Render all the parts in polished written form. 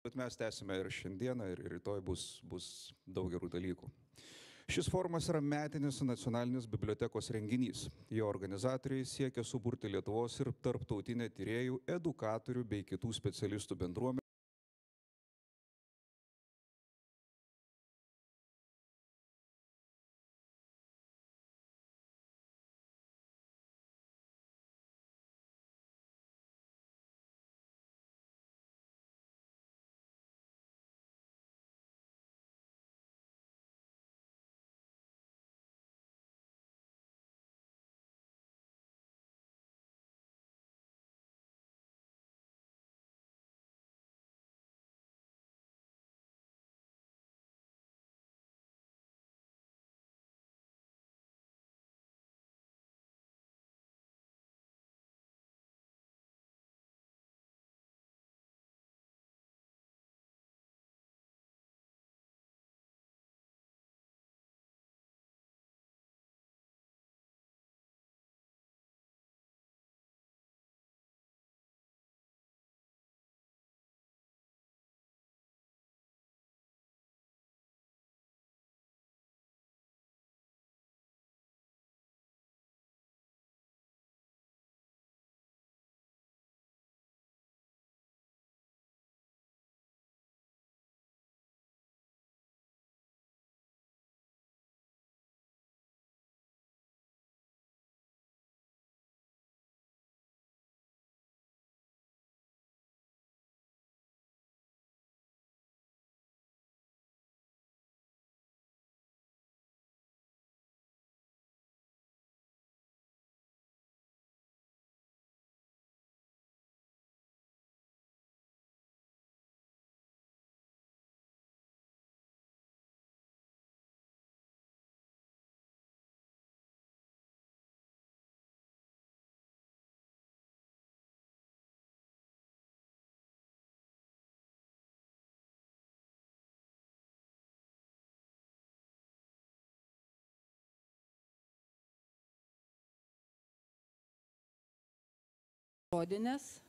Bet mes tęsime ir šiandieną, ir rytoj bus daug gerų dalykų. Šis forumas yra metinis Nacionalinės bibliotekos renginys. Jo organizatoriai siekia suburti Lietuvos ir tarptautinę tyrėjų, edukatorių bei kitų specialistų bendruomenę.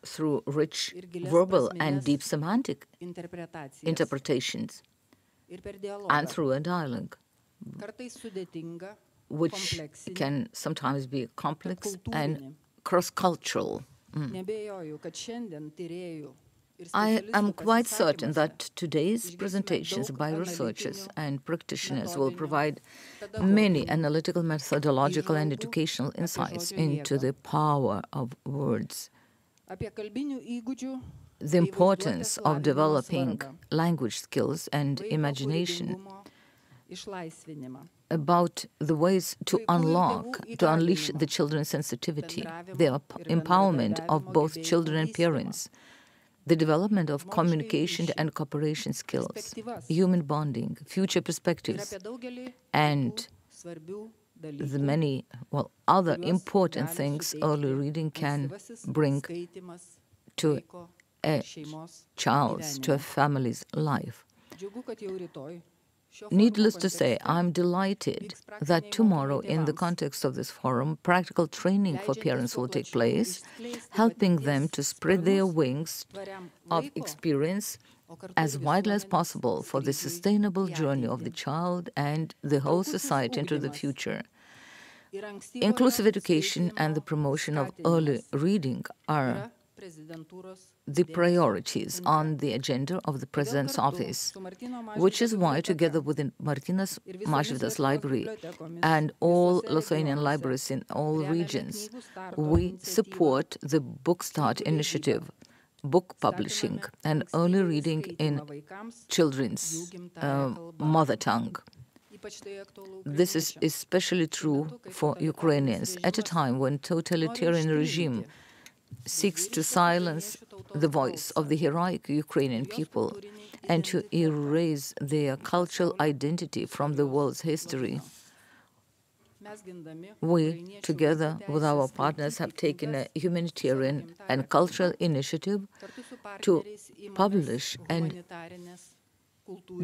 Through rich verbal and deep semantic interpretations, and through a dialogue, which can sometimes be complex and cross-cultural. I am quite certain that today's presentations by researchers and practitioners will provide many analytical, methodological, and educational insights into the power of words, the importance of developing language skills and imagination, about the ways to unleash the children's sensitivity, the empowerment of both children and parents, the development of communication and cooperation skills, human bonding, future perspectives, and the many, other important things early reading can bring to a child's, to a family's life. Needless to say, I'm delighted that tomorrow, in the context of this forum, practical training for parents will take place, helping them to spread their wings of experience as widely as possible for the sustainable journey of the child and the whole society into the future. Inclusive education and the promotion of early reading are the priorities on the agenda of the President's office, which is why, together with the Martynas Mažvydas library and all Lithuanian libraries in all regions, we support the Book Start initiative, book publishing, and early reading in children's mother tongue. This is especially true for Ukrainians at a time when totalitarian regime seeks to silence the voice of the heroic Ukrainian people and to erase their cultural identity from the world's history. We, together with our partners, have taken a humanitarian and cultural initiative to publish and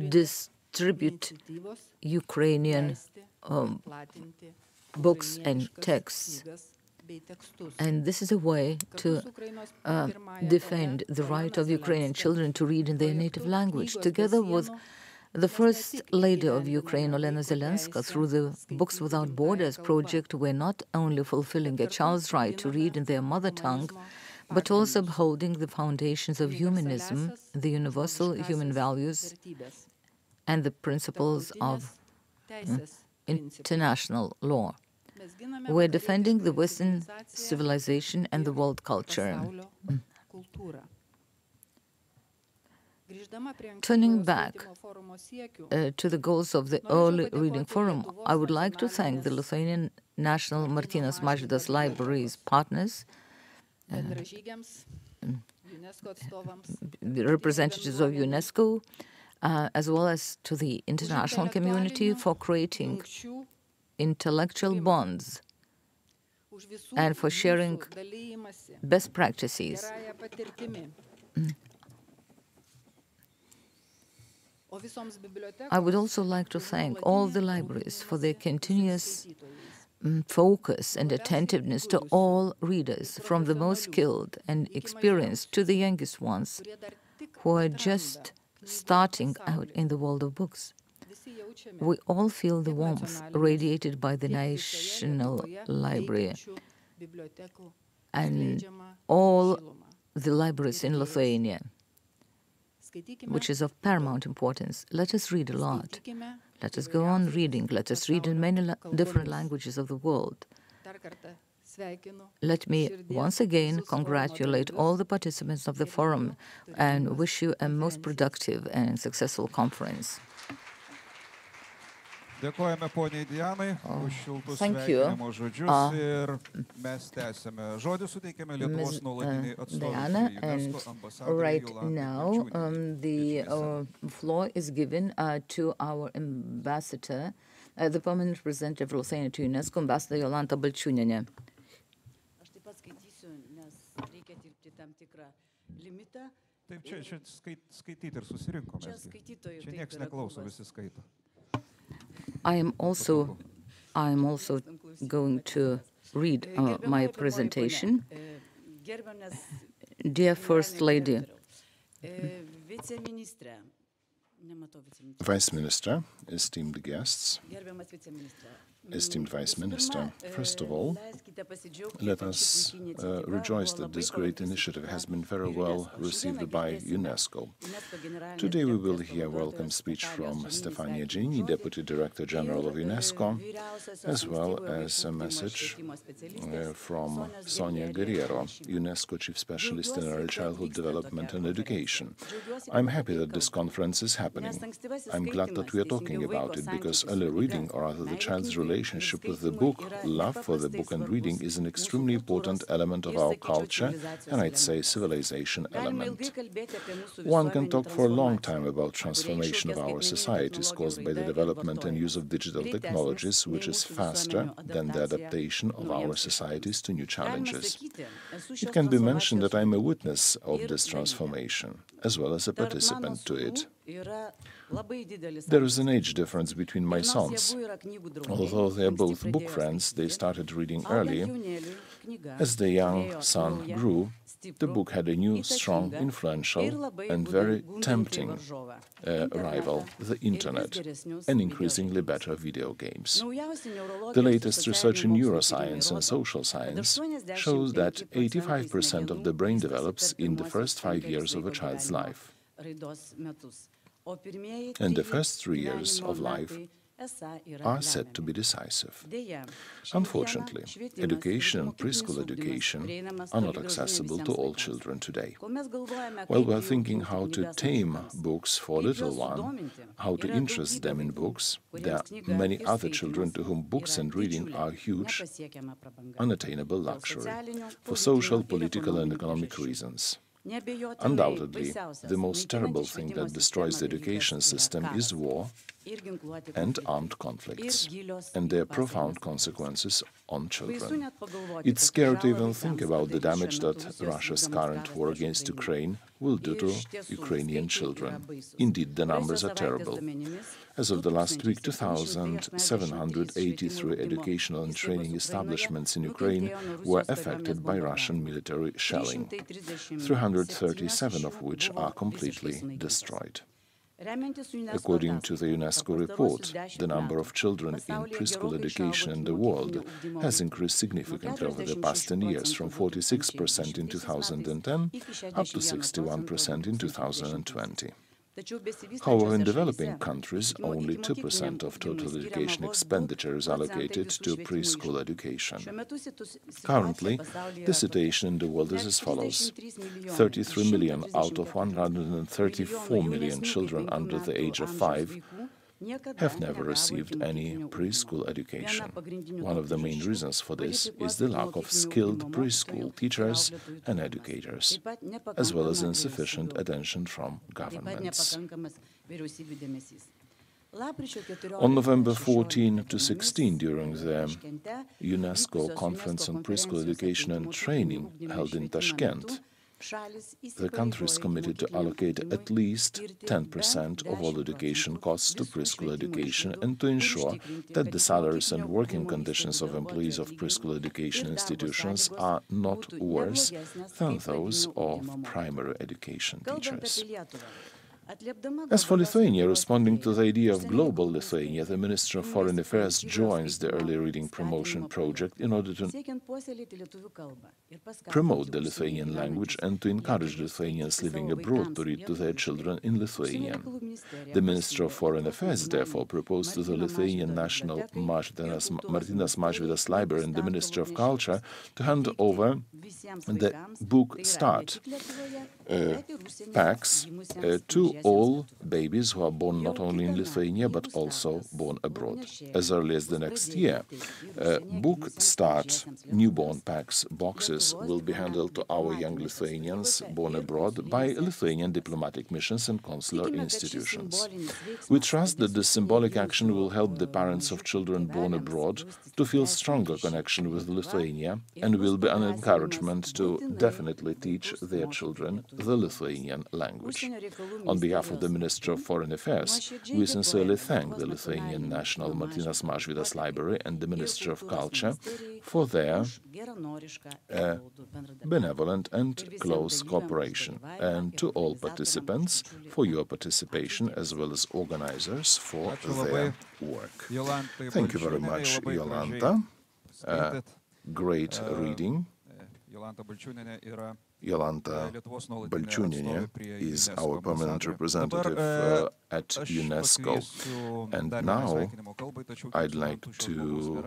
distribute Ukrainian books and texts. And this is a way to defend the right of Ukrainian children to read in their native language. Together with the First Lady of Ukraine, Olena Zelenska, through the Books Without Borders project, we're not only fulfilling a child's right to read in their mother tongue, but also upholding the foundations of humanism, the universal human values, and the principles of international law. We're defending the Western civilization and the world culture. Turning back to the goals of the Early Reading Forum, I would like to thank the Lithuanian National Martynas Mažvydas Libraries partners, the representatives of UNESCO, as well as to the international community for creating intellectual bonds and for sharing best practices. I would also like to thank all the libraries for their continuous focus and attentiveness to all readers, from the most skilled and experienced to the youngest ones who are just starting out in the world of books. We all feel the warmth radiated by the National Library and all the libraries in Lithuania, which is of paramount importance. Let us read a lot. Let us go on reading. Let us read in many different languages of the world. Let me once again congratulate all the participants of the forum and wish you a most productive and successful conference. Dėkojame poniai Dianai už šiltus Thank you. sveikinimo žodžius ir mes tęsime. Žodį suteikėme Lietuvos nuolatiniai atstovai Diana, prie UNESCO and ambasadoriai right Jolantai now Balčiūnienei. the floor is given to our ambassador, the permanent representative of Lithuania to UNESCO, Ambassador Jolanta Balčiūnienė. Aš taip pat skaitysiu, nes reikia dirbti tam tikrą limitą. Taip, čia skaityti ir susirinkom. Čia skaitytojų Čia taip nieks yra neklauso, klubas. visi skaito. I am also going to read my presentation. Gerbiamas Dear First Lady, viceministrė, nematau viceministrė. Vice Minister, esteemed guests, Gerbiamas viceministrė. esteemed Vice Minister, first of all, let us rejoice that this great initiative has been very well received by UNESCO. Today we will hear a welcome speech from Stefania Gini, Deputy Director General of UNESCO, as well as a message from Sonia Guerriero, UNESCO Chief Specialist in Early Childhood Development and Education. I'm happy that this conference is happening. I'm glad that we are talking about it, because early reading, or rather the child's relationship with the book, love for the book and reading, is an extremely important element of our culture, and I'd say civilization element. One can talk for a long time about transformation of our societies caused by the development and use of digital technologies, which is faster than the adaptation of our societies to new challenges. It can be mentioned that I'm a witness of this transformation, as well as a participant to it. There is an age difference between my sons. Although they are both book friends, they started reading early. As the young son grew, the book had a new, strong, influential and very tempting rival, the Internet, and increasingly better video games. The latest research in neuroscience and social science shows that 85% of the brain develops in the first 5 years of a child's life. And the first 3 years of life are said to be decisive. Unfortunately, education and preschool education are not accessible to all children today. While we are thinking how to tame books for a little one, how to interest them in books, there are many other children to whom books and reading are huge, unattainable luxury, for social, political and economic reasons. Undoubtedly, the most terrible thing that destroys the education system is war and armed conflicts, and their profound consequences on children. It's scary to even think about the damage that Russia's current war against Ukraine will do to Ukrainian children. Indeed, the numbers are terrible. As of the last week, 2,783 educational and training establishments in Ukraine were affected by Russian military shelling, 337 of which are completely destroyed. According to the UNESCO report, the number of children in preschool education in the world has increased significantly over the past 10 years, from 46% in 2010 up to 61% in 2020. However, in developing countries, only 2% of total education expenditure is allocated to preschool education. Currently, the situation in the world is as follows. 33 million out of 134 million children under the age of 5 have never received any preschool education. One of the main reasons for this is the lack of skilled preschool teachers and educators, as well as insufficient attention from governments. On November 14 to 16, during the UNESCO Conference on Preschool Education and Training held in Tashkent, the countries committed to allocate at least 10% of all education costs to preschool education and to ensure that the salaries and working conditions of employees of preschool education institutions are not worse than those of primary education teachers. As for Lithuania, responding to the idea of global Lithuania, the Ministry of Foreign Affairs joins the early reading promotion project in order to promote the Lithuanian language and to encourage Lithuanians living abroad to read to their children in Lithuanian. The Ministry of Foreign Affairs therefore proposed to the Lithuanian National Martynas Mažvydas Library and the Ministry of Culture to hand over the book start packs to all babies who are born not only in Lithuania but also born abroad. As early as the next year, book start newborn packs boxes will be handed to our young Lithuanians born abroad by Lithuanian diplomatic missions and consular institutions. We trust that this symbolic action will help the parents of children born abroad to feel stronger connection with Lithuania and will be an encouragement to definitely teach their children the Lithuanian language. On behalf of the Ministry of Foreign Affairs, we sincerely thank the Lithuanian National Martynas Mažvydas Library and the Ministry of Culture for their benevolent and close cooperation, and to all participants for your participation as well as organizers for their work. Thank you very much, Jolanta. Great reading. Jolanta Balčiūnienė is our permanent representative at UNESCO. And now I'd like to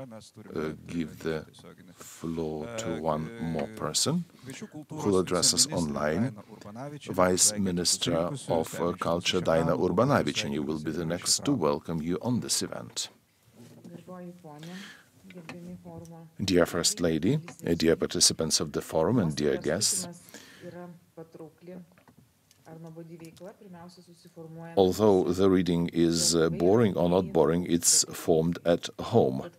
give the floor to one more person who will address us online. Vice Minister of Culture Daina Urbanavičienė will be the next to welcome you on this event. Dear First Lady, dear participants of the forum and dear guests, although the reading is boring or not boring, it's formed at home.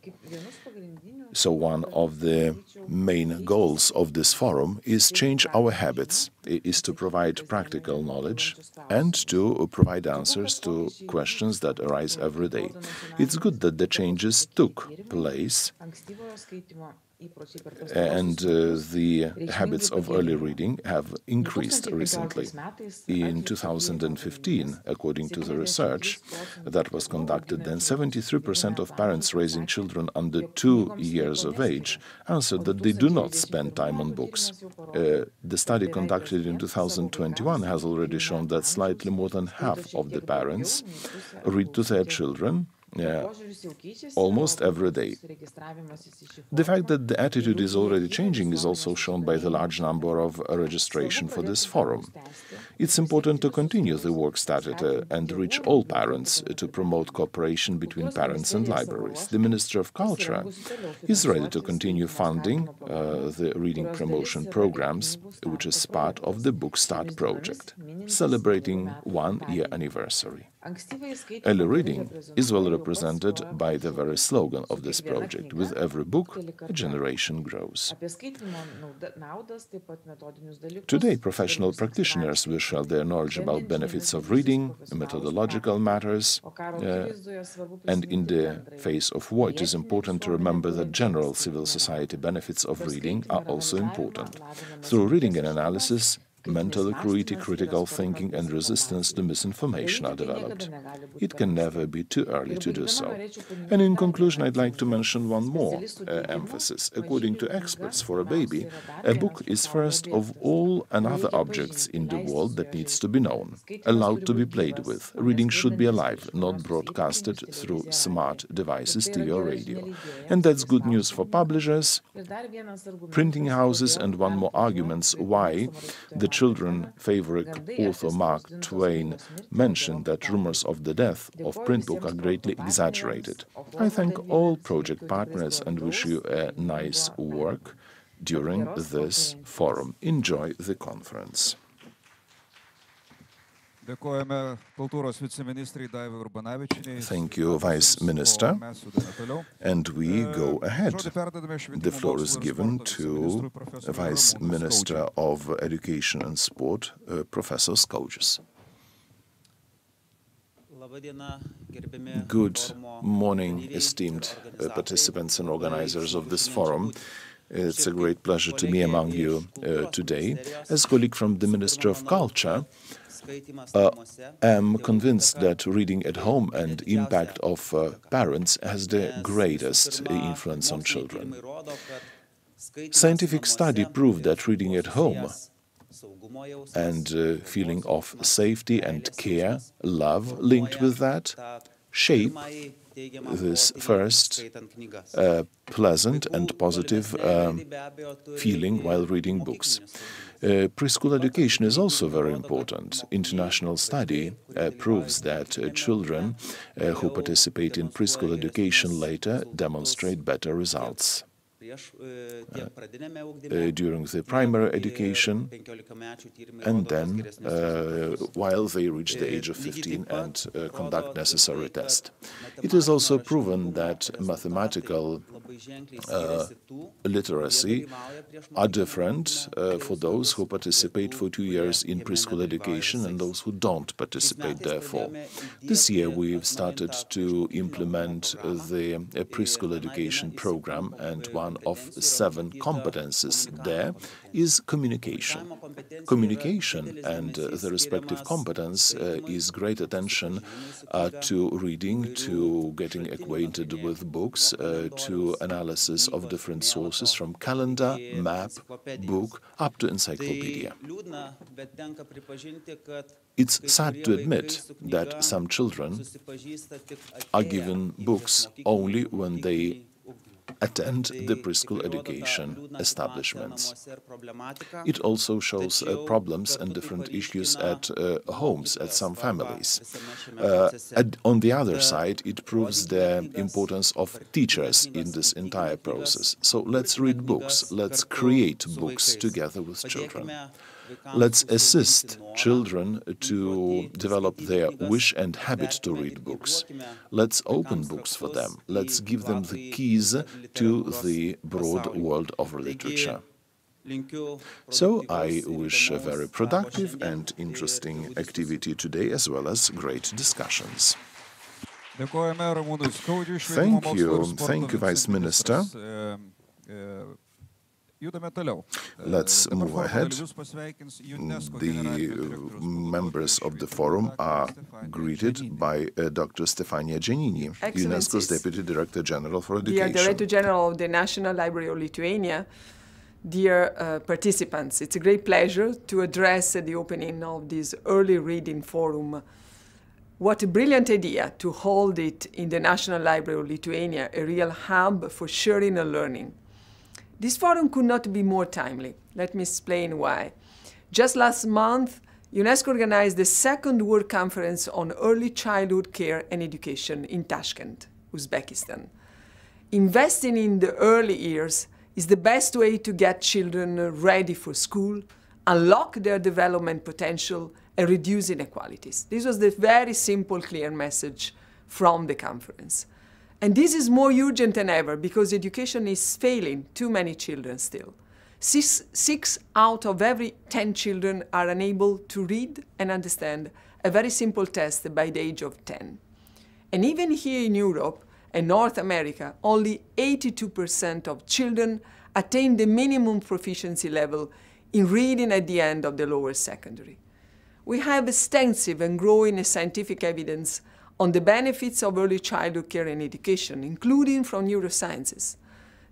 So one of the main goals of this forum is change our habits, is to provide practical knowledge and to provide answers to questions that arise every day. It's good that the changes took place and the habits of early reading have increased recently. In 2015, according to the research that was conducted then, 73% of parents raising children under 2 years of age answered that they do not spend time on books. The study conducted in 2021 has already shown that slightly more than half of the parents read to their children almost every day. The fact that the attitude is already changing is also shown by the large number of registration for this forum. It's important to continue the work started and reach all parents to promote cooperation between parents and libraries. The Ministry of Culture is ready to continue funding the reading promotion programs, which is part of the Book Start project, celebrating 1-year anniversary. Early reading is well represented by the very slogan of this project: with every book, a generation grows. Today, professional practitioners will share their knowledge about benefits of reading, methodological matters, and in the face of war, it is important to remember that general civil society benefits of reading are also important. Through reading and analysis, mental acuity, critical thinking, and resistance to misinformation are developed. It can never be too early to do so. And in conclusion, I'd like to mention one more emphasis. According to experts, for a baby, a book is first of all another objects in the world that needs to be known, allowed to be played with. Reading should be alive, not broadcasted through smart devices, TV or radio. And that's good news for publishers, printing houses, and one more argument why the children's favorite author Mark Twain mentioned that rumors of the death of print book are greatly exaggerated. I thank all project partners and wish you a nice work during this forum. Enjoy the conference. Thank you, Vice Minister. And we go ahead. The floor is given to Vice Minister of Education and Sport, Professor Skaudžius. Good morning, esteemed participants and organizers of this forum. It's a great pleasure to be among you today. As colleague from the Ministry of Culture, I'm convinced that reading at home and impact of parents has the greatest influence on children. Scientific study proved that reading at home and feeling of safety and care, love linked with that, shape this first pleasant and positive feeling while reading books. Preschool education is also very important. International study proves that children who participate in preschool education later demonstrate better results. During the primary education, and then while they reach the age of 15 and conduct necessary tests. It is also proven that mathematical literacy are different for those who participate for 2 years in preschool education and those who don't participate therefore. This year we've started to implement the preschool education program, and one of 7 competences there is communication. Communication and the respective competence is great attention to reading, to getting acquainted with books, to analysis of different sources from calendar, map, book, up to encyclopedia. It's sad to admit that some children are given books only when they attend the preschool education establishments. It also shows problems and different issues at homes, at some families. On the other side, it proves the importance of teachers in this entire process. So let's read books, let's create books together with children. Let's assist children to develop their wish and habit to read books. Let's open books for them. Let's give them the keys to the broad world of literature. So I wish a very productive and interesting activity today, as well as great discussions. Thank you, Vice Minister. Let's move ahead. The members of the forum are greeted by Dr. Stefania Giannini, UNESCO's Deputy Director General for Education. Dear Director General of the National Library of Lithuania, dear participants, it's a great pleasure to address the opening of this early reading forum. What a brilliant idea to hold it in the National Library of Lithuania, a real hub for sharing and learning. This forum could not be more timely. Let me explain why. Just last month, UNESCO organized the 2nd World Conference on Early Childhood Care and Education in Tashkent, Uzbekistan. Investing in the early years is the best way to get children ready for school, unlock their development potential, and reduce inequalities. This was the very simple, clear message from the conference. And this is more urgent than ever because education is failing too many children still. Six out of every 10 children are unable to read and understand a very simple test by the age of 10. And even here in Europe and North America, only 82% of children attain the minimum proficiency level in reading at the end of the lower secondary. We have extensive and growing scientific evidence on the benefits of early childhood care and education, including from neurosciences.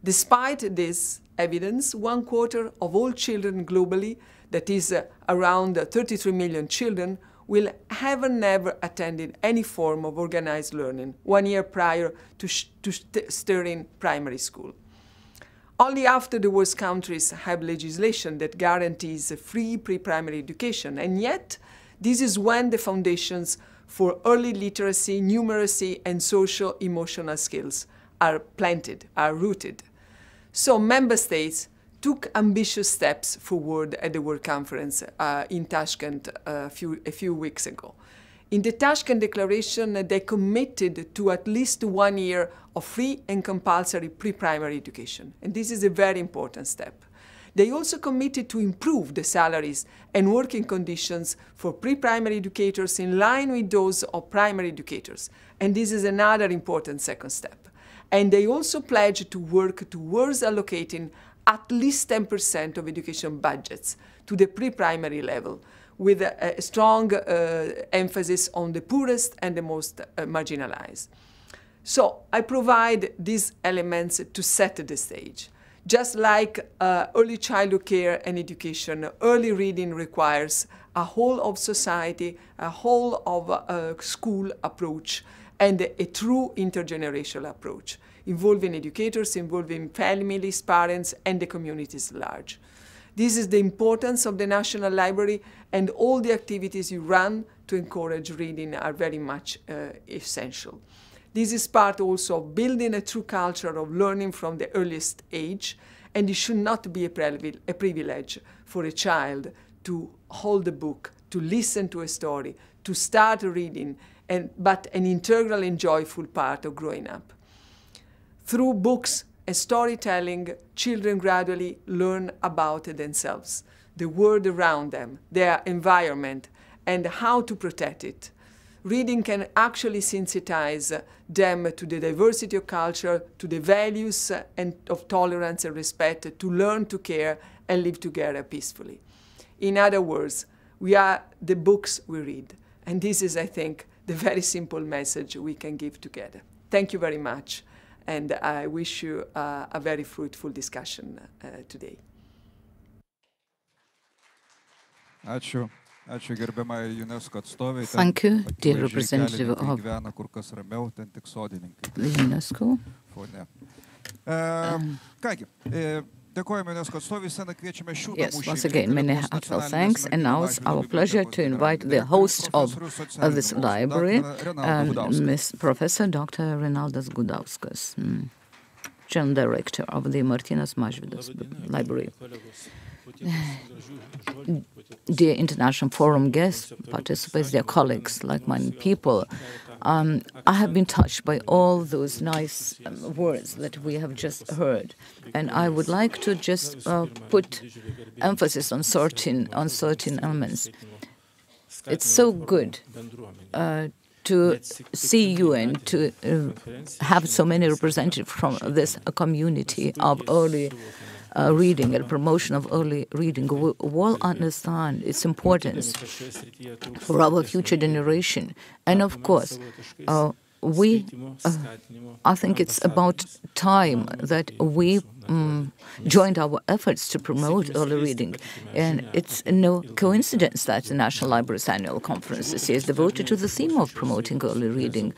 Despite this evidence, 1/4 of all children globally, that is around 33 million children, will have never attended any form of organized learning 1 year prior to starting primary school. Only after the worst countries have legislation that guarantees free pre-primary education, and yet this is when the foundations for early literacy, numeracy, and social-emotional skills are planted, are rooted. So member states took ambitious steps forward at the World Conference in Tashkent a few weeks ago. In the Tashkent Declaration, they committed to at least 1 year of free and compulsory pre-primary education. And this is a very important step. They also committed to improve the salaries and working conditions for pre-primary educators in line with those of primary educators. And this is another important second step. And they also pledged to work towards allocating at least 10% of education budgets to the pre-primary level, with a strong emphasis on the poorest and the most marginalized. So I provide these elements to set the stage. Just like early childhood care and education, early reading requires a whole of society, a whole of school approach, and a true intergenerational approach, involving educators, involving families, parents, and the communities at large. This is the importance of the National Library, and all the activities you run to encourage reading are very much essential. This is part also of building a true culture of learning from the earliest age, and it should not be a privilege for a child to hold a book, to listen to a story, to start reading, but an integral and joyful part of growing up. Through books and storytelling, children gradually learn about themselves, the world around them, their environment, and how to protect it. Reading can actually sensitize them to the diversity of culture, to the values and of tolerance and respect, to learn to care and live together peacefully. In other words, we are the books we read. And this is, I think, the very simple message we can give together. Thank you very much. And I wish you a very fruitful discussion today. Ačiū. Ačiū gerbiamai UNESCO atstovai. Thank you, dear representative of gyvena kur kas ramiau, ten tik sodininkai. the UNESCO. Fone. Kągi, dėkojame UNESCO atstovai, sceną kviečiame šių namų Yes, once again, many heartfelt thanks. And now it's our pleasure to invite the host of this library, Miss Professor Dr. Renaldas Gudauskas, General Director of the Martynas Mažvydas Library. Dear International Forum guests, participants, dear colleagues, like-minded people, I have been touched by all those nice words that we have just heard. And I would like to just put emphasis on certain elements. It's so good to see you and to have so many representatives from this community of early reading and promotion of early reading. We all understand its importance for our future generation. And of course, I think it's about time that we joined our efforts to promote early reading. And it's no coincidence that the National Library's annual conference this year is devoted to the theme of promoting early reading.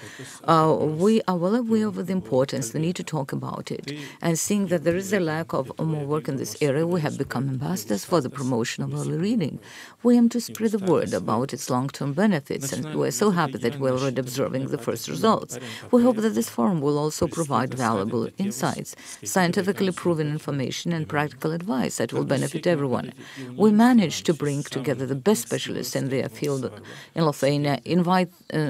We are well aware of the importance, the need to talk about it. And seeing that there is a lack of more work in this area, we have become ambassadors for the promotion of early reading. We aim to spread the word about its long-term benefits, and we're so happy that we're already observing the first results. We hope that this forum will also provide valuable insights, scientifically proven information and practical advice that will benefit everyone. We managed to bring together the best specialists in their field in Lithuania,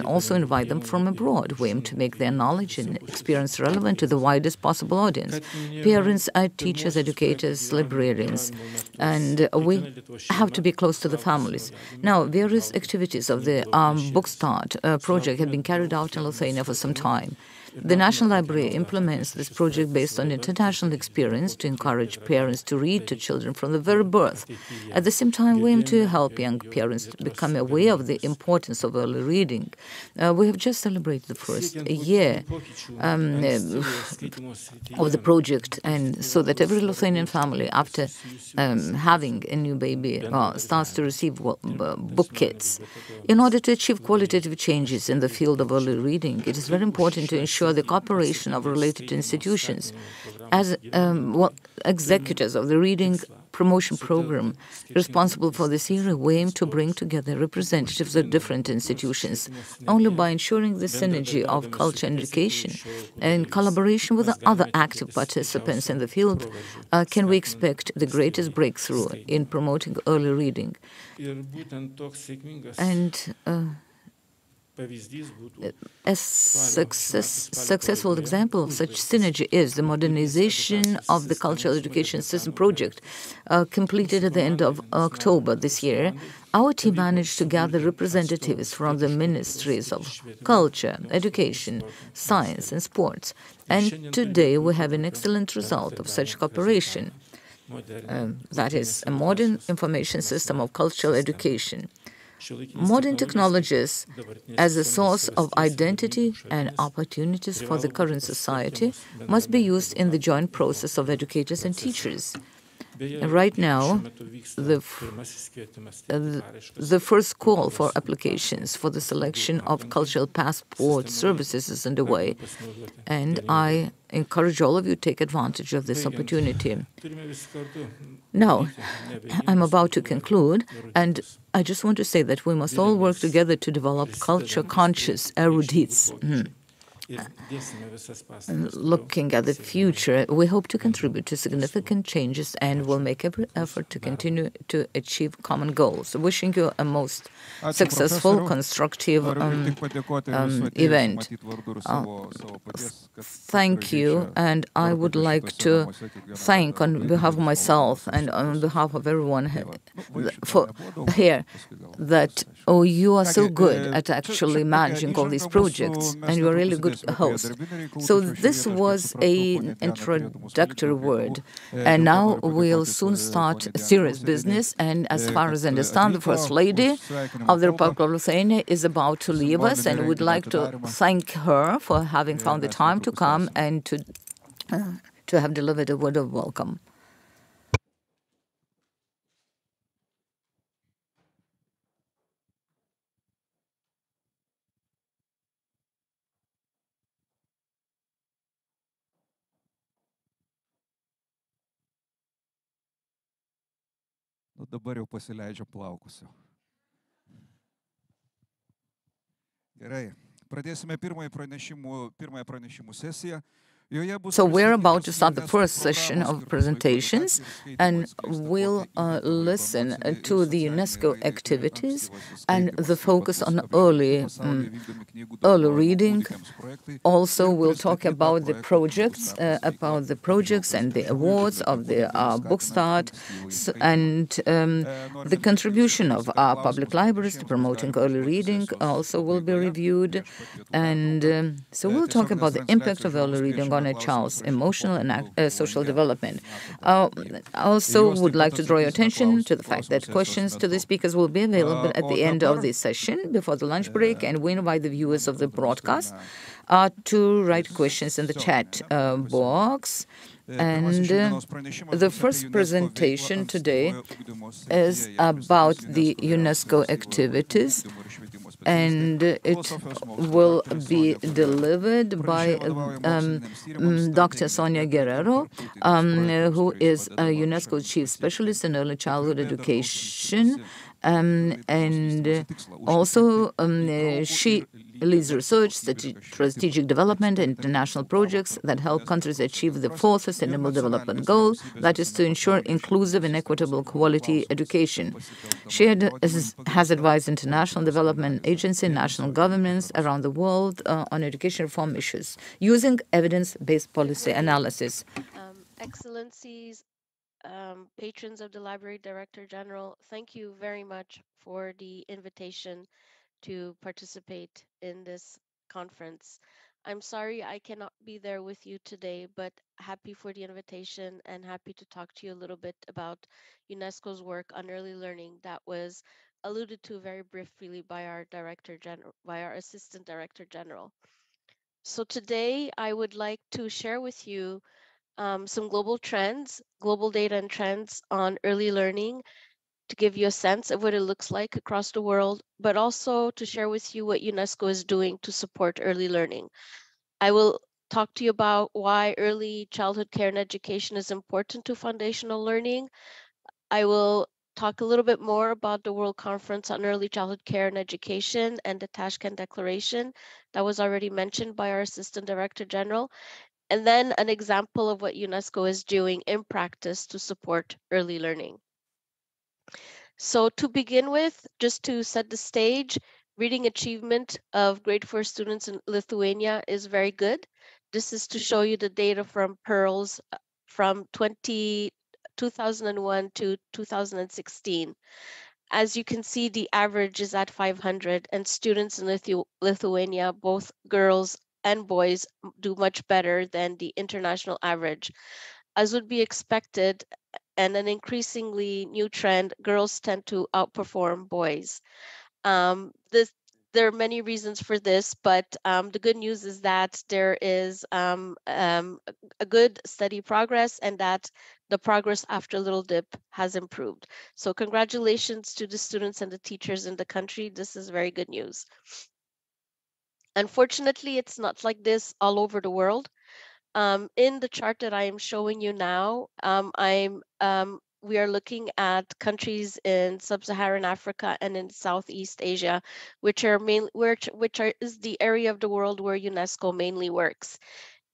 also invite them from abroad. We aim to make their knowledge and experience relevant to the widest possible audience. Parents, teachers, educators, librarians, and we have to be close to the families. Now, various activities of the Book Start project have been carried out in Lithuania for some time. The National Library implements this project based on international experience to encourage parents to read to children from the very birth. At the same time, we aim to help young parents to become aware of the importance of early reading. We have just celebrated the first year of the project, and so that every Lithuanian family, after having a new baby, starts to receive book kits. In order to achieve qualitative changes in the field of early reading, it is very important to ensure the cooperation of related institutions. As executors of the Reading Promotion Program responsible for this area, we aim to bring together representatives of different institutions. Only by ensuring the synergy of culture and education and collaboration with the other active participants in the field can we expect the greatest breakthrough in promoting early reading. And a successful example of such synergy is the modernization of the cultural education system project, completed at the end of October this year. Our team managed to gather representatives from the ministries of culture, education, science, and sports. And today we have an excellent result of such cooperation. That is a modern information system of cultural education. Modern technologies as a source of identity and opportunities for the current society must be used in the joint process of educators and teachers. Right now, the first call for applications for the selection of cultural passport services is underway, and I encourage all of you to take advantage of this opportunity. Now, I'm about to conclude, and I just want to say that we must all work together to develop culture-conscious erudites. Looking at the future, we hope to contribute to significant changes and will make every effort to continue to achieve common goals. Wishing you a most successful, constructive event. Thank you, and I would like to thank on behalf of myself and on behalf of everyone here that you are so good at actually managing all these projects, and you are really good host. So this was an introductory word, and now we'll soon start serious business. And as far as I understand, the First Lady of the Republic of Lithuania is about to leave us, and we'd like to thank her for having found the time to come and to have delivered a word of welcome. Dabar jau pasileidžia plaukus. Gerai, pradėsime pirmąją pranešimų sesiją. So we're about to start the first session of presentations, and we'll listen to the UNESCO activities and the focus on early reading. Also, we'll talk about the projects and the awards of the Book Start, and the contribution of our public libraries to promoting early reading also will be reviewed. And so we'll talk about the impact of early reading on a child's emotional and social development. I also would like to draw your attention to the fact that questions to the speakers will be available at the end of this session before the lunch break, and we invite the viewers of the broadcast to write questions in the chat box. And the first presentation today is about the UNESCO activities and it will be delivered by Dr. Sonia Guerrero, who is a UNESCO Chief Specialist in Early Childhood Education. And also she leads research, strategic development, and international projects that help countries achieve the fourth Sustainable Development Goal, that is to ensure inclusive and equitable quality education. She has advised international development agencies and national governments around the world on education reform issues, using evidence-based policy analysis. Excellencies, patrons of the Library Director General, thank you very much for the invitation to participate in this conference. I'm sorry I cannot be there with you today, but happy for the invitation and happy to talk to you a little bit about UNESCO's work on early learning that was alluded to very briefly by our Director General, by our Assistant Director General. So today I would like to share with you some global trends, global data and trends on early learning, to give you a sense of what it looks like across the world, but also to share with you what UNESCO is doing to support early learning. I will talk to you about why early childhood care and education is important to foundational learning. I will talk a little bit more about the World Conference on Early Childhood Care and Education and the Tashkent Declaration that was already mentioned by our Assistant Director General, and then an example of what UNESCO is doing in practice to support early learning. So to begin with, just to set the stage, reading achievement of grade 4 students in Lithuania is very good. This is to show you the data from PEARLS from 2001 to 2016. As you can see, the average is at 500, and students in Lithuania, both girls and boys, do much better than the international average. As would be expected, and an increasingly new trend, girls tend to outperform boys. There are many reasons for this, but the good news is that there is a good steady progress, and that the progress after a little dip has improved. So congratulations to the students and the teachers in the country. This is very good news. Unfortunately, it's not like this all over the world. In the chart that I am showing you now, we are looking at countries in sub-Saharan Africa and in Southeast Asia, which is the area of the world where UNESCO mainly works.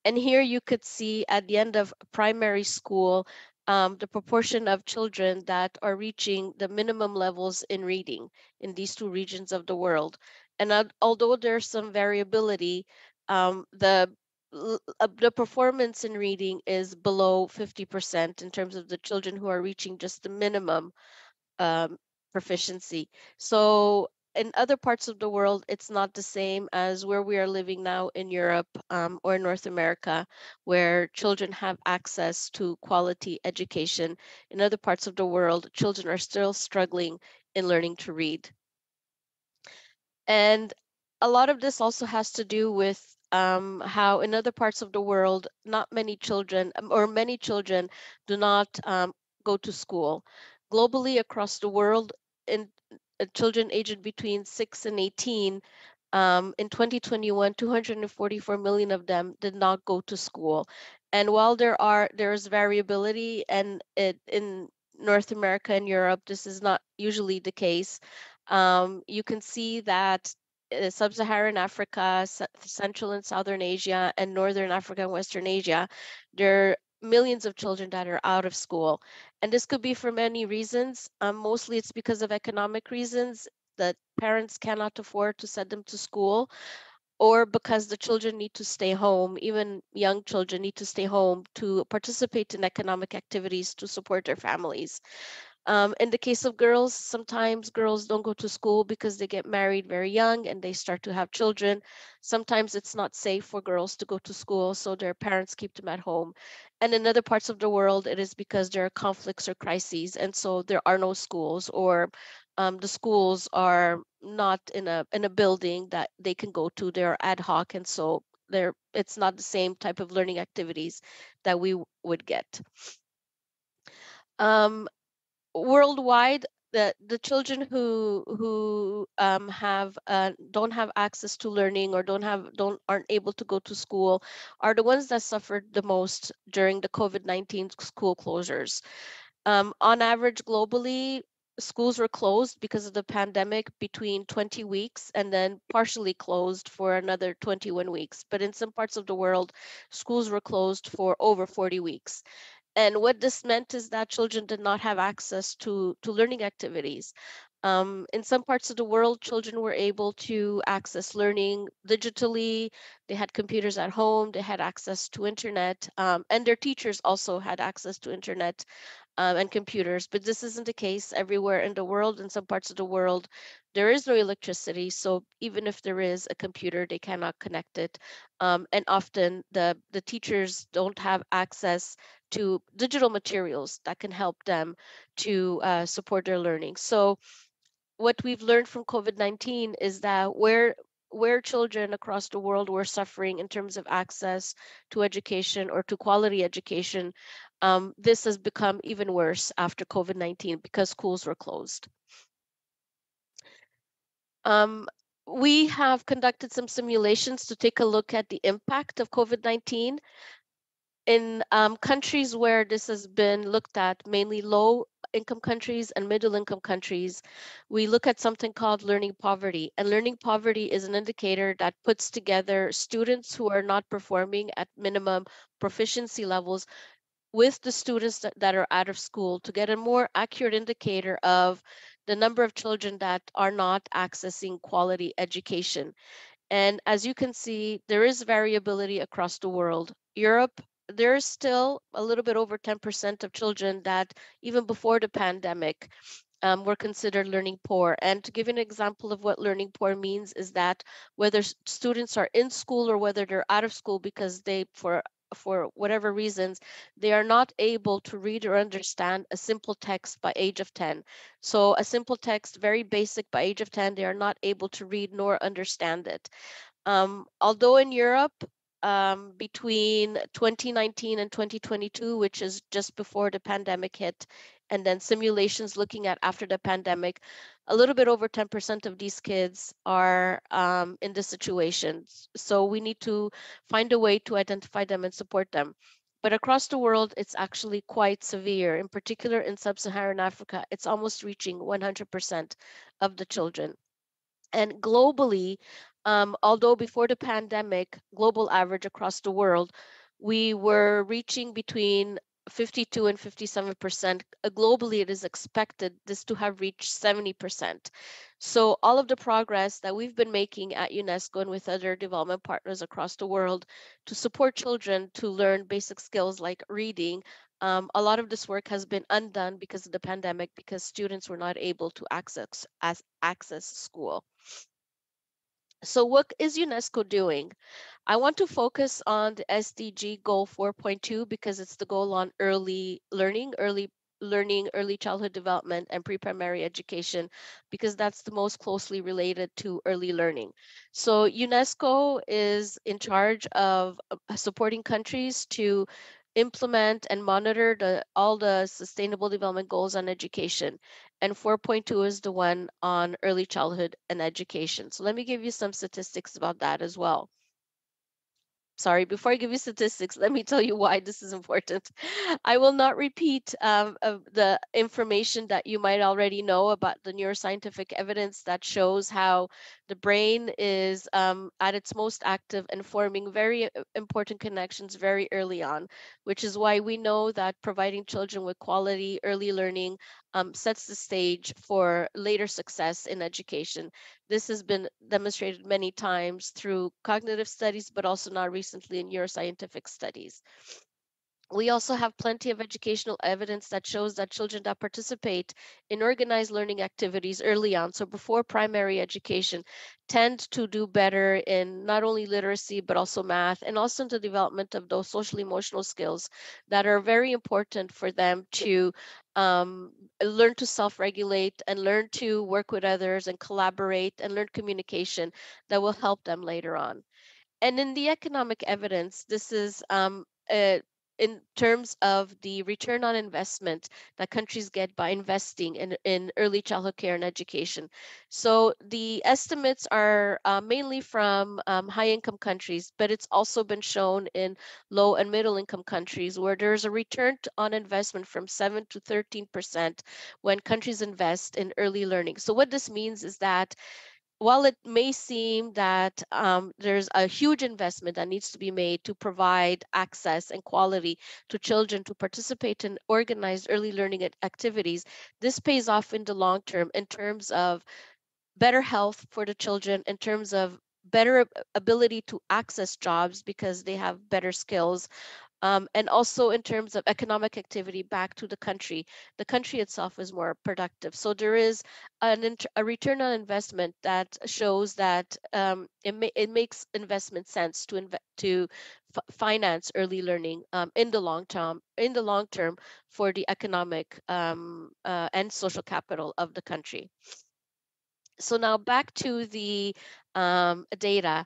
And here you could see at the end of primary school, the proportion of children that are reaching the minimum levels in reading in these two regions of the world. And although there's some variability, the performance in reading is below 50% in terms of the children who are reaching just the minimum proficiency. So in other parts of the world, it's not the same as where we are living now in Europe or North America, where children have access to quality education. In other parts of the world, children are still struggling in learning to read. And a lot of this also has to do with how in other parts of the world, not many children or many children do not go to school. Globally across the world, in children aged between 6 and 18, in 2021, 244 million of them did not go to school. And while there's variability, and in North America and Europe, this is not usually the case. You can see that Sub-Saharan Africa, Central and Southern Asia, and Northern Africa and Western Asia, there are millions of children that are out of school. And this could be for many reasons. Mostly it's because of economic reasons, that parents cannot afford to send them to school, or because the children need to stay home. Even young children need to stay home to participate in economic activities to support their families. In the case of girls, sometimes girls don't go to school because they get married very young and they start to have children. Sometimes it's not safe for girls to go to school, so their parents keep them at home. And in other parts of the world, it is because there are conflicts or crises, and so there are no schools, or the schools are not in a building that they can go to. They're ad hoc, and so it's not the same type of learning activities that we would get. Worldwide, the children who have don't have access to learning or aren't able to go to school are the ones that suffered the most during the COVID-19 school closures. On average, globally, schools were closed because of the pandemic between 20 weeks and then partially closed for another 21 weeks. But in some parts of the world, schools were closed for over 40 weeks. And what this meant is that children did not have access to learning activities. In some parts of the world, children were able to access learning digitally. They had computers at home, they had access to internet, and their teachers also had access to internet and computers. But this isn't the case everywhere in the world. In some parts of the world, there is no electricity. So even if there is a computer, they cannot connect it. And often the teachers don't have access to digital materials that can help them to support their learning. So what we've learned from COVID-19 is that where children across the world were suffering in terms of access to education or to quality education, this has become even worse after COVID-19 because schools were closed. We have conducted some simulations to take a look at the impact of COVID-19 in countries where this has been looked at, mainly low income countries and middle income countries. We look at something called learning poverty, and learning poverty is an indicator that puts together students who are not performing at minimum proficiency levels with the students that are out of school to get a more accurate indicator of the number of children that are not accessing quality education. And as you can see, there is variability across the world. Europe, there's still a little bit over 10% of children that even before the pandemic were considered learning poor. And to give you an example of what learning poor means is that whether students are in school or whether they're out of school because they, for whatever reasons, they are not able to read or understand a simple text by age of 10. So a simple text, very basic by age of 10, they are not able to read nor understand it. Although in Europe, between 2019 and 2022, which is just before the pandemic hit, and then simulations looking at after the pandemic, a little bit over 10% of these kids are in this situation. So we need to find a way to identify them and support them. But across the world, it's actually quite severe. In particular, in sub-Saharan Africa, it's almost reaching 100% of the children. And globally, although before the pandemic, global average across the world, we were reaching between 52 and 57%. Globally, it is expected this to have reached 70%. So all of the progress that we've been making at UNESCO and with other development partners across the world to support children to learn basic skills like reading, a lot of this work has been undone because of the pandemic, because students were not able to access school. So what is UNESCO doing? I want to focus on the SDG goal 4.2 because it's the goal on early learning, early childhood development, and pre-primary education, because that's the most closely related to early learning. So UNESCO is in charge of supporting countries to implement and monitor all the sustainable development goals on education. And 4.2 is the one on early childhood and education. So let me give you some statistics about that as well. Sorry, before I give you statistics, let me tell you why this is important. I will not repeat the information that you might already know about the neuroscientific evidence that shows how the brain is at its most active and forming very important connections very early on, which is why we know that providing children with quality early learning sets the stage for later success in education. This has been demonstrated many times through cognitive studies, but also now recently in neuroscientific studies. We also have plenty of educational evidence that shows that children that participate in organized learning activities early on, so before primary education, tend to do better in not only literacy, but also math, and also in the development of those social emotional skills that are very important for them to learn to self-regulate and learn to work with others and collaborate and learn communication that will help them later on. And in the economic evidence, this is in terms of the return on investment that countries get by investing in early childhood care and education. So the estimates are mainly from high-income countries, but it's also been shown in low and middle-income countries where there's a return on investment from 7 to 13% when countries invest in early learning. So what this means is that while it may seem that there's a huge investment that needs to be made to provide access and quality to children to participate in organized early learning activities, this pays off in the long term in terms of better health for the children, in terms of better ability to access jobs because they have better skills, and also in terms of economic activity back to the country itself is more productive. So there is a return on investment that shows that it makes investment sense to finance early learning in the long term for the economic and social capital of the country. So now back to the data.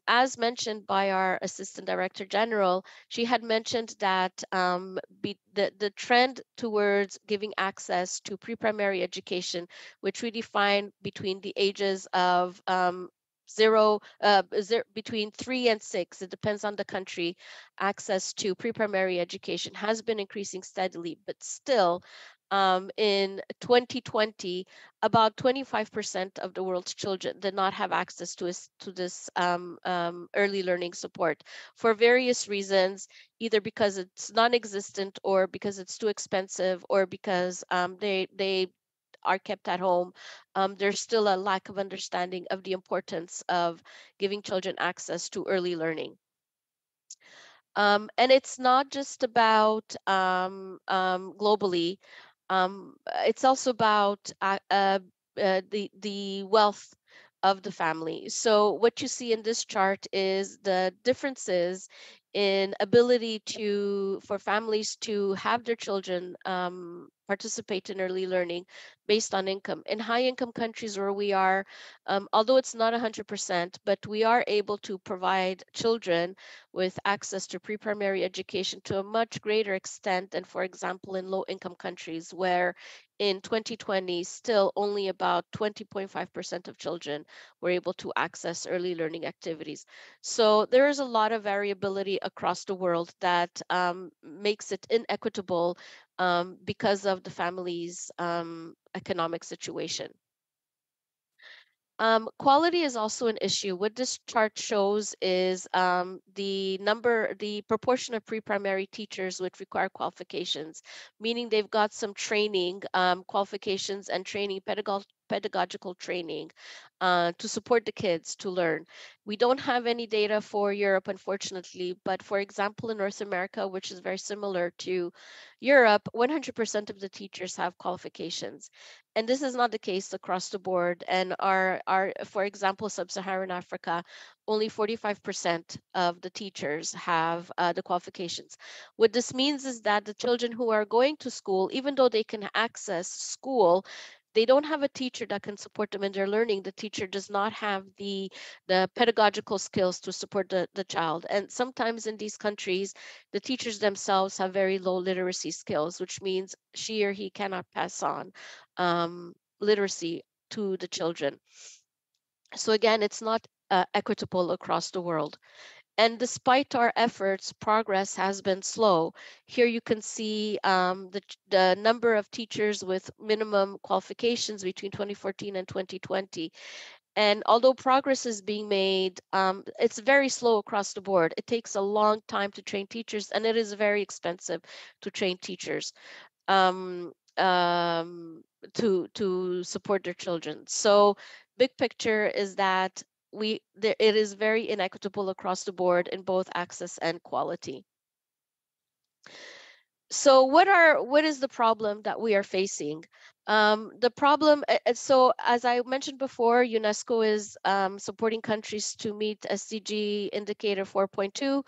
As mentioned by our Assistant Director General, she had mentioned that the trend towards giving access to pre-primary education, which we define between the ages of between 3 and 6, it depends on the country, access to pre-primary education has been increasing steadily, but still in 2020, about 25% of the world's children did not have access to this early learning support for various reasons, either because it's non-existent or because it's too expensive or because they are kept at home. There's still a lack of understanding of the importance of giving children access to early learning. And it's not just about globally. It's also about the wealth of the family. So what you see in this chart is the differences in ability for families to have their children participate in early learning based on income. In high income countries where we are, although it's not 100%, but we are able to provide children with access to pre-primary education to a much greater extent than, for example, in low-income countries where in 2020, still only about 20.5% of children were able to access early learning activities. So there is a lot of variability across the world that makes it inequitable because of the family's economic situation. Quality is also an issue. What this chart shows is the proportion of pre-primary teachers which require qualifications, meaning they've got some training, qualifications and training, pedagogical training to support the kids to learn. We don't have any data for Europe, unfortunately, but for example, in North America, which is very similar to Europe, 100% of the teachers have qualifications. And this is not the case across the board. And for example, Sub-Saharan Africa, only 45% of the teachers have the qualifications. What this means is that the children who are going to school, even though they can access school, they don't have a teacher that can support them in their learning. The teacher does not have the pedagogical skills to support the child. And sometimes in these countries, the teachers themselves have very low literacy skills, which means she or he cannot pass on literacy to the children. So again, it's not equitable across the world. And despite our efforts, progress has been slow. Here you can see the number of teachers with minimum qualifications between 2014 and 2020. And although progress is being made, it's very slow across the board. It takes a long time to train teachers, and it is very expensive to train teachers to support their children. So big picture is that it is very inequitable across the board in both access and quality. So what is the problem that we are facing? The problem, so as I mentioned before, UNESCO is supporting countries to meet SDG indicator 4.2.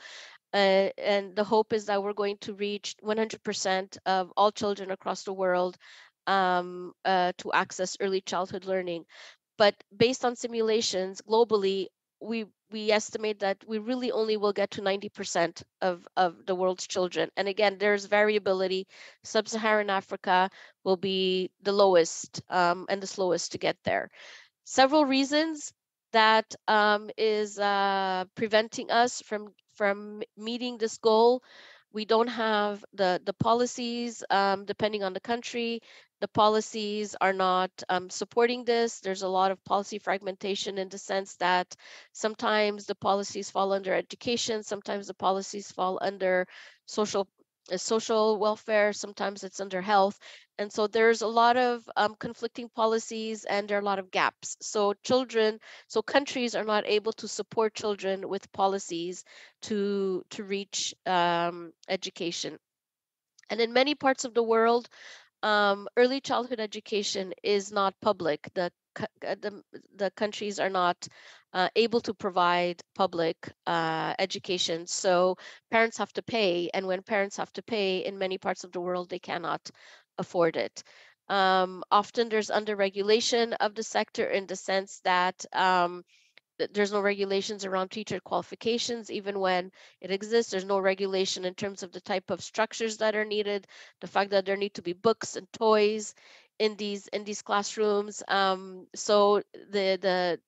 And the hope is that we're going to reach 100% of all children across the world to access early childhood learning. But based on simulations globally, we we estimate that we really only will get to 90% of the world's children. And again, there's variability. Sub-Saharan Africa will be the lowest and the slowest to get there. Several reasons that is preventing us from meeting this goal. We don't have the policies, depending on the country. The policies are not supporting this. There's a lot of policy fragmentation in the sense that sometimes the policies fall under education, sometimes the policies fall under social welfare, sometimes it's under health. And so there's a lot of conflicting policies, and there are a lot of gaps. So countries are not able to support children with policies to reach education. And in many parts of the world, early childhood education is not public. The countries are not able to provide public education, so parents have to pay. And when parents have to pay, in many parts of the world, they cannot afford it. Often there's under-regulation of the sector in the sense that there's no regulations around teacher qualifications. Even when it exists, there's no regulation in terms of the type of structures that are needed, the fact that there need to be books and toys in these classrooms. So the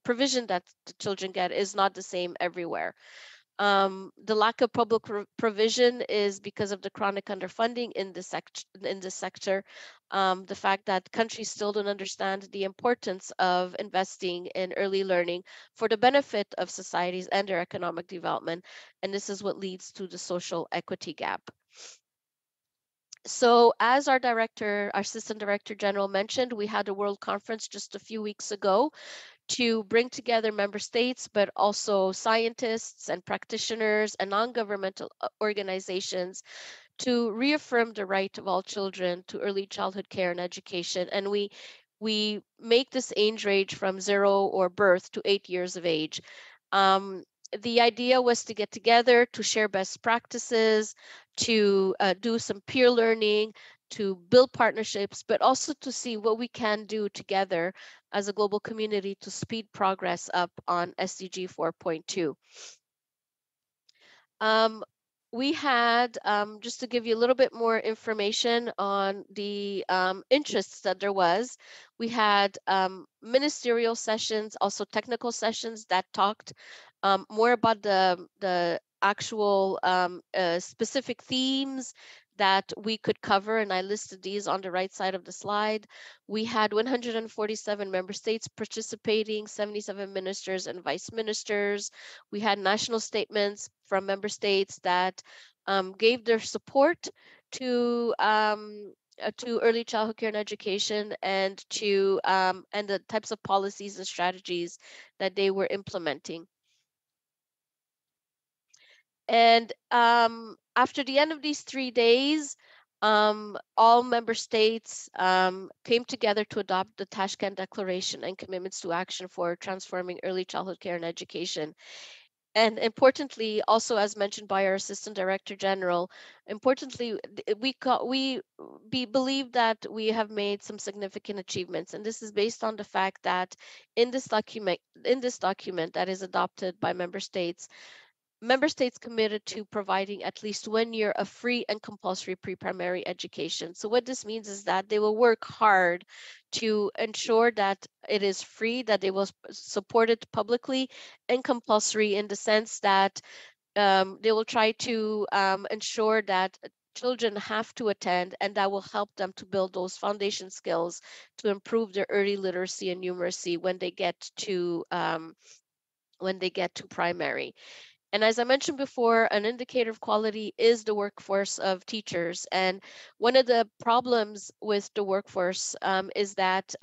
provision that the children get is not the same everywhere. The lack of public provision is because of the chronic underfunding in the sector. The fact that countries still don't understand the importance of investing in early learning for the benefit of societies and their economic development. And this is what leads to the social equity gap. So as our Assistant Director General mentioned, we had a World Conference just a few weeks ago to bring together member states, but also scientists and practitioners and non-governmental organizations to reaffirm the right of all children to early childhood care and education. And we make this age range from 0 or birth to 8 years of age. The idea was to get together, to share best practices, to do some peer learning, to build partnerships, but also to see what we can do together as a global community to speed progress up on SDG 4.2. We had, just to give you a little bit more information on the interests that there was, we had ministerial sessions, also technical sessions that talked more about the actual specific themes that we could cover, and I listed these on the right side of the slide. We had 147 member states participating, 77 ministers and vice ministers. We had national statements from member states that gave their support to early childhood care and education, and to and the types of policies and strategies that they were implementing. And after the end of these 3 days, all member states came together to adopt the Tashkent Declaration and commitments to action for transforming early childhood care and education. And importantly, also as mentioned by our Assistant Director General, importantly, we believe that we have made some significant achievements, and this is based on the fact that in this document that is adopted by member states committed to providing at least 1 year of free and compulsory pre-primary education. So what this means is that they will work hard to ensure that it is free, that they will support it publicly, and compulsory in the sense that they will try to ensure that children have to attend, and that will help them to build those foundation skills to improve their early literacy and numeracy when they get to primary. And as I mentioned before, an indicator of quality is the workforce of teachers. And one of the problems with the workforce is that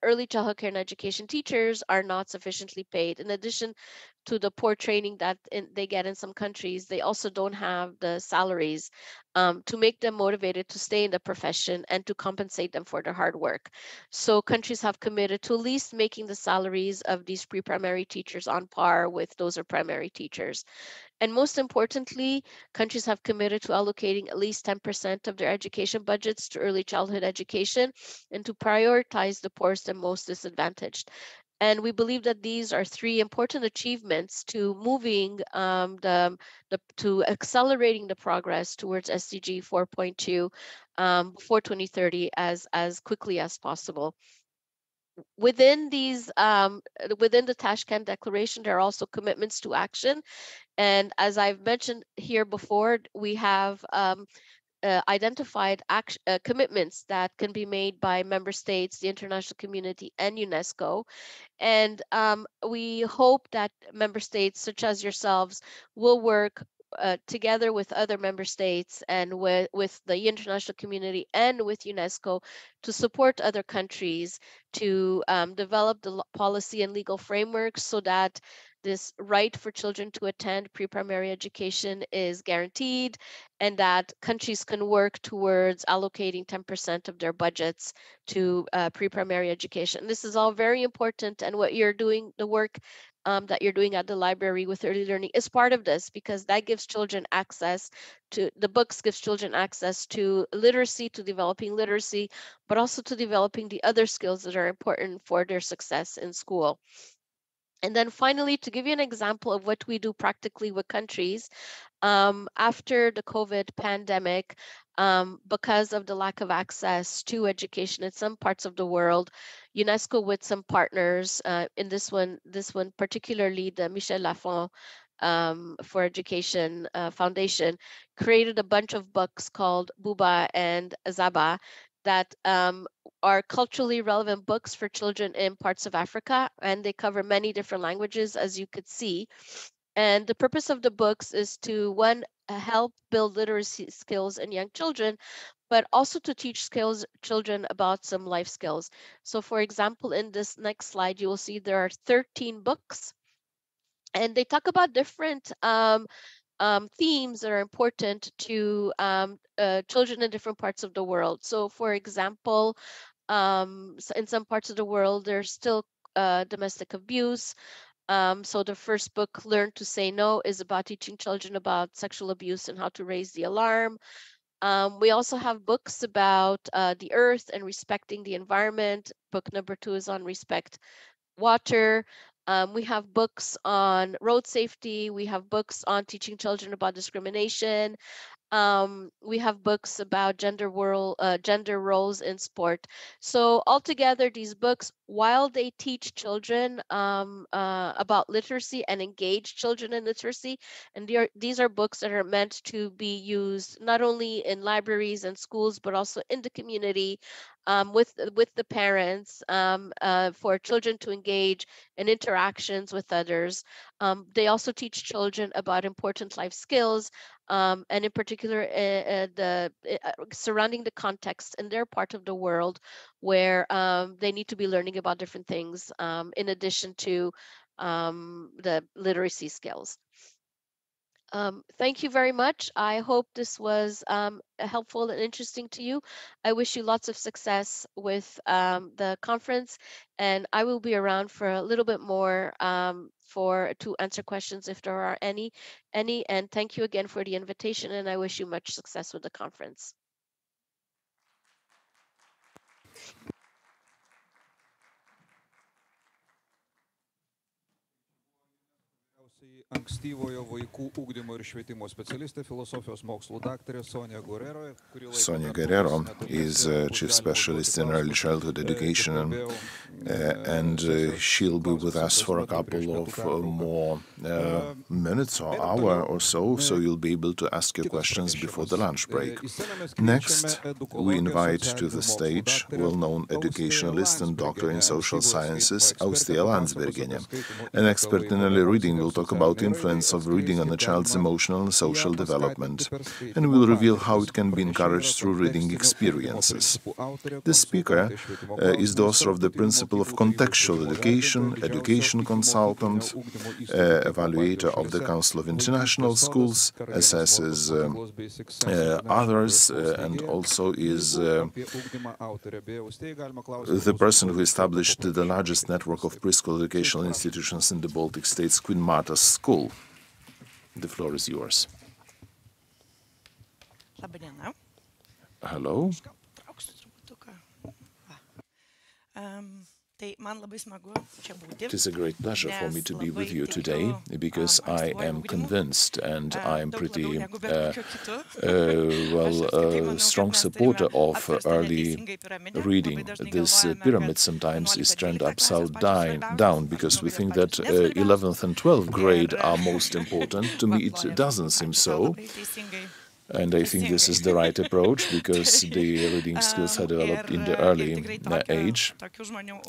early childhood care and education teachers are not sufficiently paid. In addition to the poor training that they get in some countries, they also don't have the salaries to make them motivated to stay in the profession and to compensate them for their hard work. So countries have committed to at least making the salaries of these pre-primary teachers on par with those of primary teachers. And most importantly, countries have committed to allocating at least 10% of their education budgets to early childhood education and to prioritize the poorest and most disadvantaged. And we believe that these are three important achievements to moving to accelerating the progress towards SDG 4.2 before 2030 as quickly as possible. Within these, within the Tashkent Declaration, there are also commitments to action. And as I've mentioned here before, we have identified commitments that can be made by member states, the international community, and UNESCO. And we hope that member states, such as yourselves, will work together with other member states and with the international community and with UNESCO to support other countries to develop the policy and legal frameworks so that this right for children to attend pre-primary education is guaranteed, and that countries can work towards allocating 10% of their budgets to pre-primary education. This is all very important, and what you're doing, the work that you're doing at the library with early learning is part of this, because that gives children access to, the books gives children access to literacy, to developing literacy, but also to developing the other skills that are important for their success in school. And then finally, to give you an example of what we do practically with countries, after the COVID pandemic, because of the lack of access to education in some parts of the world, UNESCO with some partners, in this one particularly the Michel Lafon for Education Foundation, created a bunch of books called Buba and Zaba that are culturally relevant books for children in parts of Africa, and they cover many different languages, as you could see. And the purpose of the books is to, one, help build literacy skills in young children, but also to teach children about some life skills. So for example, in this next slide, you will see there are 13 books, and they talk about different themes that are important to children in different parts of the world. So for example, in some parts of the world, there's still domestic abuse. So the first book, Learn to Say No, is about teaching children about sexual abuse and how to raise the alarm. We also have books about the earth and respecting the environment. Book number 2 is on respect water. We have books on road safety. We have books on teaching children about discrimination. We have books about gender roles in sport. So altogether, these books, while they teach children about literacy and engage children in literacy, and these are books that are meant to be used not only in libraries and schools, but also in the community with the parents for children to engage in interactions with others. They also teach children about important life skills, and in particular surrounding the context in their part of the world where they need to be learning about different things in addition to the literacy skills. Thank you very much. I hope this was helpful and interesting to you. I wish you lots of success with the conference, and I will be around for a little bit more to answer questions if there are any. And thank you again for the invitation, and I wish you much success with the conference. Ankstyvojo vaikų ugdymo ir švietimo specialistė, filosofijos mokslų daktarė Sonia Guerrero. Sonia Guerrero is a chief specialist in early childhood education, and she'll be with us for a couple of more minutes or hour or so you'll be able to ask your questions before the lunch break. Next, we invite to the stage well-known educationalist and doctor in social sciences, Austėja Landsbergienė. An expert in early reading will talk about the influence of reading on a child's emotional and social development, and will reveal how it can be encouraged through reading experiences. The speaker is the author of the Principle of Contextual Education, education consultant, evaluator of the Council of International Schools, assesses others, and also is the person who established the largest network of preschool educational institutions in the Baltic states, Queen Marta's School. The floor is yours. Hello. It is a great pleasure for me to be with you today because I am convinced and I'm pretty strong supporter of early reading. This pyramid sometimes is turned upside down because we think that 11th and 12th grade are most important. To me, it doesn't seem so. And I think this is the right approach because the reading skills are developed in the early age.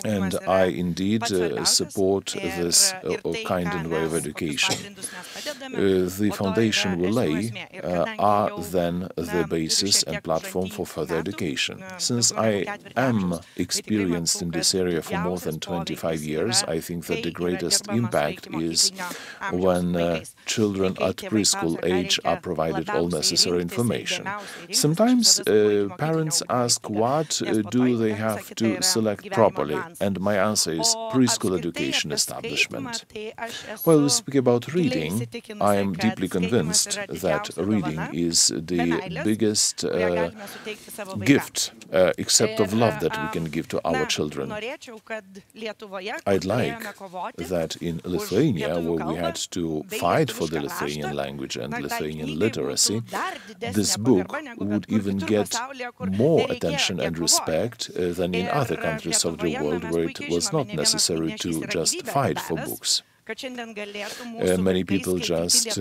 And I indeed support this kind and way of education. The foundation we lay are then the basis and platform for further education. Since I am experienced in this area for more than 25 years, I think that the greatest impact is when children at preschool age are provided all necessary information. Sometimes parents ask what do they have to select properly, and my answer is preschool education establishment. While we speak about reading, I am deeply convinced that reading is the biggest gift, except of love, that we can give to our children. I'd like that in Lithuania, where we had to fight for the Lithuanian language and Lithuanian literacy, this book would even get more attention and respect than in other countries of the world where it was not necessary to just fight for books. Many people just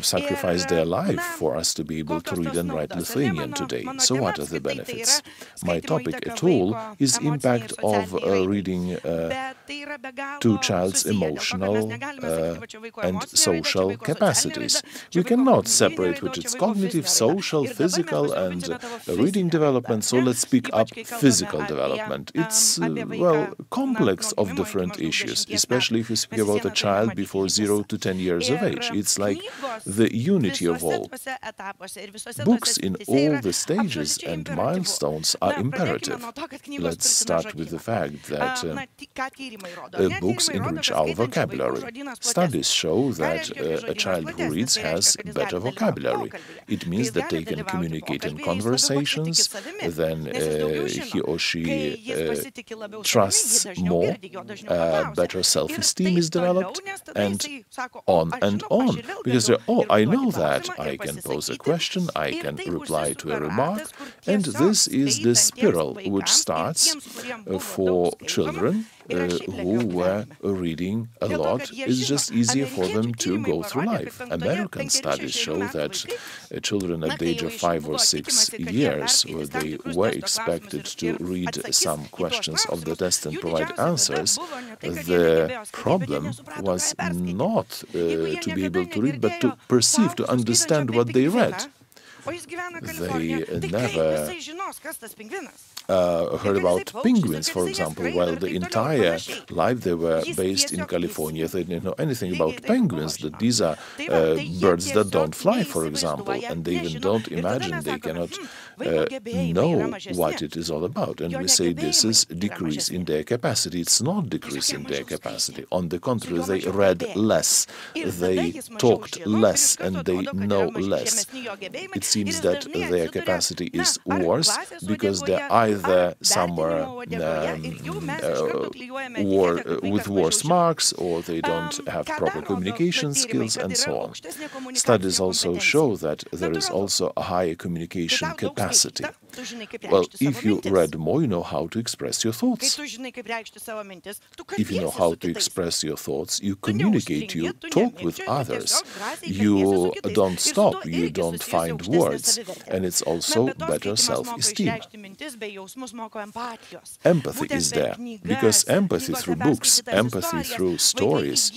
sacrifice their life for us to be able to read and write Lithuanian today. So what are the benefits? My topic at all is impact of reading to child's emotional and social capacities. We cannot separate which is cognitive, social, physical and reading development, so let's pick up physical development. It's, well, complex of different issues, especially if you speak about a child before 0 to 10 years of age. It's like the unity of all. Books in all the stages and milestones are imperative. Let's start with the fact that books enrich our vocabulary. Studies show that a child who reads has better vocabulary. It means that they can communicate in conversations, then he or she trusts more, better self-esteem is developed, and on. Because I know that I can pose a question, I can reply to a remark, and this is the spiral which starts for children who were reading a lot. It's just easier for them to go through life. American studies show that children at the age of 5 or 6 years, where they were expected to read some questions of the test and provide answers, the problem was not to be able to read, but to perceive, to understand what they read. They never heard about penguins, for example, while the entire life they were based in California. They didn't know anything about penguins, that these are birds that don't fly, for example, and they even don't imagine, they cannot know what it is all about. And we say this is decrease in their capacity. It's not decrease in their capacity. On the contrary, they read less, they talked less, and they know less. It seems that their capacity is worse because they're either somewhere with worse marks, or they don't have proper communication skills, and so on. Studies also show that there is also a higher communication capacity. Well, if you read more, you know how to express your thoughts. If you know how to express your thoughts, you communicate, you talk with others. You don't stop, you don't find words. And it's also better self-esteem. Empathy is there, because empathy through books, empathy through stories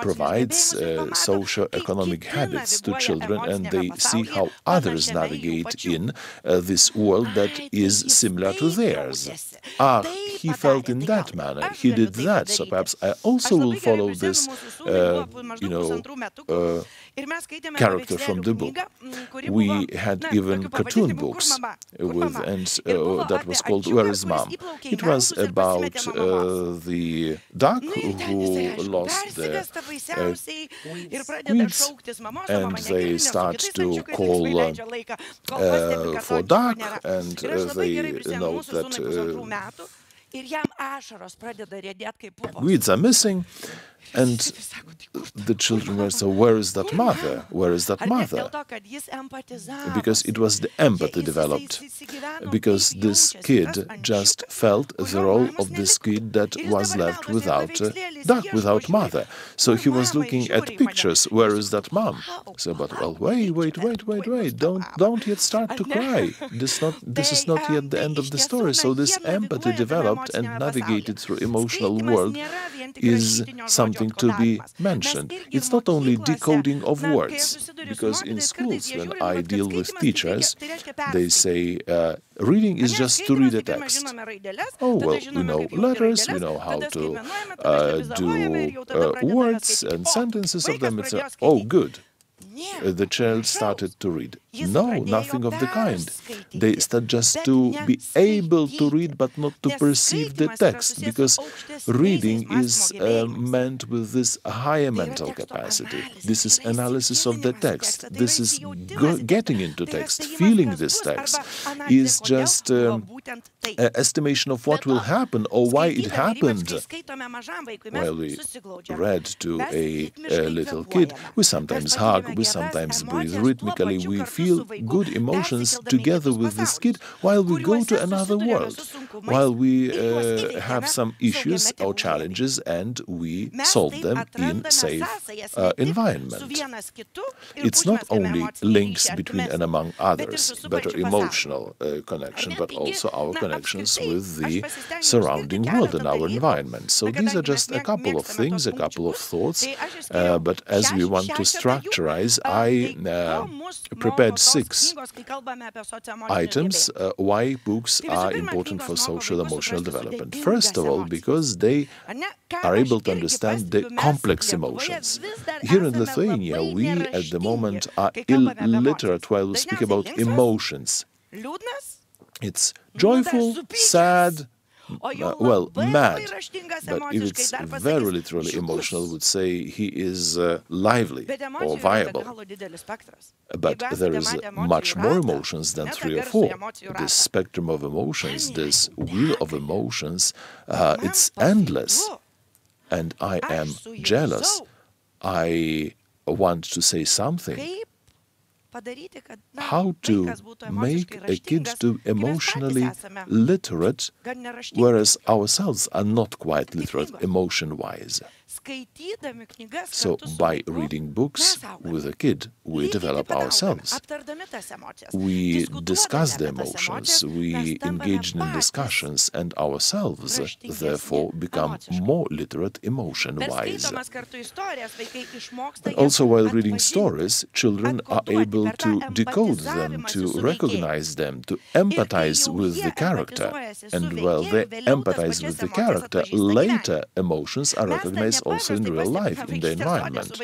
provides socio-economic habits to children, and they see how others navigate in this world that is similar to theirs. He felt in that manner, he did that, so perhaps I also will follow this, character from the book. We had even cartoon books that was called Where is Mom? It was about the duck who lost the queens, and they start to call for duck, and they note that weeds are missing, and the children were so, where is that mother? Where is that mother? Because it was the empathy developed, because this kid just felt the role of this kid that was left without without mother. So he was looking at pictures, where is that mom? So, but well, wait, don't yet start to cry. This is not yet the end of the story. So this empathy developed and navigated through emotional world is something to be mentioned. It's not only decoding of words, because in schools, when I deal with teachers, they say reading is just to read a text. Oh, well, we know letters, we know how to do words and sentences of them. It's oh, good. The child started to read. No, nothing of the kind. They start just to be able to read, but not to perceive the text, because reading is meant with this higher mental capacity. This is analysis of the text. This is getting into text, feeling this text. Is just estimation of what will happen or why it happened. While we read to a little kid, we sometimes hug, we sometimes breathe rhythmically, we feel good emotions together with this kid while we go to another world, while we have some issues or challenges and we solve them in safe environment. It's not only links between and among others, better emotional connection, but also our connections with the surrounding world and our environment. So these are just a couple of things, a couple of thoughts, but as we want to structurize, I prepared 6 items why books are important for social emotional development. First of all, because they are able to understand the complex emotions. Here in Lithuania, we at the moment are illiterate while we speak about emotions. It's joyful, sad, well, mad, but if it's very literally emotional, would say he is lively or viable. But there is much more emotions than 3 or 4. This spectrum of emotions, this wheel of emotions, it's endless. And I am jealous. I want to say something. How to make a kid to emotionally literate, whereas ourselves are not quite literate emotion-wise. So by reading books with a kid, we develop ourselves. We discuss the emotions, we engage in discussions, and ourselves, therefore, become more literate emotion-wise. Also, while reading stories, children are able to decode them, to recognize them, to empathize with the character. And while they empathize with the character, later emotions are recognized also in real life, in the environment.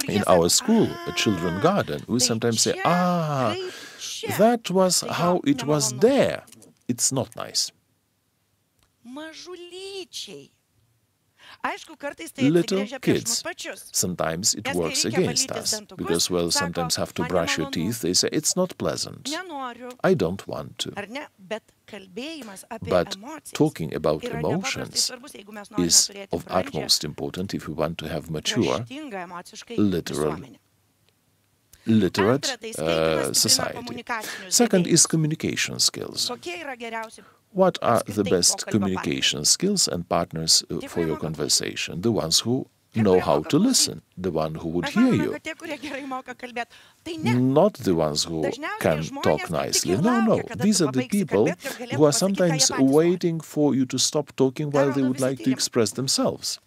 In our school, a children's garden, we sometimes say, ah, that was how it was there. It's not nice. Little kids, sometimes it works against us, because, well, sometimes have to brush your teeth, they say, it's not pleasant. I don't want to. But talking about emotions is of utmost importance if we want to have mature, literate society. Second is communication skills. What are the best communication skills and partners for your conversation? The ones who know how to listen, the one who would hear you. Not the ones who can talk nicely. No. These are the people who are sometimes waiting for you to stop talking while they would like to express themselves.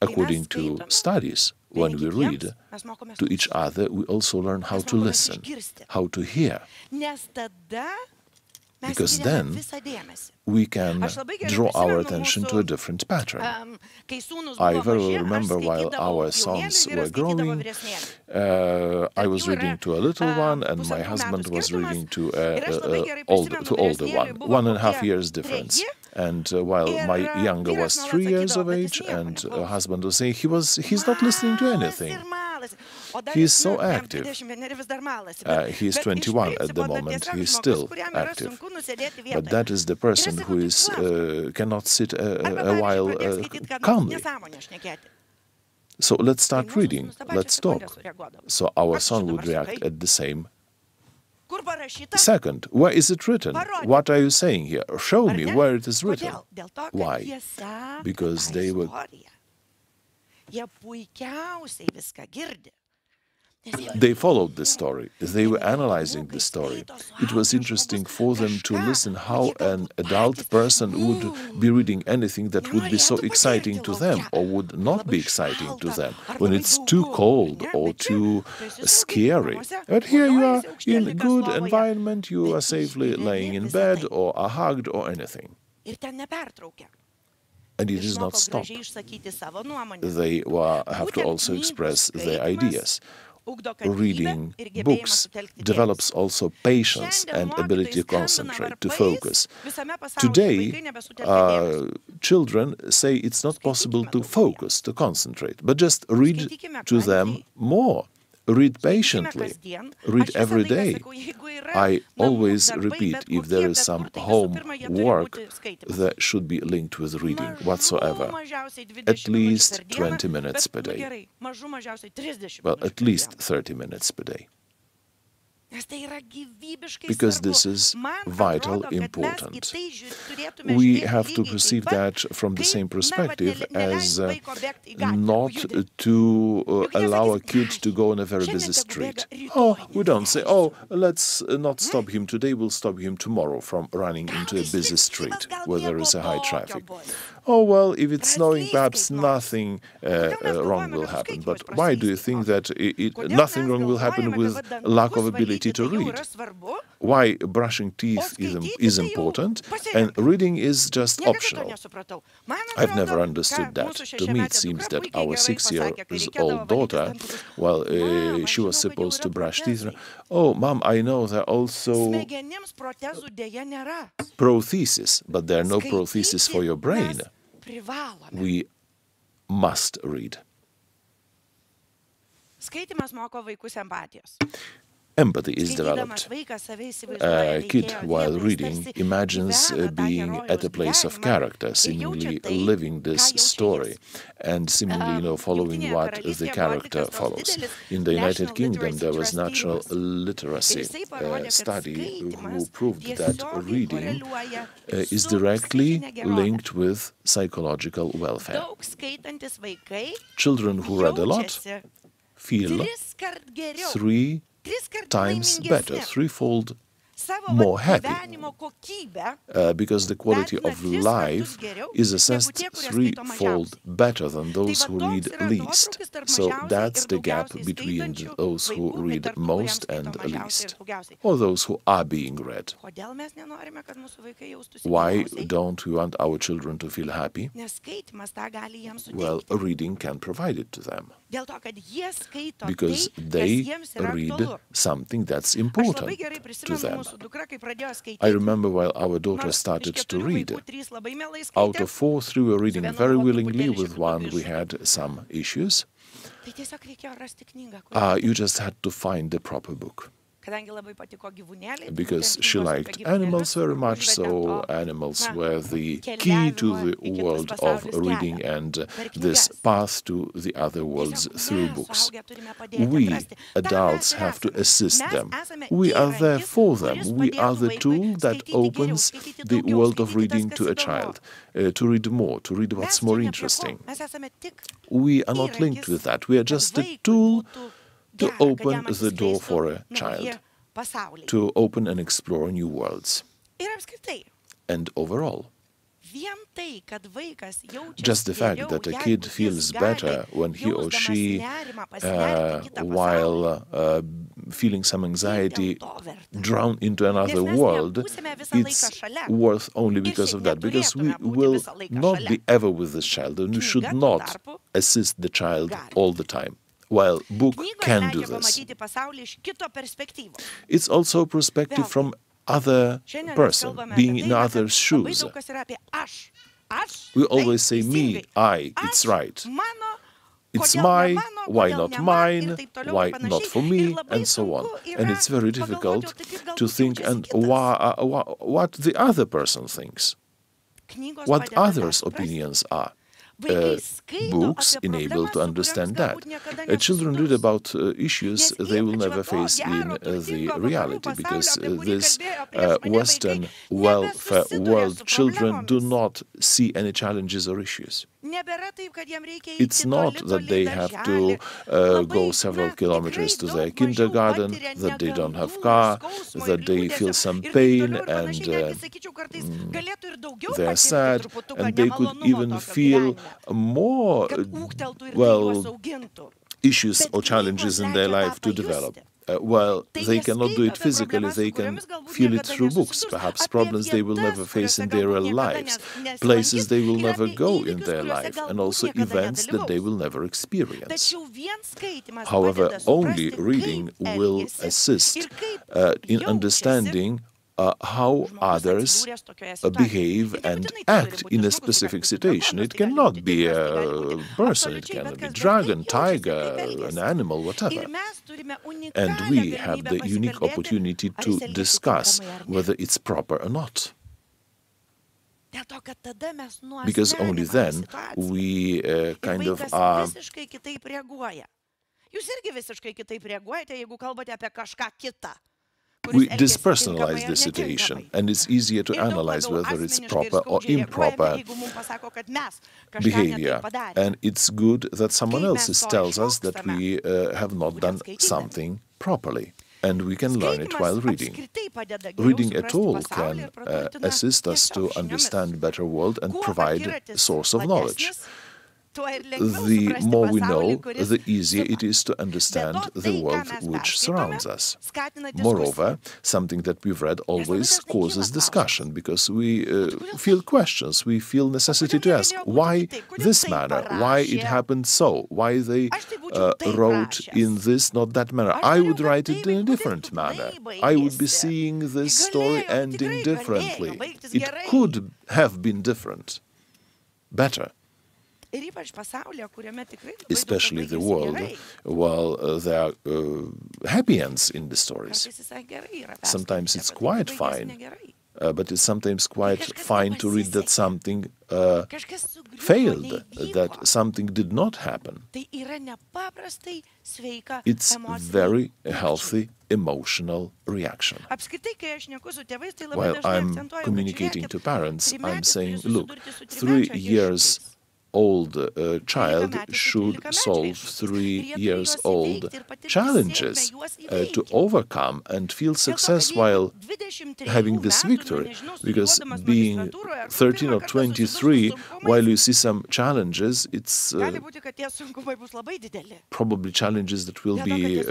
According to studies, when we read to each other, we also learn how to listen, how to hear. Because then we can draw our attention to a different pattern. I very well remember while our sons were growing, I was reading to a little one and my husband was reading to older one, 1.5 years difference. And while my younger was 3 years of age and her husband was saying he's not listening to anything. He is so active. He is 21 at the moment. He is still active. But that is the person who is cannot sit a while calmly. So let's start reading. Let's talk. So our son would react at the same. Second, where is it written? What are you saying here? Show me where it is written. Why? Because they were... They followed the story. They were analyzing the story. It was interesting for them to listen how an adult person would be reading anything that would be so exciting to them or would not be exciting to them when it's too cold or too scary. But here you are in a good environment, you are safely laying in bed or are hugged or anything. And it is not stopped. They have to also express their ideas. Reading books develops also patience and ability to concentrate, to focus. Today, children say it's not possible to focus, to concentrate, but just read to them more. Read patiently. Read every day. I always repeat, if there is some homework that should be linked with reading whatsoever, at least 20 minutes per day. Well, at least 30 minutes per day. Because this is vital, important. We have to perceive that from the same perspective as not to allow a kid to go on a very busy street. Oh, we don't say, oh, let's not stop him today, we'll stop him tomorrow from running into a busy street where there is a high traffic. Oh, well, if it's snowing, perhaps nothing wrong will happen. But why do you think that nothing wrong will happen with lack of ability to read? Why brushing teeth is important and reading is just optional? I've never understood that. To me, it seems that our 6-year-old daughter, well, she was supposed to brush teeth. Oh, Mom, I know there are also prostheses, but there are no prostheses for your brain. We must read. Empathy is developed. A kid, while reading, imagines being at a place of character, seemingly living this story, and seemingly, following what the character follows. In the United Kingdom, there was natural literacy study who proved that reading is directly linked with psychological welfare. Children who read a lot feel 3 times better, threefold more happy, because the quality of life is assessed threefold better than those who read least. So that's the gap between those who read most and least, or those who are being read. Why don't we want our children to feel happy? Well, reading can provide it to them, because they read something that's important to them. I remember while our daughter started to read, out of 4, 3 were reading very willingly, with one we had some issues. You just had to find the proper book. Because she liked animals very much, so animals were the key to the world of reading and this path to the other worlds through books. We, adults, have to assist them. We are there for them. We are the tool that opens the world of reading to a child, to read more, to read what's more interesting. We are not linked with that. We are just a tool to open the door for a child, to open and explore new worlds. And overle, just the fact that a kid feels better when he or she, while feeling some anxiety, drown into another world, it's worth only because of that. Because we will not be ever with this child, and we should not assist the child all the time. While book can do this. It's also a perspective from other person, being in others' shoes. We always say me, I, it's right. it's my, why not mine, why not for me, and so on. And it's very difficult to think and what the other person thinks, what others' opinions are. Books enable to understand that. Children read about issues they will never face in the reality, because this Western welfare world, children do not see any challenges or issues. It's not that they have to go several kilometers to their kindergarten, that they don't have car, that they feel some pain and they are sad, and they could even feel more, issues or challenges in their life to develop. Well, they cannot do it physically, they can feel it through books, perhaps problems they will never face in their real lives, places they will never go in their life, and also events that they will never experience. However, only reading will assist in understanding how others behave and act in a specific situation. It cannot be a person, it can be a dragon, tiger, an animal, whatever. And we have the unique opportunity to discuss whether it's proper or not. Because only then we kind of are... We dispersonalize the situation, and it's easier to analyze whether it's proper or improper behavior. And it's good that someone else tells us that we have not done something properly, and we can learn it while reading. Reading at all can assist us to understand a better world and provide a source of knowledge. The more we know, the easier it is to understand the world which surrounds us. Moreover, something that we've read always causes discussion, because we feel questions, we feel necessity to ask, why this manner, why it happened so, why they wrote in this, not that manner. I would write it in a different manner. I would be seeing this story ending differently. It could have been different, better. Especially the world, while there are happy ends in the stories. Sometimes it's quite fine, but it's sometimes quite fine to read that something failed, that something did not happen. It's a very healthy emotional reaction. While I'm communicating to parents, I'm saying, look, 3 years old child should solve 3 years old challenges to overcome and feel success while having this victory. Because being 13 or 23, while you see some challenges, it's probably challenges that will be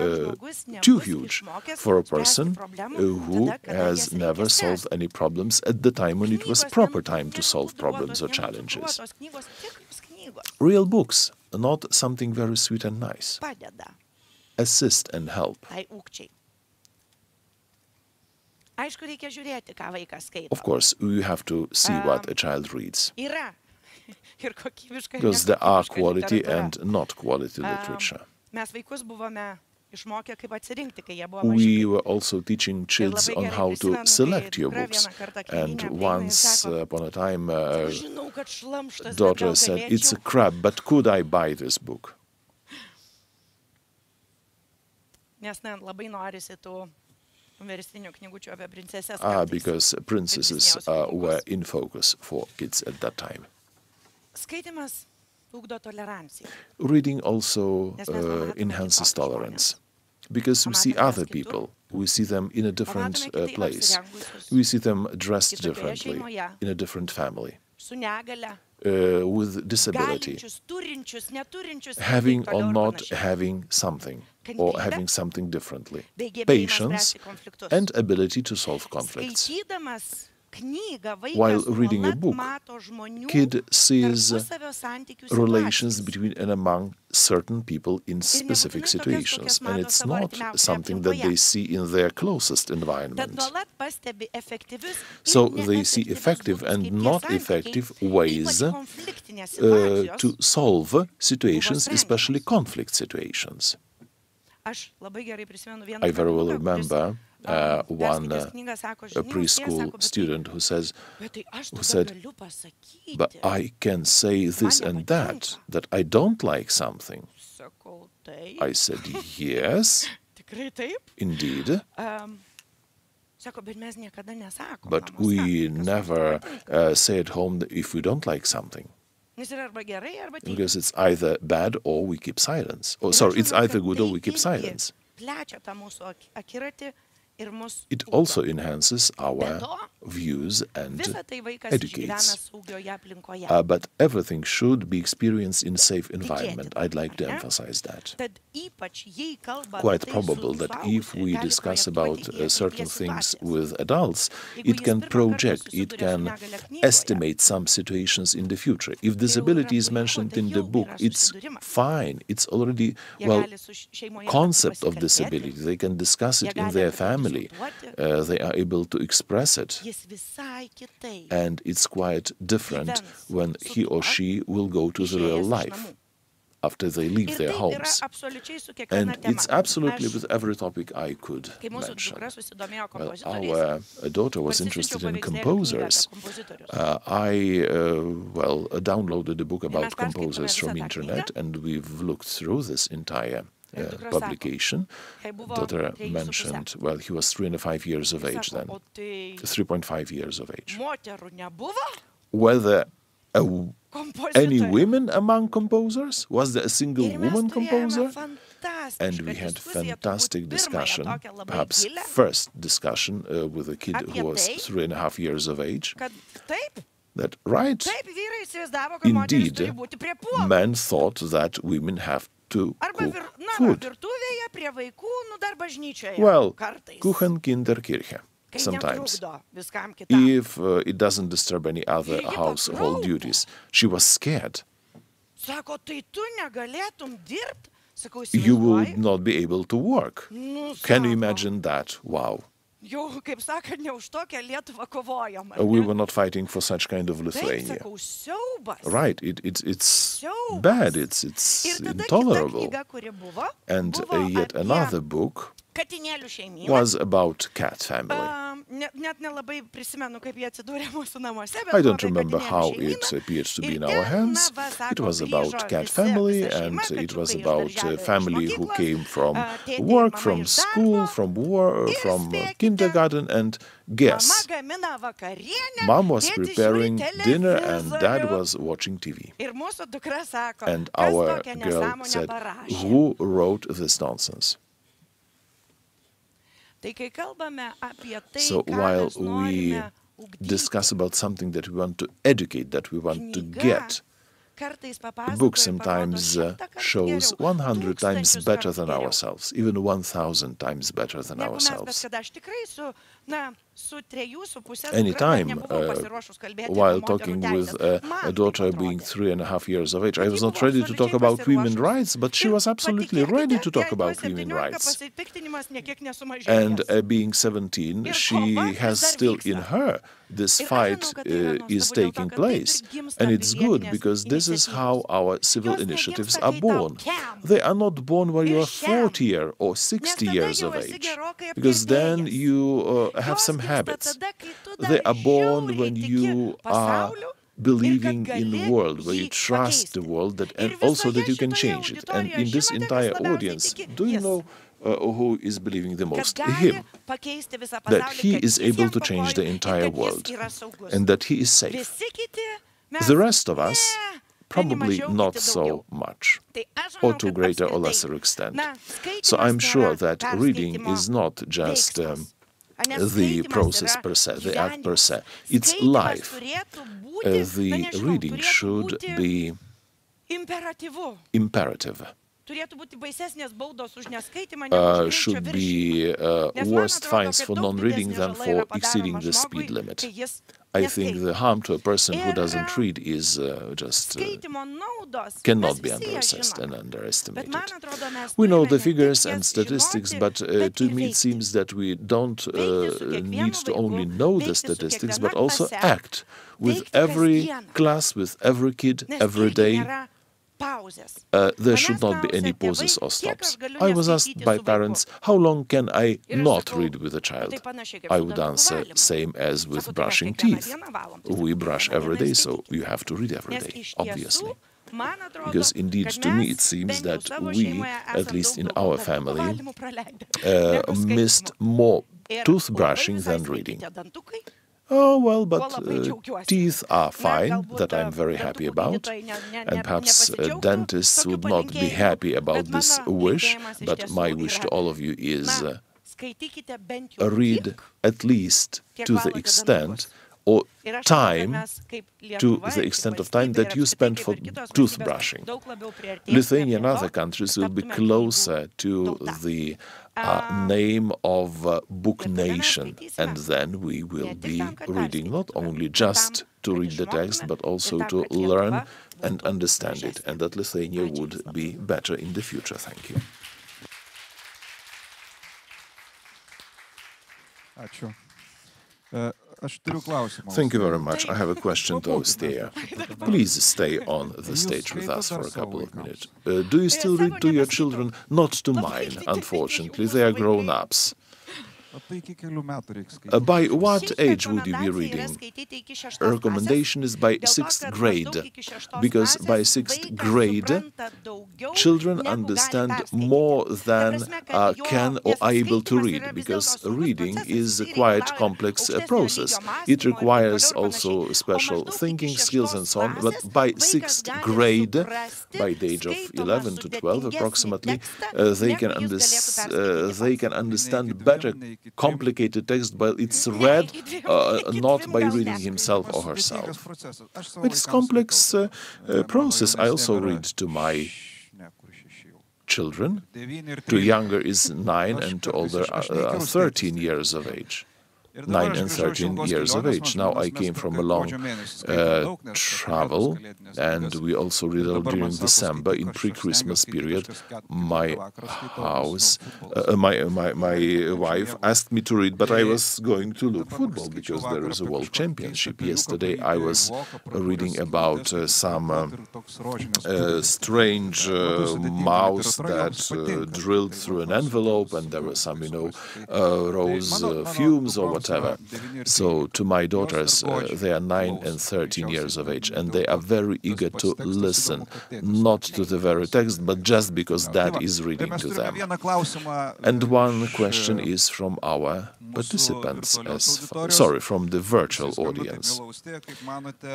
too huge for a person who has never solved any problems at the time when it was proper time to solve problems or challenges. Real books, not something very sweet and nice. Assist and help. Of course, we have to see what a child reades. Because there are quality and not quality literature. We were also teaching kids on how to select your books. And once upon a time, daughter said, "It's a crap, but could I buy this book?" Because princesses were in focus for kids at that time. Reading also enhances tolerance, because we see other people, we see them in a different place, we see them dressed differently, in a different family, with disability, having or not having something, or having something differently, patience and ability to solve conflicts. While reading a book, kid sees relations between and among certain people in specific situations, and it's not something that they see in their closest environment. So they see effective and not effective ways to solve situations, especially conflict situations. I very well remember one preschool student who said, but I can say this and that I don't like something. I said, yes, indeed. But we never say at home that if we don't like something. Because it's either bad or we keep silence. Or sorry, it's either good or we keep silence. It also enhances our views and educates. But everything should be experienced in a safe environment. I'd like to emphasize that. Quite probable that if we discuss about certain things with adults, it can project, it can estimate some situations in the future. If disability is mentioned in the book, it's fine. It's already, well, concept of disability. They can discuss it in their family. They are able to express it, and it's quite different when he or she will go to the real life after they leave their homes. And it's absolutely with every topic I could mention. Well, our daughter was interested in composers. I downloaded a book about composers from internet, and we've looked through this entire publication. Daughter mentioned, well, he was 3.5 years of age then. 3.5 years of age. Were there any women among composers? Was there a single woman composer? And we had fantastic discussion, perhaps first discussion with a kid who was 3.5 years of age. That, right, indeed, men thought that women have to cook food. Well, Kuchen, Kinder, Kirche, sometimes. If it doesn't disturb any other household duties. She was scared. You would not be able to work. Can you imagine that? Wow. We were not fighting for such kind of Lithuania. Right, it's bad, it's intolerable. And yet another book was about cat family. I don't remember how it appeared to be in our hands. It was about cat family, and it was about a family who came from work, from school, from kindergarten, and guess, Mom was preparing dinner and Dad was watching TV. And our girl said, who wrote this nonsense? So while we discuss about something that we want to educate, that we want to get, the book sometimes shows 100 times better than ourselves, even 1,000 times better than ourselves. Anytime, while talking with a daughter being 3.5 years of age, I was not ready to talk about women's rights, but she was absolutely ready to talk about women's rights. And being 17, she has still in her this fight is taking place. And it's good, because this is how our civil initiatives are born. They are not born when you are 40 or 60 years of age, because then you have some habits. They are born when you are believing in the world, where you trust the world, that, and also that you can change it. And in this entire audience, do you know who is believing the most? Him. That he is able to change the entire world, and that he is safe. The rest of us, probably not so much, or to greater or lesser extent. So I'm sure that reading is not just the process per se, the act per se. It's life. The reading should be imperative. should be worse fines for non-reading than for exceeding the speed limit. I think the harm to a person who doesn't read is cannot be underassessed and underestimated. We know the figures and statistics, but to me it seems that we don't need to only know the statistics, but also act with every class, with every kid, every day. There should not be any pauses or stops. I was asked by parents, how long can I not read with a child? I would answer, same as with brushing teeth. We brush every day, so you have to read every day, obviously. Because indeed, to me, it seems that we, at least in our family, missed more toothbrushing than reading. Oh, well, but teeth are fine, that I'm very happy about, and perhaps dentists would not be happy about this wish, but my wish to all of you is read at least to the extent or time, to the extent of time that you spend for toothbrushing. Lithuania and other countries will be closer to the name of book nation, and then we will be reading not only just to read the text, but also to learn and understand it, and that Lithuania would be better in the future. Thank you. Thank you very much. I have a question to Austea. Please stay on the stage with us for a couple of minutes. Do you still read to your children? Not to mine, unfortunately. They are grown-ups. By what age would you be reading? A recommendation is by 6th grade, because by 6th grade, children understand more than can or are able to read, because reading is a quite complex process. It requires also special thinking skills and so on, but by 6th grade, by the age of 11 to 12 approximately, they can understand better complicated text, but it's read not by reading himself or herself. It's a complex process. I also read to my children. To younger is 9 and to older 13 years of age. 9 and 13 years of age. Now I came from a long travel, and we also read during December in pre-Christmas period. My house, my wife asked me to read, but I was going to look football because there is a World Championship. Yesterday I was reading about some strange mouse that drilled through an envelope, and there were some, rose fumes or whatever. So to my daughters, they are 9 and 13 years of age, and they are very eager to listen, not to the very text, but just because Dad is reading to them. And one question is from our participants, from the virtual audience.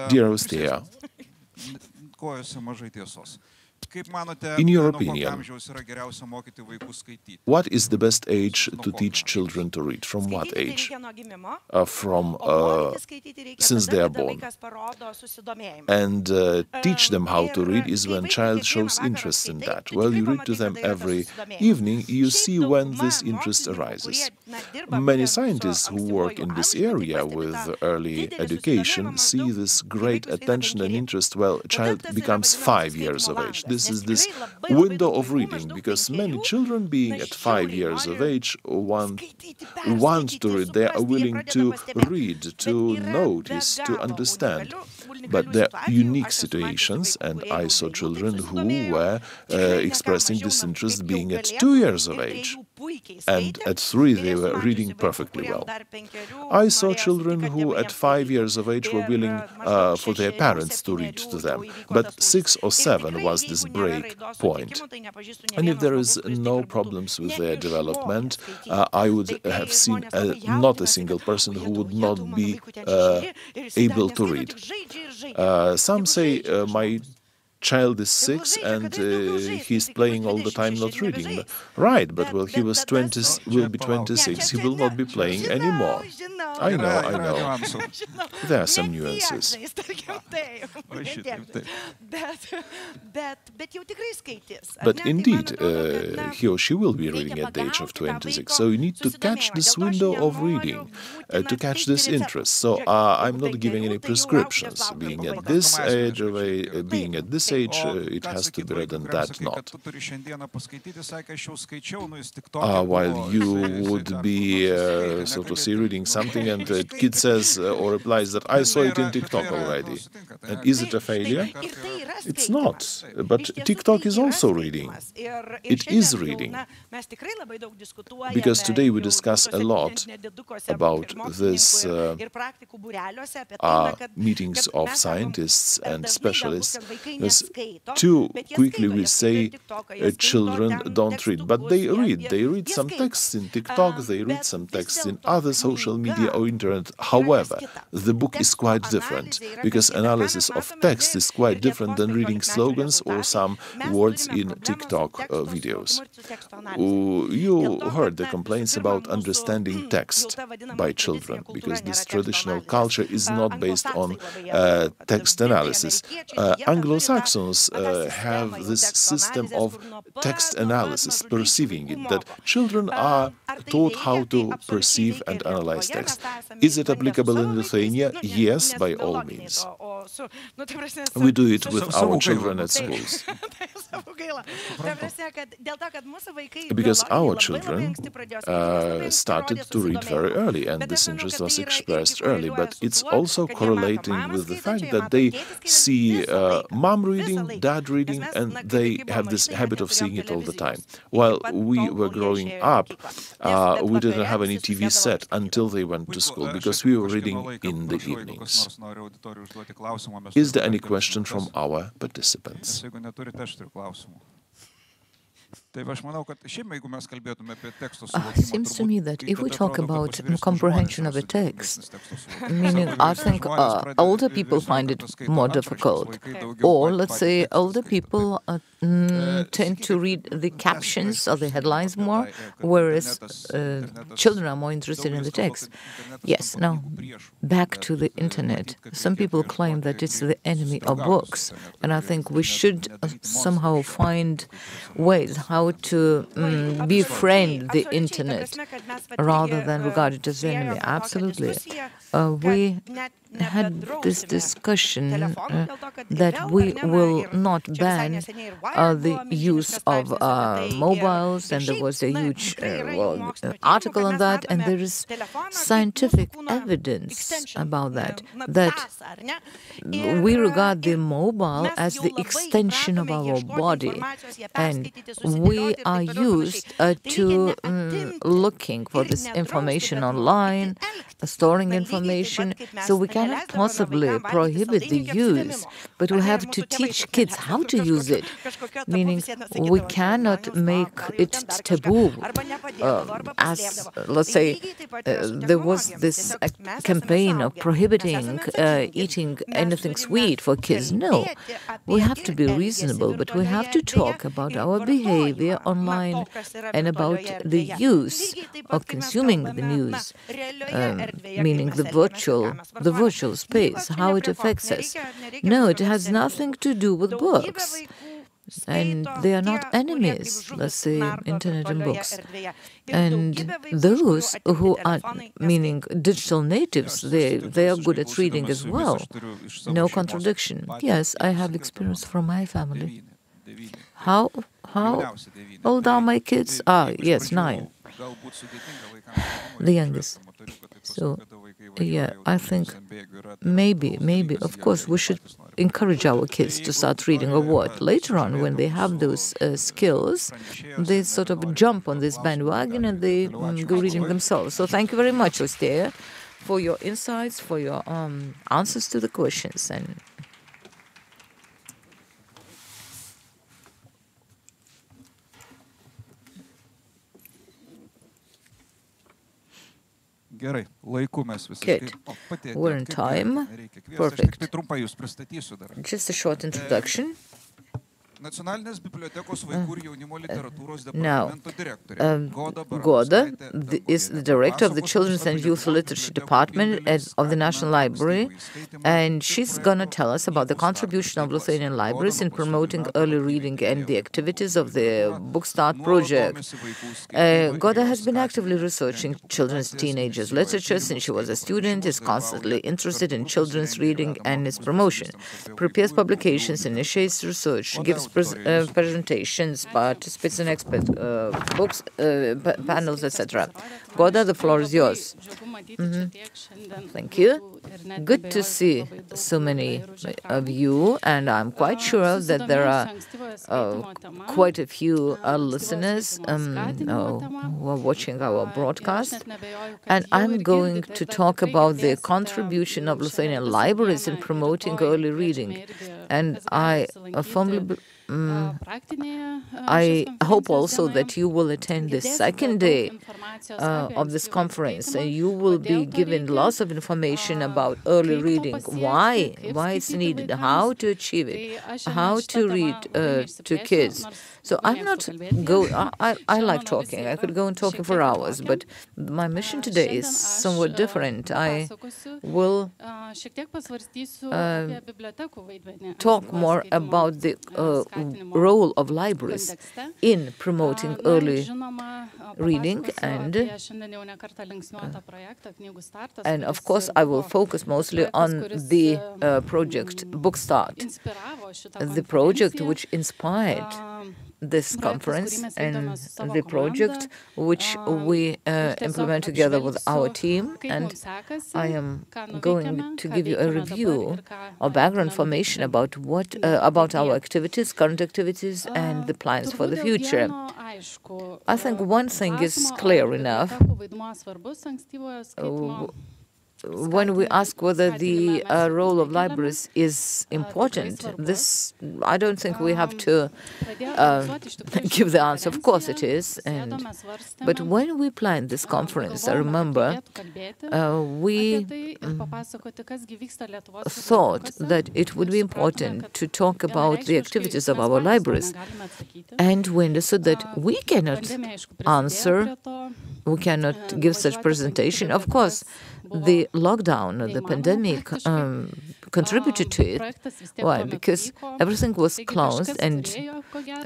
Dear Austea, in your opinion, what is the best age to teach children to read? From what age? Since they are born. And teach them how to read is when child shows interest in that. Well, you read to them every evening, you see when this interest arises. Many scientists who work in this area with early education see this great attention and interest while a child becomes 5 years of age. This is this window of reading, because many children being at 5 years of age want to read. They are willing to read, to notice, to understand. But there are unique situations, and I saw children who were expressing this interest being at 2 years of age. And at 3 they were reading perfectly well. I saw children who at 5 years of age were willing for their parents to read to them, but 6 or 7 was this break point. And if there is no problems with their development, I would have seen not a single person who would not be able to read. Some say my child is 6 and he's playing all the time, not reading. Right, but when he will be 26, he will not be playing anymore. I know. There are some nuances. But indeed, he or she will be reading at the age of 26. So you need to catch this window of reading, to catch this interest. So I'm not giving any prescriptions. Being at this age, it has to be read and that not. While you would be, so to say, reading something and the kid says or replies that I saw it in TikTok already. And is it a failure? It's not. But TikTok is also reading. It is reading. Because today we discuss a lot about this meetings of scientists and specialists. Because too quickly we say children don't read, but they read. They read some texts in TikTok, they read some texts in other social media or internet. However, the book is quite different, because analysis of text is quite different than reading slogans or some words in TikTok videos. You heard the complaints about understanding text by children, because this traditional culture is not based on text analysis. Anglo-Saxons have this system of text analysis, perceiving it, that children are taught how to perceive and analyze text. Is it applicable in Lithuania? Yes, by all means. We do it with our children at schools. Because our children started to read very early, and this interest was expressed early, but it's also correlating with the fact that they see mom reading, dad reading, and they have this habit of seeing it all the time. While we were growing up, we didn't have any TV set until they went to school, because we were reading in the evenings. Is there any question from our participants? Seems to me that if we talk about comprehension of a text, meaning I think older people find it more difficult, or let's say older people tend to read the captions or the headlines more, whereas children are more interested in the text. Yes, now, back to the internet. Some people claim that it's the enemy of books, and I think we should somehow find ways how to befriend the internet rather than regard it as the enemy. Absolutely. We had this discussion that we will not ban the use of mobiles, and there was a huge article on that, and there is scientific evidence about that, that we regard the mobile as the extension of our body, and we are used to looking for this information online, storing information, so we cannot possibly prohibit the use, but we have to teach kids how to use it, meaning we cannot make it taboo. As, let's say, there was this campaign of prohibiting eating anything sweet for kids. No, we have to be reasonable, but we have to talk about our behavior online and about the use of consuming the news, meaning the virtual space, how it affects us. No, it has nothing to do with books. And they are not enemies, let's say, internet and books. And those who are, meaning digital natives, they are good at reading as well. No contradiction. Yes, I have experience from my family. How old are my kids? Yes, 9. The youngest. So, yeah, I think maybe, of course, we should encourage our kids to start reading or what. Later on, when they have those skills, they sort of jump on this bandwagon and they go reading themselves. So thank you very much, Austėja, for your insights, for your answers to the questions. And Gerai, laiku mes good. We're in time. Perfect. Just a short introduction. Now, Goda is the director of the Children's and Youth Literature Department of the National Library, and she's going to tell us about the contribution of Lithuanian libraries in promoting early reading and the activities of the Book Start project. Goda has been actively researching children's teenagers' literature since she was a student, is constantly interested in children's reading and its promotion, prepares publications, initiates research, gives presentations, participates in expert books, panels, etc. Goda, the floor is yours. Thank you. Good to see so many of you, and I'm quite sure that there are quite a few listeners who are watching our broadcast. And I'm going to talk about the contribution of Lithuanian libraries in promoting early reading. And I firmly I hope also that you will attend the second day of this conference, and you will be given lots of information about early reading, why it's needed, how to achieve it, how to read to kids. So I'm not I like talking. I could go on talking for hours, but my mission today is somewhat different. I will talk more about the role of libraries in promoting early reading, and of course I will focus mostly on the project Book Start, the project which inspired this conference and the project which we implement together with our team. And I am going to give you a review or background information about about our activities, current activities, and the plans for the future. I think one thing is clear enough. When we ask whether the role of libraries is important, I don't think we have to give the answer. Of course it is. But when we planned this conference, I remember we thought that it would be important to talk about the activities of our libraries. And we understood that we cannot answer, we cannot give such presentation. Of course, the lockdown, the pandemic contributed to it. Why? Because everything was closed and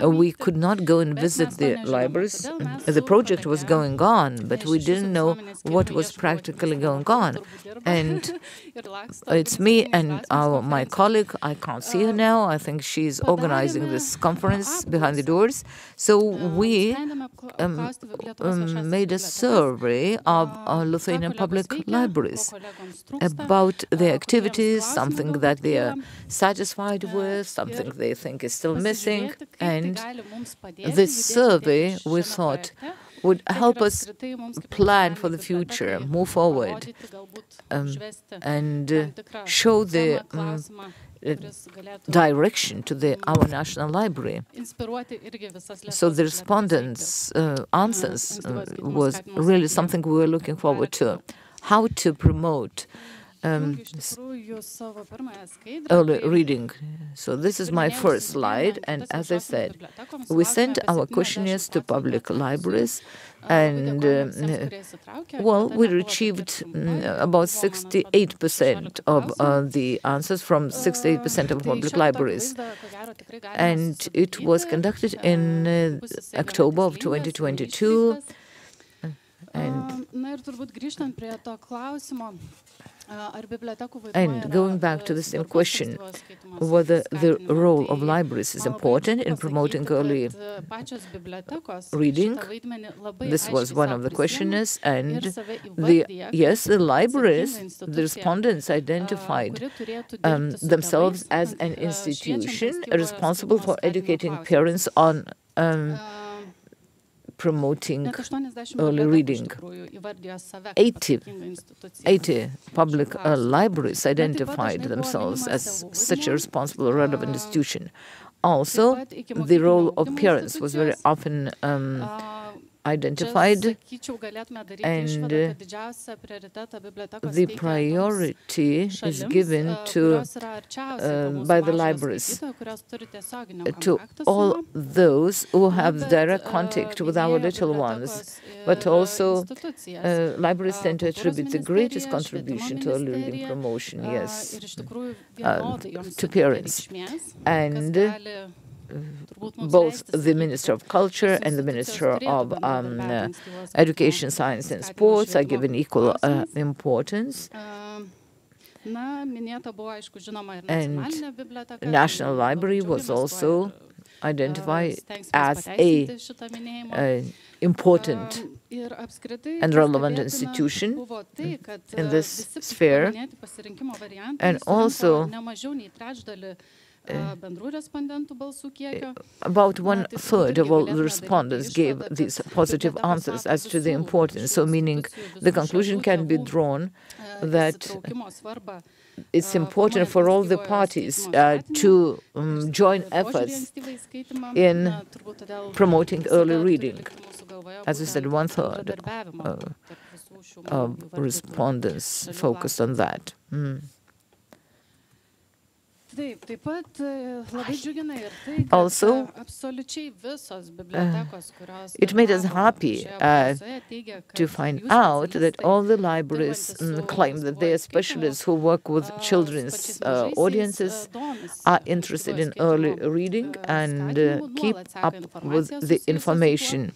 we could not go and visit the libraries. The project was going on, but we didn't know what was practically going on. And it's me and my colleague, I can't see her now, I think she's organizing this conference behind the doors. So we made a survey of Lithuanian public libraries about their activities, something that they are satisfied with, something they think is still missing. And this survey, we thought, would help us plan for the future, move forward, and show the direction to our National Library. So the respondents' answers was really something we were looking forward to. How to promote early reading. So this is my first slide, and as I said, we sent our questionnaires to public libraries, and well, we achieved about 68% of the answers from 68% of public libraries, and it was conducted in October of 2022. And going back to the same question, whether the role of libraries is important in promoting early reading, this was one of the questionnaires, and the libraries, the respondents identified themselves as an institution responsible for educating parents on promoting early reading. 80 public libraries identified themselves as such a responsible, relevant institution. Also, the role of parents was very often identified, and the priority is given to by the libraries to all those who have direct contact with our little ones, but also libraries tend to attribute the greatest contribution to early reading promotion, yes, to parents. And both the Minister of Culture and the Minister of Education, Science and Sports are given equal importance. And National Library was also identified as a important and relevant institution in this sphere. And also about 1/3 of all the respondents gave these positive answers as to the importance. So meaning the conclusion can be drawn that it's important for all the parties to join efforts in promoting early reading. As I said, 1/3 of respondents focused on that. Also, it made us happy to find out that all the libraries claim that they are specialists who work with children's audiences, are interested in early reading, and keep up with the information.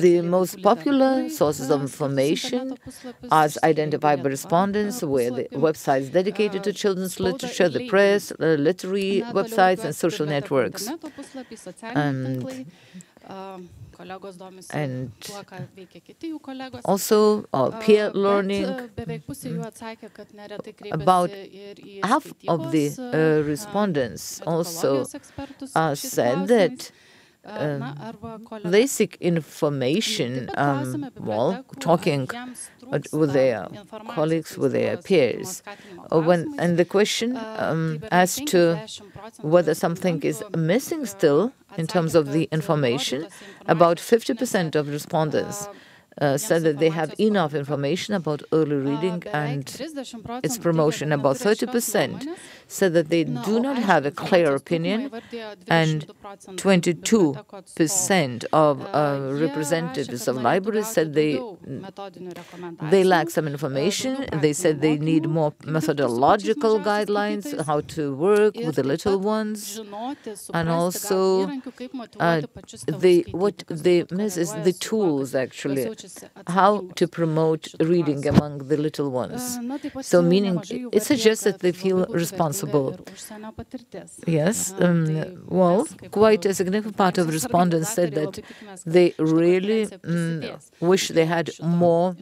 The most popular sources of information as identified by respondents were the websites dedicated to children's literature, the press, literary websites, and social networks. And also peer learning. About half of the respondents also said that they seek information while talking with their colleagues, with their peers. And the question as to whether something is missing still in terms of the information, about 50% of respondents said that they have enough information about early reading and its promotion. About 30% said that they do not have a clear opinion, and 22% of representatives of libraries said they lack some information. They said they need more methodological guidelines, how to work with the little ones, and also what they miss is the tools, actually, how to promote reading among the little ones. So meaning it suggests that they feel responsible. Yes, well, quite a significant part of respondents said that they really wish they had more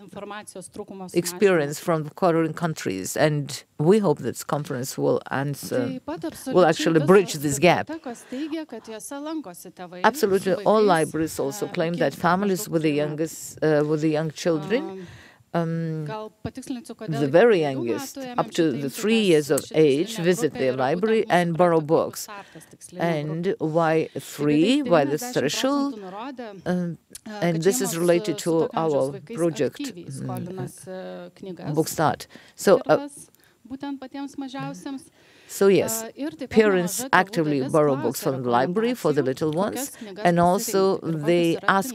experience from foreign countries, and we hope that this conference will actually bridge this gap. Absolutely, all libraries also claim that families with the young children, the very youngest, up to the 3 years of age, visit their library and borrow books. And why 3? Why this threshold? And this is related to our project, Book Start. So yes, parents actively borrow books from the library for the little ones, and also they ask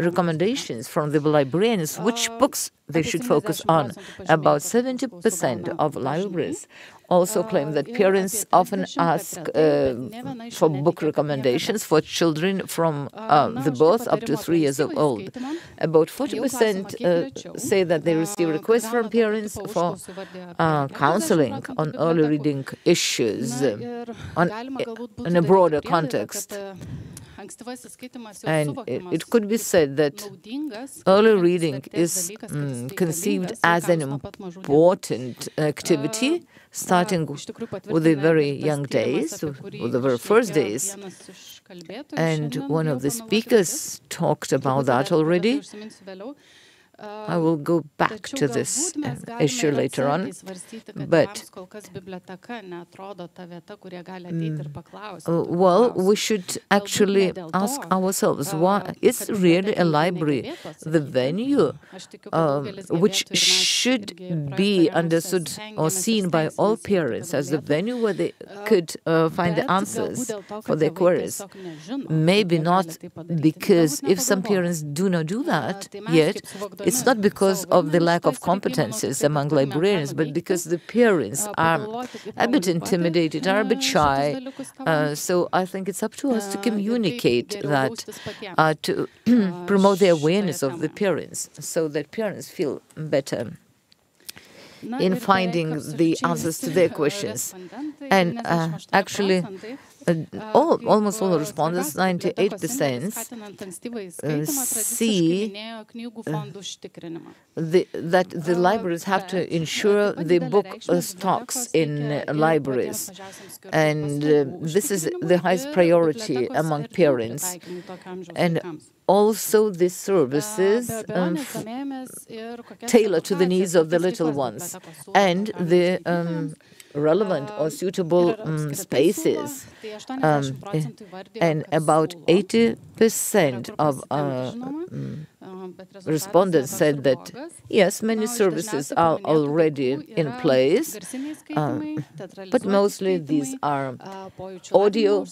recommendations from the librarians which books they should focus on. About 70% of libraries also claim that parents often ask for book recommendations for children from the birth up to 3 years old. About 40% say that they receive requests from parents for counseling on early reading issues in a broader context. And it could be said that early reading is conceived as an important activity, starting with the very young days, with the very first days. And one of the speakers talked about that already. I will go back to this issue later on, but well, we should actually ask ourselves, why is really a library the venue which should be understood or seen by all parents as the venue where they could find the answers for their queries? Maybe not, because if some parents do not do that yet, it's not because of the lack of competences among librarians, but because the parents are a bit intimidated, are a bit shy. So I think it's up to us to communicate that, to promote the awareness of the parents, so that parents feel better in finding the answers to their questions. And actually, almost all the respondents, 98%, see that the libraries have to ensure the book stocks in libraries. And this is the highest priority among parents. And also the services tailor to the needs of the little ones, and the relevant or suitable spaces. And about 80% of respondents said that, yes, many services are already in place, but mostly these are audio,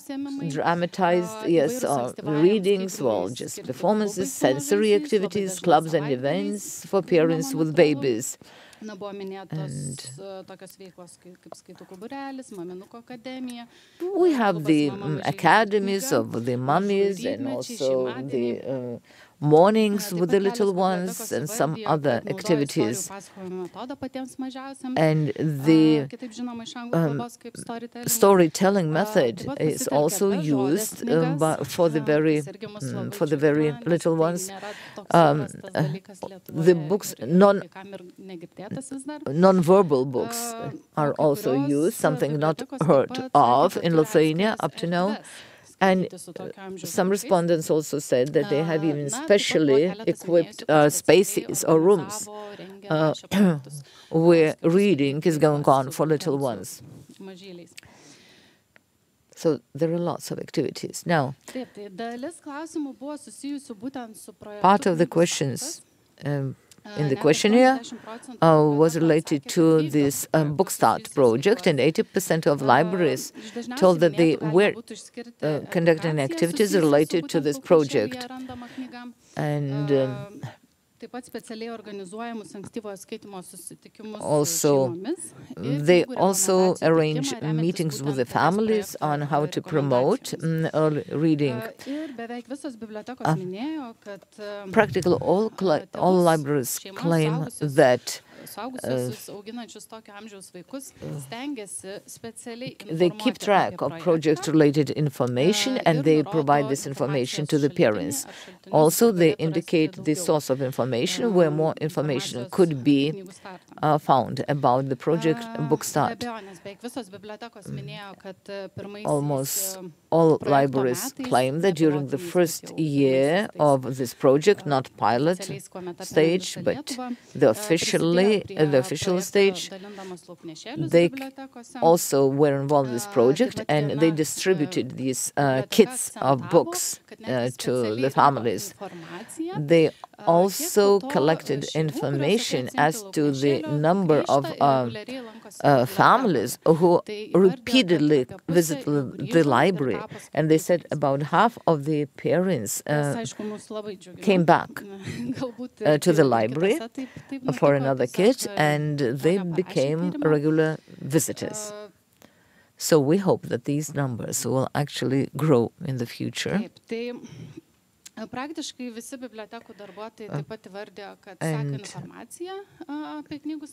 dramatized, yes, or readings, well, just performances, sensory activities, clubs and events for parents with babies. And we have the academies of the mummies, and also the mornings with the little ones, and some other activities. And the storytelling method is also used for the very little ones. The books, non-verbal books are also used, something not heard of in Lithuania up to now. And some respondents also said that they have even specially equipped spaces or rooms where reading is going on for little ones. So there are lots of activities. Now, part of the questions in the questionnaire was related to this Book Start project, and 80% of libraries told that they were conducting activities related to this project. And also, they also arrange meetings with the families on how to promote early reading. Practically all libraries claim that they keep track of project-related information, and they provide this information to the parents. Also, they indicate the source of information where more information could be found about the project Book Start. Almost all libraries claim that during the first year of this project, not pilot stage, but the official stage, they also were involved in this project, and they distributed these kits of books to the families. They also collected information as to the number of families who repeatedly visited the library, and they said about half of the parents came back to the library for another kit, and they became regular visitors. So we hope that these numbers will actually grow in the future. And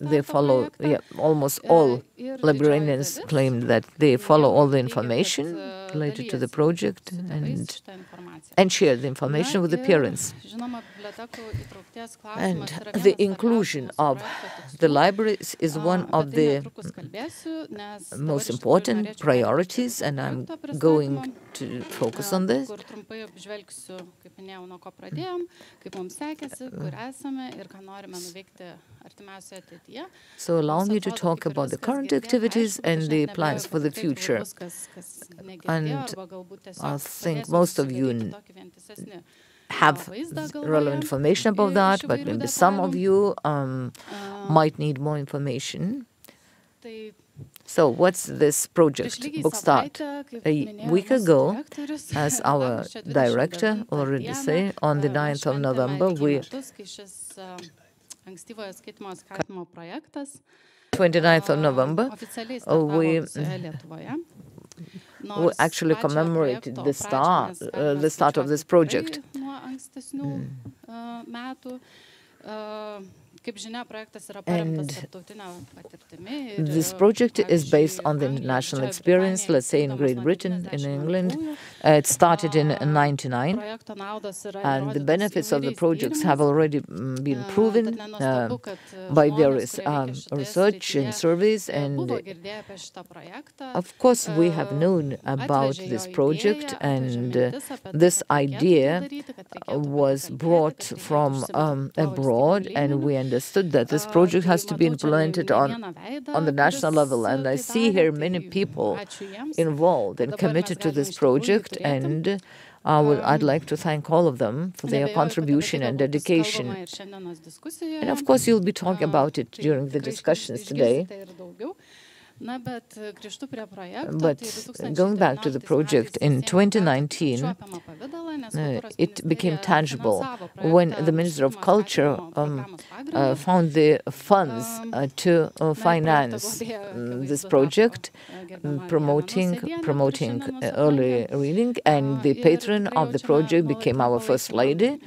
they follow, almost all librarians claim that they follow all the information related to the project and share the information with the parents. And the inclusion of the libraries is one of the most important priorities, and I'm going to focus on this. So allow me to talk about the current activities and the plans for the future. And I think most of you have relevant information about that, but maybe some of you might need more information. So what's this project, Book Start? A week ago, as our director already said, on the 9th of November, we 29th of November, we actually commemorated the start of this project. And this project is based on the international experience, let's say in Great Britain, in England. It started in 1999, and the benefits of the projects have already been proven by various research and surveys. And of course, we have known about this project, and this idea was brought from abroad, and we understood that this project has to be implemented on the national level. And I see here many people involved and committed to this project, and I'd like to thank all of them for their contribution and dedication. And of course, you'll be talking about it during the discussions today. But going back to the project, in 2019, it became tangible when the Minister of Culture found the funds to finance this project, promoting early reading, and the patron of the project became our First Lady.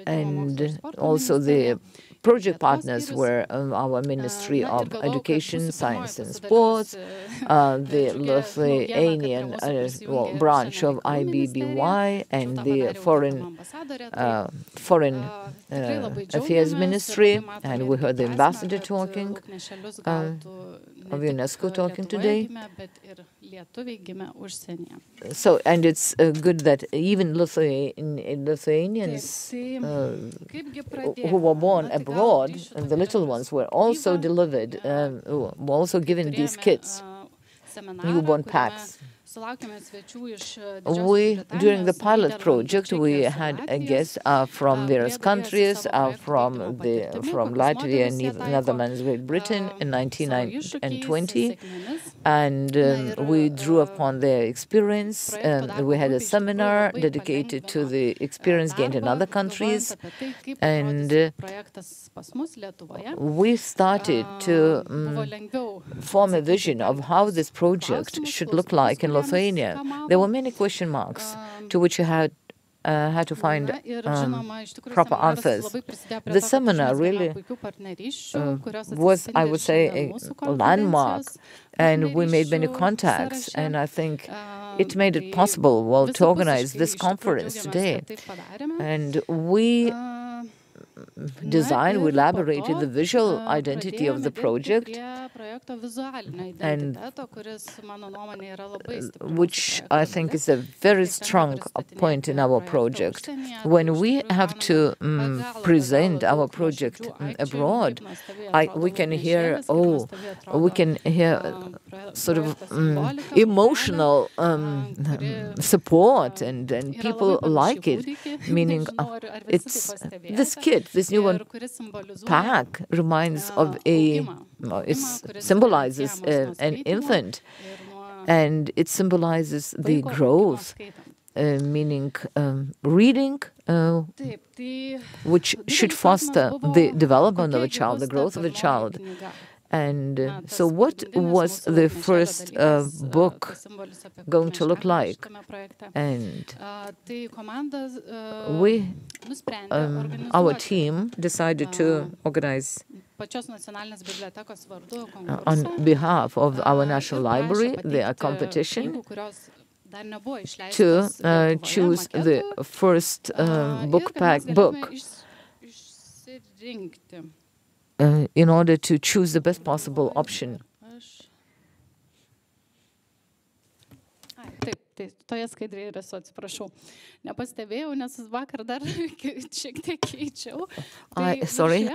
And also the project partners were our Ministry of Education, Science and Sports, the Lithuanian branch of IBBY, and the Foreign Affairs Ministry, and we heard the ambassador talking, of UNESCO talking today. So, and it's good that even Lithuanians who were born abroad, and the little ones, were also delivered, were also given these kits, newborn packs. During the pilot project, we had a guest from various countries, from Latvia, Netherlands, Great Britain in 19 and 20, and we drew upon their experience. We had a seminar dedicated to the experience gained in other countries, and we started to form a vision of how this project should look like in Lithuania. There were many question marks to which you had to find proper answers. The seminar really was, I would say, a landmark, and we made many contacts, and I think it made it possible, to organize this conference today. And we we elaborated the visual identity of the project, and which I think is a very strong point in our project. When we have to present our project abroad, we can hear sort of emotional support, and people like it, meaning it's this kit. This newborn pack reminds of it symbolizes an infant, and it symbolizes the growth, meaning reading, which should foster the development of a child, the growth of a child. And so what was the first book going to look like? And our team decided to organize on behalf of our National Library the competition to choose the first book in order to choose the best possible option. Tai toje skaidrėje yra, atsiprašau, nepastebėjau, nes vakar dar šiek tiek keičiau. Sorry,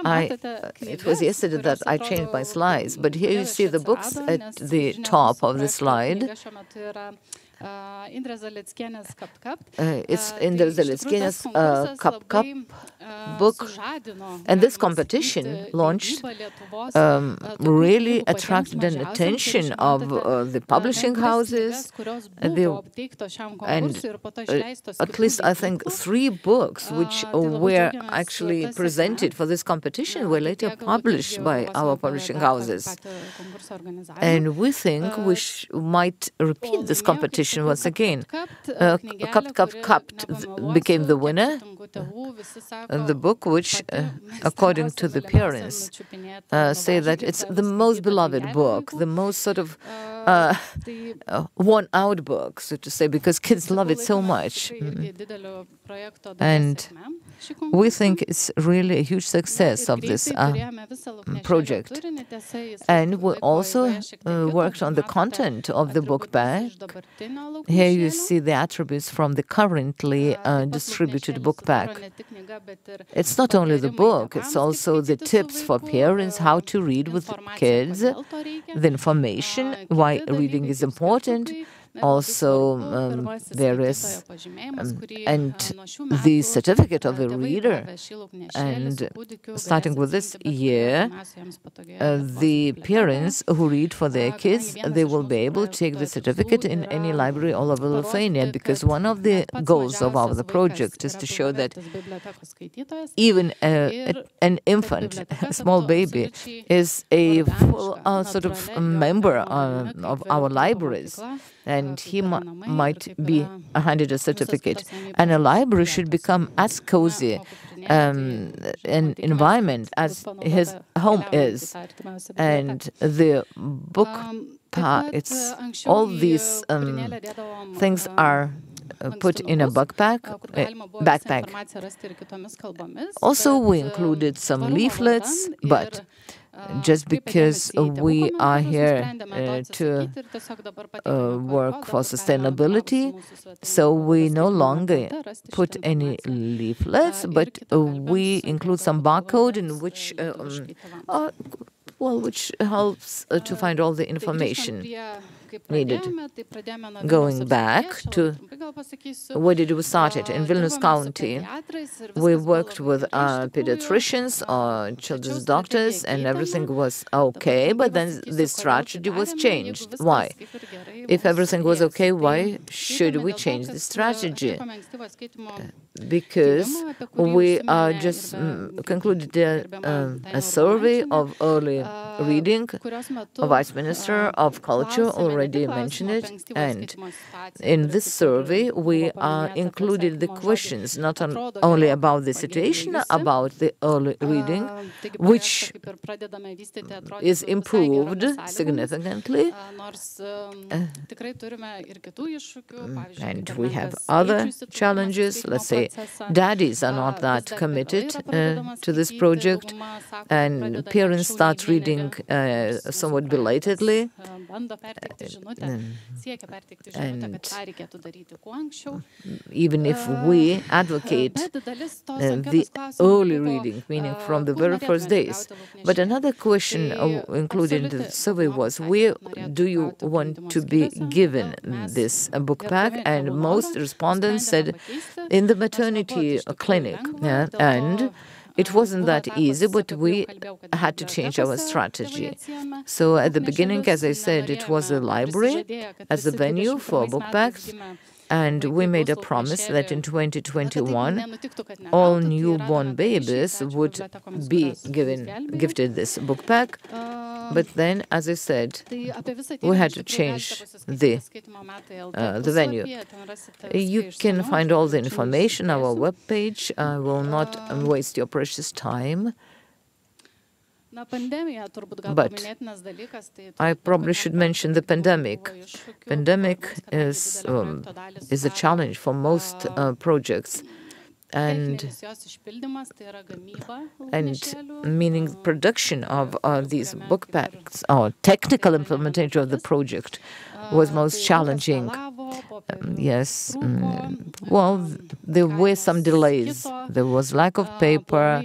it was yesterday that I changed my slides, but here you see the books at the top of the slide. It's Indra Zalieckienės Cup book, and this competition launched really attracted an attention of the publishing houses, and at least I think 3 books which were actually presented for this competition were later published by our publishing houses. And we think we might repeat this competition once again. Cup became the winner, the book which, according to the parents, say that it's the most beloved book, the most sort of worn-out book, so to say, because kids love it so much. And we think it's really a huge success of this project. And we also worked on the content of the book bag. Here you see the attributes from the currently distributed book pack. It's not only the book, it's also the tips for parents how to read with kids, the information, why reading is important, also various and the certificate of the reader. And starting with this year, the parents who read for their kids, they will be able to take the certificate in any library all over Lithuania, because one of the goals of our project is to show that even an infant, a small baby, is a full sort of member of our libraries, and he might be handed a certificate. And a library should become as cozy an environment as his home is. And the book, it's all these things are put in a backpack. Also, we included some leaflets, but just because we are here to work for sustainability, so we no longer put any leaflets, but we include some barcode in which which helps to find all the information needed. Going back to where did we start it? In Vilnius County, we worked with pediatricians or children's doctors, and everything was okay, but then the strategy was changed. Why? If everything was okay, why should we change the strategy? Because we just concluded a survey of early reading. A Vice Minister of Culture already mentioned it, and in this survey we included the questions not only about the situation, about the early reading, which is improved significantly, and we have other challenges. Let's say daddies are not that committed to this project, and parents start reading somewhat belatedly, and even if we advocate the early reading, meaning from the very first days. But another question included in the survey was, where do you want to be given this book pack? And most respondents said in the maternity clinic, and it wasn't that easy, but we had to change our strategy. So at the beginning, as I said, it was a library as a venue for book packs. And we made a promise that in 2021, all newborn babies would be gifted this book pack. But then, as I said, we had to change the venue. You can find all the information on our webpage. I will not waste your precious time. But I probably should mention the pandemic. Pandemic is a challenge for most projects. And meaning production of these book packs or technical implementation of the project was most challenging. Yes, well, there were some delays. There was lack of paper,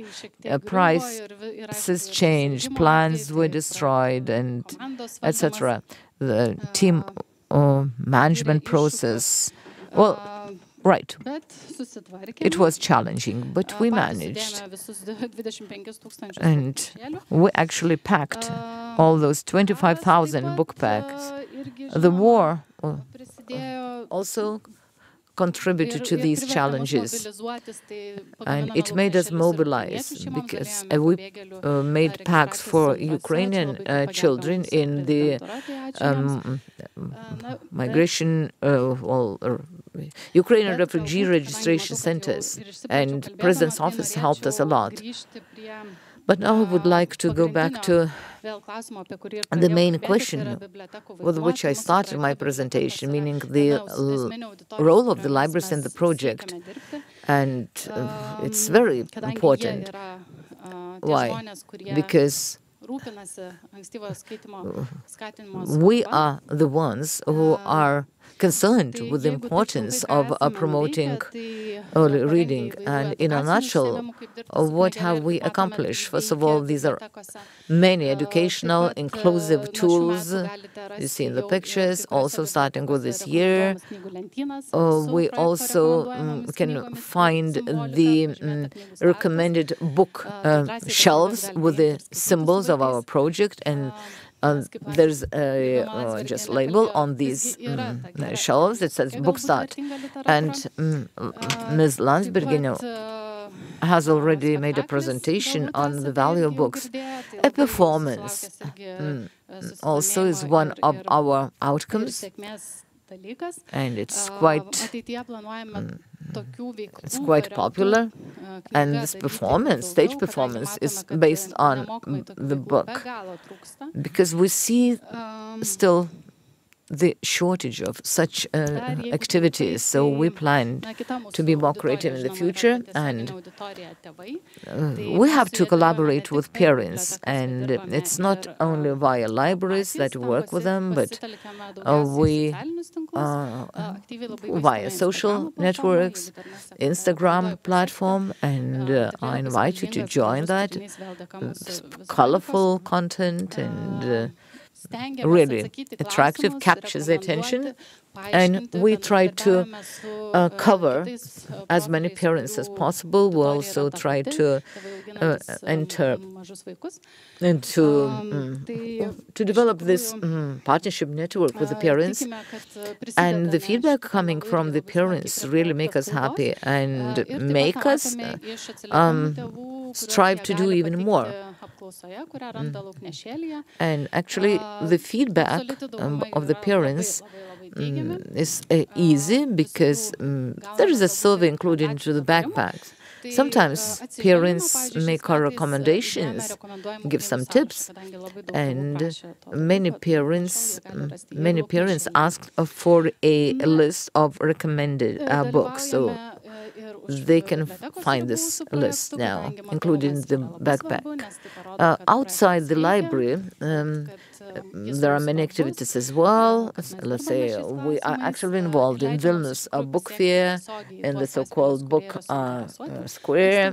prices changed, plans were destroyed, and etc. The team management process, well, right. It was challenging, but we managed. And we actually packed all those 25,000 book packs. The war also contributed to these challenges, and it made us mobilize because we made packs for Ukrainian children in the migration Ukrainian refugee registration centers, and President's office helped us a lot. But now I would like to go back to the main question with which I started my presentation, meaning the role of the libraries in the project. And it's very important. Why? Because we are the ones who are concerned with the importance of promoting early reading. And in a nutshell, what have we accomplished? First of all, these are many educational, inclusive tools you see in the pictures, also starting with this year. We also can find the recommended book shelves with the symbols of our project, and there's a just label on these shelves. It says Book Start. And Ms. Landsbergine has already made a presentation on the value of books. A performance also is one of our outcomes, and it's quite popular. And this performance, stage performance, is based on the book, because we see still the shortage of such activities. So we plan to be more creative in the future, and we have to collaborate with parents. And it's not only via libraries that we work with them, but we via social networks, Instagram platform, and I invite you to join that. It's colorful content and really attractive, captures the attention, and we try to cover as many parents as possible. We also try to enter and to develop this partnership network with the parents, and the feedback coming from the parents really make us happy and make us strive to do even more. And actually, the feedback of the parents is easy because there is a survey included into the backpacks. Sometimes parents make our recommendations, give some tips, and many parents ask for a list of recommended books. So they can find this list now, including the backpack. Outside the library, there are many activities as well. Let's say we are actually involved in Vilnius, a book fair, in the so-called book square,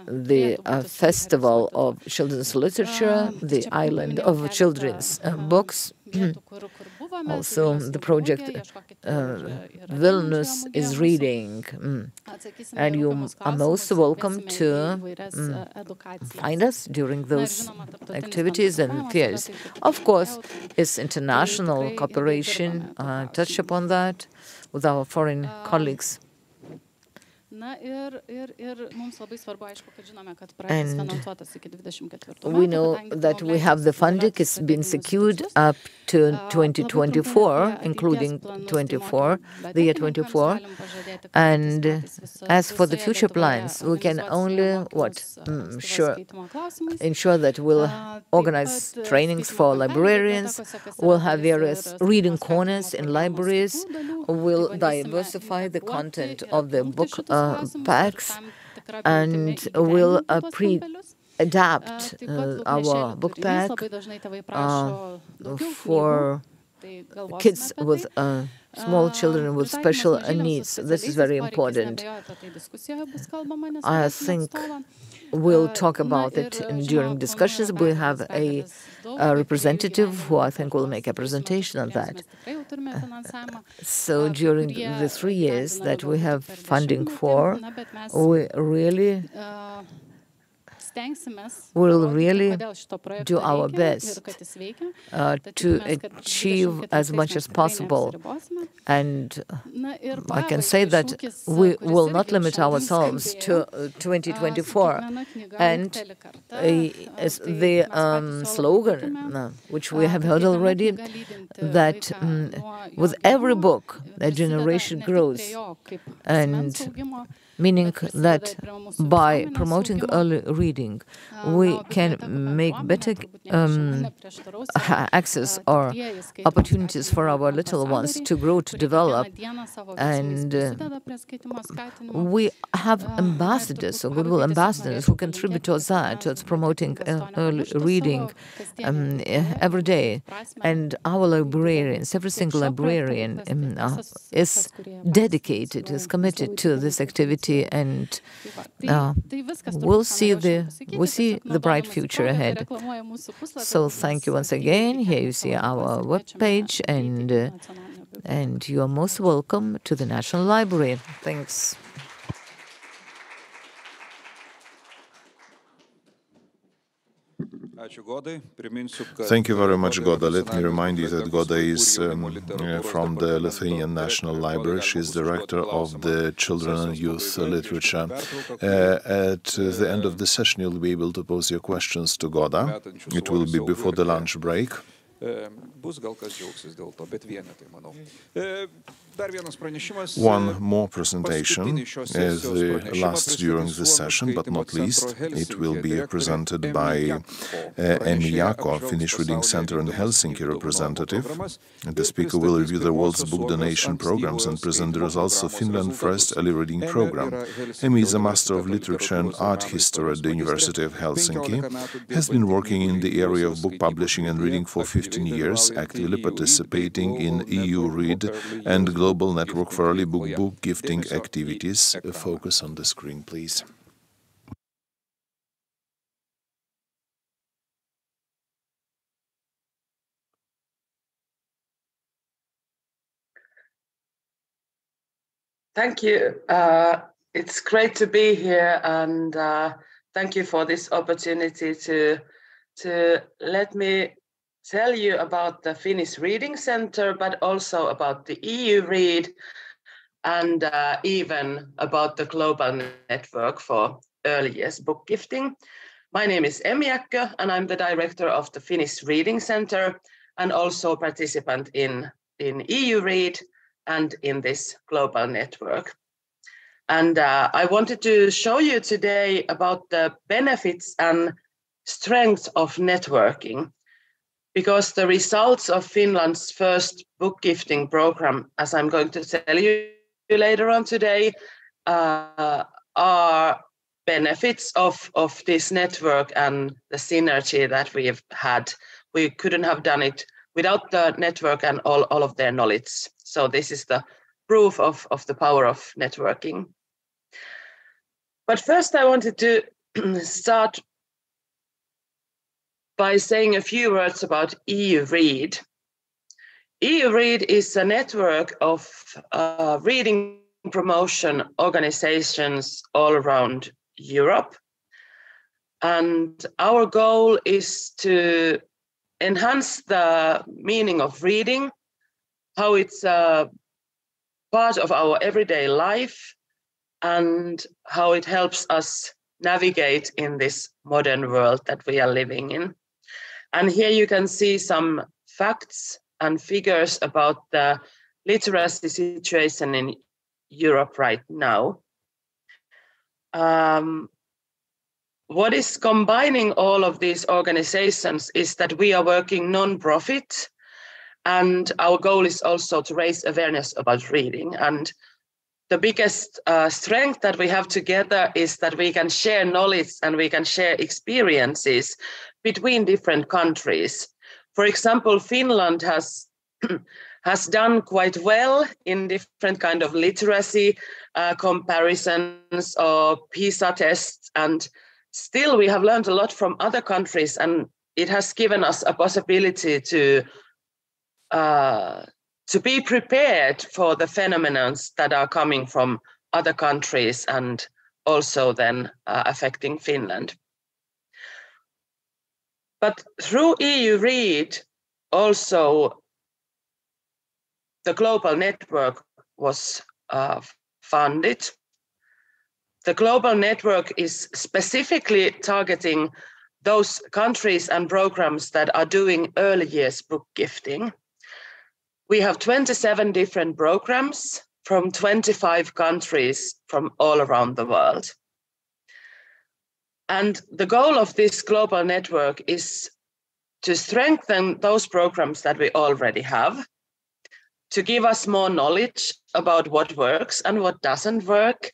the festival of children's literature, the island of children's books. Also, the project Vilnius is reading, and you are most welcome to find us during those activities and fairs. Of course, it's international cooperation, touch upon that with our foreign colleagues. And we know that we have the funding, it's been secured up to 2024, including the year 24. And as for the future plans, we can only ensure that we'll organize trainings for librarians, we'll have various reading corners in libraries, we'll diversify the content of the book packs, and we'll adapt our book pack for kids with small children with special needs. This is very important. I think we'll talk about it during discussions. We have a representative who I think will make a presentation on that. So during the 3 years that we have funding for, we really will really do our best to achieve as much as possible. And I can say that we will not limit ourselves to 2024. And the slogan, which we have heard already, that with every book, a generation grows. And meaning that by promoting early reading, we can make better access or opportunities for our little ones to grow, to develop. And we have ambassadors, or goodwill ambassadors, who contribute towards that, towards promoting early reading every day. And our librarians, every single librarian is dedicated, is committed to this activity, and we see the bright future ahead. So thank you once again. Here you see our webpage, and you are most welcome to the National Library. Thanks. Thank you very much, Goda. Let me remind you that Goda is from the Lithuanian National Library. She is director of the Children and Youth Literature. At the end of the session, you'll be able to pose your questions to Goda. It will be before the lunch break. One more presentation is the last during this session, but not least. It will be presented by Emi Jako, Finnish Reading Center in Helsinki representative. The speaker will review the world's book donation programs and present the results of Finland's first early reading program. Emi is a Master of Literature and Art History at the University of Helsinki, has been working in the area of book publishing and reading for 15 years, actively participating in EU Read and Global Network for Early Book Gifting activities. Focus on the screen, please. Thank you. It's great to be here, and thank you for this opportunity to let me tell you about the Finnish Reading Center, but also about the EU Read, and even about the Global Network for Early Years Book Gifting. My name is Emi Jako, and I'm the director of the Finnish Reading Center, and also participant in EU Read and in this global network. And I wanted to show you today about the benefits and strengths of networking, because the results of Finland's first book gifting program, as I'm going to tell you later on today, are benefits of this network and the synergy that we've had. We couldn't have done it without the network and all of their knowledge. So this is the proof of the power of networking. But first I wanted to start by saying a few words about EU Read. EU Read is a network of reading promotion organizations all around Europe. And our goal is to enhance the meaning of reading, how it's a part of our everyday life, and how it helps us navigate in this modern world that we are living in. And here you can see some facts and figures about the literacy situation in Europe right now. What is combining all of these organizations is that we are working non-profit, and our goal is also to raise awareness about reading. And the biggest strength that we have together is that we can share knowledge and we can share experiences between different countries. For example, Finland has done quite well in different kind of literacy comparisons or PISA tests, and still we have learned a lot from other countries, and it has given us a possibility to be prepared for the phenomena that are coming from other countries and also then affecting Finland. But through EU Read, also the global network was funded. The global network is specifically targeting those countries and programs that are doing early years book gifting. We have 27 different programs from 25 countries from all around the world. And the goal of this global network is to strengthen those programs that we already have, to give us more knowledge about what works and what doesn't work,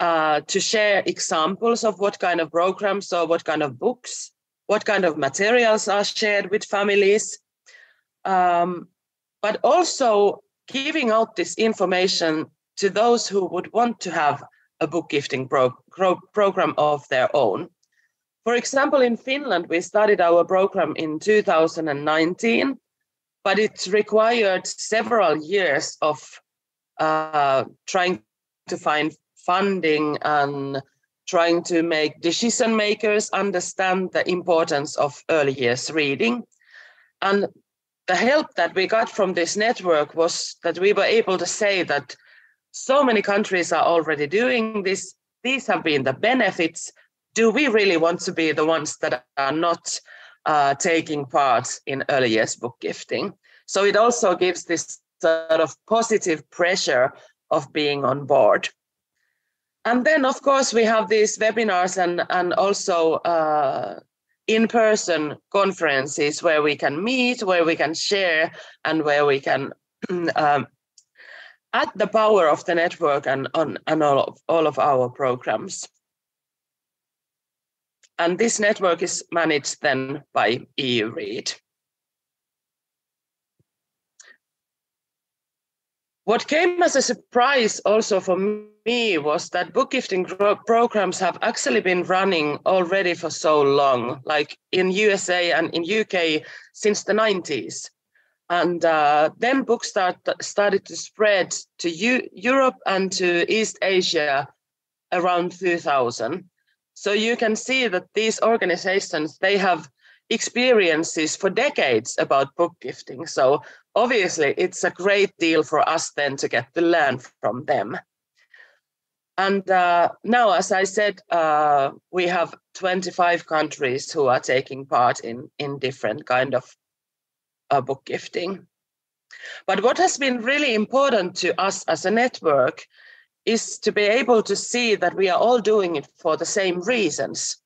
to share examples of what kind of programs or what kind of books, what kind of materials are shared with families, but also giving out this information to those who would want to have a book gifting program of their own. For example, in Finland, we started our program in 2019, but it required several years of trying to find funding and trying to make decision makers understand the importance of early years reading. And the help that we got from this network was that we were able to say that so many countries are already doing this. These have been the benefits. Do we really want to be the ones that are not taking part in early years book gifting? So it also gives this sort of positive pressure of being on board. And then, of course, we have these webinars and also in-person conferences where we can meet, where we can share, and where we can add the power of the network and all of our programs. And this network is managed then by EU Read. What came as a surprise also for me was that book gifting programs have actually been running already for so long, like in USA and in UK since the 90s. And then books started to spread to Europe and to East Asia around 2000. So you can see that these organizations, they have experiences for decades about book gifting. So obviously it's a great deal for us then to get to learn from them. And now, as I said, we have 25 countries who are taking part in different kind of book gifting. But what has been really important to us as a network is to be able to see that we are all doing it for the same reasons.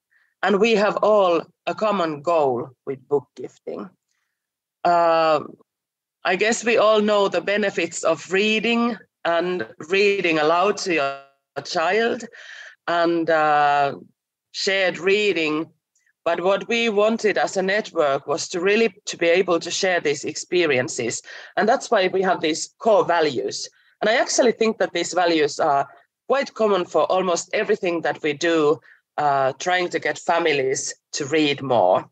And we have all a common goal with book gifting. I guess we all know the benefits of reading and reading aloud to your child and shared reading. But what we wanted as a network was to really to be able to share these experiences. And that's why we have these core values. And I actually think that these values are quite common for almost everything that we do, trying to get families to read more.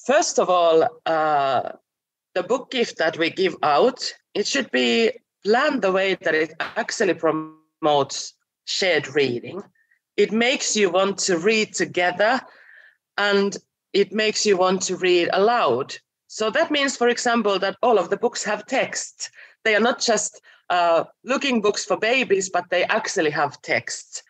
First of all, the book gift that we give out, it should be planned the way that it actually promotes shared reading. It makes you want to read together and it makes you want to read aloud. So that means, for example, that all of the books have text. They are not just looking books for babies, but they actually have text.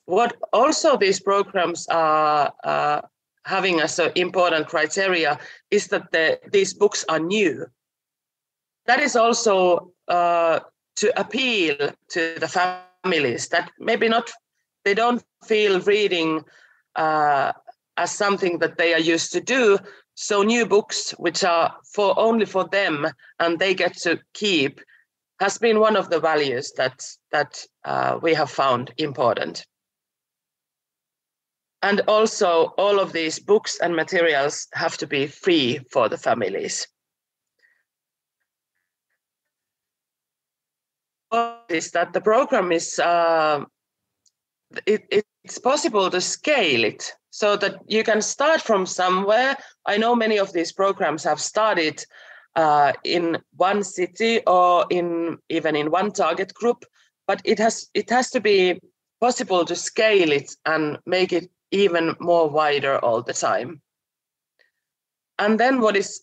What also these programs are having as an important criteria is that these books are new. That is also to appeal to the families that maybe they don't feel reading as something that they are used to do. So new books, which are only for them and they get to keep, has been one of the values that we have found important. And also all of these books and materials have to be free for the families. Is that the program is, it's possible to scale it so that you can start from somewhere. I know many of these programs have started in one city or even in one target group, but it has to be possible to scale it and make it even more wider all the time. And then what is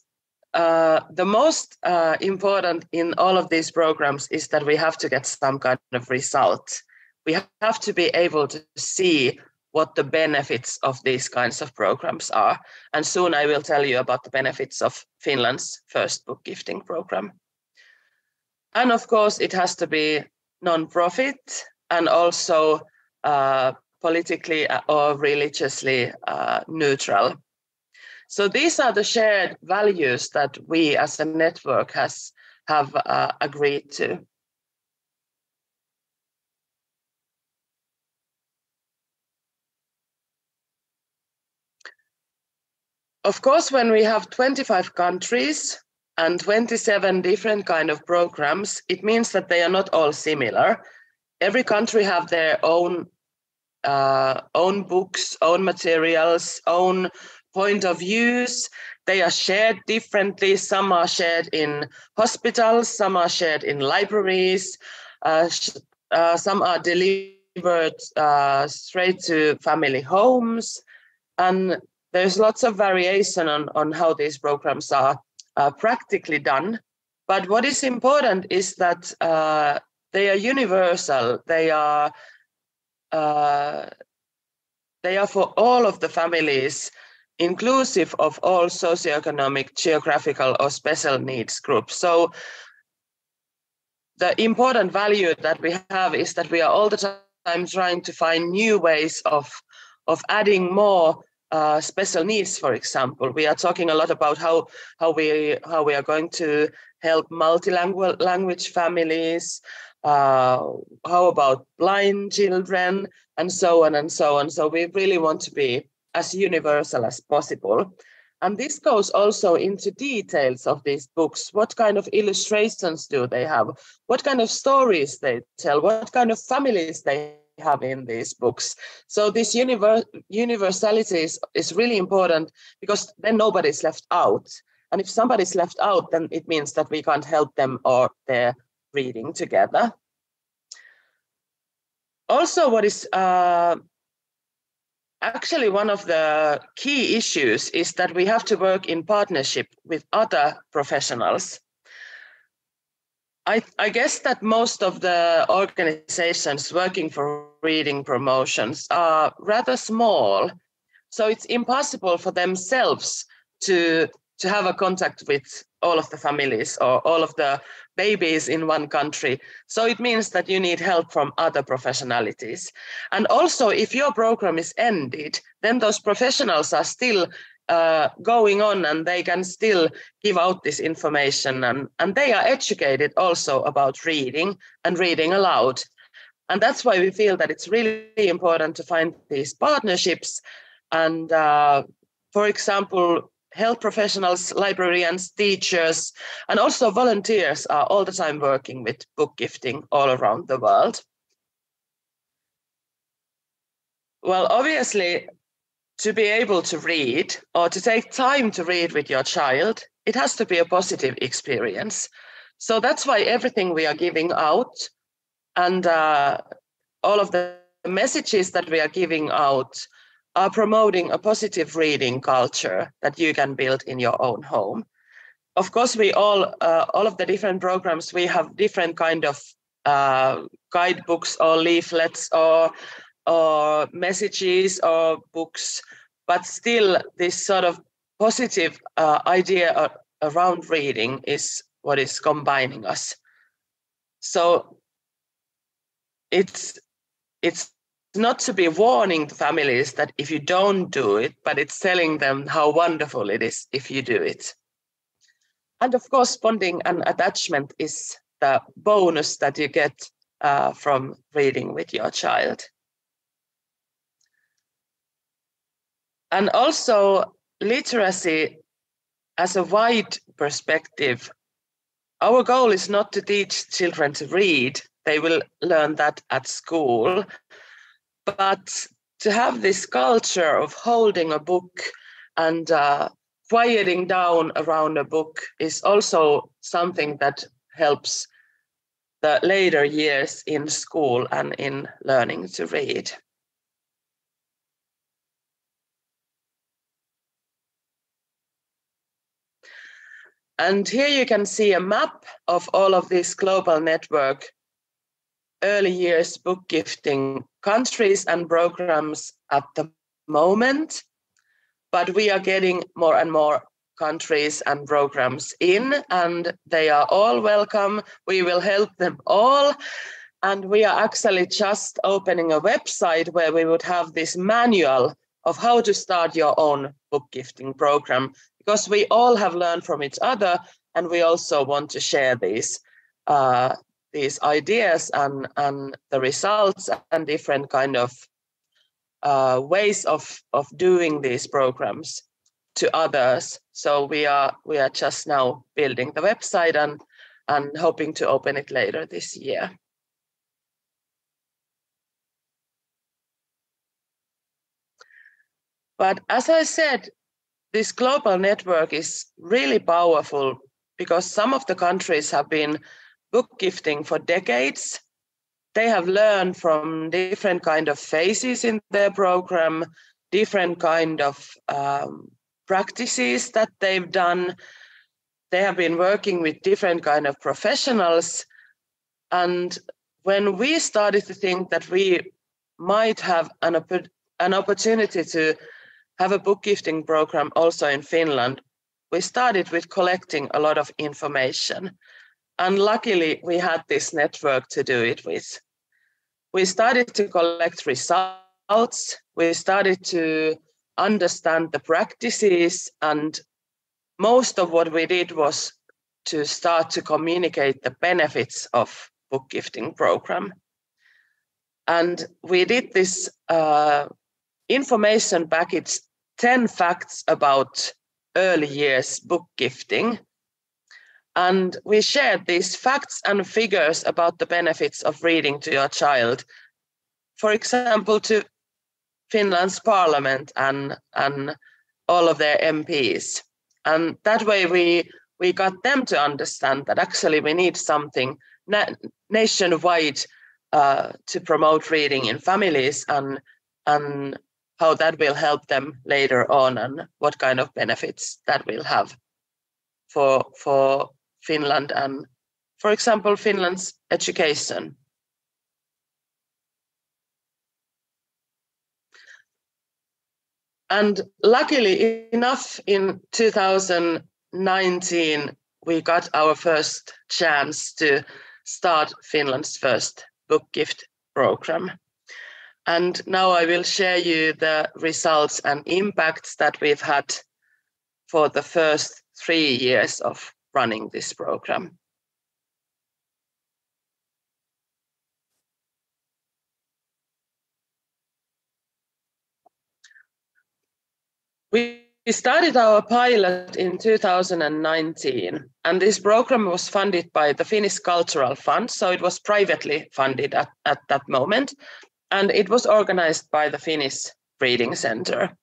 the most important in all of these programs is that we have to get some kind of result. We have to be able to see what the benefits of these kinds of programs are. And soon I will tell you about the benefits of Finland's first book gifting program. And of course, it has to be non-profit and also politically or religiously neutral. So these are the shared values that we as a network have agreed to. Of course, when we have 25 countries and 27 different kind of programs, it means that they are not all similar. Every country have their own books, own materials, own point of views. They are shared differently. Some are shared in hospitals, some are shared in libraries, some are delivered straight to family homes. And there's lots of variation on how these programs are practically done. But what is important is that they are universal. They are for all of the families, inclusive of all socioeconomic, geographical, or special needs groups. So the important value that we have is that we are all the time trying to find new ways of adding more special needs, for example. We are talking a lot about how we are going to help multi-language families, how about blind children, and so on and so on. So we really want to be as universal as possible. And this goes also into details of these books. What kind of illustrations do they have? What kind of stories they tell? What kind of families they have in these books? So this universality is really important, because then nobody's left out. And if somebody's left out, then it means that we can't help them or their reading together. Also, what is actually one of the key issues is that we have to work in partnership with other professionals. I guess that most of the organizations working for reading promotions are rather small, so it's impossible for themselves to have a contact with all of the families or all of the babies in one country. So it means that you need help from other professionalities. And also, if your program is ended, then those professionals are still going on, and they can still give out this information, and they are educated also about reading and reading aloud. And that's why we feel that it's really important to find these partnerships. And for example, health professionals, librarians, teachers, and also volunteers are all the time working with book gifting all around the world. Well, obviously, to be able to read or to take time to read with your child, it has to be a positive experience. So that's why everything we are giving out and all of the messages that we are giving out are promoting a positive reading culture that you can build in your own home. Of course, we all of the different programs, we have different kind of guidebooks or leaflets or messages or books but still this sort of positive idea around reading is what is combining us. So it's not to be warning the families that if you don't do it, but it's telling them how wonderful it is if you do it. And of course, bonding and attachment is the bonus that you get from reading with your child. And also literacy as a wide perspective. Our goal is not to teach children to read. They will learn that at school. But to have this culture of holding a book and quieting down around a book is also something that helps the later years in school and in learning to read. And here you can see a map of all of this global network, early years book gifting countries and programs at the moment. But we are getting more and more countries and programs in, and they are all welcome. We will help them all. And we are actually just opening a website where we would have this manual of how to start your own book gifting program, because we all have learned from each other, and we also want to share these ideas and the results and different kind of ways of doing these programs to others. So we are just now building the website and hoping to open it later this year. But as I said, this global network is really powerful because some of the countries have been book gifting for decades. They have learned from different kind of phases in their program, different kind of practices that they've done. They have been working with different kind of professionals. And when we started to think that we might have an opportunity to have a book gifting program also in Finland, we started with collecting a lot of information. And luckily, we had this network to do it with. We started to collect results. We started to understand the practices. And most of what we did was to start to communicate the benefits of book gifting program. And we did this information package, 10 facts about early years book gifting. And we shared these facts and figures about the benefits of reading to your child, for example, to Finland's parliament and all of their MPs. And that way we got them to understand that actually we need something nationwide to promote reading in families and how that will help them later on and what kind of benefits that will have for Finland and, for example, Finland's education. And luckily enough, in 2019, we got our first chance to start Finland's first book gift program. And now I will share you the results and impacts that we've had for the first 3 years of running this program. We started our pilot in 2019, and this program was funded by the Finnish Cultural Fund, so it was privately funded at that moment, and it was organized by the Finnish Reading Center.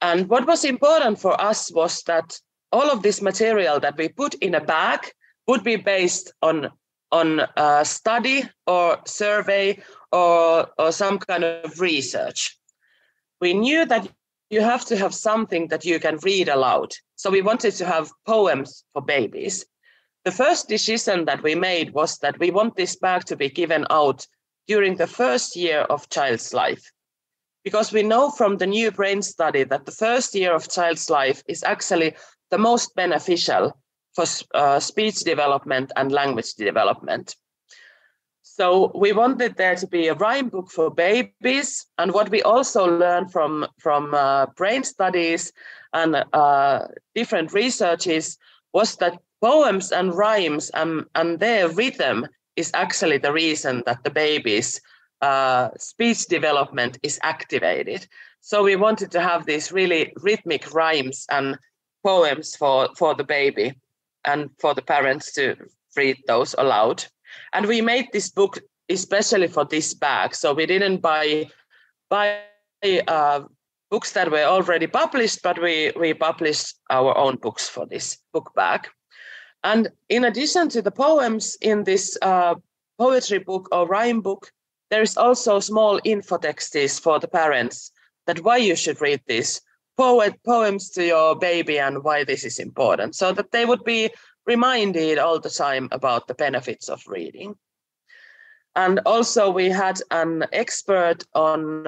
And what was important for us was that all of this material that we put in a bag would be based on a study or survey or some kind of research. We knew that you have to have something that you can read aloud. So we wanted to have poems for babies. The first decision that we made was that we want this bag to be given out during the first year of child's life, because we know from the new brain study that the first year of child's life is actually the most beneficial for speech development and language development. So we wanted there to be a rhyme book for babies. And what we also learned from brain studies and different researches was that poems and rhymes and their rhythm is actually the reason that the baby's speech development is activated. So we wanted to have these really rhythmic rhymes and poems for the baby and for the parents to read those aloud. And we made this book especially for this bag. So we didn't buy books that were already published, but we published our own books for this book bag. And in addition to the poems in this poetry book or rhyme book, there is also small info texts for the parents that why you should read these poems to your baby and why this is important, so that they would be reminded all the time about the benefits of reading. And also we had an expert on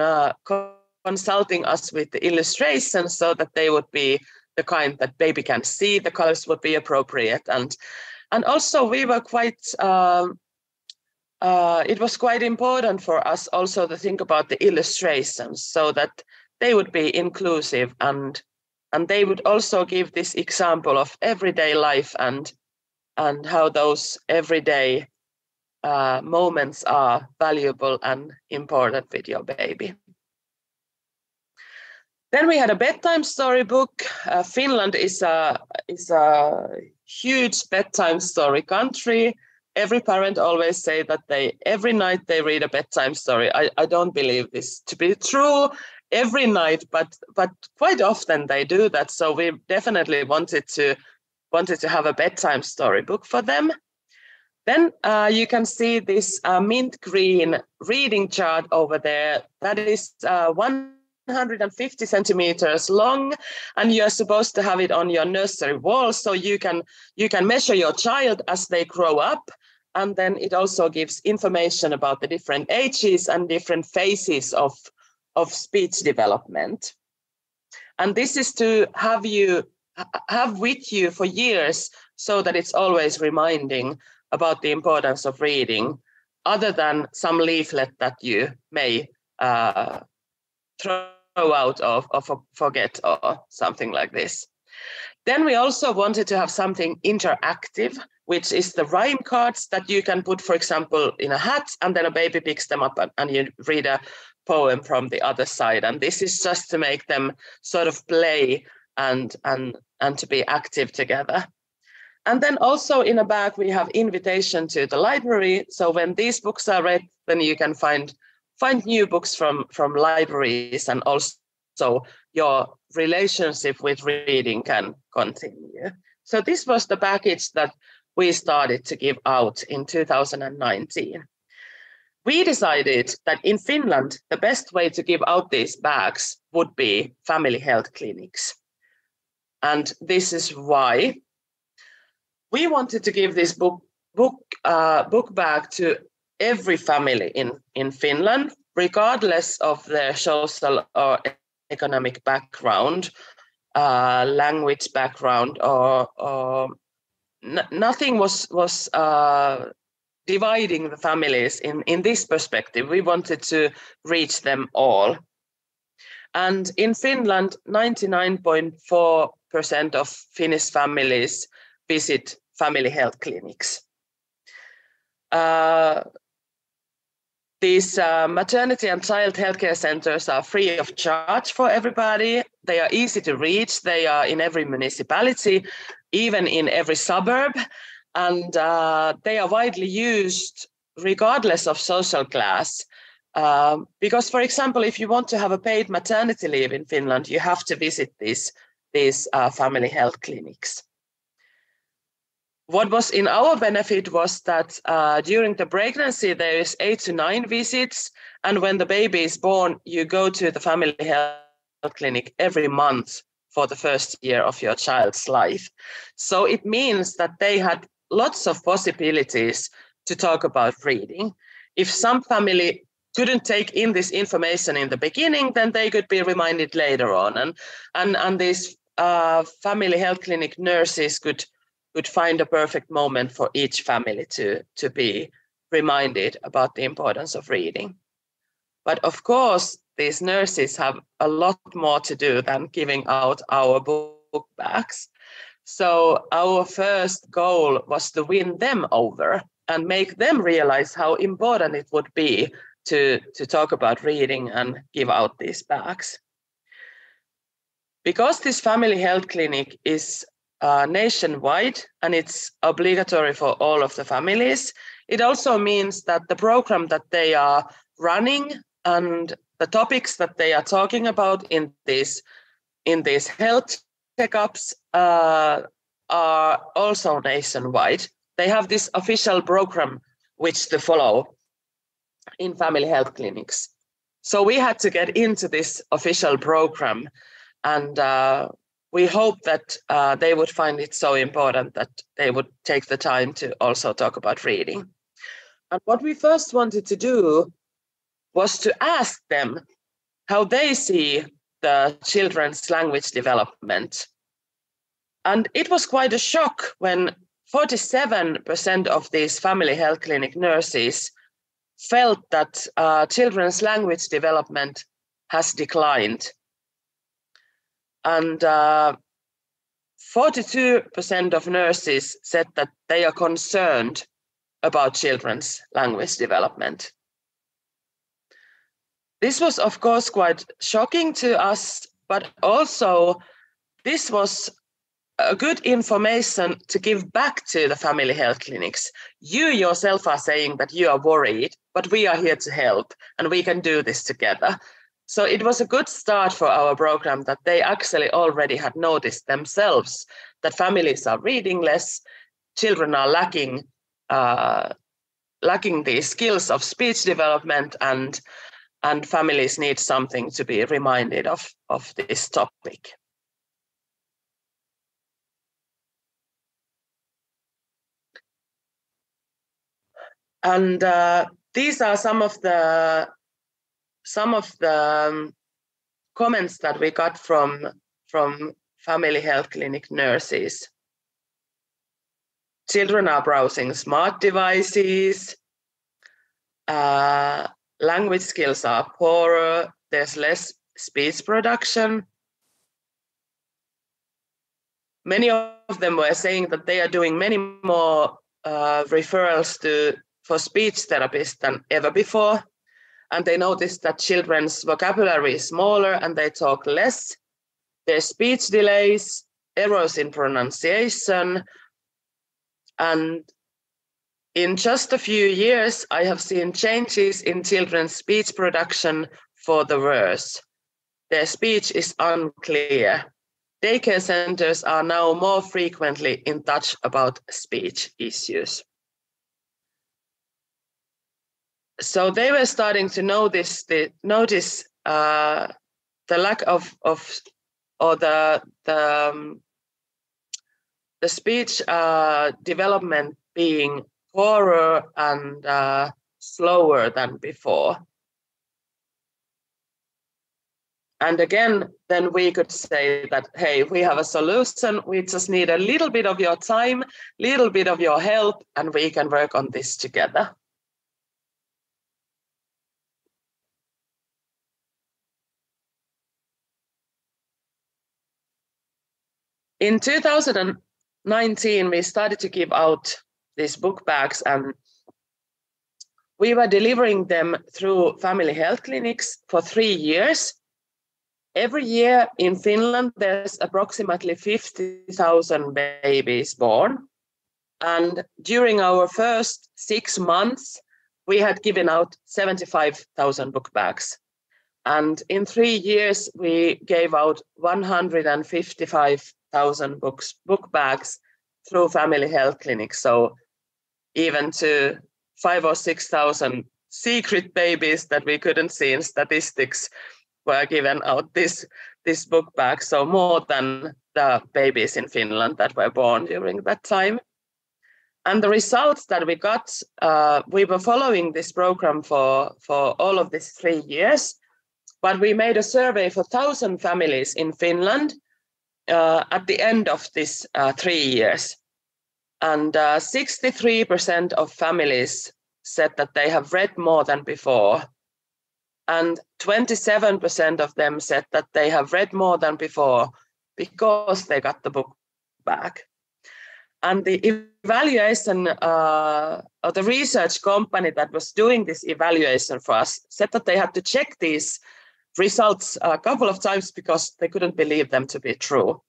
consulting us with the illustrations so that they would be the kind that baby can see, the colors would be appropriate. And also we were quite, it was quite important for us also to think about the illustrations so that they would be inclusive and they would also give this example of everyday life and how those everyday moments are valuable and important with your baby. Then we had a bedtime storybook. Finland is a huge bedtime story country. Every parent always say that every night they read a bedtime story. I don't believe this to be true every night, but quite often they do that. So we definitely wanted to have a bedtime storybook for them. Then you can see this mint green reading chart over there. That is 150 centimeters long, and you're supposed to have it on your nursery wall so you can measure your child as they grow up. And then it also gives information about the different ages and different phases of speech development. And this is to have with you for years so that it's always reminding about the importance of reading, other than some leaflet that you may throw out or forget or something like this. Then we also wanted to have something interactive, which is the rhyme cards that you can put, for example, in a hat, and then a baby picks them up and you read a poem from the other side. And this is just to make them sort of play and to be active together. And then also in a bag, we have invitation to the library. So when these books are read, then you can find new books from libraries, and also your relationship with reading can continue. So this was the package that we started to give out in 2019. We decided that in Finland, the best way to give out these bags would be family health clinics. And this is why we wanted to give this book bag to every family in Finland, regardless of their social or economic background, language background, or nothing was dividing the families in this perspective. We wanted to reach them all. And in Finland, 99.4% of Finnish families visit family health clinics. These maternity and child healthcare centers are free of charge for everybody. They are easy to reach. They are in every municipality, even in every suburb. And they are widely used regardless of social class. Because, for example, if you want to have a paid maternity leave in Finland, you have to visit these family health clinics. What was in our benefit was that during the pregnancy, there is 8 to 9 visits. And when the baby is born, you go to the family health clinic every month for the first year of your child's life. So it means that they had lots of possibilities to talk about reading. If some family couldn't take in this information in the beginning, then they could be reminded later on. And these family health clinic nurses could find a perfect moment for each family to be reminded about the importance of reading. But of course, these nurses have a lot more to do than giving out our book bags. So our first goal was to win them over and make them realize how important it would be to talk about reading and give out these bags. Because this family health clinic is nationwide and it's obligatory for all of the families, it also means that the program that they are running and the topics that they are talking about in these health checkups are also nationwide. They have this official program which to follow in family health clinics. So we had to get into this official program, and we hope that they would find it so important that they would take the time to also talk about reading. And what we first wanted to do was to ask them how they see the children's language development. And it was quite a shock when 47% of these family health clinic nurses felt that children's language development has declined. And 42% of nurses said that they are concerned about children's language development. This was, of course, quite shocking to us, but also this was a good information to give back to the family health clinics. You yourself are saying that you are worried, but we are here to help and we can do this together. So it was a good start for our program that they actually already had noticed themselves that families are reading less, children are lacking the skills of speech development, and families need something to be reminded of this topic. And these are some of the comments that we got from family health clinic nurses. Children are browsing smart devices. Language skills are poorer. There's less speech production. Many of them were saying that they are doing many more referrals for speech therapists than ever before. And they noticed that children's vocabulary is smaller and they talk less. There's speech delays, errors in pronunciation. And in just a few years, I have seen changes in children's speech production for the worse. Their speech is unclear. Daycare centers are now more frequently in touch about speech issues. So they were starting to notice the lack of or the speech development being poorer and slower than before. And again, then we could say that, hey, we have a solution. We just need a little bit of your time, little bit of your help, and we can work on this together. In 2019, we started to give out these book bags, and we were delivering them through family health clinics for 3 years. Every year in Finland, there's approximately 50,000 babies born. And during our first 6 months, we had given out 75,000 book bags. And in 3 years, we gave out 155,000 book bags through family health clinics. So even to 5,000 or 6,000 secret babies that we couldn't see in statistics were given out this book bag. So more than the babies in Finland that were born during that time. And the results that we got, we were following this program for all of these 3 years, but we made a survey for 1,000 families in Finland at the end of this 3 years. And 63% of families said that they have read more than before. And 27% of them said that they have read more than before because they got the book back. And the evaluation, or the research company that was doing this evaluation for us said that they had to check these results a couple of times because they couldn't believe them to be true.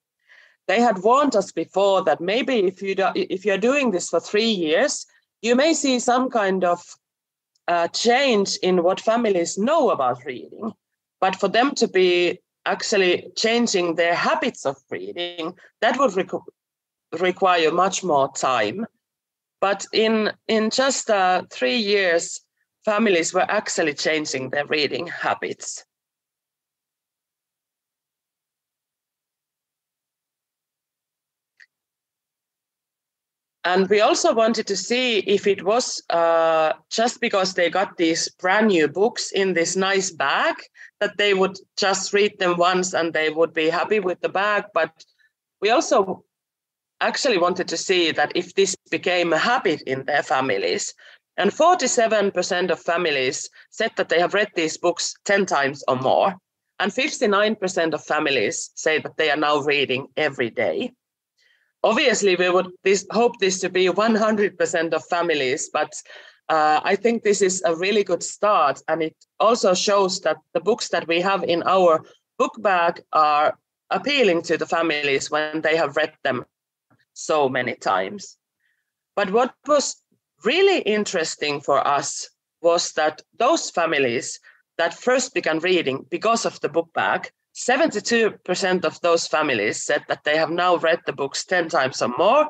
They had warned us before that maybe if you're doing this for 3 years, you may see some kind of change in what families know about reading. But for them to be actually changing their habits of reading, that would require much more time. But in just 3 years, families were actually changing their reading habits. And we also wanted to see if it was just because they got these brand new books in this nice bag that they would just read them once and they would be happy with the bag. But we also actually wanted to see that if this became a habit in their families. And 47% of families said that they have read these books 10 times or more. And 59% of families say that they are now reading every day. Obviously, we would hope this to be 100% of families, but I think this is a really good start. And it also shows that the books that we have in our book bag are appealing to the families when they have read them so many times. But what was really interesting for us was that those families that first began reading because of the book bag, 72% of those families said that they have now read the books 10 times or more,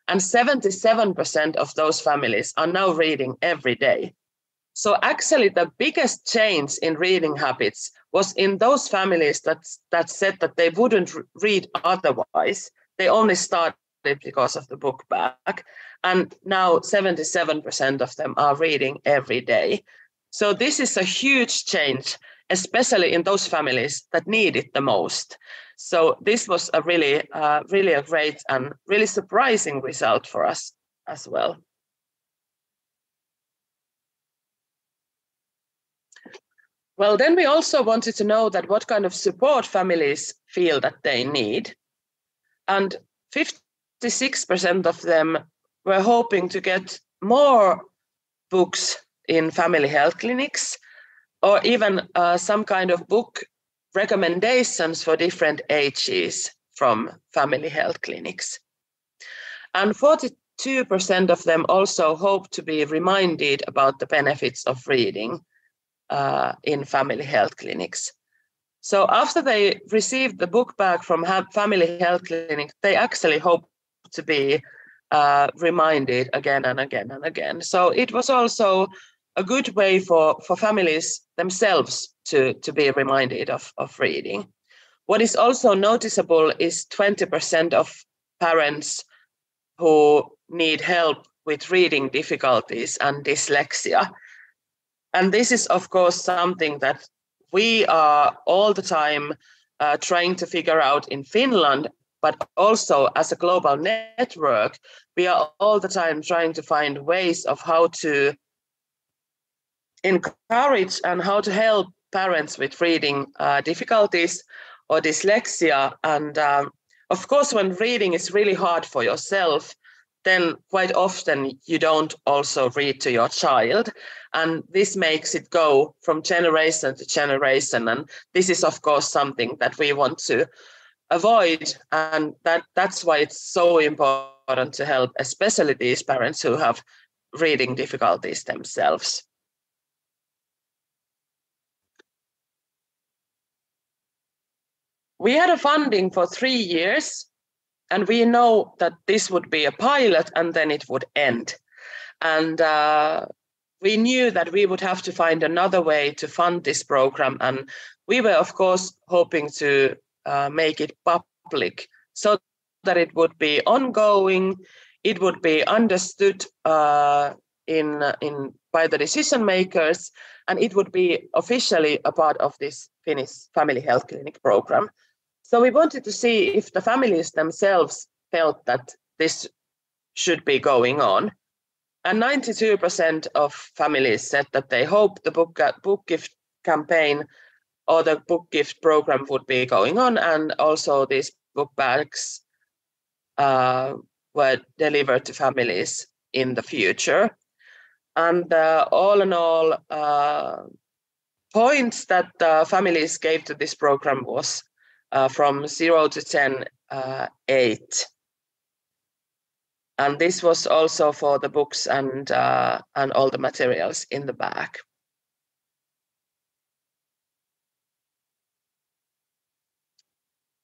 and 77% of those families are now reading every day. So actually the biggest change in reading habits was in those families that said that they wouldn't read otherwise. They only started because of the book bag, and now 77% of them are reading every day. So this is a huge change, especially in those families that need it the most. So this was a really a great and really surprising result for us as well. Well, then we also wanted to know that what kind of support families feel that they need. And 56% of them were hoping to get more books in family health clinics, or even some kind of book recommendations for different ages from family health clinics. And 42% of them also hope to be reminded about the benefits of reading in family health clinics. So after they received the book bag from family health clinic, they actually hope to be reminded again and again and again. So it was also a good way for families themselves to be reminded of reading. What is also noticeable is 20% of parents who need help with reading difficulties and dyslexia. And this is, of course, something that we are all the time trying to figure out in Finland, but also as a global network, we are all the time trying to find ways of how to encourage and how to help parents with reading difficulties or dyslexia. And of course, when reading is really hard for yourself, then quite often you don't also read to your child. And this makes it go from generation to generation. And this is, of course, something that we want to avoid. And that's why it's so important to help, especially these parents who have reading difficulties themselves. We had a funding for 3 years, and we know that this would be a pilot and then it would end. And we knew that we would have to find another way to fund this program. And we were, of course, hoping to make it public so that it would be ongoing. it would be understood by the decision makers, and it would be officially a part of this Finnish family health clinic program. So we wanted to see if the families themselves felt that this should be going on. And 92% of families said that they hoped the book gift campaign or the book gift program would be going on, and also these book bags were delivered to families in the future. And all in all, points that families gave to this program was from 0 to 10, 8. And this was also for the books and all the materials in the bag.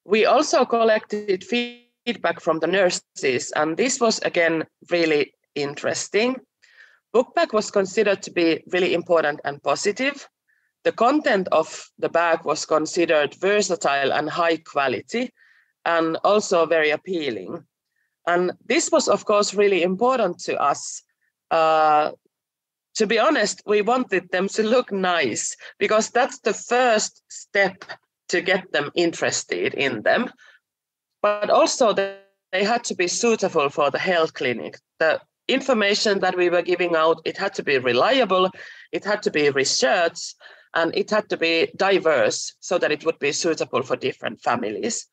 We also collected feedback from the nurses, and this was again really interesting. Book bag was considered to be really important and positive. The content of the bag was considered versatile and high quality, and also very appealing. And this was, of course, really important to us. To be honest, we wanted them to look nice, because that's the first step to get them interested in them. But also they had to be suitable for the health clinic. The information that we were giving out, it had to be reliable, it had to be researched, and it had to be diverse so that it would be suitable for different families.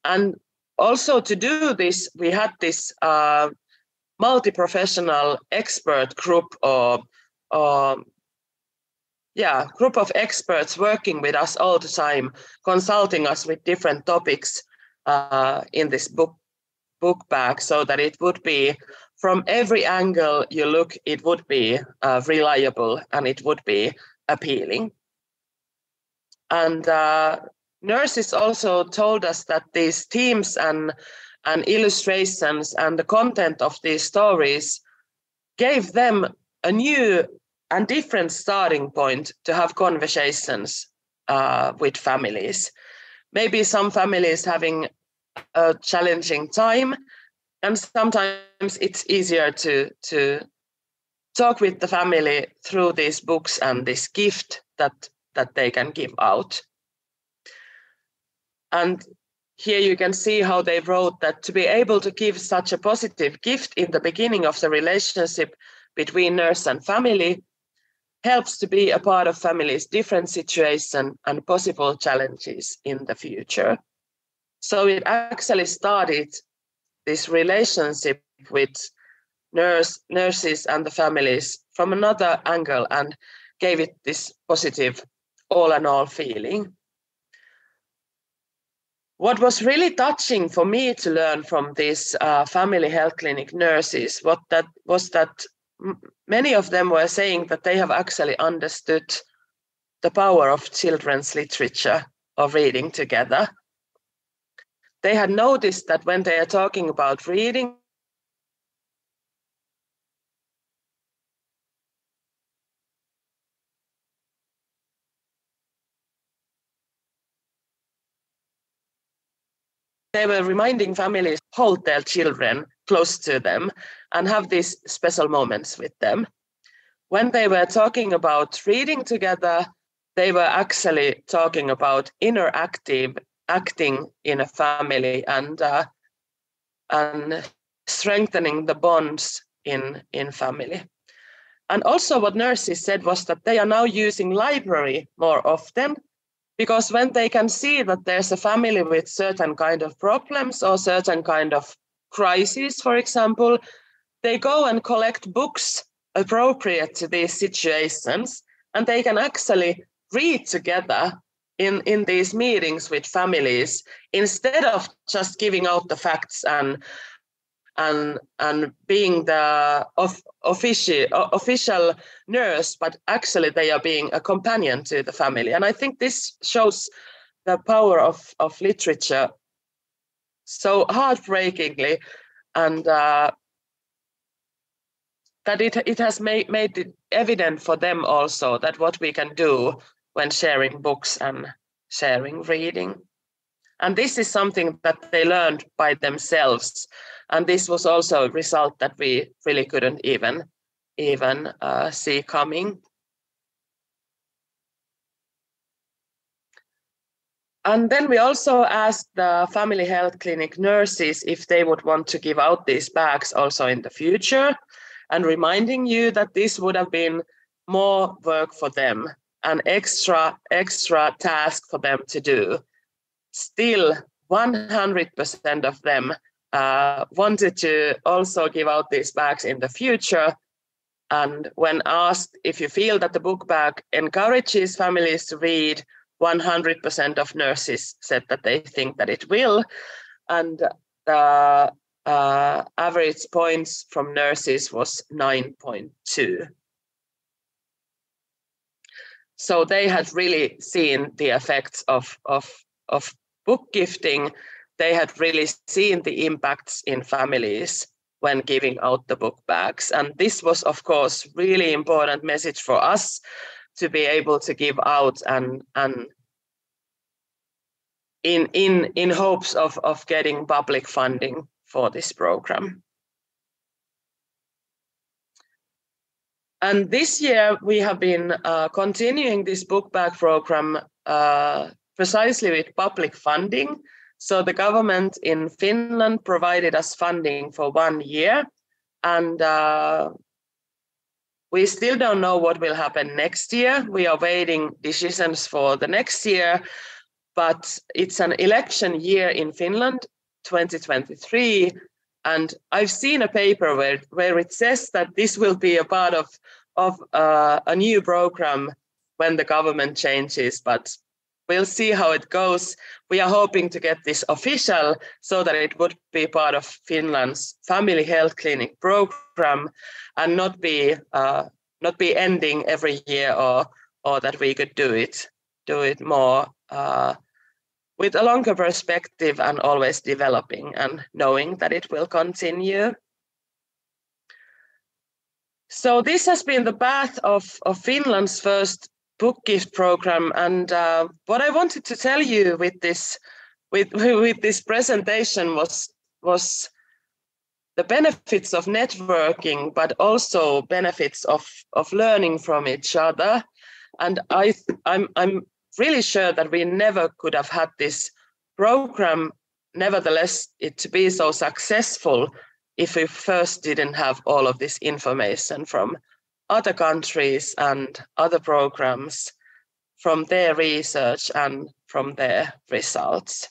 And also to do this, we had this multi-professional expert group group of experts working with us all the time, consulting us with different topics in this book bag, so that it would be from every angle you look, it would be reliable and it would be appealing. And nurses also told us that these themes and illustrations and the content of these stories gave them a new and different starting point to have conversations with families. Maybe some families having a challenging time, and sometimes it's easier to talk with the family through these books and this gift that they can give out. And here you can see how they wrote that to be able to give such a positive gift in the beginning of the relationship between nurse and family helps to be a part of family's different situation and possible challenges in the future. So it actually started this relationship with nurses and the families from another angle and gave it this positive all in all feeling. What was really touching for me to learn from these family health clinic nurses was that many of them were saying that they have actually understood the power of children's literature, of reading together. They had noticed that when they are talking about reading, they were reminding families to hold their children close to them and have these special moments with them. When they were talking about reading together, they were actually talking about interactive acting in a family and strengthening the bonds in family. And also what nurses said was that they are now using library more often, because when they can see that there's a family with certain kind of problems or certain kind of crises, for example, they go and collect books appropriate to these situations, and they can actually read together in these meetings with families instead of just giving out the facts and being the official nurse, but actually they are being a companion to the family. And I think this shows the power of literature so heartbreakingly, and that it has made it evident for them also that what we can do when sharing books and sharing reading. And this is something that they learned by themselves. And this was also a result that we really couldn't even see coming. And then we also asked the family health clinic nurses if they would want to give out these bags also in the future, and reminding you that this would have been more work for them, an extra task for them to do. Still, 100% of them wanted to also give out these bags in the future. And when asked if you feel that the book bag encourages families to read, 100% of nurses said that they think that it will. And the average points from nurses was 9.2. So they had really seen the effects of book gifting. They had really seen the impacts in families when giving out the book bags. And this was, of course, really important message for us to be able to give out and in hopes of getting public funding for this program. And this year we have been continuing this book bag program precisely with public funding. So the government in Finland provided us funding for 1 year, and we still don't know what will happen next year. We are waiting decisions for the next year, but it's an election year in Finland, 2023, and I've seen a paper where it says that this will be a part of a new program when the government changes, but we'll see how it goes. We are hoping to get this official so that it would be part of Finland's family health clinic program and not be ending every year, or that we could do it more with a longer perspective and always developing and knowing that it will continue. So this has been the path of Finland's first book gift program, and what I wanted to tell you with this presentation was the benefits of networking, but also benefits of learning from each other. And I'm really sure that we never could have had this program, nevertheless, it to be so successful if we first didn't have all of this information from other countries and other programs, from their research and from their results.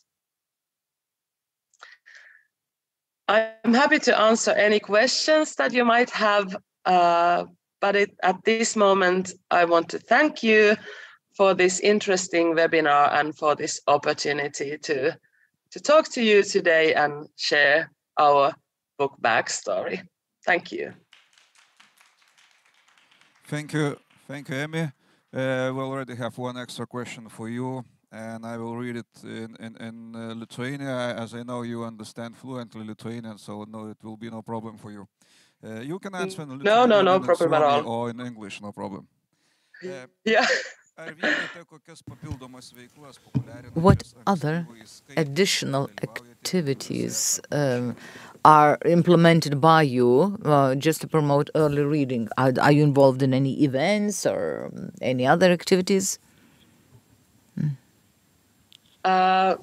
I'm happy to answer any questions that you might have, but at this moment, I want to thank you for this interesting webinar and for this opportunity to talk to you today and share our book bag story. Thank you. Thank you, Emmy. We already have one extra question for you, and I will read it in Lithuania, as I know you understand fluently Lithuanian, so no, it will be no problem for you. You can answer in Lithuanian, no problem at all, or in English, no problem. Yeah. What other additional activities are implemented by you just to promote early reading? Are you involved in any events or any other activities? In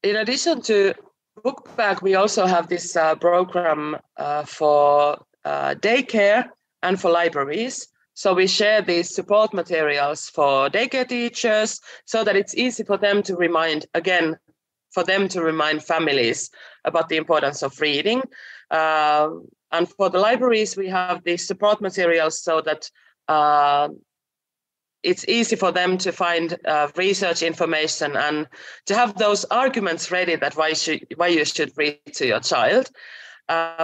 addition to book bag, we also have this program for daycare and for libraries. So we share these support materials for daycare teachers so that it's easy for them to remind families about the importance of reading. And for the libraries, we have these support materials so that it's easy for them to find research information and to have those arguments ready that why you should read to your child.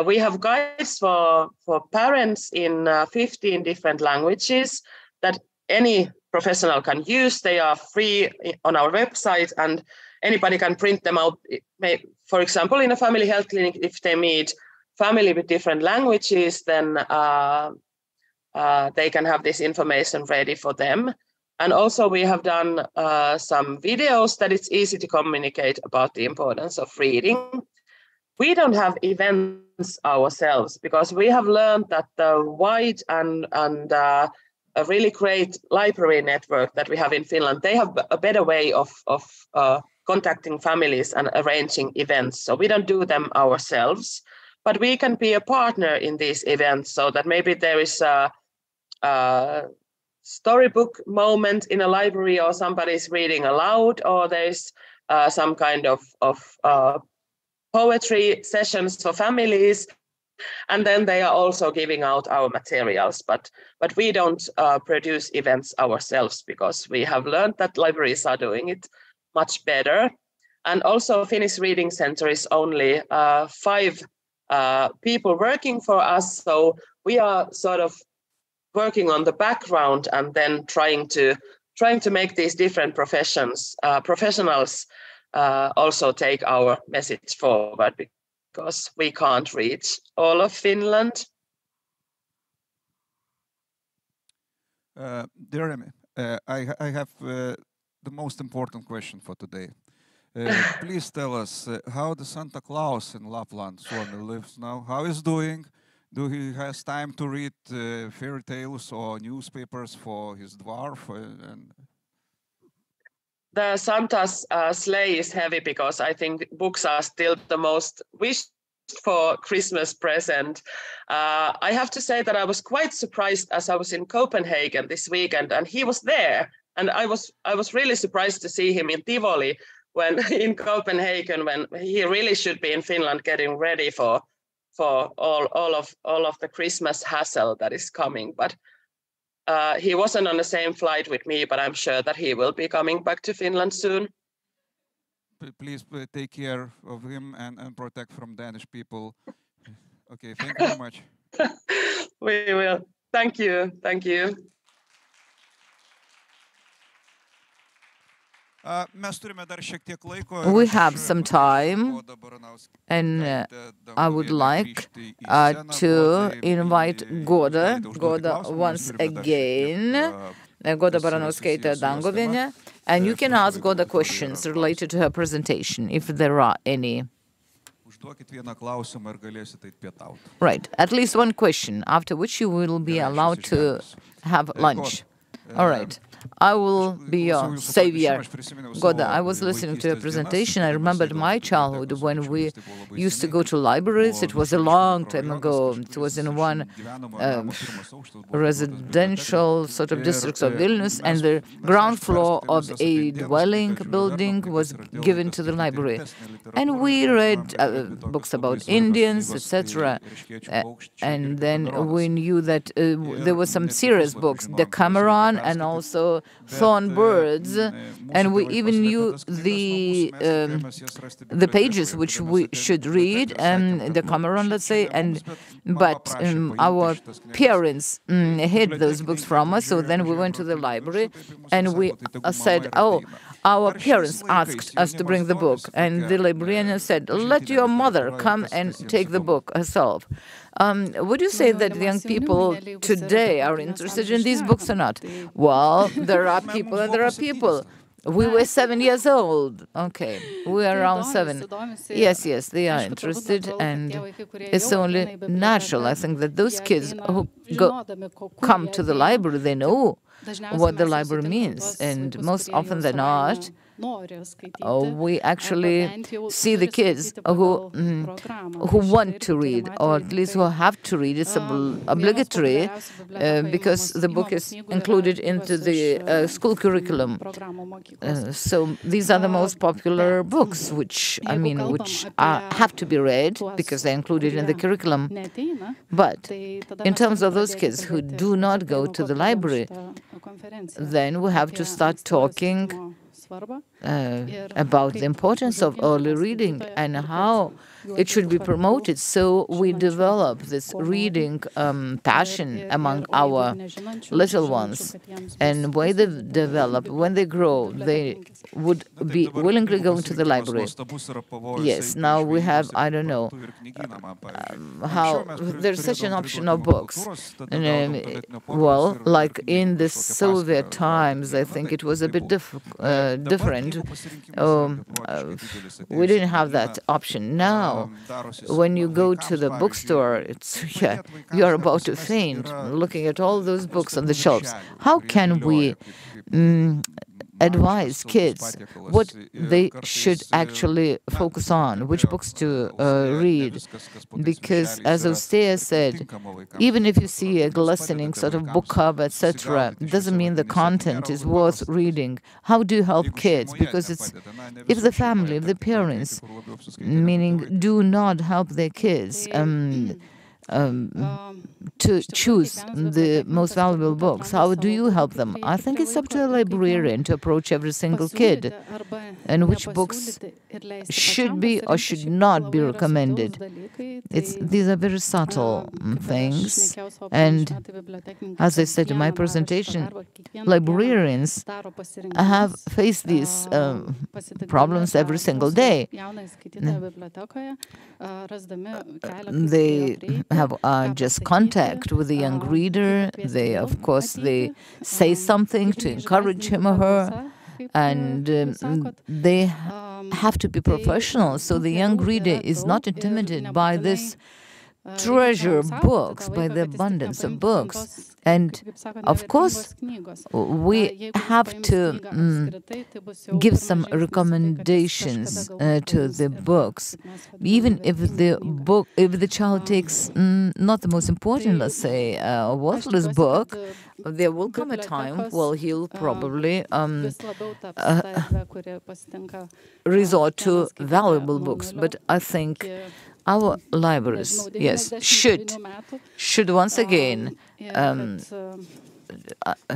We have guides for parents in 15 different languages that any professional can use. They are free on our website and anybody can print them out. For example, in a family health clinic, if they meet family with different languages, then they can have this information ready for them. And also we have done some videos that it's easy to communicate about the importance of reading. We don't have events ourselves because we have learned that the wide and a really great library network that we have in Finland, they have a better way of contacting families and arranging events. So we don't do them ourselves, but we can be a partner in these events so that maybe there is a storybook moment in a library or somebody's reading aloud, or there's some kind of poetry sessions for families. And then they are also giving out our materials, but we don't produce events ourselves because we have learned that libraries are doing it much better. And also Finnish Reading Center is only 5 people working for us. So we are sort of working on the background and then trying to make these different professionals also take our message forward, because we can't reach all of Finland. Jeremy, I have the most important question for today. Please tell us how the Santa Claus in Lapland, Suomi, lives now. How is doing? Do he has time to read fairy tales or newspapers for his dwarf? The Santa's sleigh is heavy because I think books are still the most wished for Christmas present. I have to say that I was quite surprised as I was in Copenhagen this weekend and he was there. And I was really surprised to see him in Tivoli when in Copenhagen, when he really should be in Finland getting ready for all of the Christmas hassle that is coming. But he wasn't on the same flight with me, but I'm sure that he will be coming back to Finland soon. Please take care of him and protect from Danish people. Okay, thank you very much. We will. Thank you. Thank you. We have some time, and I would like to invite Goda once again, Goda Baranauskaitė Dangovienė, and you can ask Goda questions related to her presentation, if there are any. Right, at least one question, after which you will be allowed to have lunch. All right. I will be your savior. Goda, I was listening to your presentation. I remembered my childhood when we used to go to libraries. It was a long time ago. It was in one residential sort of districts of Vilnius, and the ground floor of a dwelling building was given to the library. And we read books about Indians, etc. And then we knew that there were some serious books, Decameron, and also thorn birds, and we even knew the pages which we should read, the Decameron, let's say, but our parents hid those books from us. So then we went to the library and we said, oh, our parents asked us to bring the book, and the librarian said, let your mother come and take the book herself. Would you say that the young people today are interested in these books or not? Well, there are people and there are people. We were 7 years old. Okay, we are around 7. Yes, they are interested, and it's only natural. I think that those kids who come to the library, they know what the library means, and most often than not, we actually see the kids who want to read, or at least who have to read. It's obligatory because the book is included into the school curriculum. So these are the most popular books, which have to be read because they're included in the curriculum. But in terms of those kids who do not go to the library, then we have to start talking about the importance of early reading and how it should be promoted. So we develop this reading passion among our little ones. And when they develop, when they grow, they would be willingly going to the library. Yes, now we have, I don't know, how there's such an option of books. Well, like in the Soviet times, I think it was a bit different. We didn't have that option. Now, when you go to the bookstore, it's you're about to faint looking at all those books on the shelves. How can we advise kids what they should actually focus on, which books to read? Because, as Ostea said, even if you see a glistening sort of book cover, etc., it doesn't mean the content is worth reading. How do you help kids? Because if the family, if the parents, meaning do not help their kids to choose the most valuable books, how do you help them? I think it's up to a librarian to approach every single kid and which books should be or should not be recommended. These are very subtle things. And as I said in my presentation, librarians have faced these problems every single day. They have just contact with the young reader. They, of course, they say something to encourage him or her, and they have to be professional, so the young reader is not intimidated by this treasure books, by the abundance of books. And of course, we have to give some recommendations to the books. Even if the child takes not the most important, let's say, a worthless book, there will come a time, well, he'll probably resort to valuable books. But I think our libraries, yes, should once again,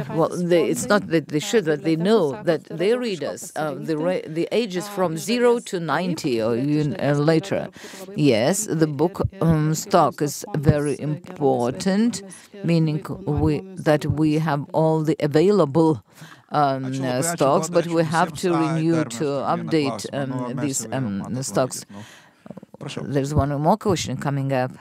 well, it's not that they should, that they know that their readers, the ages from 0 to 90 or even later. Yes, the book stock is very important, meaning that we have all the available stocks, but we have to renew, to update these stocks. There's one more question coming up.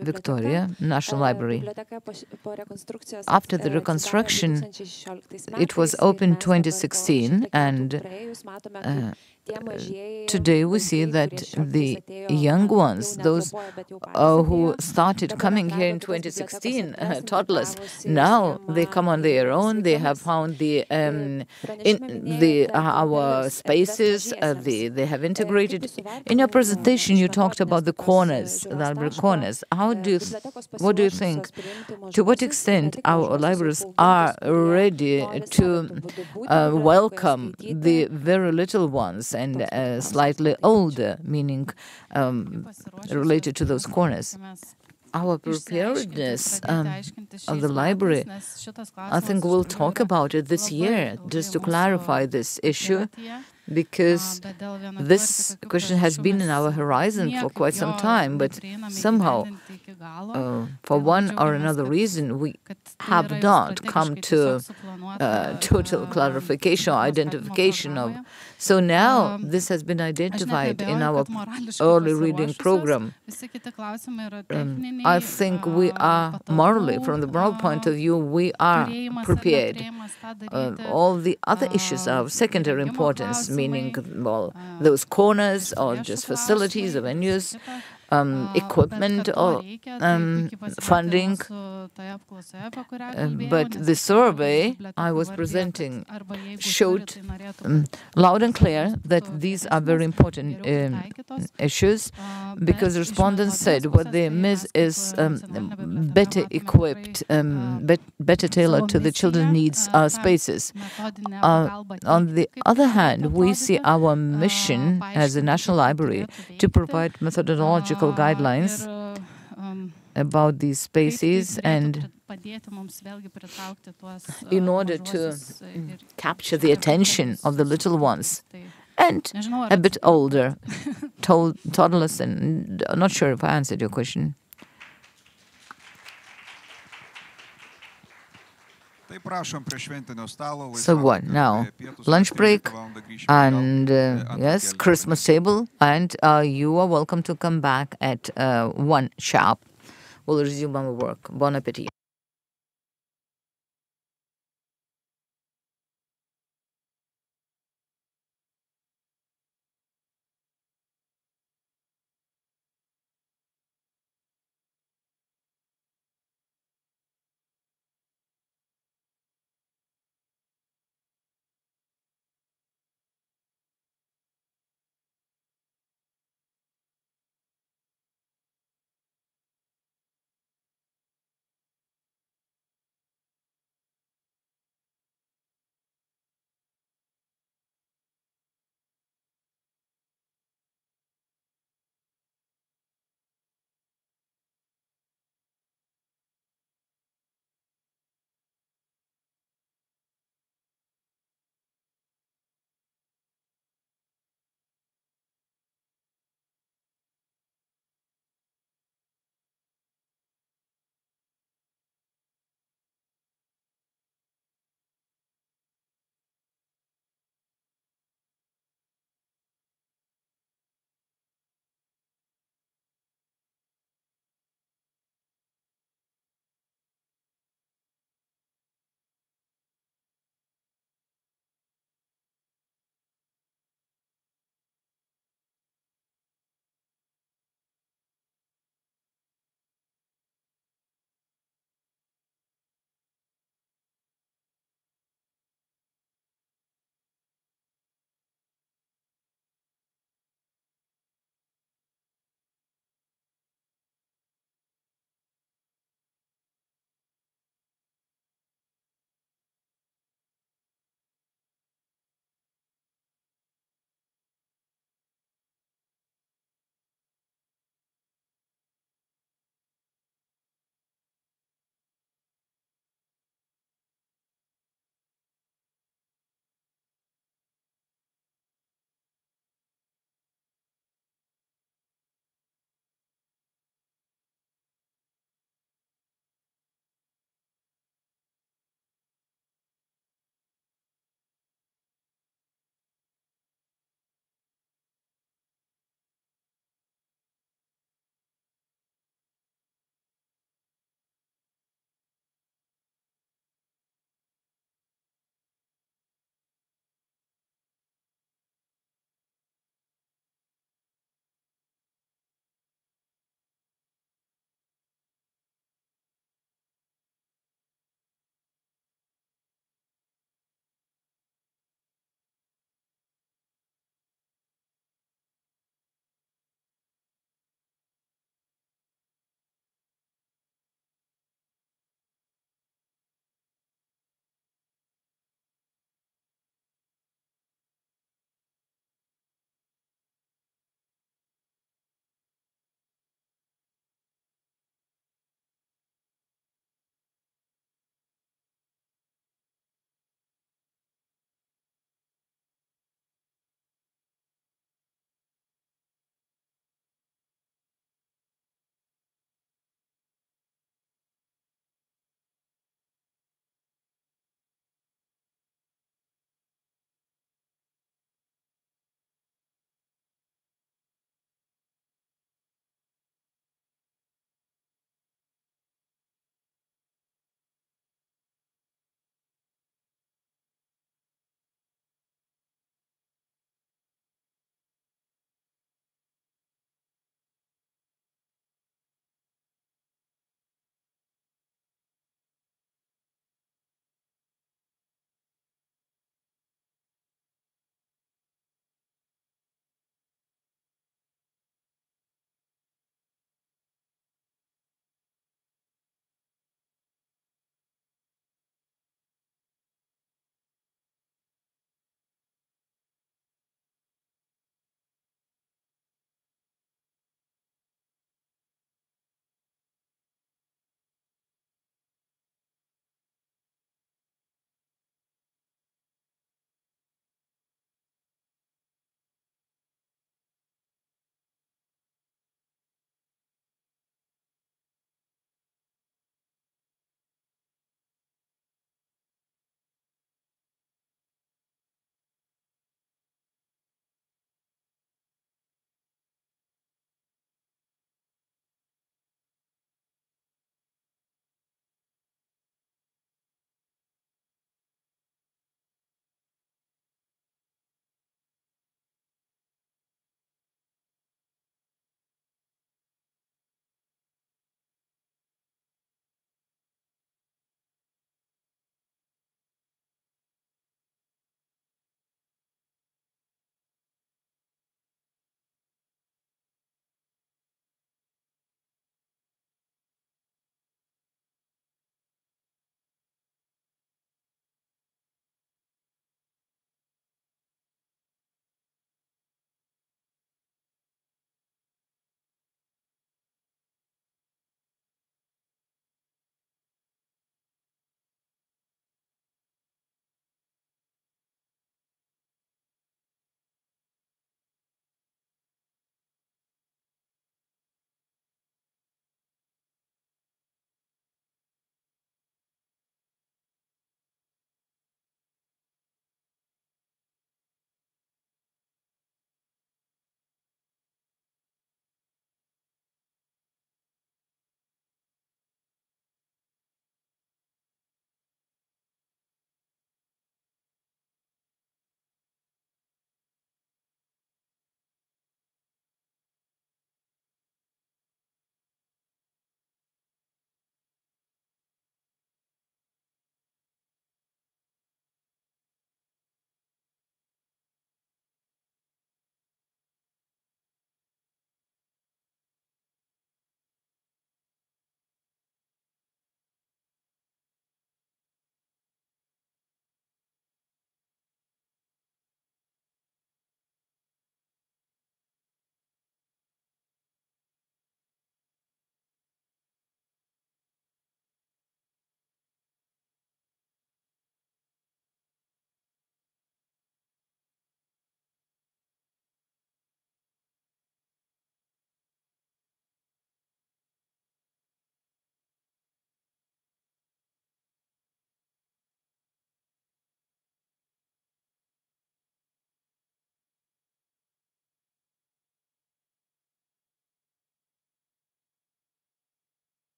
Victoria, National Library. After the reconstruction, it was opened 2016, and today we see that the young ones, those who started coming here in 2016, toddlers, now they come on their own. They have found our spaces. They have integrated. In your presentation, you talked about the corners, the library corners. What do you think? To what extent our libraries are ready to welcome the very little ones and slightly older, meaning related to those corners? Our preparedness of the library, I think we'll talk about it this year, just to clarify this issue, because this question has been in our horizon for quite some time, but somehow, for one or another reason, we have not come to total clarification or identification of. So now this has been identified in our early reading program. I think we are morally, from the moral point of view, we are prepared. All the other issues are of secondary importance, meaning, well, those corners or just facilities or venues, equipment or funding. But the survey I was presenting showed loud and clear that these are very important issues, because respondents said what they miss is better equipped, better tailored to the children's needs spaces. On the other hand, we see our mission as a National Library to provide methodological guidelines about these spaces and in order to capture the attention of the little ones and a bit older toddlers. And I'm not sure if I answered your question. So what now? Lunch break and yes, Christmas table, and you are welcome to come back at 1 sharp. We'll resume our work. Bon appetit.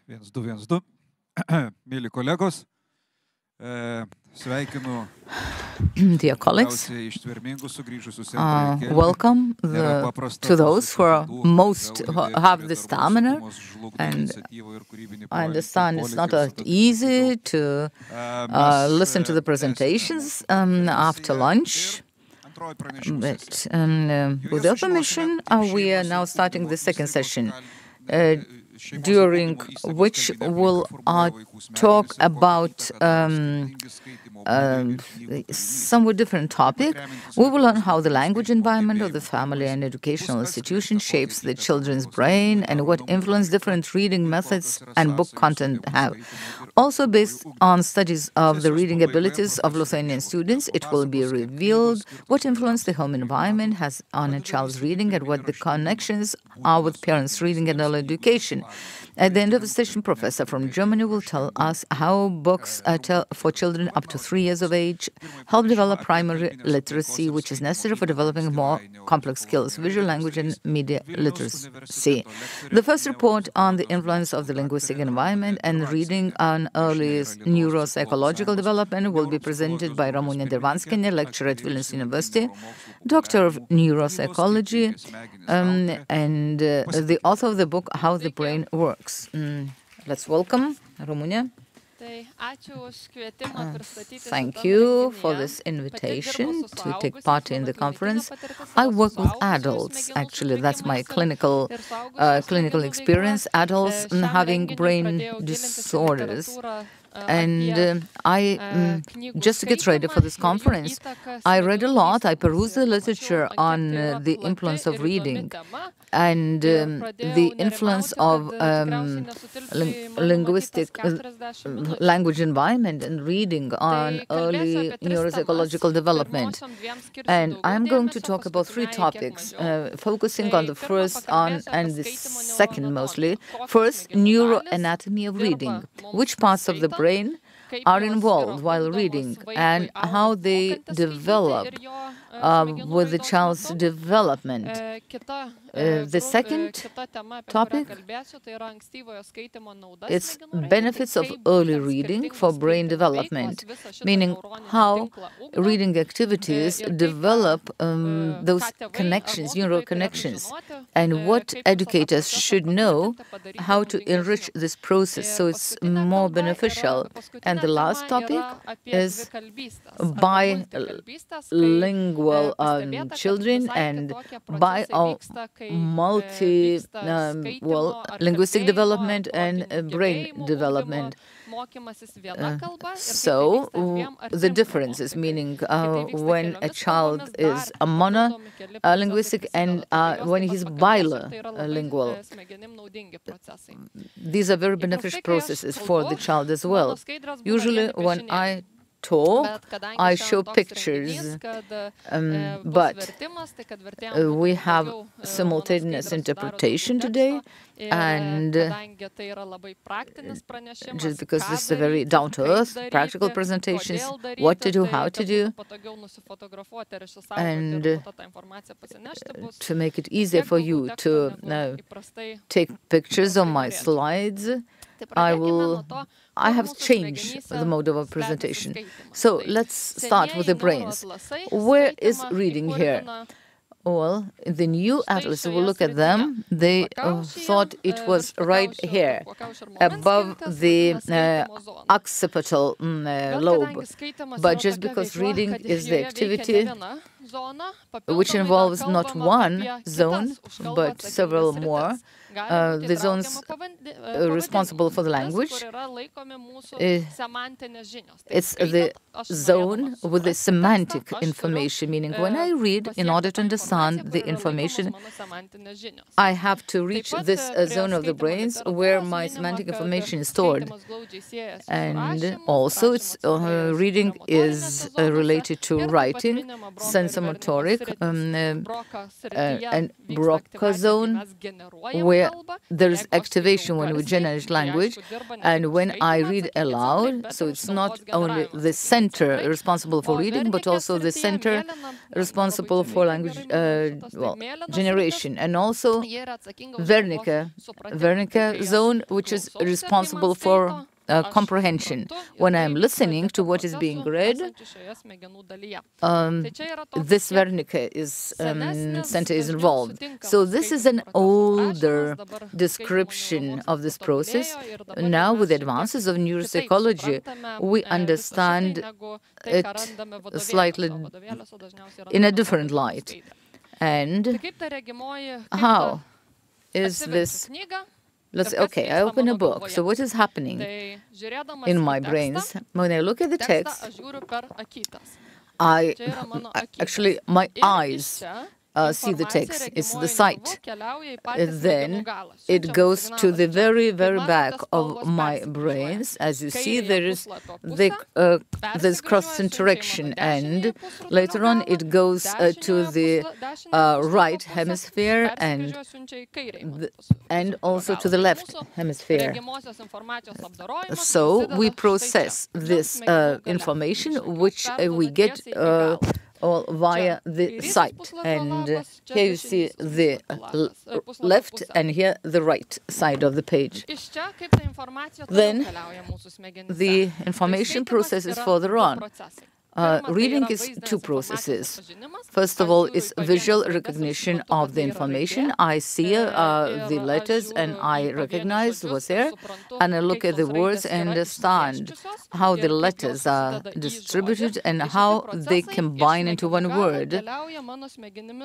1212. Mėly kolegos, sveikinu. Dear colleagues, welcome to those who have the stamina, and I understand it's not that easy to listen to the presentations after lunch. But with your permission, we are now starting the second session, during which we'll talk about somewhat different topic. We will learn how the language environment of the family and educational institution shapes the children's brain and what influence different reading methods and book content have. Also, based on studies of the reading abilities of Lithuanian students, it will be revealed what influence the home environment has on a child's reading and what the connections are with parents' reading and early education. At the end of the session, Professor from Germany will tell us how books for children up to 3 years of age help develop primary literacy, which is necessary for developing more complex skills, visual language and media literacy. The first report on the influence of the linguistic environment and reading on early neuropsychological development will be presented by Ramunė Dirvanskienė, lecturer at Vilnius University, doctor of neuropsychology, and the author of the book, How the Brain Works. Let's welcome Ramunė. Thank you for this invitation to take part in the conference. I work with adults, actually. That's my clinical experience, adults having brain disorders. And just to get ready for this conference, I read a lot. I perused the literature on the influence of reading and the influence of linguistic language environment and reading on early neuropsychological development. And I'm going to talk about 3 topics, focusing on the first and the second mostly. First, neuroanatomy of reading. Which parts of the brain are involved while reading and how they develop with the child's development. The second topic is benefits of early reading for brain development, meaning how reading activities develop those connections, neural connections, and what educators should know how to enrich this process so it's more beneficial. And the last topic is bilingual children and linguistic development and brain development. So the difference is meaning when a child is a monolinguistic and when he's bilingual. These are very beneficial processes for the child as well. Usually when I talk, I show pictures, but we have simultaneous interpretation today, and just because this is a very down-to-earth, practical presentations, what to do, how to do, and to make it easier for you to take pictures of my slides, I have changed the mode of our presentation. So let's start with the brains. Where is reading here? Well, the new atlas, we'll look at them. They thought it was right here, above the occipital lobe. But just because reading is the activity which involves not one zone, but several more, the zones responsible for the language, it's the zone with the semantic information, meaning when I read, in order to understand the information, I have to reach this zone of the brains where my semantic information is stored. And also, reading is related to writing, sense sensomotoric and Broca zone, where there is activation when we generate language. And when I read aloud, so it's not only the center responsible for reading, but also the center responsible for language generation. And also Wernicke zone, which is responsible for comprehension. When I'm listening to what is being read, this Wernicke center is involved. So this is an older description of this process. Now, with advances of neuropsychology, we understand it slightly in a different light. And how is this? Okay, I open a book. So what is happening in my brains? When I look at the text, actually, my eyes see the text. It's the sight. Then it goes to the very, very back of my brains. As you see, there is this cross-interaction, and later on it goes to the right hemisphere and also to the left hemisphere. So we process this information, which we get all via the sight. And here you see the left and here the right side of the page. Then the information processes further on. Reading is two processes. First of all, is visual recognition of the information. I see the letters and I recognize what's there, and I look at the words and understand how the letters are distributed and how they combine into one word.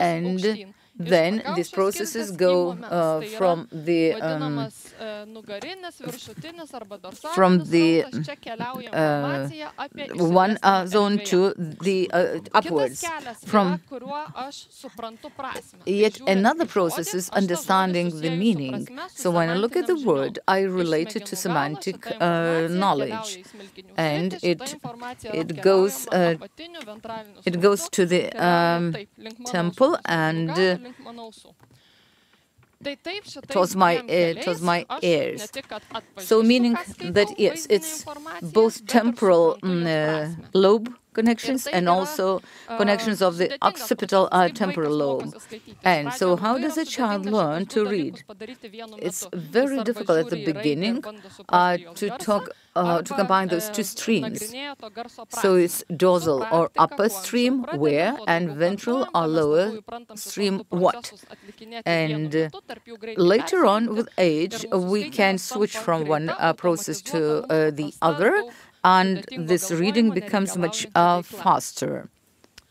And then these processes go from the one zone to the upwards. From yet another process is understanding the meaning. So when I look at the word, I relate it to semantic knowledge, and it goes to the temple and towards my ears. So meaning that yes, it's both temporal lobe connections and also connections of the occipital temporal lobe. And so how does a child learn to read? It's very difficult at the beginning to combine those two streams. So it's dorsal or upper stream where and ventral or lower stream what. And later on with age we can switch from one process to the other, and this reading becomes much faster.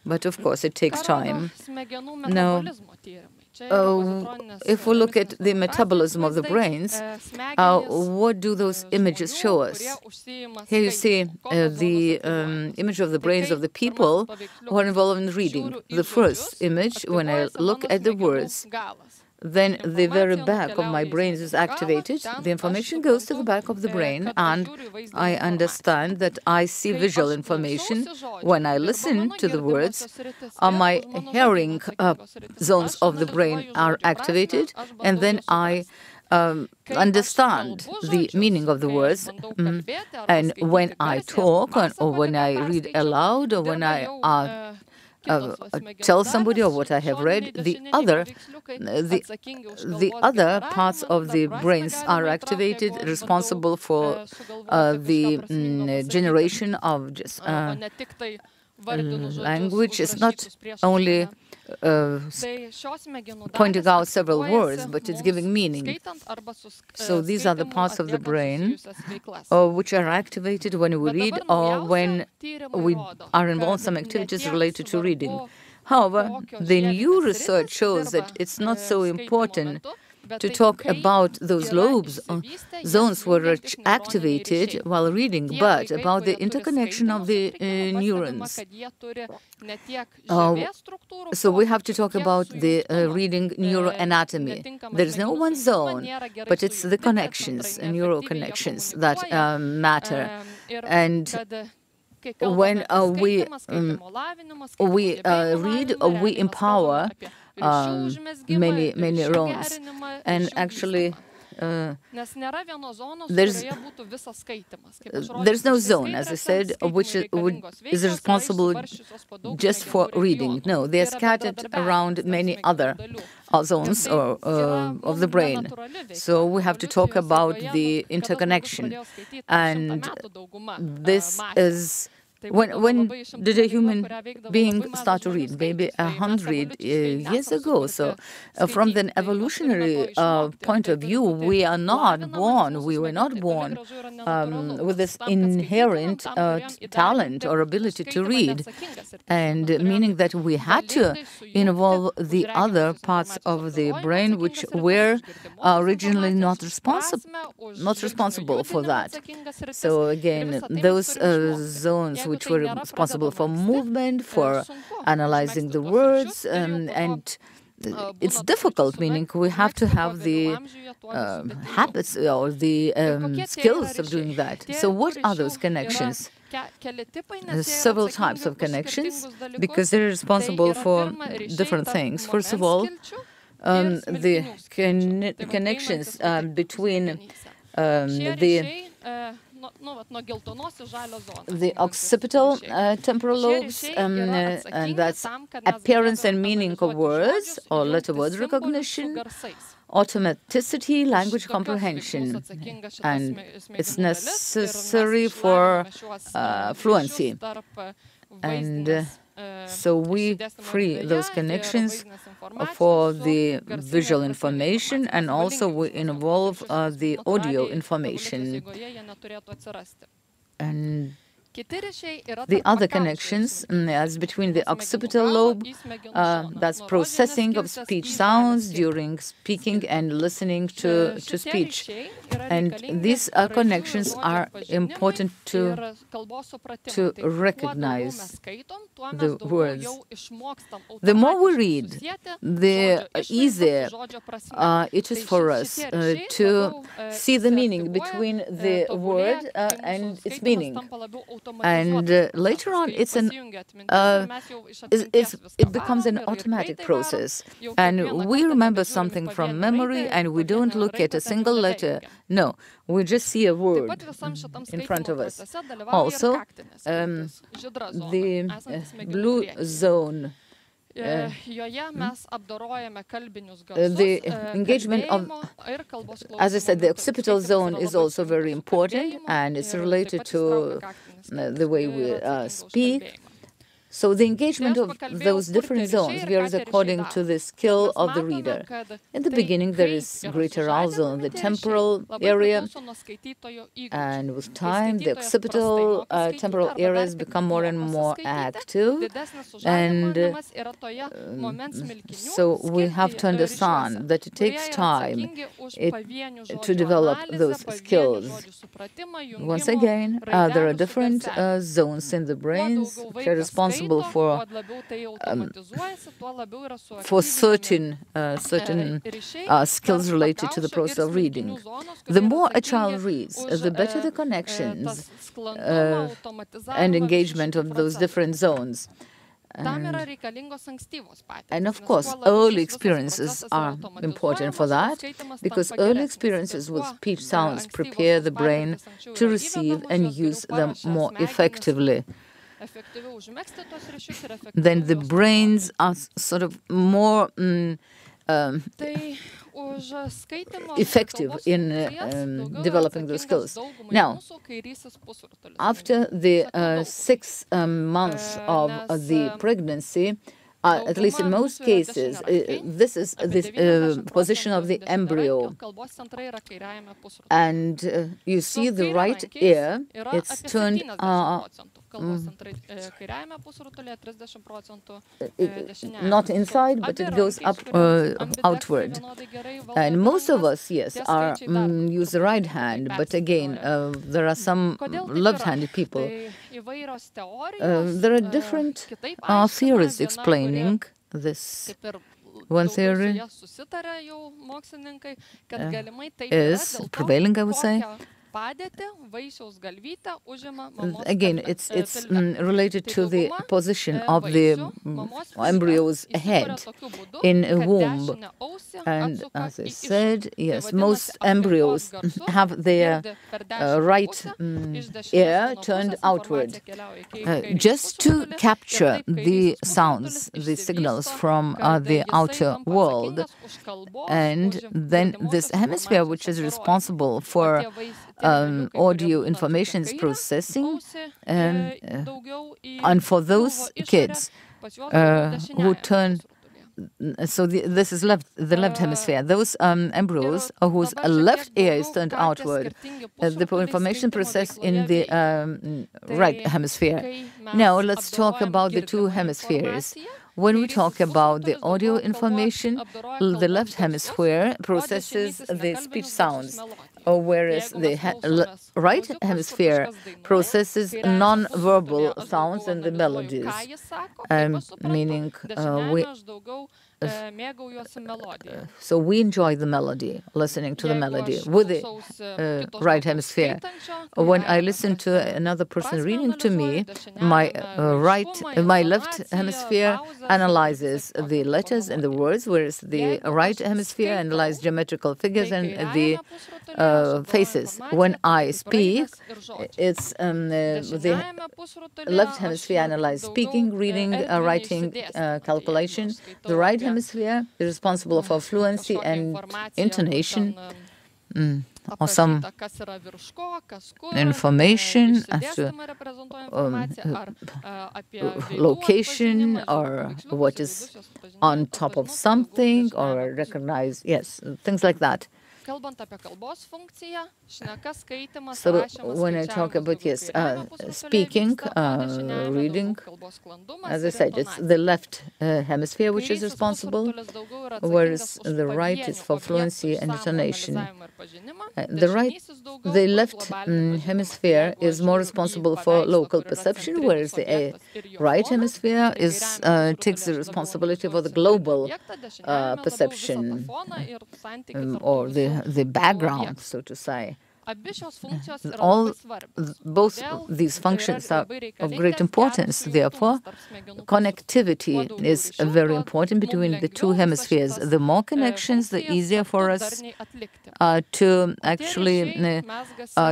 But of course it takes time. Now, if we look at the metabolism of the brains, what do those images show us? Here you see the image of the brains of the people who are involved in reading. The first image, when I look at the words, then the very back of my brain is activated. The information goes to the back of the brain, and I understand that I see visual information. When I listen to the words, my hearing zones of the brain are activated, and then I understand the meaning of the words. And when I talk, or when I read aloud, or when I tell somebody of what I have read, the other parts of the brains are activated, responsible for the generation of just language. It's not only pointing out several words, but it's giving meaning. So these are the parts of the brain which are activated when we read or when we are involved in some activities related to reading. However, the new research shows that it's not so important to talk about those lobes or zones were activated while reading, but about the interconnection of the neurons. So we have to talk about the reading neuroanatomy. There is no one zone, but it's the connections, neural connections that matter. And when we read, we empower many roles. And actually, there's no zone, as I said, which is responsible just for reading. No, they are scattered around many other zones of the brain. So we have to talk about the interconnection. And this is... When did a human being start to read? Maybe 100 years ago. So from the evolutionary point of view, we were not born with this inherent talent or ability to read, and meaning that we had to involve the other parts of the brain which were originally not responsible for that. So again, those zones which were responsible for movement, for analyzing the words, and it's difficult, meaning we have to have the habits or the skills of doing that. So what are those connections? There's several types of connections because they're responsible for different things. First of all, the connections between the occipital temporal lobes, and that's appearance and meaning of words or letter word recognition, automaticity, language comprehension, and it's necessary for fluency. And so we free those connections for the visual information, and also we involve the audio information. And the other connections as between the occipital lobe, that's processing of speech sounds during speaking and listening to speech. And these connections are important to recognize the words. The more we read, the easier it is for us to see the meaning between the word and its meaning. And later on, it becomes an automatic process. And we remember something from memory, and we don't look at a single letter. No, we just see a word in front of us. Also, the blue zone, the engagement of, as I said, the occipital zone is also very important, and it's related to the way we speak. So the engagement of those different zones varies according to the skill of the reader. In the beginning, there is great arousal in the temporal area, and with time, the occipital temporal areas become more and more active. And so we have to understand that it takes time to develop those skills. Once again, there are different zones in the brains which are responsible for certain skills related to the process of reading. The more a child reads, the better the connections and engagement of those different zones. And of course, early experiences are important for that, because early experiences with speech sounds prepare the brain to receive and use them more effectively. Then the brains are sort of more effective in developing those skills. Now, after the 6 months of the pregnancy, at least in most cases, this is the position of the embryo. And you see the right ear, it's turned not inside, but it goes up outward. And most of us, yes, use the right hand, but again, there are some left-handed people. There are different theories explaining this. One theory is prevailing, I would say, Again, it's related to the position of the embryo's head in a womb. And as I said, yes, most embryos have their right ear turned outward, just to capture the sounds, the signals from the outer world. And then this hemisphere, which is responsible for audio information processing, and for those kids who turn, so this is the left hemisphere. Those embryos whose left ear is turned outward, the information processed in the right hemisphere. Now let's talk about the two hemispheres. When we talk about the audio information, the left hemisphere processes the speech sounds, whereas the right hemisphere processes non-verbal sounds and the melodies, meaning so we enjoy the melody, listening to the melody with the right hemisphere. When I listen to another person reading to me, my left hemisphere analyzes the letters and the words, whereas the right hemisphere analyzes geometrical figures and the faces. When I speak, it's the left hemisphere analyzes speaking, reading, writing, calculation. The right hemisphere is responsible for fluency and intonation, or some information as to location, or what is on top of something, or recognize, yes, things like that. So when I talk about, yes, speaking, reading, as I said, it's the left hemisphere which is responsible, whereas the right is for fluency and intonation. The left hemisphere is more responsible for local perception, whereas the right hemisphere takes the responsibility for the global perception, or the background, so to say. Both these functions are of great importance. Therefore, connectivity is very important between the two hemispheres. The more connections, the easier for us to actually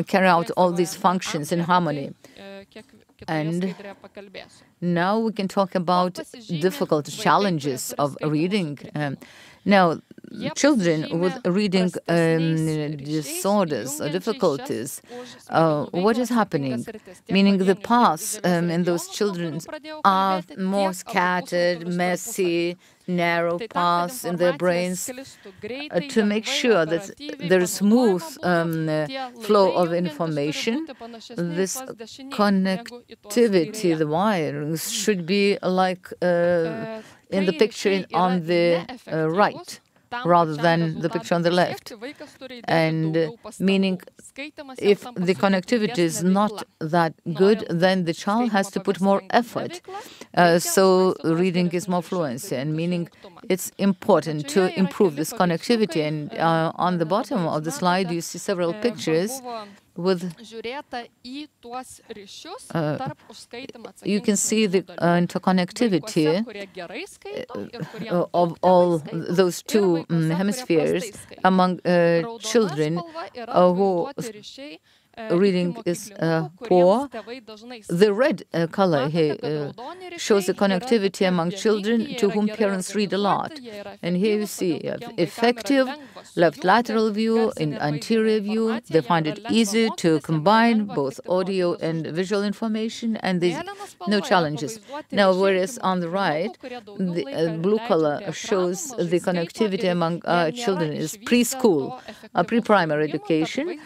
carry out all these functions in harmony. And now we can talk about difficult challenges of reading. Now, children with reading disorders or difficulties, what is happening? Meaning the paths in those children are more scattered, messy, narrow paths in their brains. To make sure that there is smooth flow of information, this connectivity, the wirings, should be like in the picture on the right, rather than the picture on the left. And meaning, if the connectivity is not that good, then the child has to put more effort. So reading is more fluency, and meaning it's important to improve this connectivity. And on the bottom of the slide, you see several pictures with you can see the interconnectivity of all those two hemispheres among children who reading is poor. The red color here shows the connectivity among children to whom parents read a lot. And here you see effective left lateral view and anterior view. They find it easy to combine both audio and visual information, and there's no challenges. Now, whereas on the right, the blue color shows the connectivity among children is preschool, pre-primary education.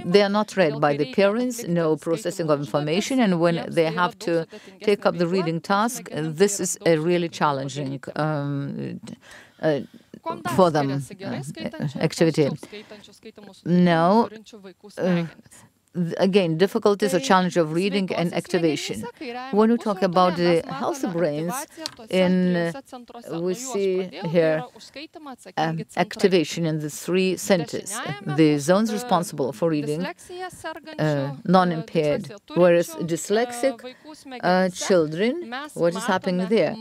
They are not read by the parents, no processing of information, and when they have to take up the reading task, this is a really challenging for them activity. Now, again, difficulties or challenge of reading and activation. When we talk about the healthy brains, we see here activation in the 3 centers. The zones responsible for reading, non-impaired, whereas dyslexic children, what is happening there?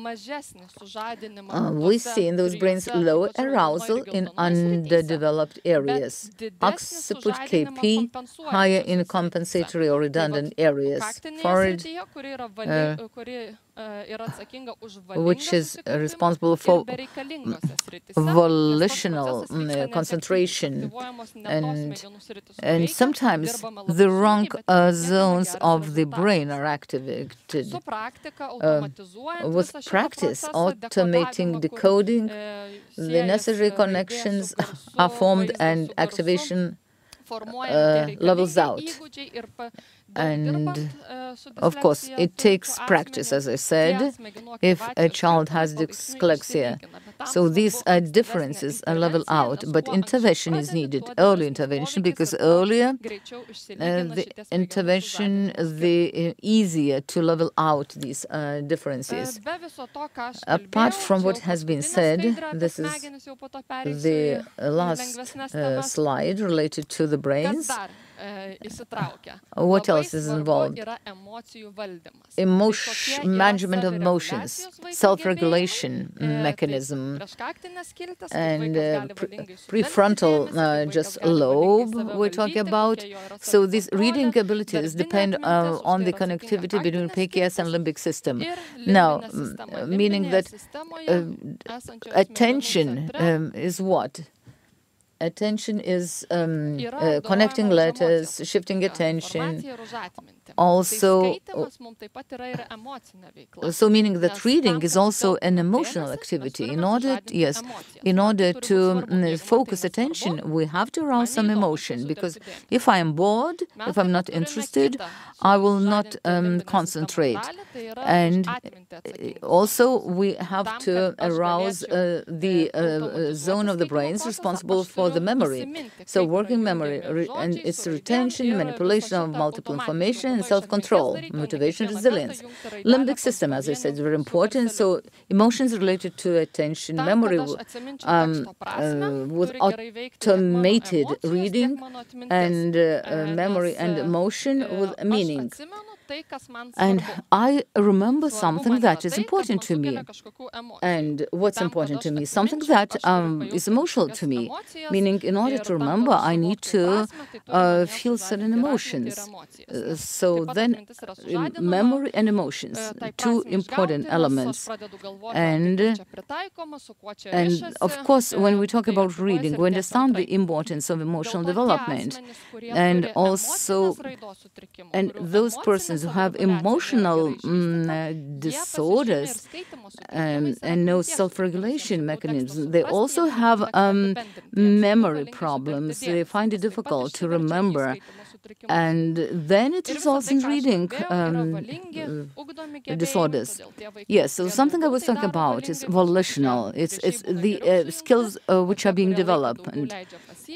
We see in those brains lower arousal in underdeveloped areas, occiput KP, higher in compensatory or redundant areas, forehead, which is responsible for volitional concentration, and sometimes the wrong zones of the brain are activated. With practice, automating decoding, the necessary connections are formed and activation levels out. And of course, it takes practice, as I said, if a child has dyslexia. So these differences are leveled out, but intervention is needed, early intervention, because earlier the intervention, the easier to level out these differences. Apart from what has been said, this is the last slide related to the brains. What else is involved? Management of emotions, self-regulation mechanism, and prefrontal just lobe we're talking about. So these reading abilities depend on the connectivity between PKS and limbic system. Now, meaning that attention is what? Attention is connecting letters, shifting attention. Also, so meaning that reading is also an emotional activity. In order to focus attention, we have to arouse some emotion, because if I am bored, if I'm not interested, I will not concentrate. And also, we have to arouse the zone of the brains responsible for the memory. So working memory, and its retention, manipulation of multiple information, and self-control, motivation, resilience. Limbic system, as I said, is very important. So emotions related to attention, memory, with automated reading, and memory and emotion with meaning. And I remember something that is important to me. And what's important to me? Something that is emotional to me. Meaning, in order to remember, I need to feel certain emotions. So then, memory and emotions, 2 important elements. And of course, when we talk about reading, we understand the importance of emotional development. And also, and those persons who have emotional disorders and no self-regulation mechanisms, they also have memory problems. They find it difficult to remember. And then it results in reading disorders. Yes, so something I was talking about is volitional. It's the skills which are being developed.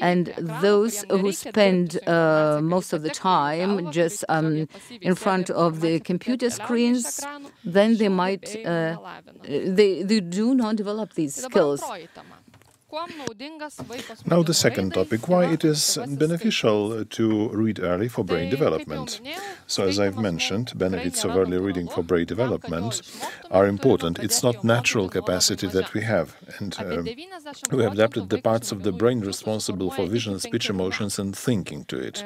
And those who spend most of the time just in front of the computer screens, then they might, they do not develop these skills. Now the second topic, why it is beneficial to read early for brain development. So as I've mentioned, benefits of early reading for brain development are important. It's not natural capacity that we have. And we have adapted the parts of the brain responsible for vision, speech, emotions and thinking to it.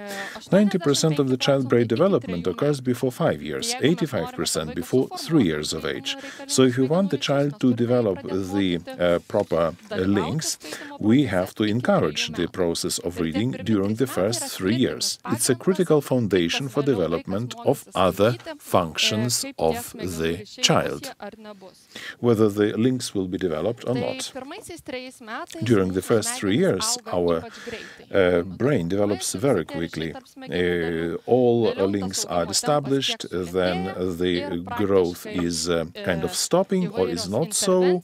90% of the child brain development occurs before 5 years, 85% before 3 years of age. So if you want the child to develop the proper links, we have to encourage the process of reading during the first 3 years. It's a critical foundation for development of other functions of the child, whether the links will be developed or not. During the first 3 years, our brain develops very quickly. All links are established, then the growth is kind of stopping or is not so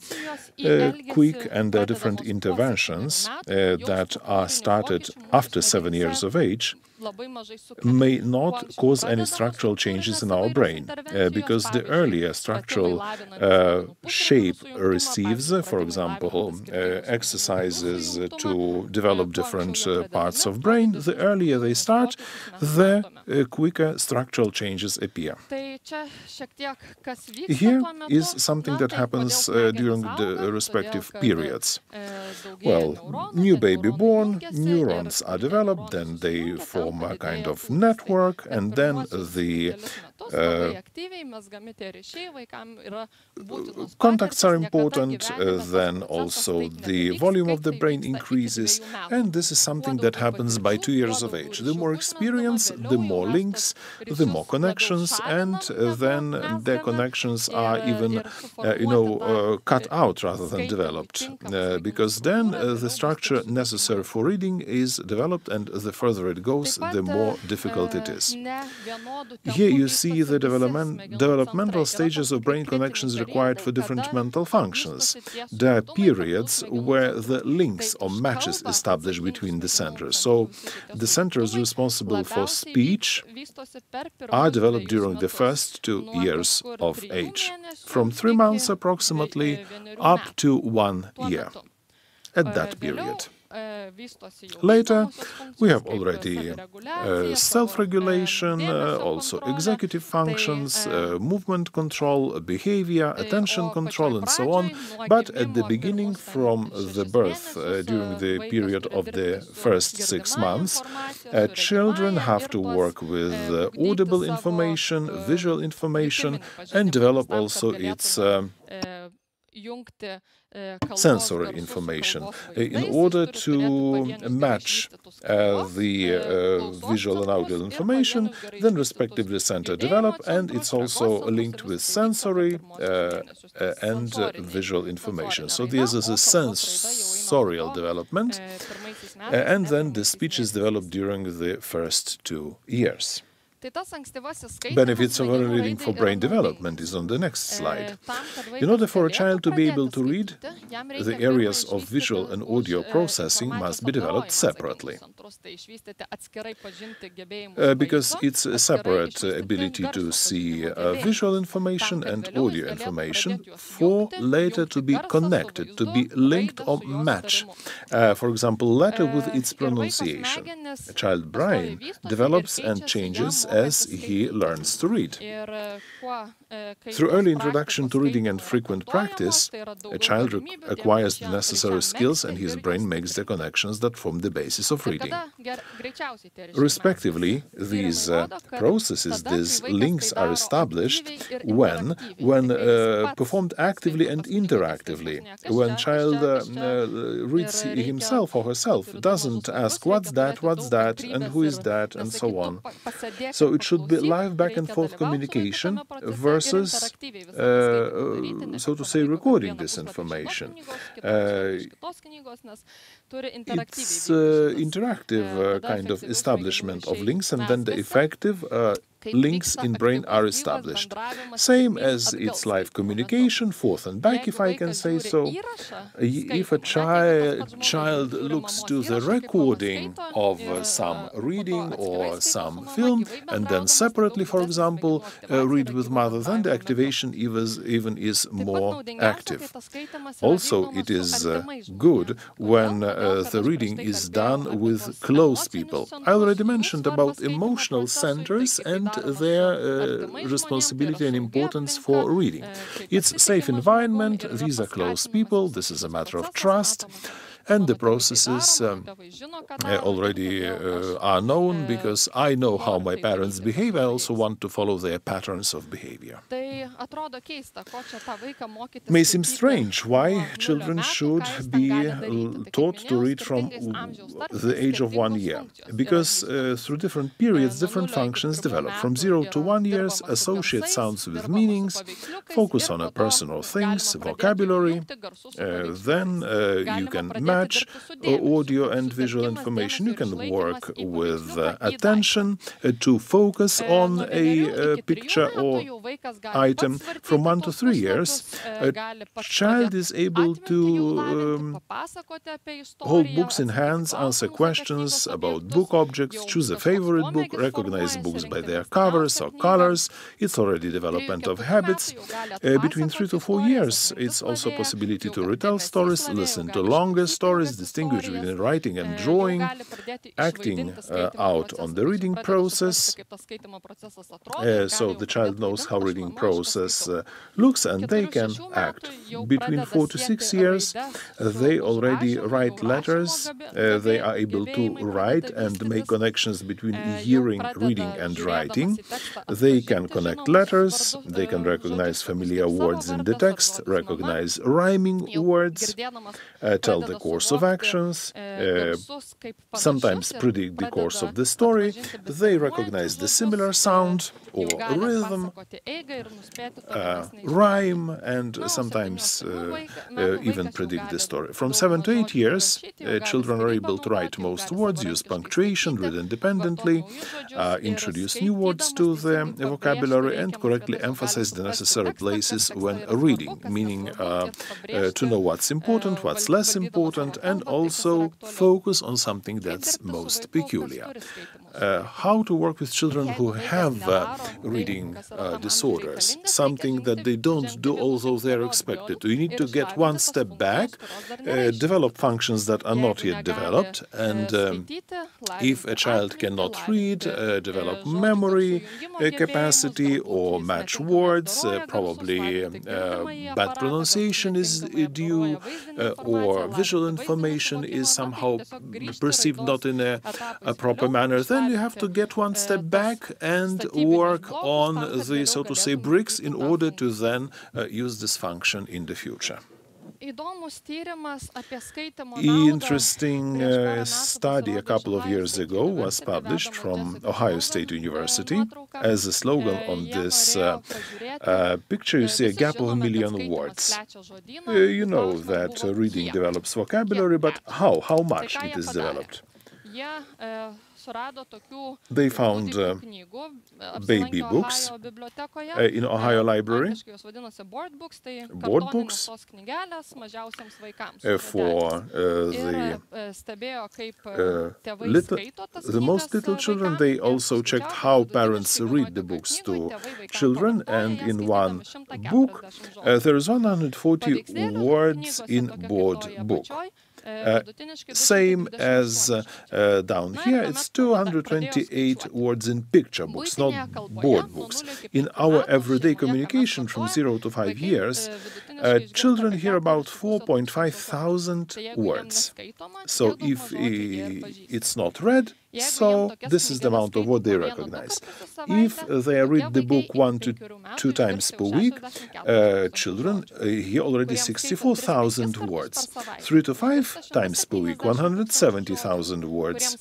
quick, and there are different interventions interventions that are started after 7 years of age may not cause any structural changes in our brain, because the earlier structural shape receives, for example, exercises to develop different parts of brain, the earlier they start, the quicker structural changes appear. Here is something that happens during the respective periods. Well, new baby born, neurons are developed, then they form a kind of network, and then the contacts are important, then also the volume of the brain increases, and this is something that happens by 2 years of age. The more experience, the more links, the more connections, and then their connections are even, cut out rather than developed, because then the structure necessary for reading is developed, and the further it goes, the more difficult it is. Here you see the developmental stages of brain connections required for different mental functions. There are periods where the links or matches established between the centers. So the centers responsible for speech are developed during the first 2 years of age, from 3 months approximately up to 1 year. At that period. Later, we have already self-regulation, also executive functions, movement control, behavior, attention control, and so on. But at the beginning, from the birth, during the period of the first 6 months, children have to work with audible information, visual information, and develop also its sensory information in order to match the visual and audio information, then respectively center develop, and it's also linked with sensory and visual information. So this is a sensorial development, and then the speech is developed during the first 2 years. Benefits of early reading for brain development is on the next slide. In order for a child to be able to read, the areas of visual and audio processing must be developed separately. Because it's a separate ability to see visual information and audio information for later to be connected, to be linked or matched. For example, letter with its pronunciation. A child's brain develops and changes as he learns to read. Through early introduction to reading and frequent practice, a child acquires the necessary skills and his brain makes the connections that form the basis of reading. Respectively, these processes, these links are established when performed actively and interactively. When child reads himself or herself, doesn't ask what's that, and who is that, and so on. So it should be live back and forth communication versus, so to say, recording this information. It's interactive kind of establishment of links, and then the effective links in brain are established. Same as its live communication, forth and back, if I can say so. If a child looks to the recording of some reading or some film, and then separately, for example, read with mother, then the activation even is more active. Also, it is good when the reading is done with close people. I already mentioned about emotional centers and their responsibility and importance for reading. It's a safe environment, these are close people, this is a matter of trust, and the processes already are known, because I know how my parents behave. I also want to follow their patterns of behavior. May seem strange why children should be taught to read from the age of 1 year, because through different periods, different functions develop. From 0 to 1 years, associate sounds with meanings, focus on personal things, vocabulary, then you can match audio and visual information. You can work with attention to focus on a picture or item. From 1 to 3 years, a child is able to hold books in hands, answer questions about book objects, choose a favorite book, recognize books by their covers or colors. It's already development of habits. Between 3 to 4 years, it's also a possibility to retell stories, listen to longer stories, distinguish between writing and drawing, acting out on the reading process. So the child knows how reading process looks, and they can act. Between 4 to 6 years, they already write letters. They are able to write and make connections between hearing, reading, and writing. They can connect letters. They can recognize familiar words in the text, recognize rhyming words, tell the course of actions, sometimes predict the course of the story. They recognize the similar sound or rhythm, rhyme, and sometimes even predict the story. From 7 to 8 years, children are able to write most words, use punctuation, read independently, introduce new words to the vocabulary, and correctly emphasize the necessary places when reading, meaning to know what's important, what's less important, and also focus on something that's most peculiar. How to work with children who have reading disorders, something that they don't do although they're expected to. You need to get one step back, develop functions that are not yet developed, and if a child cannot read, develop memory capacity or match words, probably bad pronunciation is due, or visual information is somehow perceived not in a proper manner, then you have to get one step back and work on the, so to say, bricks in order to then use this function in the future. Interesting study a couple of years ago was published from Ohio State University. As a slogan on this picture, you see a gap of 1 million words. You know that reading develops vocabulary, but how much it is developed? They found baby books in Ohio Library, board books for the most little children. They also checked how parents read the books to children, and in one book there is 140 words in board book. Same as down here, it's 228 words in picture books, not board books. In our everyday communication from 0 to 5 years, children hear about 4,500 words. So if it's not read, so this is the amount of what they recognize. If they read the book 1 to 2 times per week, children hear already 64,000 words. 3 to 5 times per week, 170,000 words.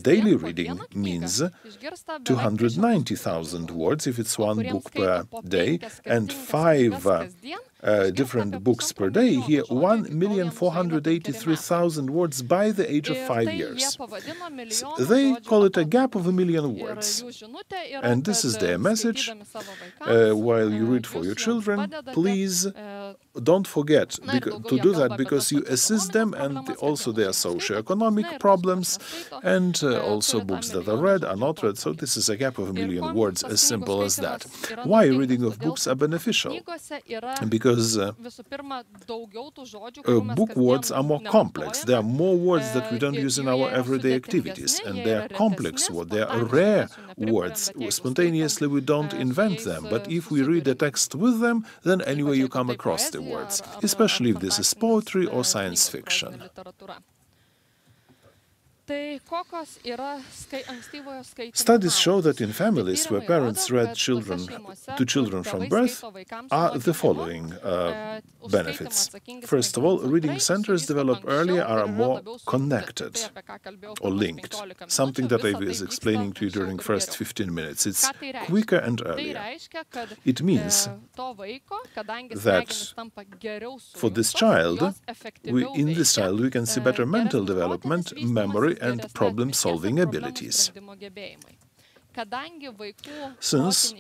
Daily reading means 290,000 words if it's one book per day, and 5 different books per day, here 1,483,000 words by the age of 5 years. So they call it a gap of 1 million words. And this is their message. While you read for your children, please don't forget to do that, because you assist them and also their socioeconomic problems, and also books that are read are not read. So this is a gap of 1 million words, as simple as that. Why reading of books are beneficial? Because book words are more complex. There are more words that we don't use in our everyday activities, and they are complex words. They are rare words. Spontaneously we don't invent them, but if we read the text with them, then anyway you come across the words, especially if this is poetry or science fiction. Studies show that in families where parents read to children from birth are the following benefits. First of all, reading centers developed earlier are more connected or linked, something that I was explaining to you during the first 15 minutes. It's quicker and earlier. It means that for this child, in this child we can see better mental development, memory and problem-solving abilities. Since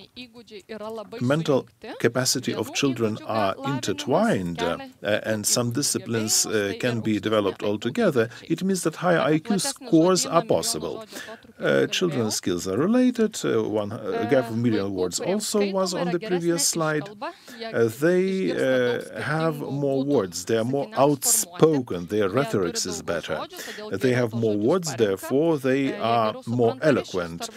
mental capacity of children are intertwined and some disciplines can be developed altogether, it means that higher IQ scores are possible. Children's skills are related. A gap of million words also was on the previous slide. They have more words. They are more outspoken. Their rhetoric is better. They have more words, therefore they are more eloquent.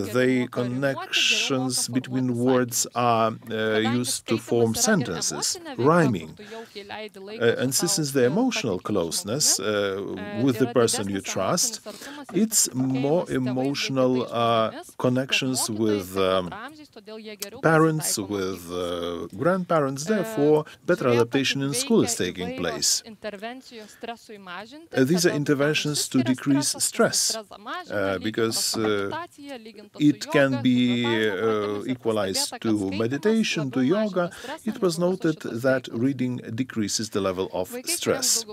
The connections between words are used to form sentences, rhyming. And since the emotional closeness with the person you trust, it's more emotional connections with parents, with grandparents, therefore better adaptation in school is taking place. These are interventions to decrease stress, because it can be equalized to meditation, to yoga. It was noted that reading decreases the level of stress.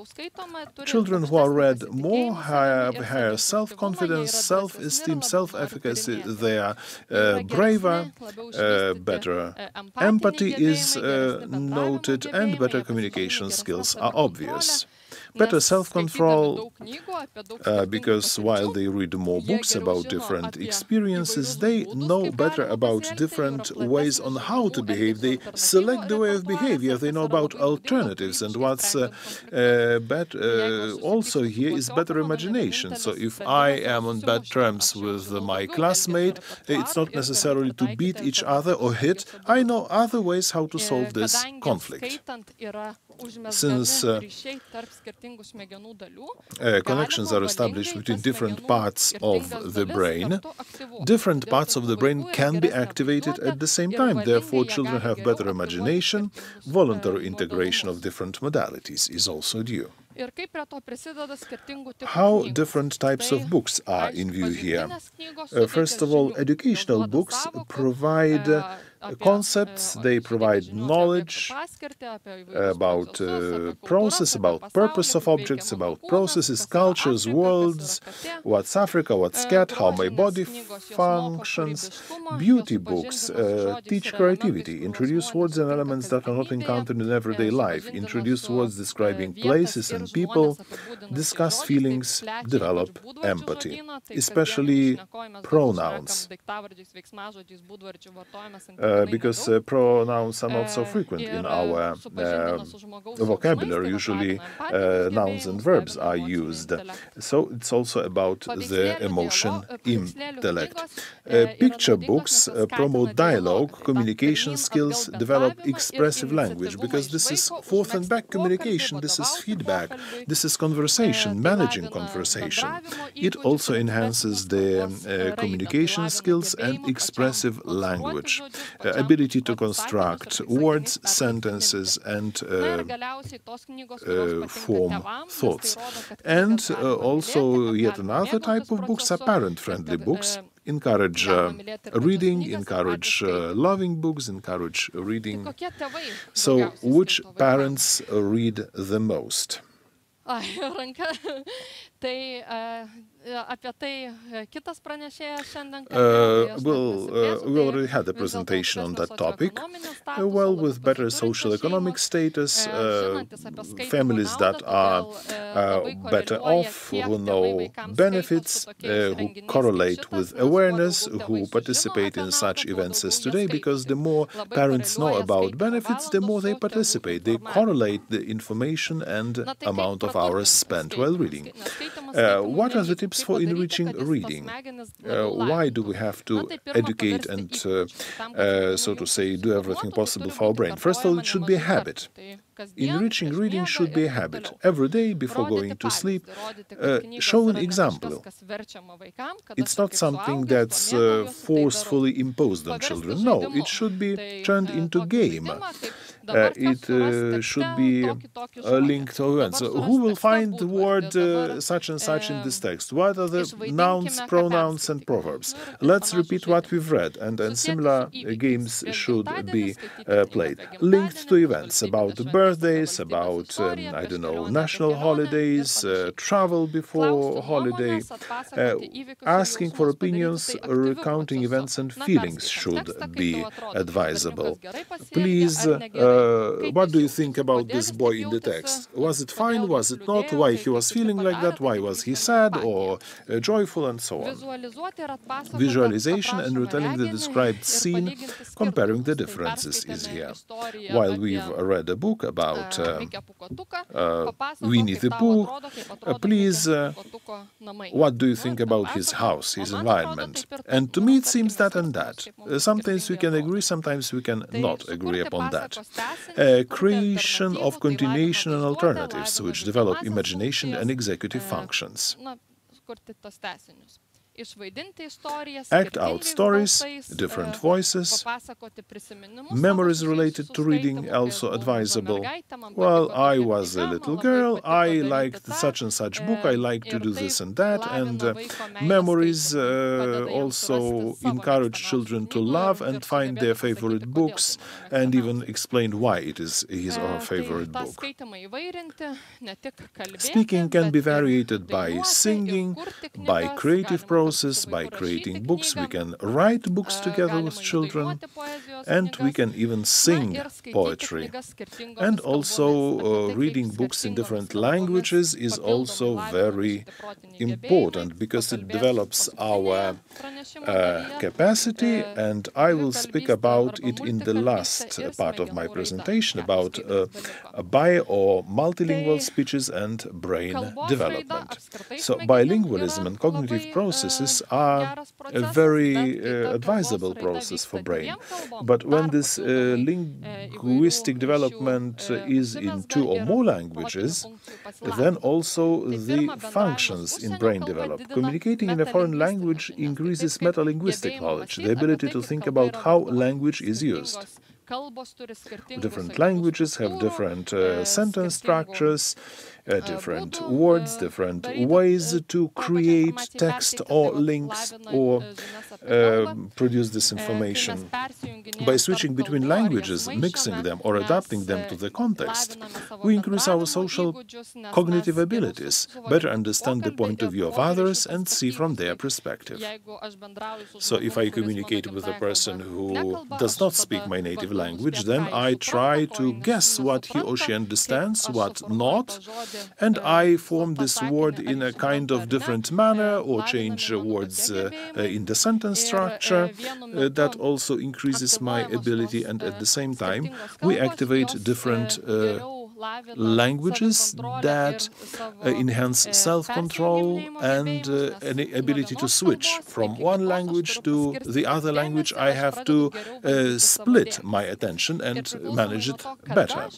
Children who are read more have higher self-confidence, self-esteem, self-efficacy. They are braver, better empathy is noted, and better communication skills are obvious. Better self-control, because while they read more books about different experiences, they know better about different ways on how to behave. They select the way of behavior. They know about alternatives. And what's also here is better imagination. So if I am on bad terms with my classmate, it's not necessarily to beat each other or hit. I know other ways how to solve this conflict. Since connections are established between different parts of the brain, different parts of the brain can be activated at the same time. Therefore, children have better imagination. Voluntary integration of different modalities is also due. How different types of books are in view here? First of all, educational books provide concepts, they provide knowledge about process, about purpose of objects, about processes, cultures, worlds, what's Africa, what's cat, how my body functions. Beauty books teach creativity, introduce words and elements that are not encountered in everyday life, introduce words describing places and people, discuss feelings, develop empathy, especially pronouns. Because pronouns are not so frequent in our vocabulary. Usually nouns and verbs are used. So it's also about the emotion intellect. Picture books promote dialogue, communication skills, develop expressive language, because this is forth and back communication, this is feedback, this is conversation, managing conversation. It also enhances the communication skills and expressive language. Ability to construct words, sentences, and form thoughts. And also yet another type of books are parent-friendly books. Encourage reading, encourage loving books, encourage reading. So, which parents read the most? We already had a presentation on that topic. Well, with better social economic status, families that are better off, who know benefits, who correlate with awareness, who participate in such events as today, because the more parents know about benefits, the more they participate. They correlate the information and amount of hours spent while reading. What are the tips for enriching reading? Why do we have to educate and, so to say, do everything possible for our brain? First of all, it should be a habit. Enriching reading should be a habit. Every day before going to sleep, show an example. It's not something that's forcefully imposed on children. No, it should be turned into game. It should be linked to events. Who will find the word such and such in this text? What are the nouns, pronouns, and proverbs? Let's repeat what we've read, and similar games should be played. Linked to events about birthdays, about, I don't know, national holidays, travel before holiday. Asking for opinions, recounting events and feelings should be advisable. Please, what do you think about this boy in the text? Was it fine? Was it not? Why he was feeling like that? Why was he sad or joyful, and so on? Visualization and retelling the described scene, comparing the differences is here. While we've read a book about Winnie the Pooh, please, what do you think about his house, his environment? And to me it seems that and that. Sometimes we can agree, sometimes we can not agree upon that. Creation of continuation and alternatives, which develop imagination and executive functions. Act out stories, different voices. Memories related to reading also advisable. Well, I was a little girl, I liked such and such book, I liked to do this and that, and memories also encourage children to love and find their favorite books, and even explain why it is his or her favorite book. Speaking can be varied by singing, by creative process, by creating books. We can write books together with children, and we can even sing poetry. And also reading books in different languages is also very important, because it develops our capacity, and I will speak about it in the last part of my presentation, about bi- or multilingual speeches and brain development. So bilingualism and cognitive processes are a very advisable process for brain. But when this linguistic development is in 2 or more languages, then also the functions in brain develop. Communicating in a foreign language increases metalinguistic knowledge, the ability to think about how language is used. Different languages have different sentence structures, different words, different ways to create text or links or produce this information. By switching between languages, mixing them or adapting them to the context, we increase our social cognitive abilities, better understand the point of view of others and see from their perspective. So if I communicate with a person who does not speak my native language, then I try to guess what he or she understands, what not, and I form this word in a kind of different manner or change words in the sentence structure. That also increases my ability, and at the same time we activate different languages that enhance self-control and an ability to switch from one language to the other language. I have to split my attention and manage it better.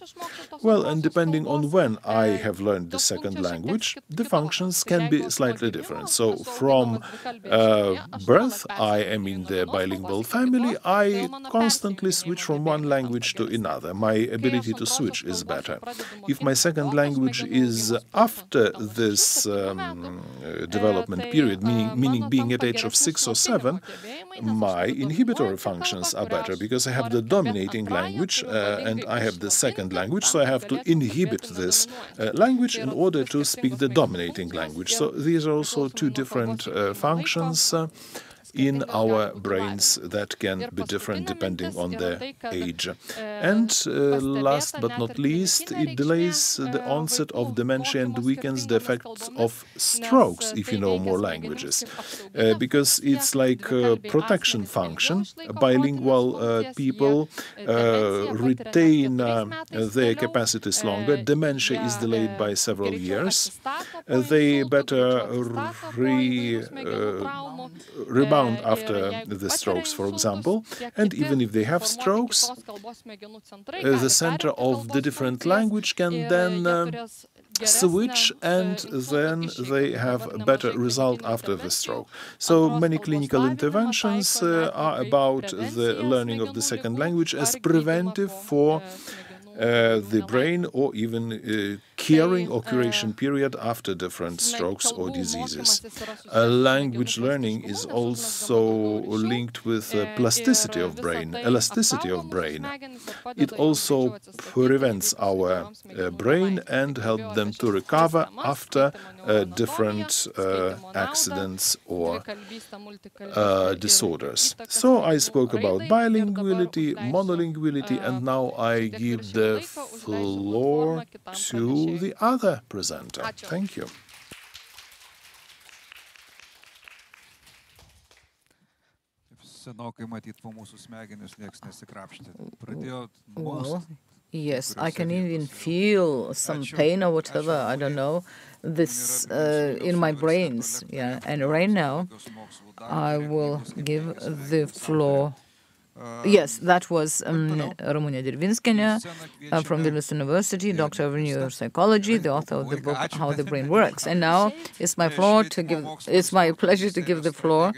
Well, and depending on when I have learned the second language, the functions can be slightly different. So from birth, I am in the bilingual family. I constantly switch from one language to another. My ability to switch is better. If my second language is after this development period, meaning being at age of 6 or 7, my inhibitory functions are better, because I have the dominating language and I have the second language, so I have to inhibit this language in order to speak the dominating language. So these are also 2 different functions. in our brains that can be different depending on their age. And last but not least, it delays the onset of dementia and weakens the effects of strokes, if you know more languages, because it's like a protection function. Bilingual people retain their capacities longer. Dementia is delayed by several years. They better rebound after the strokes, for example. And even if they have strokes, the center of the different language can then switch, and then they have a better result after the stroke. So many clinical interventions are about the learning of the second language as preventive for the brain, or even caring or curation period after different strokes or diseases. Language learning is also linked with plasticity of brain, elasticity of brain. It also prevents our brain and helps them to recover after different accidents or disorders. So I spoke about bilinguality, monolinguality, and now I give the floor to the other presenter. Thank you. Well, yes, I can even feel some pain or whatever, I don't know, this in my brains. Yeah, and right now I will give the floor. Yes, that was Ramunė Dirvinskienė from Vilnius University, Doctor of Neuropsychology, the author of the book How the Brain Works. And now it's my pleasure to give the floor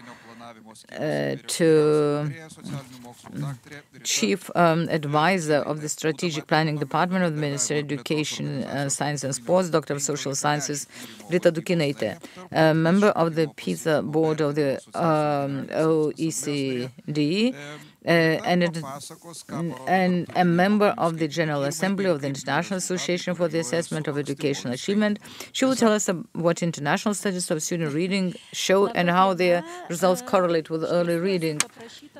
to Chief Advisor of the Strategic Planning Department of the Ministry of Education, Science and Sports, Doctor of Social Sciences, Rita Dukinaitė, member of the PISA Board of the OECD, and a member of the General Assembly of the International Association for the Assessment of Educational Achievement. She will tell us what international studies of student reading show and how their results correlate with early reading.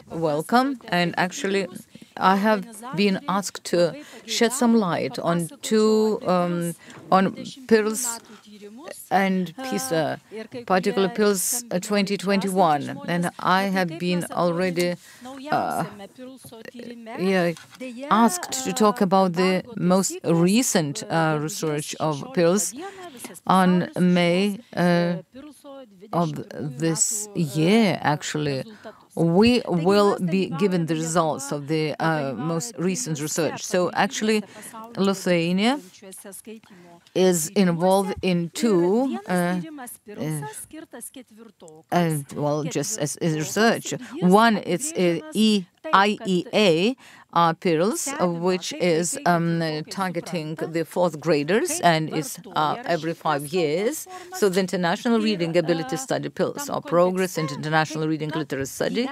Welcome. And actually, I have been asked to shed some light on on PIRLS and PISA, particular PIRLS 2021, and I have been already asked to talk about the most recent research of PIRLS. On May of this year, actually, we will be given the results of the most recent research. So actually, Lithuania is involved in two, just as research. One is IEA PIRLS, which is targeting the fourth graders and is every 5 years. So the International Reading Ability Study PIRLS, or Progress in International Reading Literacy Study,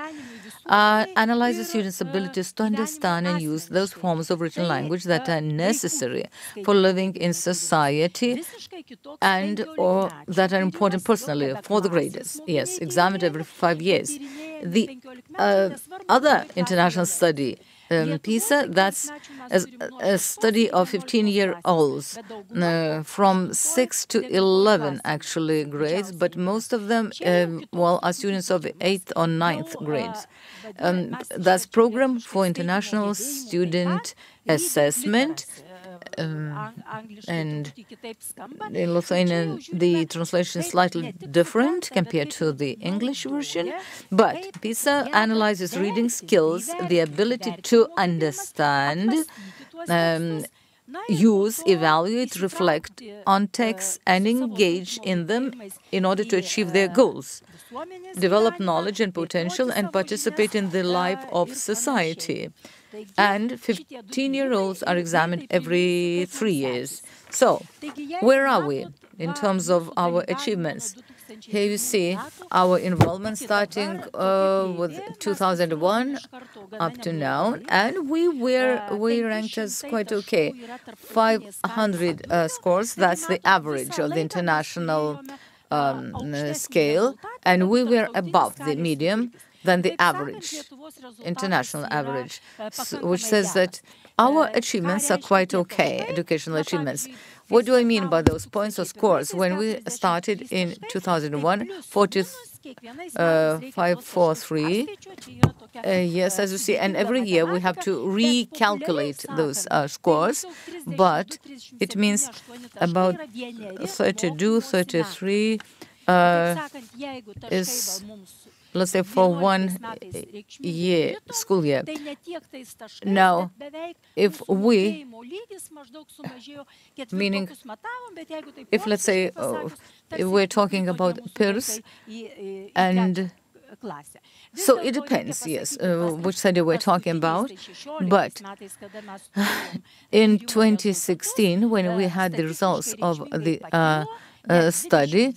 analyzes students' abilities to understand and use those forms of written language that are necessary for living in society and or that are important personally for the graders. Yes, examined every 5 years. The other international study, PISA, that's a study of 15-year-olds from 6 to 11 actually grades, but most of them are students of 8th or 9th grades. That's program for international student assessment. And in Lithuanian, the translation is slightly different compared to the English version. But PISA analyzes reading skills, the ability to understand, use, evaluate, reflect on texts, and engage in them in order to achieve their goals, develop knowledge and potential, and participate in the life of society. And 15-year-olds are examined every 3 years. So, where are we in terms of our achievements? Here you see our involvement starting with 2001 up to now, and we ranked as quite okay. 500 scores, that's the average of the international scale. and we were above the medium than the average, international average, which says that our achievements are quite okay, educational achievements. What do I mean by those points or scores? When we started in 2001, 543, yes, as you see, and every year we have to recalculate those scores, but it means about 32, 33 is, let's say, for 1 year, school year. Now, if we, meaning, if let's say, if we're talking about peers, and so it depends, yes, which study we're talking about. But in 2016, when we had the results of the study,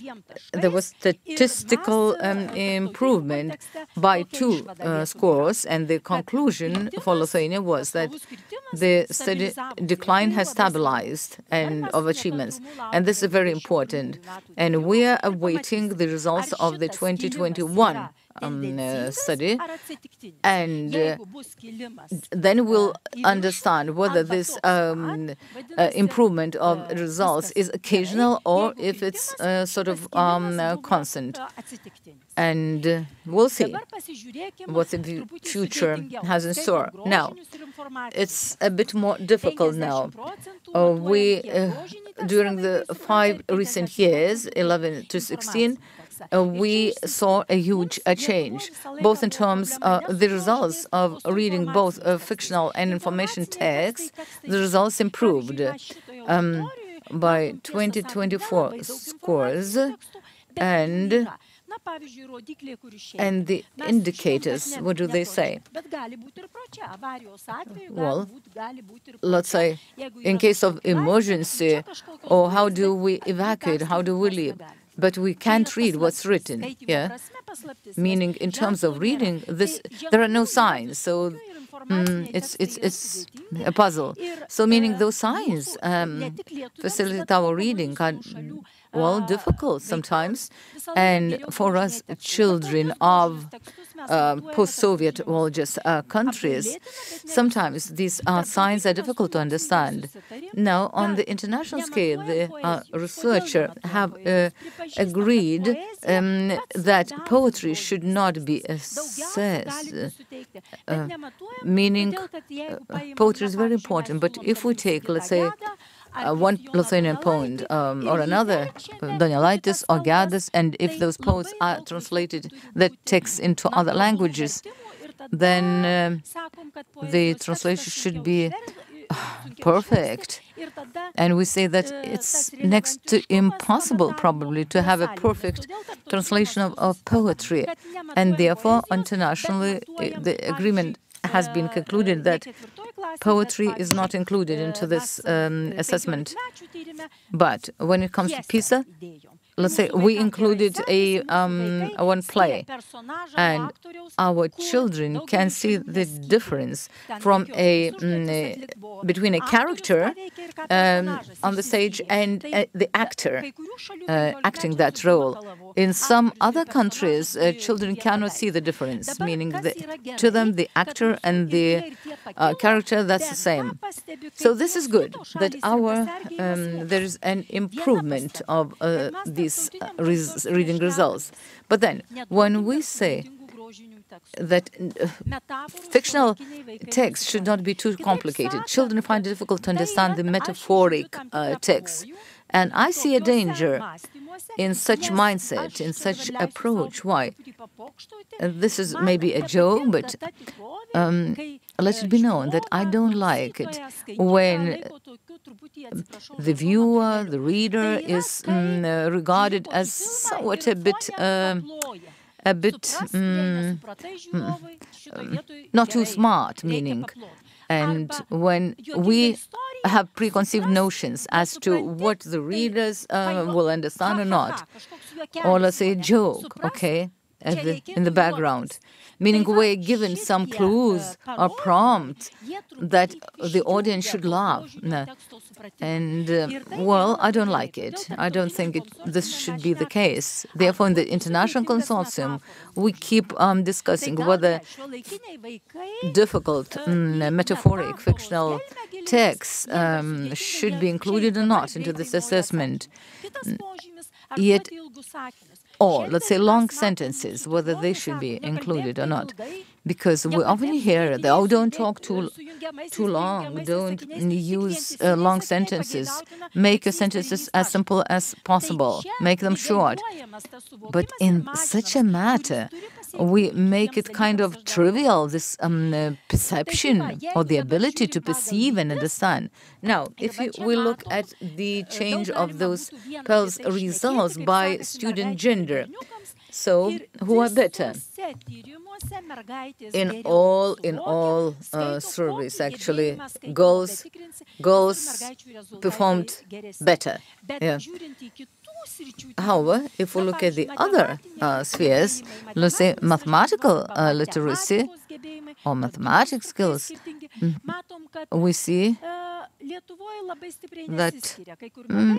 there was statistical improvement by 2 scores, and the conclusion for Lithuania was that the study decline has stabilized and of achievements, and this is very important. And we are awaiting the results of the 2021 study, and then we'll understand whether this improvement of results is occasional or if it's sort of constant. And we'll see what the future has in store. Now, it's a bit more difficult now. During the 5 recent years, 11 to 16, we saw a huge change, both in terms of the results of reading both fictional and information texts. The results improved by 2024 scores, and the indicators, what do they say? Well, let's say, in case of emergency, or how do we evacuate, how do we leave? But we can't read what's written, yeah? Meaning, in terms of reading, there are no signs, so it's a puzzle. So, meaning those signs facilitate our reading are, well, difficult sometimes. And for us, children of post-Soviet, well, just countries, sometimes these signs are difficult to understand. Now, on the international scale, the researchers have agreed that poetry should not be assessed, meaning poetry is very important. But if we take, let's say, one Lithuanian poem or another, Donelaitis or Gedas, and if those poets are translated, the text into other languages, then the translation should be perfect. And we say that it's next to impossible, probably, to have a perfect translation of poetry. And therefore, internationally, the agreement has been concluded that poetry is not included into this assessment. But when it comes to PISA, let's say we included one play, and our children can see the difference from between a character on the stage and the actor acting that role. In some other countries, children cannot see the difference, meaning to them the actor and the character, that's the same. So this is good, that there is an improvement of these reading results. But then, when we say that fictional text should not be too complicated, children find it difficult to understand the metaphoric text. And I see a danger in such mindset, in such approach. Why? This is maybe a joke, but let it be known that I don't like it when the viewer, the reader, is regarded as somewhat a bit not too smart, meaning. And when we have preconceived notions as to what the readers will understand or not, or let's say a joke, okay, in the background, meaning we're given some clues or prompts that the audience should love. And, well, I don't like it. I don't think this should be the case. Therefore, in the international consortium, we keep discussing whether difficult, metaphoric, fictional texts should be included or not into this assessment. Yet, or let's say long sentences, whether they should be included or not. Because we often hear that, oh, don't talk too long, don't use long sentences, make your sentences as simple as possible, make them short. But in such a matter, we make it kind of trivial, this perception or the ability to perceive and understand. Now, if we look at the change of those PELS results by student gender, so who are better? In all surveys, actually, girls performed better. Yeah. However, if we look at the other spheres, let's say mathematical literacy or mathematics skills, we see that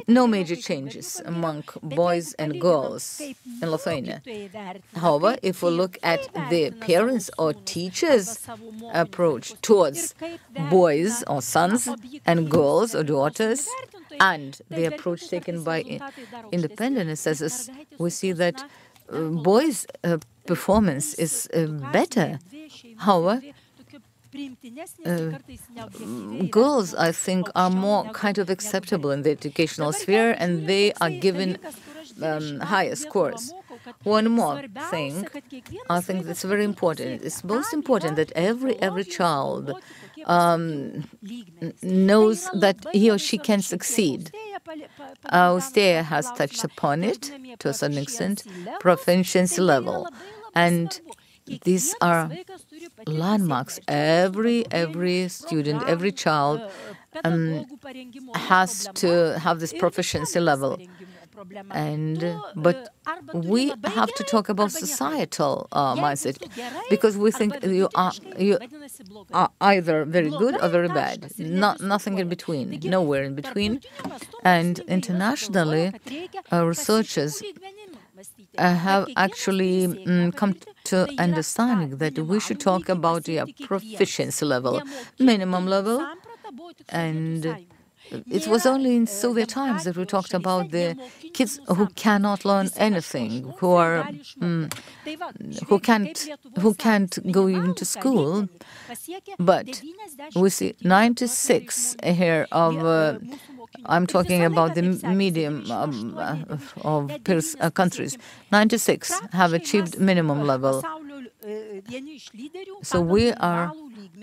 no major changes among boys and girls in Lithuania. However, if we look at the parents' or teachers' approach towards boys or sons and girls or daughters, and the approach taken by independent assessors, we see that boys' performance is better. However, girls, I think, are more kind of acceptable in the educational sphere, and they are given higher scores. One more thing, I think that's very important. It's most important that every child knows that he or she can succeed. Austria has touched upon it to a certain extent, proficiency level, and these are landmarks. Every student, every child has to have this proficiency level. But we have to talk about societal mindset, because we think you are either very good or very bad, nothing in between, nowhere in between. And internationally, researchers have actually come to understanding that we should talk about the proficiency level, minimum level, and it was only in Soviet times that we talked about the kids who cannot learn anything, who can't go even to school. But we see 96 here of I'm talking about the medium of countries. 96 have achieved minimum level. So we are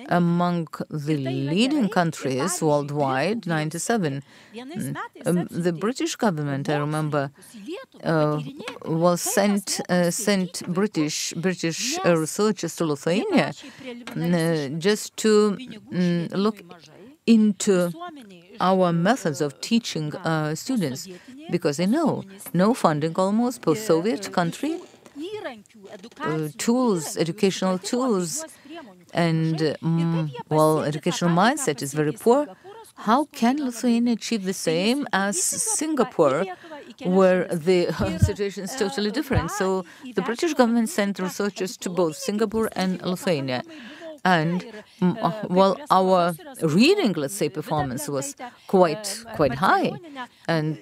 among the leading countries worldwide, 97. The British government, I remember, sent British researchers to Lithuania just to look into our methods of teaching students, because they know no funding almost, post-Soviet country, tools, educational tools, and, well, educational mindset is very poor. How can Lithuania achieve the same as Singapore, where the situation is totally different? So the British government sent researchers to both Singapore and Lithuania. And, well, our reading, let's say, performance was quite high. And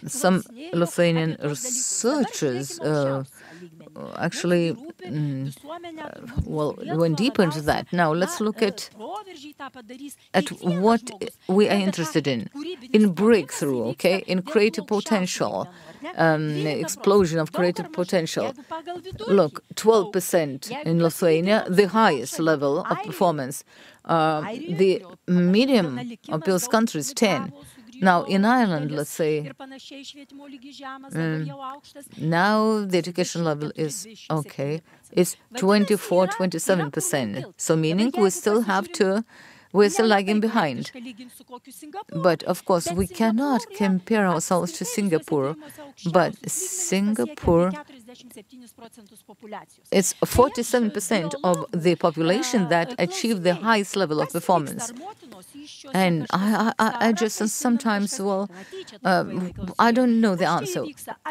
some Lithuanian researchers actually, well, went deeper into that. Now, let's look at what we are interested in breakthrough, okay, in creative potential, explosion of creative potential. Look, 12% in Lithuania, the highest level of performance. The medium of those countries, 10. Now, in Ireland, let's say, now the education level is okay. It's 24, 27%. So meaning we still have to we're still lagging behind. But of course, we cannot compare ourselves to Singapore. But Singapore, it's 47% of the population that achieve the highest level of performance. And I just sometimes, I don't know the answer.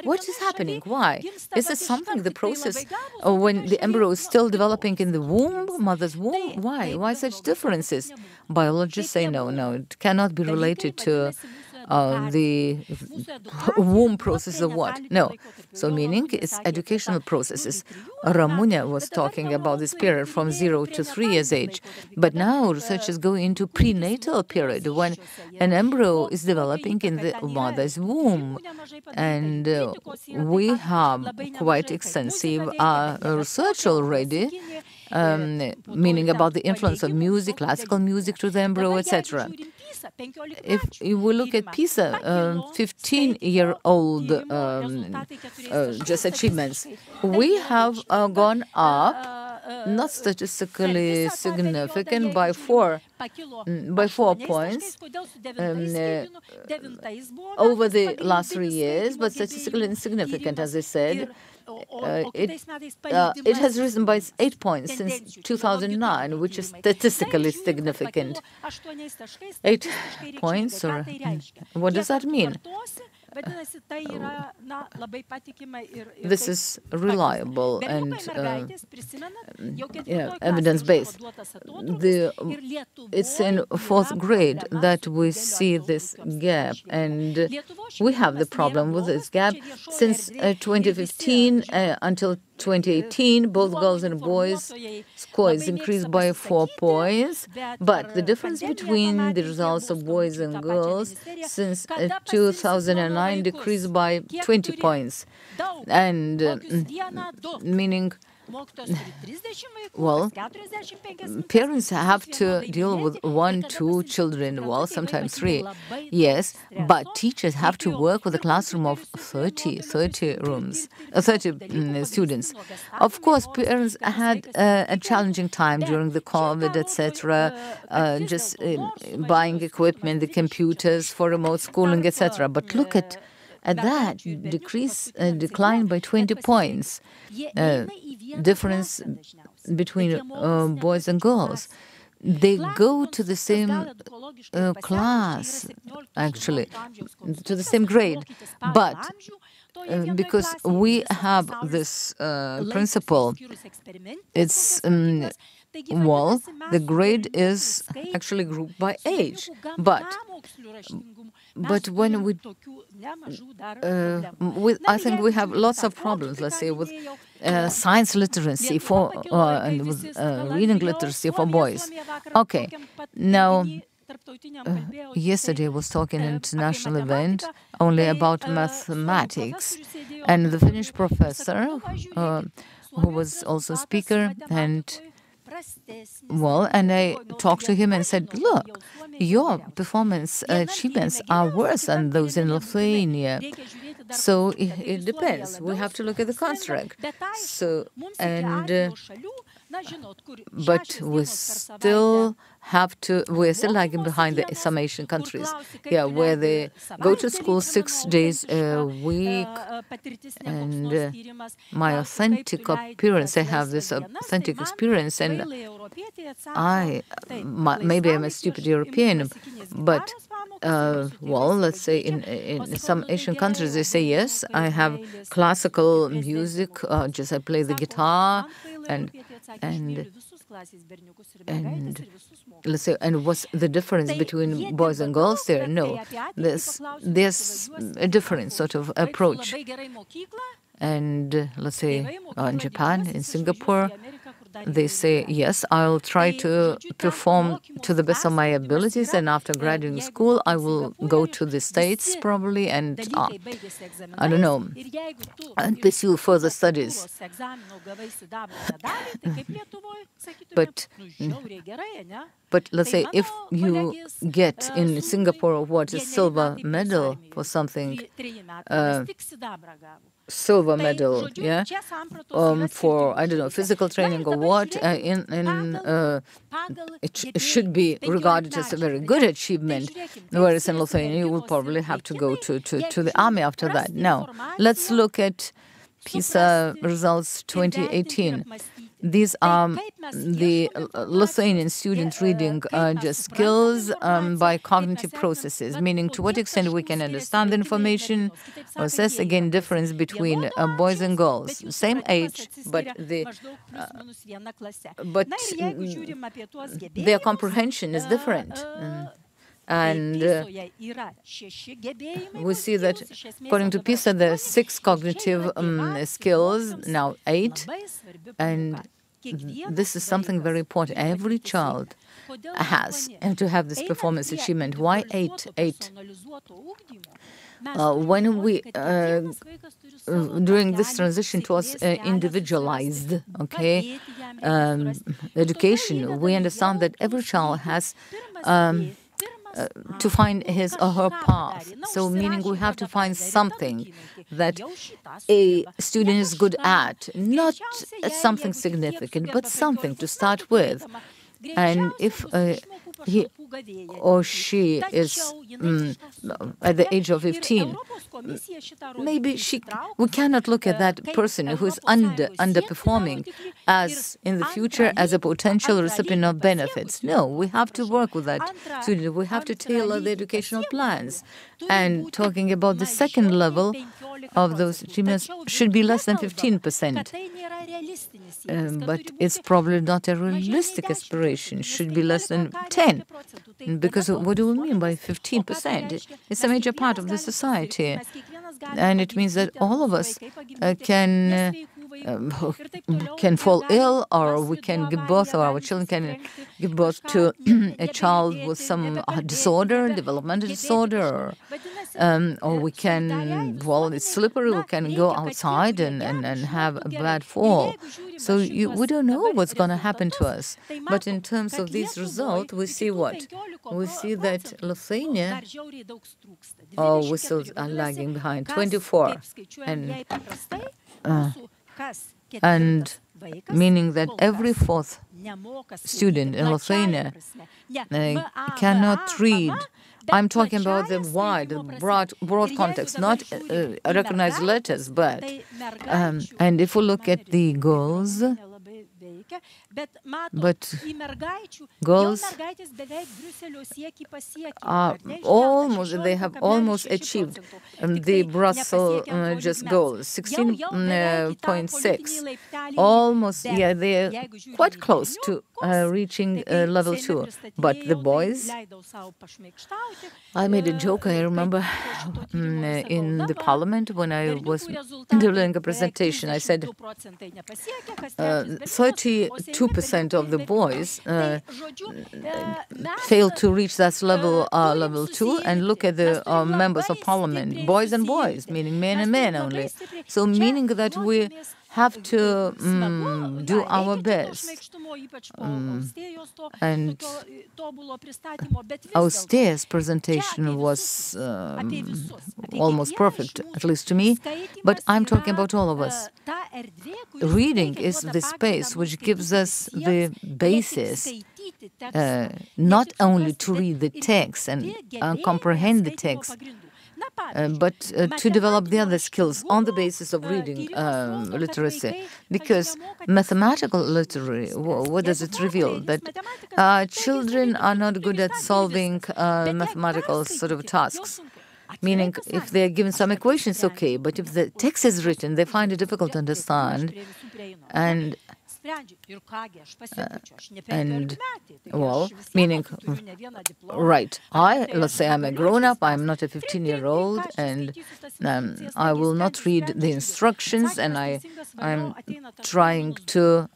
What is happening? Why? Is it something, the process when the embryo is still developing in the womb, mother's womb? Why? Why such differences? Biologists say no, it cannot be related to the womb process of what? No. So meaning it's educational processes. Ramunė was talking about this period from 0 to 3 years age. But now research is going into prenatal period when an embryo is developing in the mother's womb. And we have quite extensive research already, meaning about the influence of music, classical music to the embryo, etc. If we look at PISA, 15-year-old just achievements, we have gone up, not statistically significant, by 4 points over the last 3 years, but statistically insignificant, as I said. It has risen by 8 points since 2009, which is statistically significant. 8 points, or what does that mean? This is reliable and evidence-based. It's in 4th grade that we see this gap, and we have the problem with this gap. Since 2015 until 2018, both girls and boys scores increased by 4 points, but the difference between the results of boys and girls since 2009 decreased by 20 points. And meaning, well, parents have to deal with 1, 2 children, well, sometimes 3, yes, but teachers have to work with a classroom of 30 students. Of course, parents had a challenging time during the COVID, etc., just buying equipment, the computers for remote schooling, etc. But look at that decline by 20 points. Difference between boys and girls. They go to the same class, actually, to the same grade, but because we have this principle, it's well, the grade is actually grouped by age, but when I think we have lots of problems, let's say, with science literacy and with reading literacy for boys. Okay, now, yesterday I was talking at an international event only about mathematics, and the Finnish professor, who was also a speaker, and I talked to him and said, look, your performance achievements are worse than those in Lithuania. So it depends. We have to look at the construct. So, but we're still lagging behind some Asian countries, where they go to school 6 days a week, and my authentic appearance, I have this authentic experience, and maybe I'm a stupid European, but well, let's say in some Asian countries, they say, yes, I have classical music, just I play the guitar, and let's say, and what's the difference between boys and girls there? No, there's a different sort of approach. And let's say in Japan, in Singapore, they say, yes, I'll try to perform to the best of my abilities, and after graduating school, I will go to the States probably, and I don't know, and pursue further studies. But let's say if you get in Singapore what a silver medal for something, silver medal, yeah, for I don't know physical training or what, it should be regarded as a very good achievement. Whereas in Lithuania, you will probably have to go to the army after that. Now, let's look at PISA results 2018. These are the Lithuanian students reading just skills by cognitive processes, meaning to what extent we can understand the information, or assess again difference between boys and girls, same age, but their comprehension is different. And we see that according to PISA, there are 6 cognitive skills, now 8. And this is something very important. Every child has to have this performance achievement. Why 8? 8. When we, during this transition towards individualized, education, we understand that every child has to find his or her path. So meaning we have to find something that a student is good at, not something significant, but something to start with. And if he or she is at the age of 15, maybe we cannot look at that person who is underperforming as in the future as a potential recipient of benefits. No, we have to work with that student. We have to tailor the educational plans. And talking about the second level of those achievements should be less than 15%. But it's probably not a realistic aspiration. Should be less than 10. Because what do we mean by 15%? It's a major part of the society. And it means that all of us can fall ill, or we can give birth, or our children can give birth to a child with some disorder, developmental disorder, or we can, well, it's slippery, we can go outside and have a bad fall. So we don't know what's going to happen to us. But in terms of these results, we see what? We see that Lithuania, we still are lagging behind, 24. And meaning that every 4th student in Lithuania cannot read. I'm talking about the wide, broad context, not recognized letters, but and if we look at the girls, but girls are almost, they have almost achieved the Brussels just goals, 16.6. Almost, yeah, they're quite close to reaching level 2. But the boys, I made a joke, I remember, in the parliament when I was doing a presentation. I said 32% of the boys failed to reach that level 2, and look at the members of parliament, boys and boys, meaning men and men only. So meaning that we have to do our best. And Austėja's presentation was almost perfect, at least to me, but I'm talking about all of us. Reading is the space which gives us the basis not only to read the text and comprehend the text, but to develop the other skills on the basis of reading literacy. Because mathematical literacy, what does it reveal? That children are not good at solving mathematical sort of tasks. Meaning, if they're given some equations, okay, but if the text is written, they find it difficult to understand. And well, meaning, right, let's say I'm a grown-up, I'm not a 15-year-old, and I will not read the instructions, and I'm trying to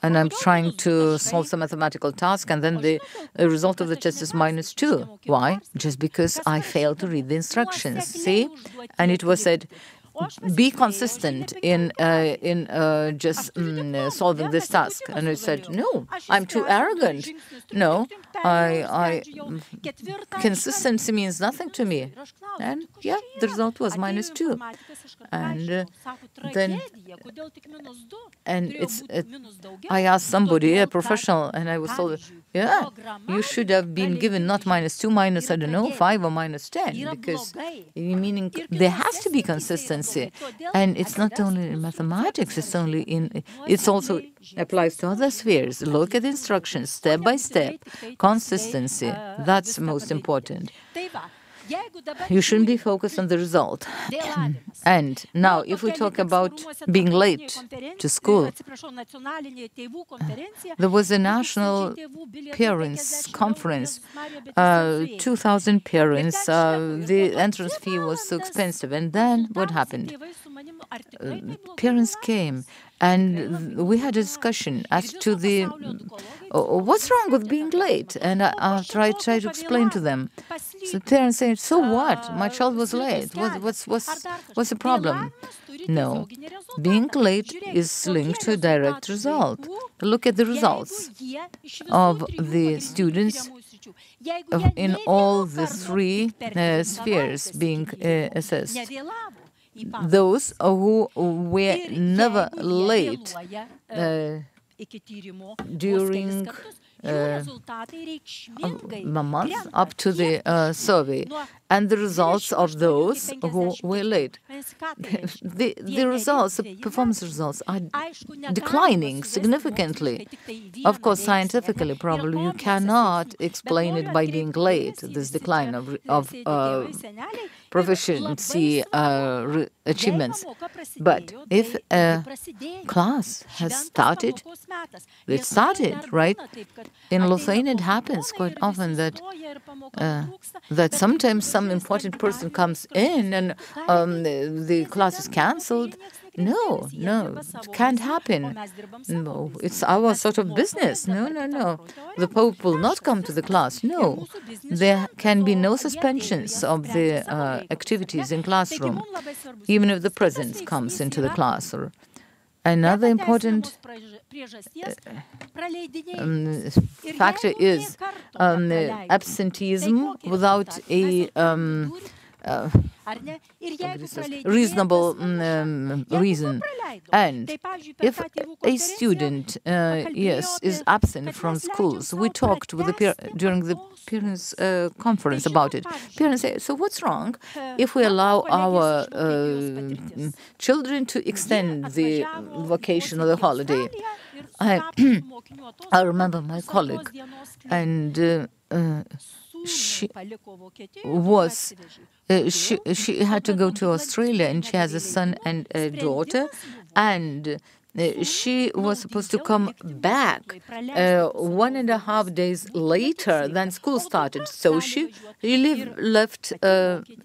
solve some mathematical task, and then the result of the test is -2. Why? Just because I failed to read the instructions, see? And it was said, be consistent in just solving this task. And I said, no, I'm too arrogant. No, consistency means nothing to me. And yeah, the result was -2. And then, I asked somebody, a professional, and I was told, yeah, you should have been given not -2, minus, I don't know, 5 or -10, because meaning there has to be consistency. And it's not only in mathematics, it's also applies to other spheres. Look at instructions, step by step, consistency, that's most important. You shouldn't be focused on the result. And now, if we talk about being late to school, there was a national parents conference, 2,000 parents, the entrance fee was so expensive. And then what happened? Parents came, and we had a discussion as to the what's wrong with being late. And I tried to explain to them. So parents say, so what? My child was late. What's the problem? No, being late is linked to a direct result. Look at the results of the students in all the 3 spheres being assessed. Those who were never late during a month up to the survey, and the results of those who were late. The results, the performance results, are declining significantly. Of course, scientifically, probably you cannot explain it by being late, this decline of proficiency achievements. But if a class has started, it started, right? In Lithuania, it happens quite often that sometimes some important person comes in and the class is cancelled. No, it can't happen. No, it's our sort of business. No. The Pope will not come to the class. No, there can be no suspensions of the activities in classroom, even if the President comes into the class. Or another important factor is absenteeism without a reasonable reason. And if a student is absent from schools, we talked with during the parents conference about it. Parents say, so what's wrong if we allow our children to extend the vacation or the holiday? I remember my colleague, and she had to go to Australia, and she has a son and a daughter, and she was supposed to come back 1.5 days later than school started. So she left.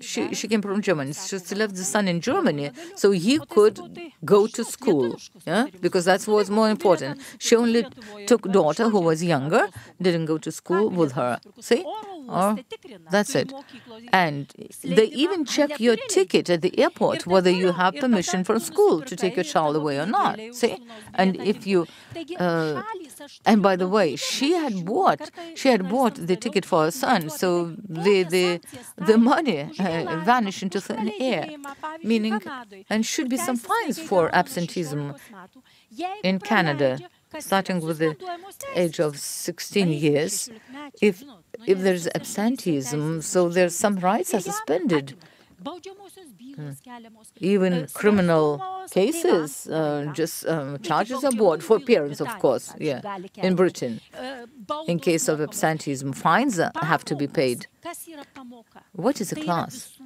She came from Germany. She left the son in Germany so he could go to school. Yeah, because that's what's more important. She only took daughter who was younger, didn't go to school with her. See. Or that's it. And they even check your ticket at the airport, whether you have permission from school to take your child away or not. See? And if you, and by the way, she had bought the ticket for her son, so the money vanished into thin air, meaning, and should be some fines for absenteeism in Canada, starting with the age of 16 years. If there's absenteeism, so there's some rights are suspended. Even criminal cases, charges are brought for parents, of course, in Britain. In case of absenteeism, fines have to be paid. What is a class?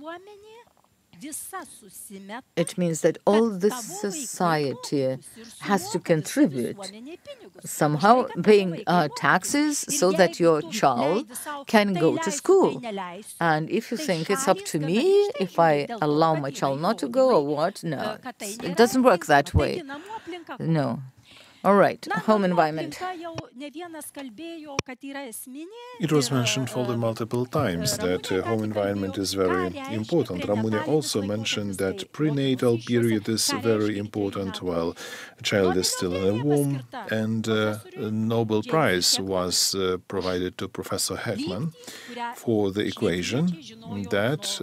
It means that all this society has to contribute, somehow paying taxes so that your child can go to school. And if you think it's up to me if I allow my child not to go or what, no, it doesn't work that way. No. All right, home environment. It was mentioned for the multiple times that home environment is very important. Ramune also mentioned that prenatal period is very important while a child is still in a womb, and a Nobel Prize was provided to Professor Heckman for the equation that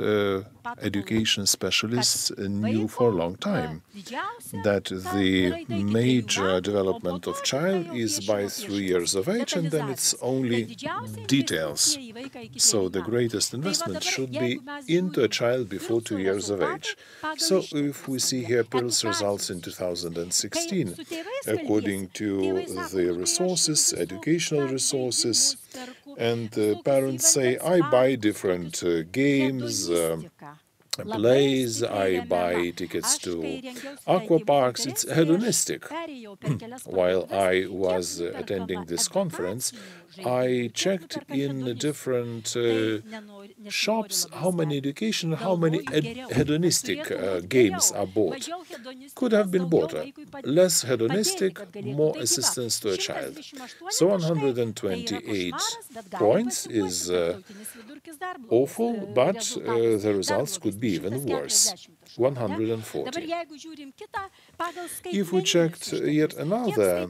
education specialists knew for a long time, that the major development of child is by 3 years of age, and then it's only details. So the greatest investment should be into a child before 2 years of age. So if we see here PIRLS results in 2016, according to the resources, educational resources, and parents say, I buy different games, plays, I buy tickets to aqua parks. It's hedonistic. While I was attending this conference, I checked in different shops how many education, how many hedonistic games are bought. Could have been bought. Less hedonistic, more assistance to a child. So 128 points is awful, but the results could be even worse. 140. If we checked yet another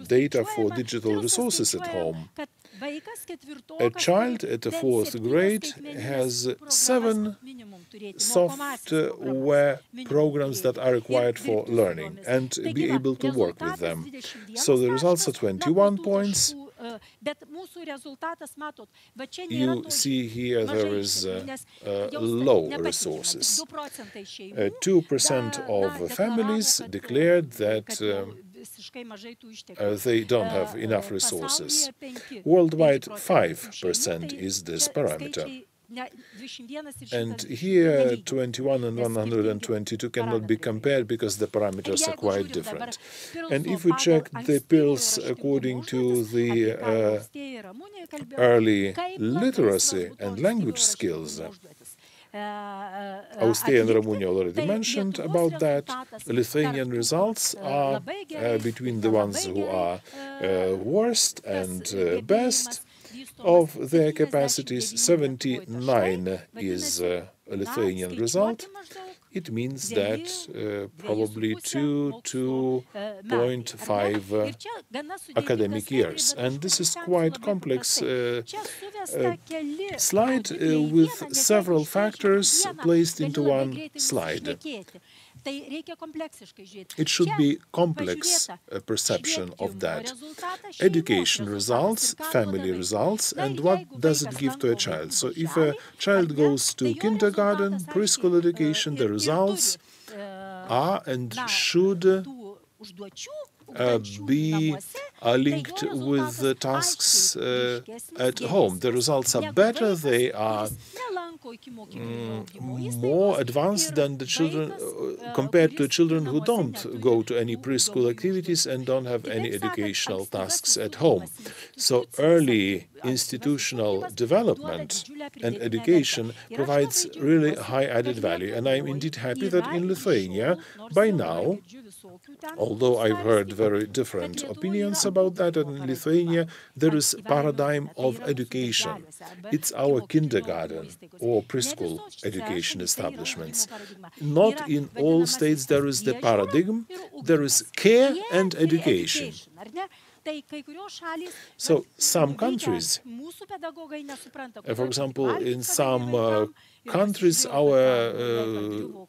data for digital resources at home, a child at the 4th grade has 7 software programs that are required for learning and be able to work with them. So the results are 21 points. You see here there is low resources. 2% of families declared that they don't have enough resources. Worldwide, 5% is this parameter. And here 21 and 122 cannot be compared because the parameters are quite different. And if we check the PIRLS according to the early literacy and language skills, Austėja and Ramune already mentioned about that. Lithuanian results are between the ones who are worst and best. Of their capacities, 79 is a Lithuanian result. It means that probably 2 to 2.5 academic years. And this is quite complex slide with several factors placed into one slide. It should be complex perception of that. Education results, family results, and what does it give to a child? So if a child goes to kindergarten, preschool education, the results are and should be linked with the tasks at home. The results are better, they are more advanced than the children compared to children who don't go to any preschool activities and don't have any educational tasks at home. So early institutional development and education provides really high added value. And I'm indeed happy that in Lithuania, by now, although I've heard very different opinions about that, in Lithuania there is a paradigm of education. It's our kindergarten or preschool education establishments. Not in all states there is the paradigm, there is care and education. So some countries, for example, in some countries our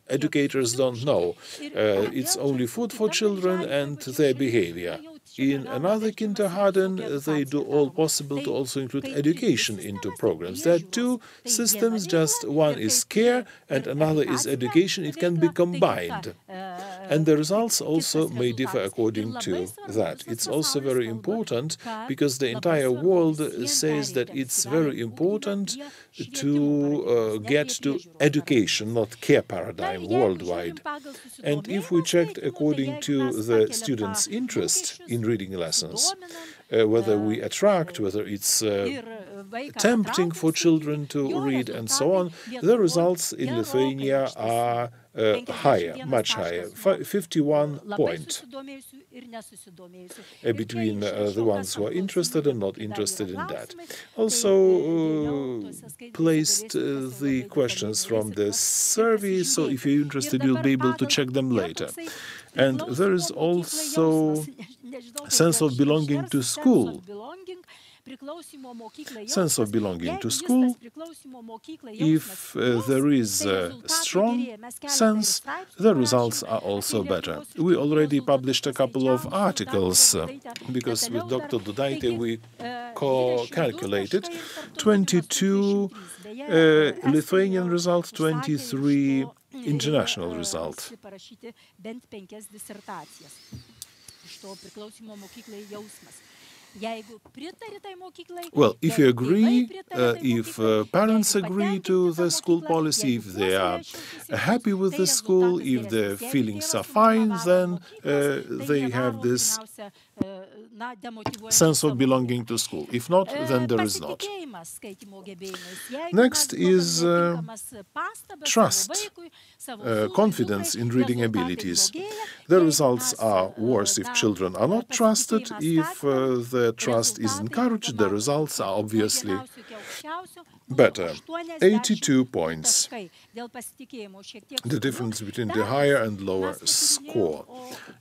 educators don't know. It's only food for children and their behavior. In another kindergarten, they do all possible to also include education into programs. There are two systems, just one is care and another is education. It can be combined. And the results also may differ according to that. It's also very important because the entire world says that it's very important to get to education, not care paradigm worldwide. And if we checked according to the students' interest in reading lessons, whether we attract, whether it's tempting for children to read and so on, the results in Lithuania are higher, much higher, 51 points between the ones who are interested and not interested in that. Also placed the questions from the survey, so if you're interested, you'll be able to check them later. And there is also sense of belonging to school. Sense of belonging to school. If there is a strong sense, the results are also better. We already published a couple of articles because with Dr. Dudaitė we calculated 22 Lithuanian results, 23 international results. Well, if you agree, if parents agree to the school policy, if they are happy with the school, if their feelings are fine, then they have this sense of belonging to school. If not, then there is not. Next is trust, confidence in reading abilities. The results are worse if children are not trusted. If the trust is encouraged, the results are obviously better. 82 points. The difference between the higher and lower score.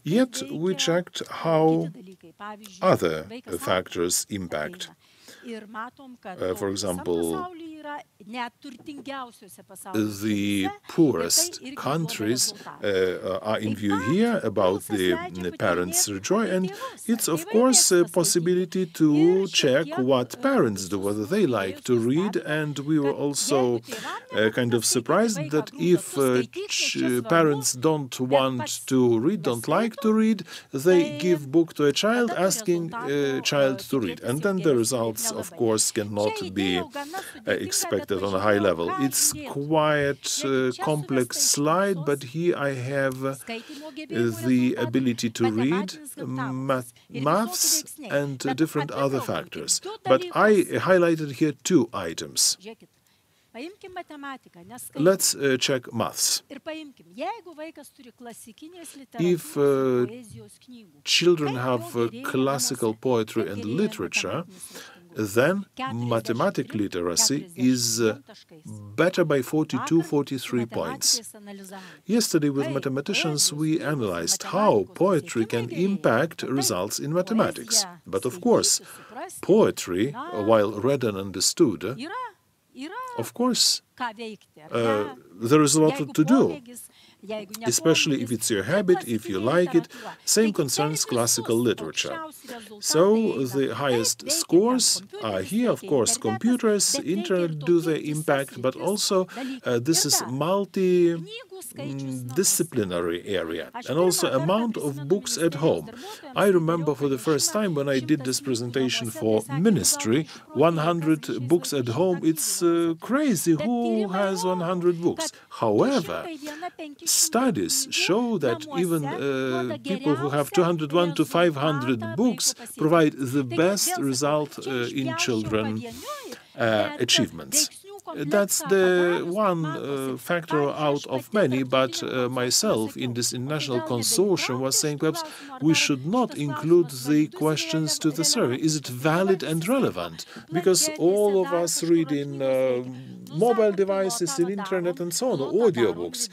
Yet we checked how other factors impact. For example, the poorest countries are in view here about the parents' joy, and it's of course a possibility to check what parents do, whether they like to read, and we were also kind of surprised that if parents don't want to read, don't like to read, they give book to a child asking a child to read, and then the results of course cannot be expected on a high level. It's quite a complex slide, but here I have the ability to read, maths and different other factors. But I highlighted here two items. Let's check maths. If children have classical poetry and literature, then mathematics literacy is better by 42-43 points. Yesterday with mathematicians we analyzed how poetry can impact results in mathematics. But of course, poetry, while read and understood, of course, there is a lot to do, especially if it's your habit, if you like it. Same concerns classical literature. So the highest scores are here, of course, computers, internet do their impact, but also this is multi-disciplinary area, and also amount of books at home. I remember for the first time when I did this presentation for ministry, 100 books at home, it's crazy, who has 100 books? However, studies show that even people who have 201 to 500 books provide the best result in children achievements. That's the one factor out of many, but myself in this international consortium was saying perhaps we should not include the questions to the survey. Is it valid and relevant? Because all of us read in mobile devices, in internet and so on, audiobooks,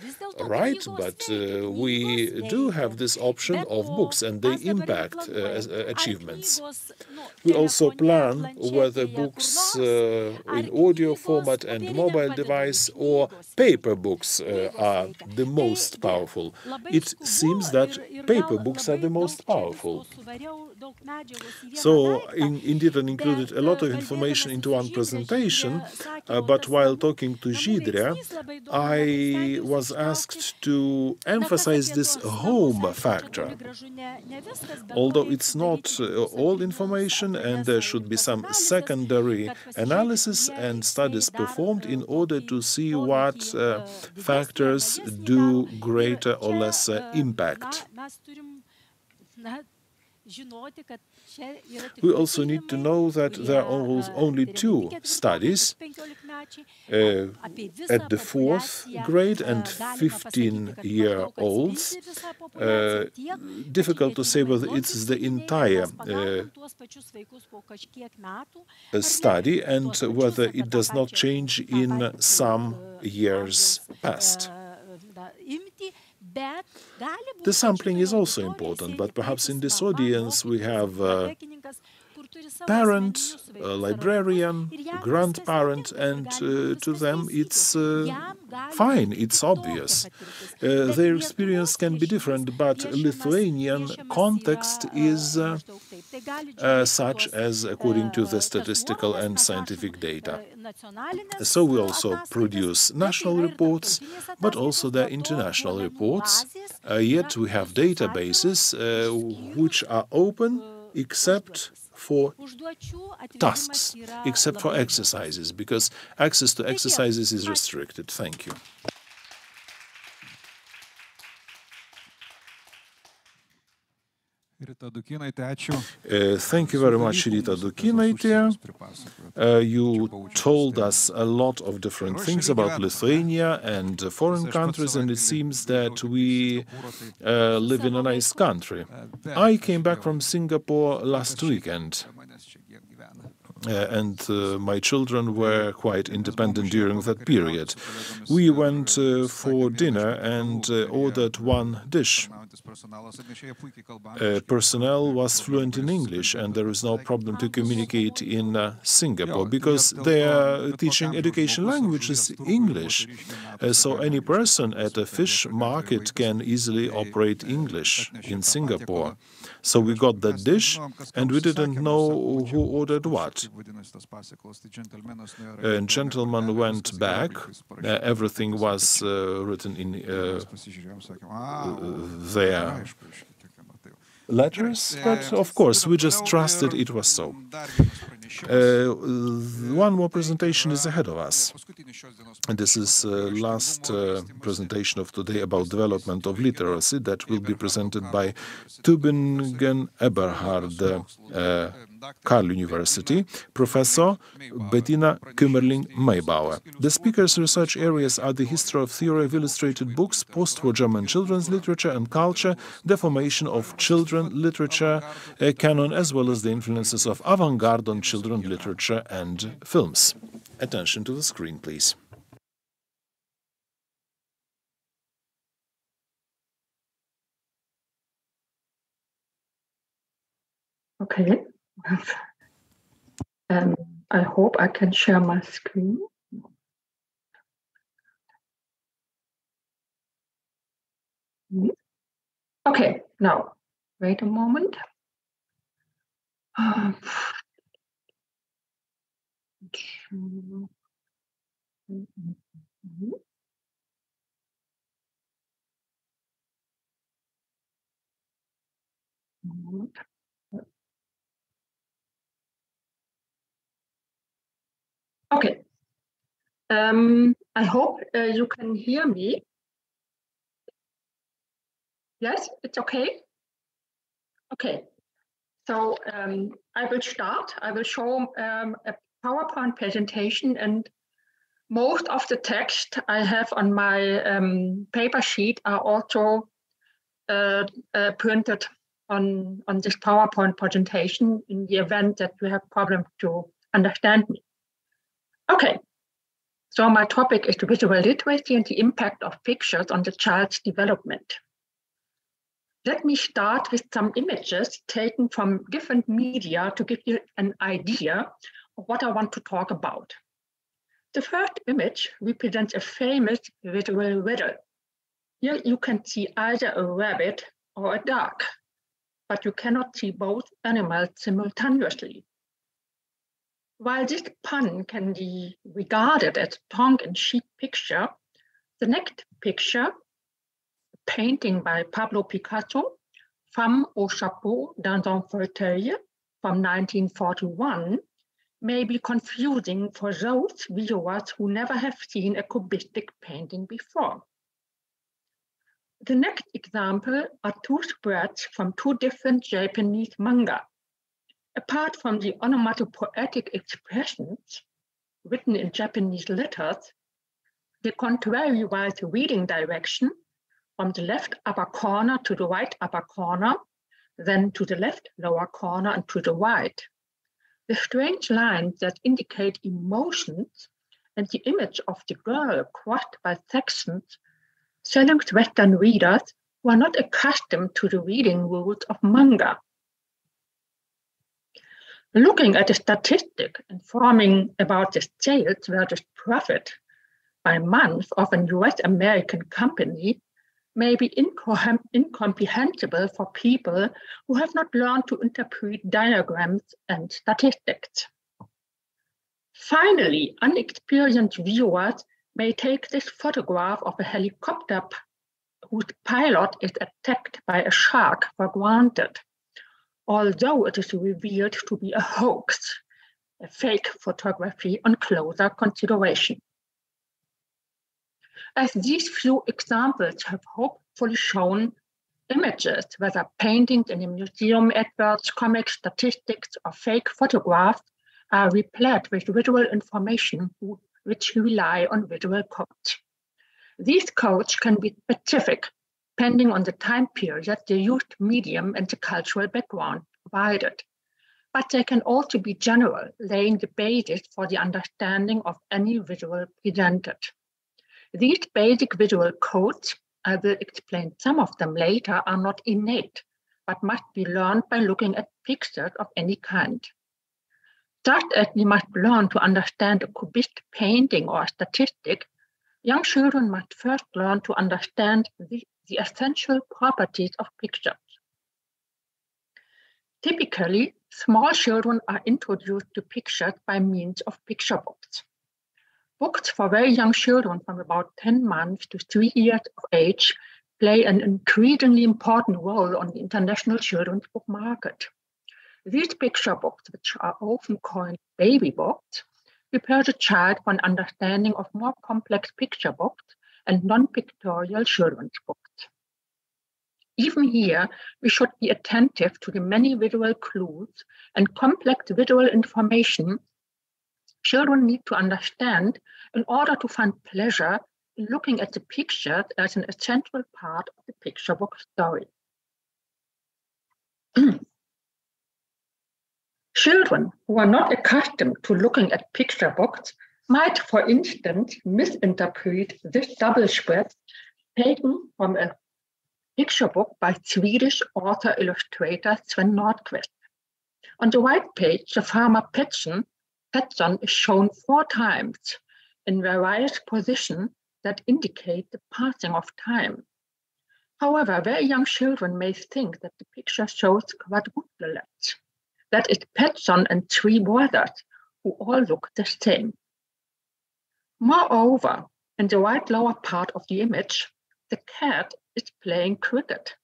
right? But we do have this option of books and they impact achievements. We also plan whether books in audio format and mobile device or paper books are the most powerful. It seems that paper books are the most powerful. So indeed I included a lot of information into one presentation, but while talking to Žydrė, I was asked to emphasize this home factor. Although it's not all information and there should be some secondary analysis and studies performed in order to see what factors do greater or lesser impact. We also need to know that there are only two studies, at the 4th grade and 15-year-olds. Difficult to say whether it's the entire study and whether it does not change in some years past. The sampling is also important, but perhaps in this audience we have parent, a librarian, a grandparent, and to them it's fine, it's obvious. Their experience can be different, but Lithuanian context is such as according to the statistical and scientific data. So we also produce national reports, but also the international reports. Yet we have databases which are open except for tasks, except for exercises, because access to exercises is restricted. Thank you. Thank you very much, Rita Dukinaitė. You told us a lot of different things about Lithuania and foreign countries, and it seems that we live in a nice country. I came back from Singapore last weekend. And my children were quite independent during that period. We went for dinner and ordered one dish. Personnel was fluent in English, and there is no problem to communicate in Singapore because their teaching education language is English. So any person at a fish market can easily operate English in Singapore. So we got that dish, and we didn't know who ordered what. A gentleman went back. Everything was written in their letters, but of course we just trusted it was so. One more presentation is ahead of us. And this is last presentation of today about development of literacy that will be presented by Tübingen Eberhard Karl University, Professor Bettina Kümmerling-Maybauer. The speaker's research areas are the history of theory of illustrated books, post-war German children's literature and culture, the formation of children literature canon, as well as the influences of avant-garde on children literature and films. Attention to the screen, please. Okay. I hope I can share my screen. Okay, now, wait a moment. Okay. I hope you can hear me. Yes, it's okay? Okay. So I will start. I will show a PowerPoint presentation, and most of the text I have on my paper sheet are also printed on this PowerPoint presentation in the event that you have problems to understand me. Okay, so my topic is visual literacy and the impact of pictures on the child's development. Let me start with some images taken from different media to give you an idea of what I want to talk about. The first image represents a famous visual riddle. Here you can see either a rabbit or a duck, but you cannot see both animals simultaneously. While this pun can be regarded as a tongue-in-cheek picture, the next picture, a painting by Pablo Picasso, Femme au chapeau dans un fauteuil from 1941, may be confusing for those viewers who never have seen a cubistic painting before. The next example are two spreads from two different Japanese manga. Apart from the onomatopoetic expressions, written in Japanese letters, the contrary-wise reading direction from the left upper corner to the right upper corner, then to the left lower corner and to the right. The strange lines that indicate emotions and the image of the girl crossed by sections challenged Western readers who are not accustomed to the reading rules of manga. Looking at a statistic informing about the sales versus profit by month of a US-American company may be incomprehensible for people who have not learned to interpret diagrams and statistics. Finally, unexperienced viewers may take this photograph of a helicopter whose pilot is attacked by a shark for granted, although it is revealed to be a hoax, a fake photography on closer consideration. As these few examples have hopefully shown, images, whether paintings in a museum, adverts, comics, statistics, or fake photographs, are replete with visual information which rely on visual codes. These codes can be specific, depending on the time period, the used medium, and the cultural background provided. But they can also be general, laying the basis for the understanding of any visual presented. These basic visual codes, I will explain some of them later, are not innate, but must be learned by looking at pictures of any kind. Just as we must learn to understand a cubist painting or a statistic, young children must first learn to understand the essential properties of pictures. Typically, small children are introduced to pictures by means of picture books. Books for very young children from about 10 months to 3 years of age play an increasingly important role on the international children's book market. These picture books, which are often called baby books, prepare the child for an understanding of more complex picture books and non-pictorial children's books. Even here, we should be attentive to the many visual clues and complex visual information children need to understand in order to find pleasure in looking at the pictures as an essential part of the picture book story. Children who are not accustomed to looking at picture books might, for instance, misinterpret this double spread taken from a picture book by Swedish author-illustrator Sven Nordqvist. On the right page, the farmer Petson is shown 4 times in various positions that indicate the passing of time. However, very young children may think that the picture shows quadruplets, that is Petson and 3 brothers who all look the same. Moreover, in the right lower part of the image, the cat is playing cricket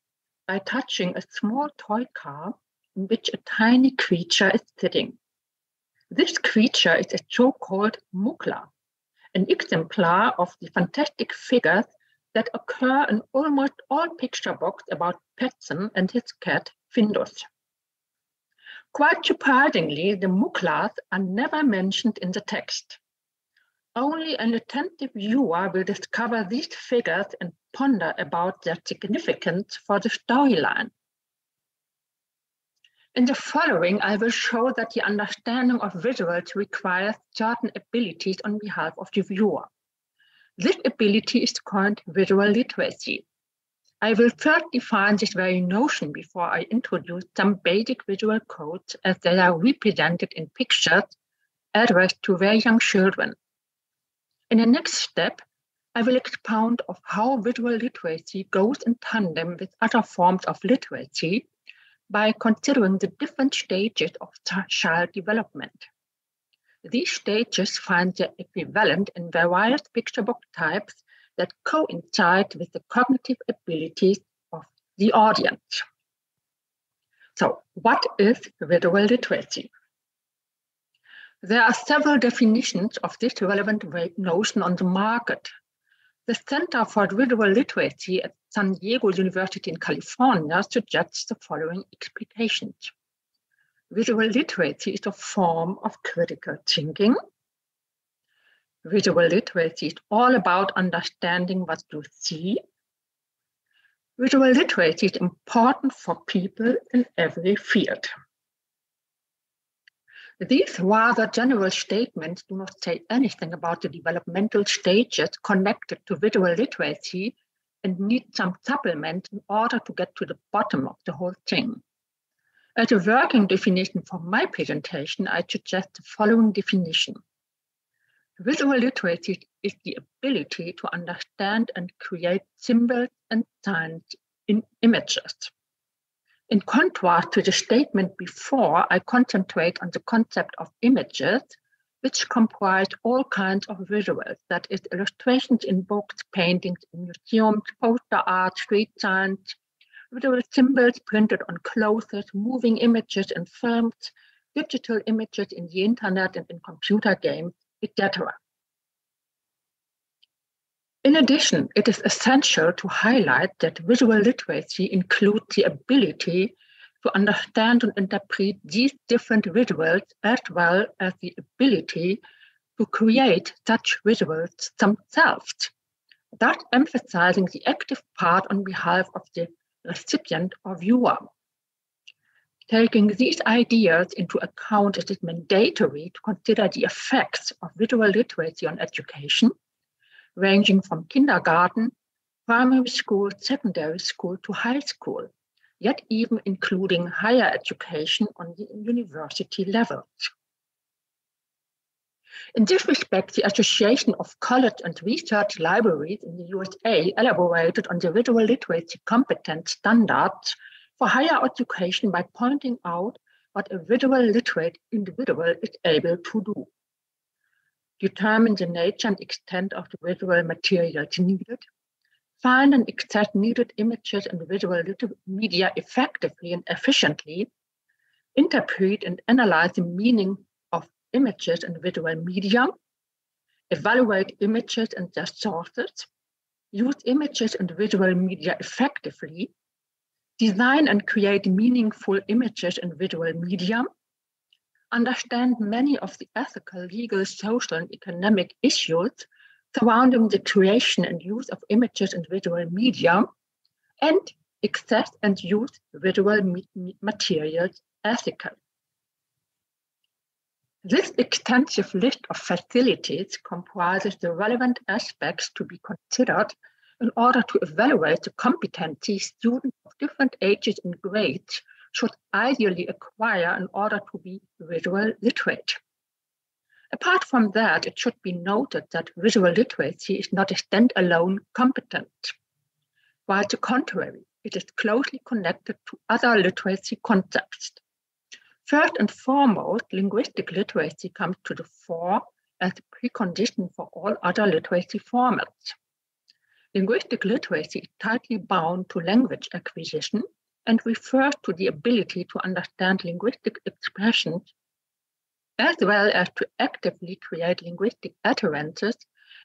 by touching a small toy car in which a tiny creature is sitting. This creature is a so-called mukla, an exemplar of the fantastic figures that occur in almost all picture books about Petson and his cat Findus. Quite surprisingly, the muklas are never mentioned in the text. Only an attentive viewer will discover these figures and ponder about their significance for the storyline. In the following, I will show that the understanding of visuals requires certain abilities on behalf of the viewer. This ability is called visual literacy. I will first define this very notion before I introduce some basic visual codes as they are represented in pictures addressed to very young children. In the next step, I will expound of how visual literacy goes in tandem with other forms of literacy by considering the different stages of child development. These stages find their equivalent in various picture book types that coincide with the cognitive abilities of the audience. So, what is visual literacy? There are several definitions of this relevant notion on the market. The Center for Visual Literacy at San Diego University in California suggests the following explications. Visual literacy is a form of critical thinking. Visual literacy is all about understanding what you see. Visual literacy is important for people in every field. These rather general statements do not say anything about the developmental stages connected to visual literacy and need some supplement in order to get to the bottom of the whole thing. As a working definition for my presentation, I suggest the following definition. Visual literacy is the ability to understand and create symbols and signs in images. In contrast to the statement before, I concentrate on the concept of images, which comprise all kinds of visuals, that is, illustrations in books, paintings in museums, poster art, street signs, visual symbols printed on clothes, moving images in films, digital images in the internet and in computer games, etc. In addition, it is essential to highlight that visual literacy includes the ability to understand and interpret these different visuals, as well as the ability to create such visuals themselves, thus emphasizing the active part on behalf of the recipient or viewer. Taking these ideas into account, it is mandatory to consider the effects of visual literacy on education, ranging from kindergarten, primary school, secondary school to high school, yet even including higher education on the university levels. In this respect, the Association of College and Research Libraries in the USA elaborated on the visual literacy competence standards for higher education by pointing out what a visual literate individual is able to do. Determine the nature and extent of the visual materials needed, find and access needed images and visual media effectively and efficiently, interpret and analyze the meaning of images and visual media, evaluate images and their sources, use images and visual media effectively, design and create meaningful images and visual media, understand many of the ethical, legal, social, and economic issues surrounding the creation and use of images and visual media, and access and use visual materials ethically. This extensive list of facilities comprises the relevant aspects to be considered in order to evaluate the competencies students of different ages and grades should ideally acquire in order to be visual literate. Apart from that, it should be noted that visual literacy is not a standalone competence. Quite the contrary, it is closely connected to other literacy concepts. First and foremost, linguistic literacy comes to the fore as a precondition for all other literacy formats. Linguistic literacy is tightly bound to language acquisition and refers to the ability to understand linguistic expressions as well as to actively create linguistic utterances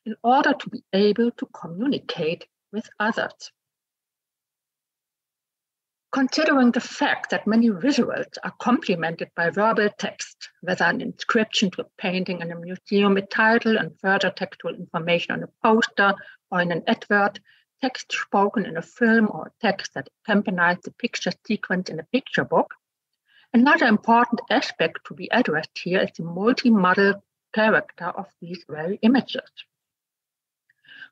in order to be able to communicate with others. Considering the fact that many visuals are complemented by verbal text, whether an inscription to a painting in a museum, a title and further textual information on a poster or in an advert, text spoken in a film or text that accompanies the picture sequence in a picture book, another important aspect to be addressed here is the multimodal character of these very images.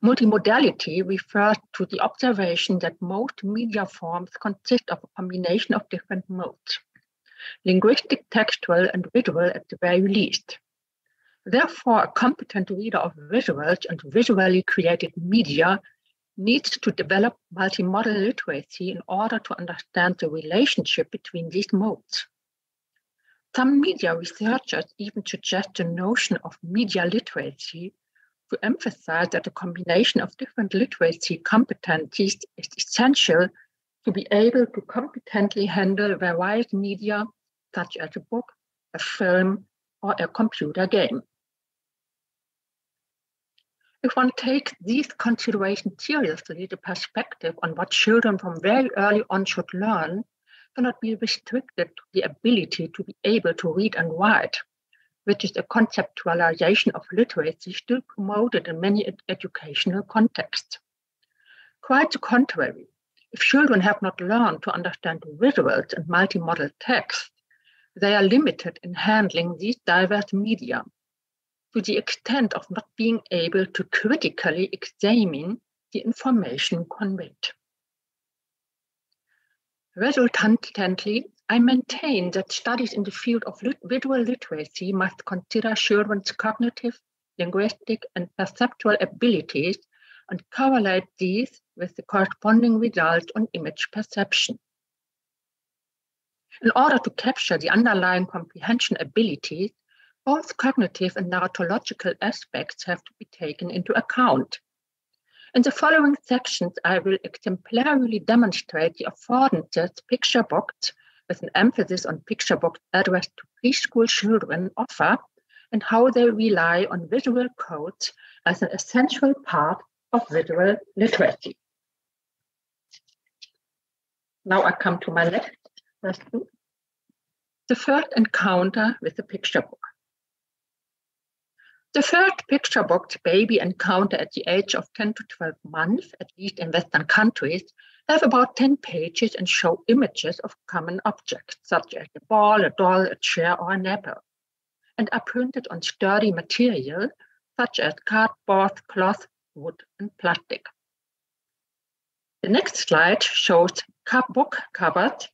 Multimodality refers to the observation that most media forms consist of a combination of different modes, linguistic, textual, and visual at the very least. Therefore, a competent reader of visuals and visually created media needs to develop multimodal literacy in order to understand the relationship between these modes. Some media researchers even suggest the notion of media literacy to emphasize that a combination of different literacy competencies is essential to be able to competently handle various media, such as a book, a film, or a computer game. If one takes these considerations seriously, the perspective on what children from very early on should learn cannot be restricted to the ability to be able to read and write, which is a conceptualization of literacy still promoted in many educational contexts. Quite the contrary, if children have not learned to understand visuals and multimodal text, they are limited in handling these diverse media to the extent of not being able to critically examine the information conveyed. Resultantly, I maintain that studies in the field of visual literacy must consider children's cognitive, linguistic, and perceptual abilities and correlate these with the corresponding results on image perception. In order to capture the underlying comprehension abilities, both cognitive and narratological aspects have to be taken into account. In the following sections, I will exemplarily demonstrate the affordances picture books, with an emphasis on picture books addressed to preschool children, offer, and how they rely on visual codes as an essential part of visual literacy. Now I come to my next lesson. The first encounter with the picture book. The first picture book baby encounter at the age of 10 to 12 months, at least in Western countries, have about 10 pages and show images of common objects, such as a ball, a doll, a chair, or an apple, and are printed on sturdy material, such as cardboard, cloth, wood, and plastic. The next slide shows book covers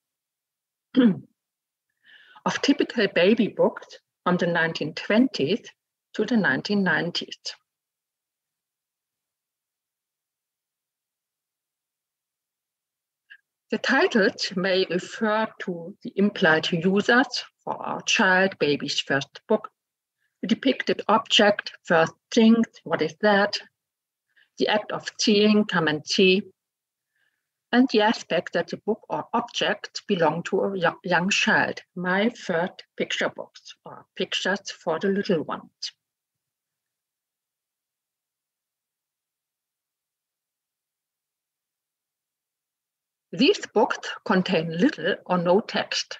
of typical baby books from the 1920s to the 1990s. The titles may refer to the implied users for our child, baby's first book, the depicted object, first things, what is that, the act of seeing, come and see, and the aspect that the book or object belong to a young child, my first picture books, or pictures for the little ones. These books contain little or no text,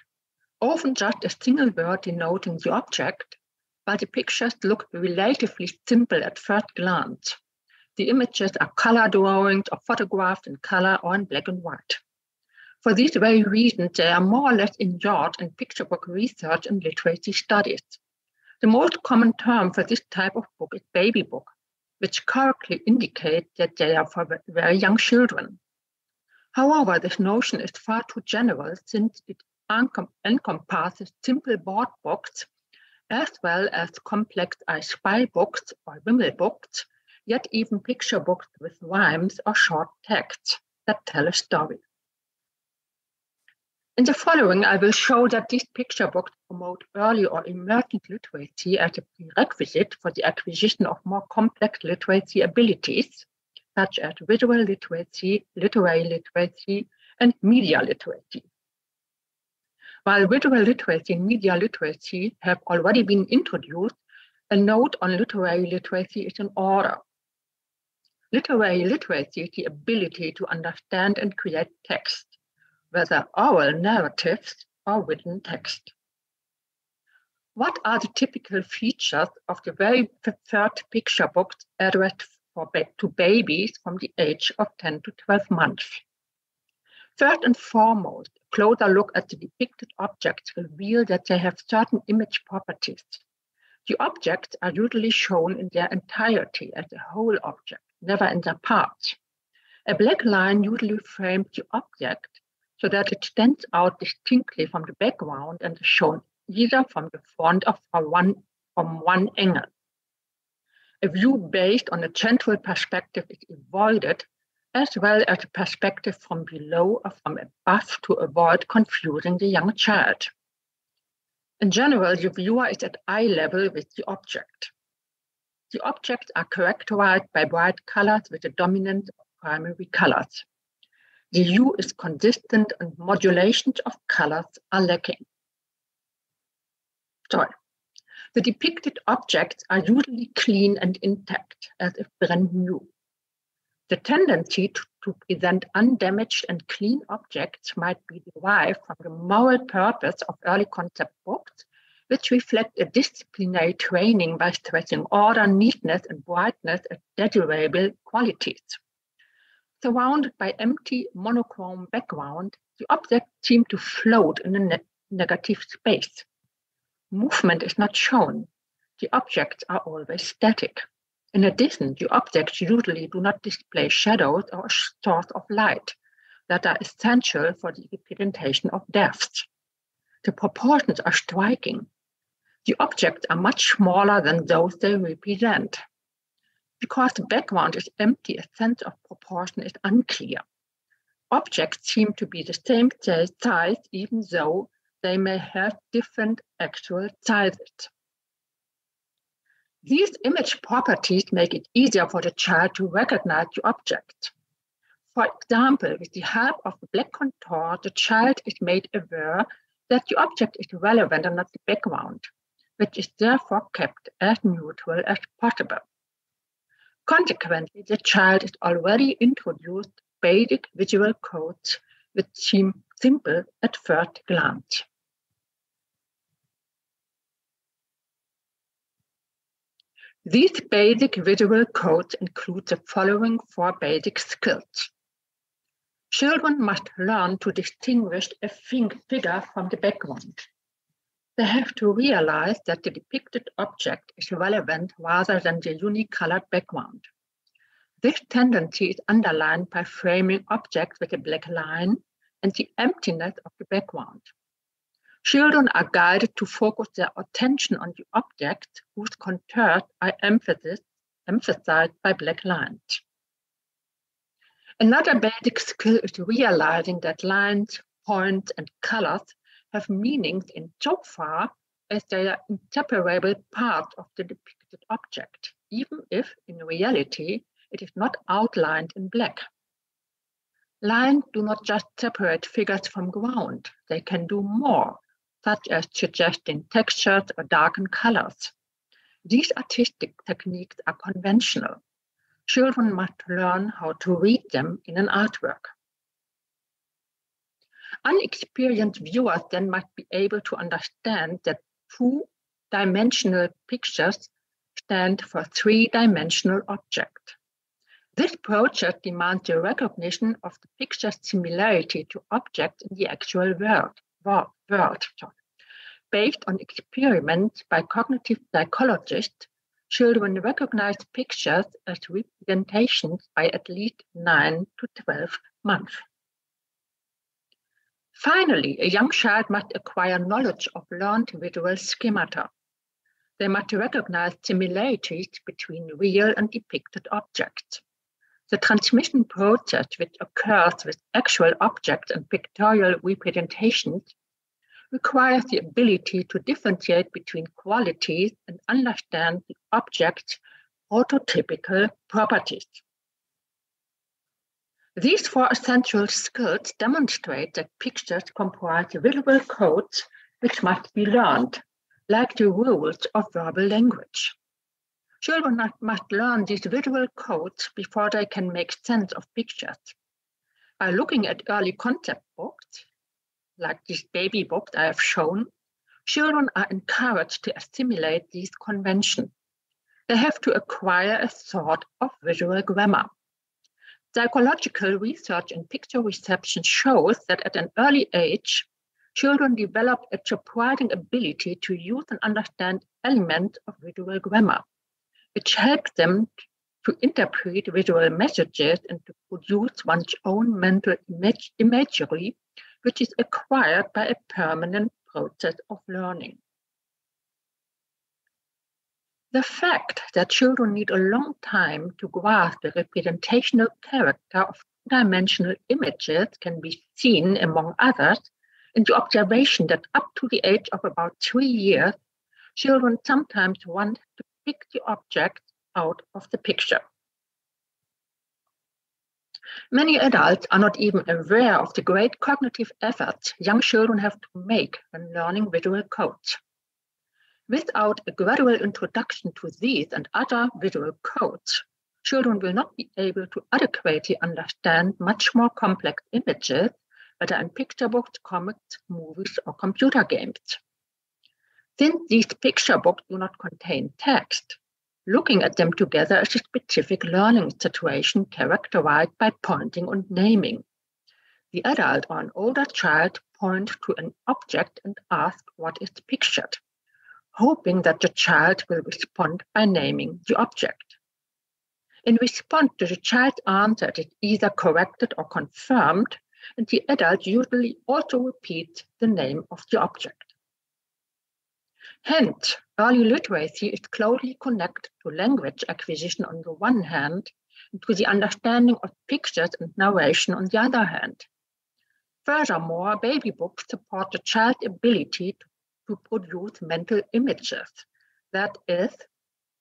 often just a single word denoting the object, while the pictures look relatively simple at first glance. The images are color drawings or photographed in color or in black and white. For these very reasons, they are more or less ignored in picture book research and literacy studies. The most common term for this type of book is baby book, which correctly indicates that they are for very young children. However, this notion is far too general since it encompasses simple board books as well as complex I Spy books or Wimble books, yet even picture books with rhymes or short texts that tell a story. In the following, I will show that these picture books promote early or emergent literacy as a prerequisite for the acquisition of more complex literacy abilities, such as visual literacy, literary literacy, and media literacy. While visual literacy and media literacy have already been introduced, a note on literary literacy is in order. Literary literacy is the ability to understand and create text, whether oral narratives or written text. What are the typical features of the very first picture books addressed to babies from the age of 10 to 12 months? First and foremost, a closer look at the depicted objects reveal that they have certain image properties. The objects are usually shown in their entirety as a whole object, never in their parts. A black line usually frames the object so that it stands out distinctly from the background and is shown either from the front or from one angle. A view based on a central perspective is avoided, as well as a perspective from below or from above to avoid confusing the young child. In general, the viewer is at eye level with the object. The objects are characterized by bright colors with a dominance of primary colors. The hue is consistent and modulations of colors are lacking. The depicted objects are usually clean and intact, as if brand new. The tendency to present undamaged and clean objects might be derived from the moral purpose of early concept books which reflect a disciplinary training by stressing order, neatness, and brightness as desirable qualities. Surrounded by empty monochrome background, the objects seem to float in a negative space. Movement is not shown. The objects are always static. In addition, the objects usually do not display shadows or a source of light that are essential for the representation of depth. The proportions are striking. The objects are much smaller than those they represent. Because the background is empty, a sense of proportion is unclear. Objects seem to be the same size, even though they may have different actual sizes. These image properties make it easier for the child to recognize the object. For example, with the help of the black contour, the child is made aware that the object is relevant and not the background, which is therefore kept as neutral as possible. Consequently, the child is already introduced basic visual codes which seem simple at first glance. These basic visual codes include the following 4 basic skills. Children must learn to distinguish a figure from the background. They have to realize that the depicted object is relevant rather than the unicolored background. This tendency is underlined by framing objects with a black line and the emptiness of the background. Children are guided to focus their attention on the objects whose contours are emphasized by black lines. Another basic skill is realizing that lines, points, and colors have meanings insofar as they are inseparable parts of the depicted object, even if, in reality, it is not outlined in black. Lines do not just separate figures from ground, they can do more, such as suggesting textures or darken colors. These artistic techniques are conventional. Children must learn how to read them in an artwork. Unexperienced viewers then must be able to understand that 2-dimensional pictures stand for 3-dimensional objects. This process demands the recognition of the picture's similarity to objects in the actual world. Based on experiments by cognitive psychologists, children recognize pictures as representations by at least 9 to 12 months. Finally, a young child must acquire knowledge of learned visual schemata. They must recognize similarities between real and depicted objects. The transmission process, which occurs with actual objects and pictorial representations, requires the ability to differentiate between qualities and understand the object's prototypical properties. These 4 essential skills demonstrate that pictures comprise visual codes which must be learned, like the rules of verbal language. Children must learn these visual codes before they can make sense of pictures. By looking at early concept books, like these baby books I have shown, children are encouraged to assimilate these conventions. They have to acquire a sort of visual grammar. Psychological research in picture reception shows that at an early age, children develop a surprising ability to use and understand elements of visual grammar, which helps them to interpret visual messages and to produce one's own mental imagery, which is acquired by a permanent process of learning. The fact that children need a long time to grasp the representational character of 2-dimensional images can be seen, among others, in the observation that up to the age of about 3 years, children sometimes want to pick the object out of the picture. Many adults are not even aware of the great cognitive efforts young children have to make when learning visual codes. Without a gradual introduction to these and other visual codes, children will not be able to adequately understand much more complex images, whether in picture books, comics, movies, or computer games. Since these picture books do not contain text, looking at them together is a specific learning situation characterized by pointing and naming. The adult or an older child point to an object and ask what is pictured, hoping that the child will respond by naming the object. In response to the child's answer, it is either corrected or confirmed, and the adult usually also repeats the name of the object. Hence, early literacy is closely connected to language acquisition on the one hand, and to the understanding of pictures and narration on the other hand. Furthermore, baby books support the child's ability to produce mental images, that is,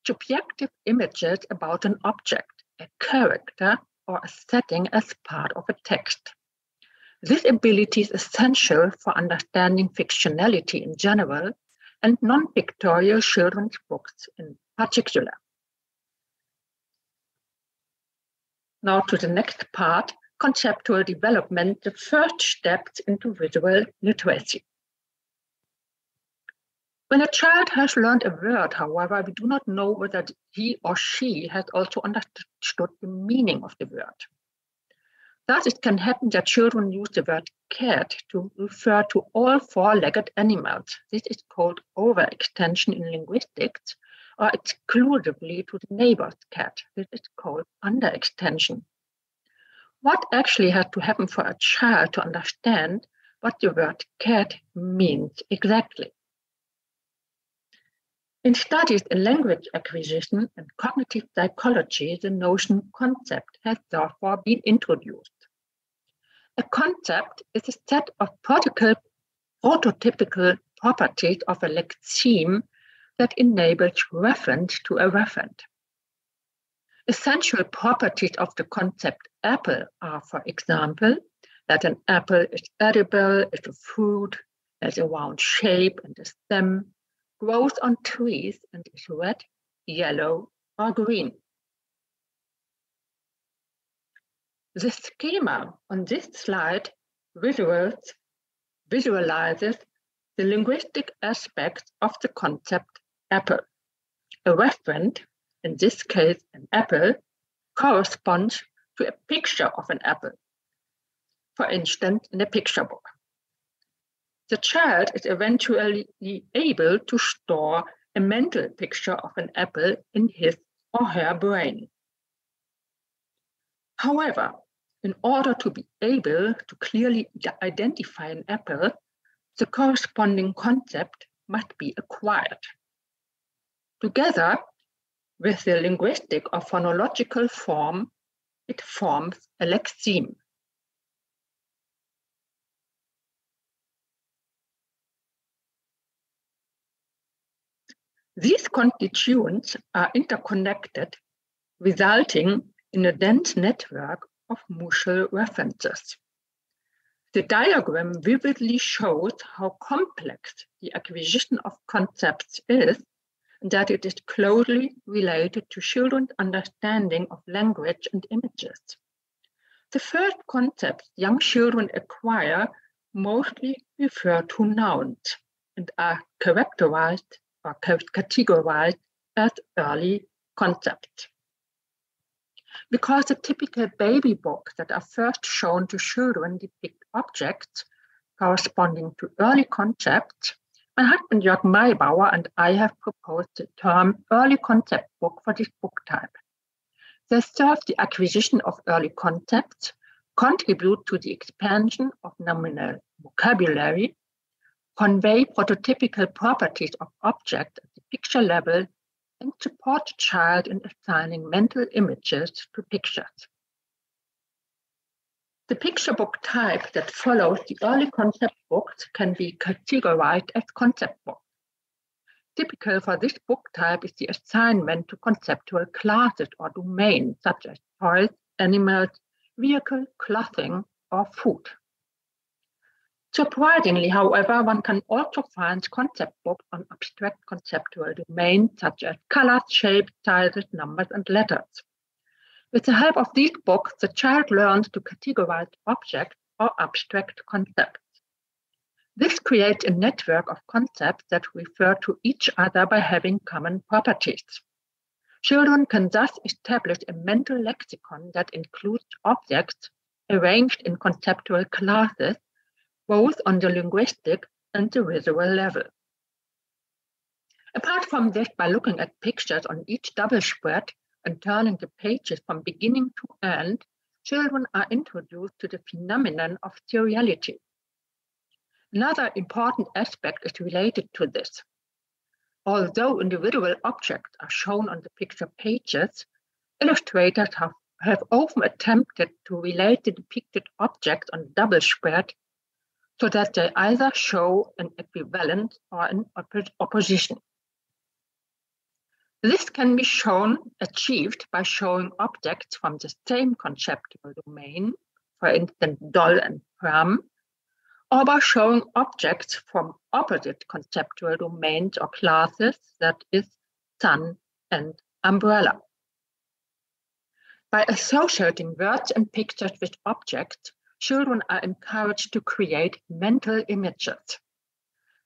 subjective images about an object, a character, or a setting as part of a text. This ability is essential for understanding fictionality in general and non-pictorial children's books in particular. Now to the next part, conceptual development, the first steps into visual literacy. When a child has learned a word, however, we do not know whether he or she has also understood the meaning of the word. Thus, it can happen that children use the word cat to refer to all four-legged animals. This is called overextension in linguistics, or exclusively to the neighbor's cat. This is called underextension. What actually has to happen for a child to understand what the word cat means exactly? In studies in language acquisition and cognitive psychology, the notion concept has therefore been introduced. A concept is a set of prototypical properties of a lexeme that enables reference to a referent. Essential properties of the concept apple are, for example, that an apple is edible, is a fruit, has a round shape and a stem, grows on trees, and is red, yellow, or green. The schema on this slide visualizes the linguistic aspects of the concept apple. A referent, in this case an apple, corresponds to a picture of an apple, for instance, in a picture book. The child is eventually able to store a mental picture of an apple in his or her brain. However, in order to be able to clearly identify an apple, the corresponding concept must be acquired. Together with the linguistic or phonological form, it forms a lexeme. These constituents are interconnected, resulting in a dense network of mutual references. The diagram vividly shows how complex the acquisition of concepts is, and that it is closely related to children's understanding of language and images. The first concepts young children acquire mostly refer to nouns and are characterized or categorized as early concepts. Because the typical baby books that are first shown to children depict objects corresponding to early concepts, my husband Jörg Maybauer and I have proposed the term early concept book for this book type. They serve the acquisition of early concepts, contribute to the expansion of nominal vocabulary, convey prototypical properties of objects at the picture level, and support the child in assigning mental images to pictures. The picture book type that follows the early concept books can be categorized as concept books. Typical for this book type is the assignment to conceptual classes or domains such as toys, animals, vehicle, clothing, or food. Surprisingly, however, one can also find concept books on abstract conceptual domains such as colors, shapes, sizes, numbers, and letters. With the help of these books, the child learns to categorize objects or abstract concepts. This creates a network of concepts that refer to each other by having common properties. Children can thus establish a mental lexicon that includes objects arranged in conceptual classes, both on the linguistic and the visual level. Apart from this, by looking at pictures on each double spread and turning the pages from beginning to end, children are introduced to the phenomenon of seriality. Another important aspect is related to this. Although individual objects are shown on the picture pages, illustrators have often attempted to relate the depicted objects on double spread so that they either show an equivalence or an opposition. This can be achieved by showing objects from the same conceptual domain, for instance, doll and pram, or by showing objects from opposite conceptual domains or classes, that is, sun and umbrella. By associating words and pictures with objects, children are encouraged to create mental images.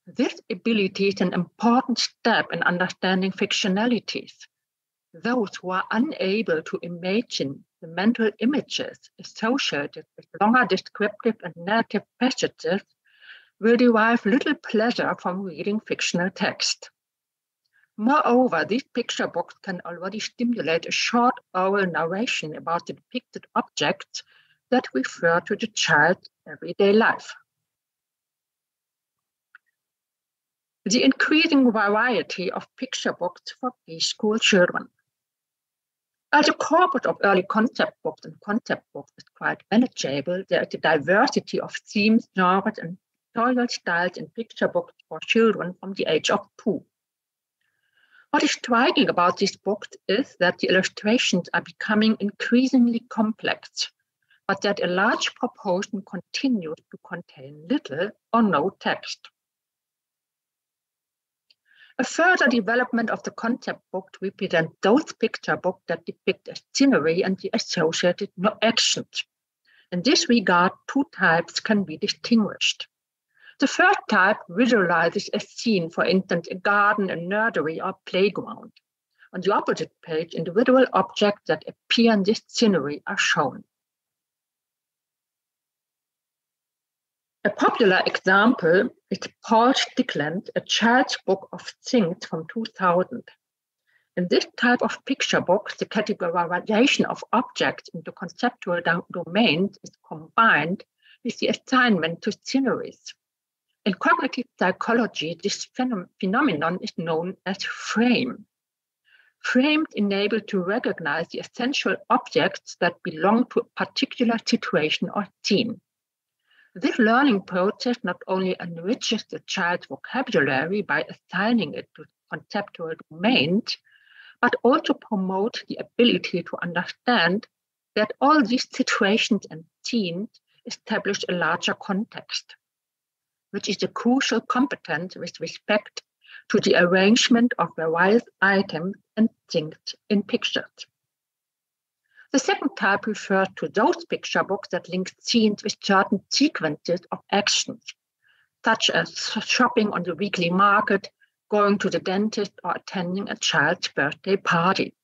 This ability is an important step in understanding fictionalities. Those who are unable to imagine the mental images associated with longer descriptive and narrative passages will derive little pleasure from reading fictional text. Moreover, these picture books can already stimulate a short oral narration about the depicted objects that refer to the child's everyday life. The increasing variety of picture books for preschool children. As the corpus of early concept books and concept books is quite manageable, there is a diversity of themes, genres, and pictorial styles in picture books for children from the age of 2. What is striking about these books is that the illustrations are becoming increasingly complex, but that a large proportion continues to contain little or no text. A further development of the concept book represents those picture books that depict a scenery and the associated actions. In this regard, two types can be distinguished. The first type visualizes a scene, for instance, a garden, a nursery, or playground. On the opposite page, individual objects that appear in this scenery are shown. A popular example is Paul Stickland, A Child's Book of Things from 2000. In this type of picture book, the categorization of objects into conceptual domains is combined with the assignment to sceneries. In cognitive psychology, this phenomenon is known as frame. Frames enable to recognize the essential objects that belong to a particular situation or scene. This learning process not only enriches the child's vocabulary by assigning it to conceptual domains, but also promotes the ability to understand that all these situations and scenes establish a larger context, which is a crucial competence with respect to the arrangement of various items and things in pictures. The second type refers to those picture books that link scenes with certain sequences of actions, such as shopping on the weekly market, going to the dentist, or attending a child's birthday party.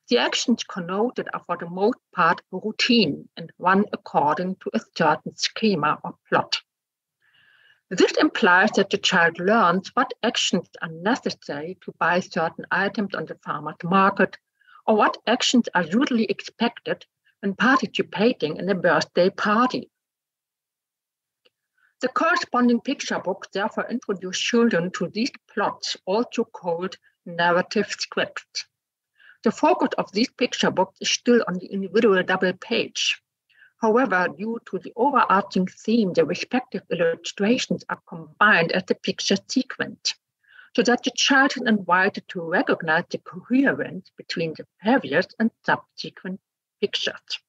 The actions connoted are for the most part routine and run according to a certain schema or plot. This implies that the child learns what actions are necessary to buy certain items on the farmer's market, or what actions are usually expected when participating in a birthday party. The corresponding picture books therefore introduce children to these plots, also called narrative scripts. The focus of these picture books is still on the individual double page. However, due to the overarching theme, the respective illustrations are combined as a picture sequence, so that the child is invited to recognize the coherence between the previous and subsequent pictures.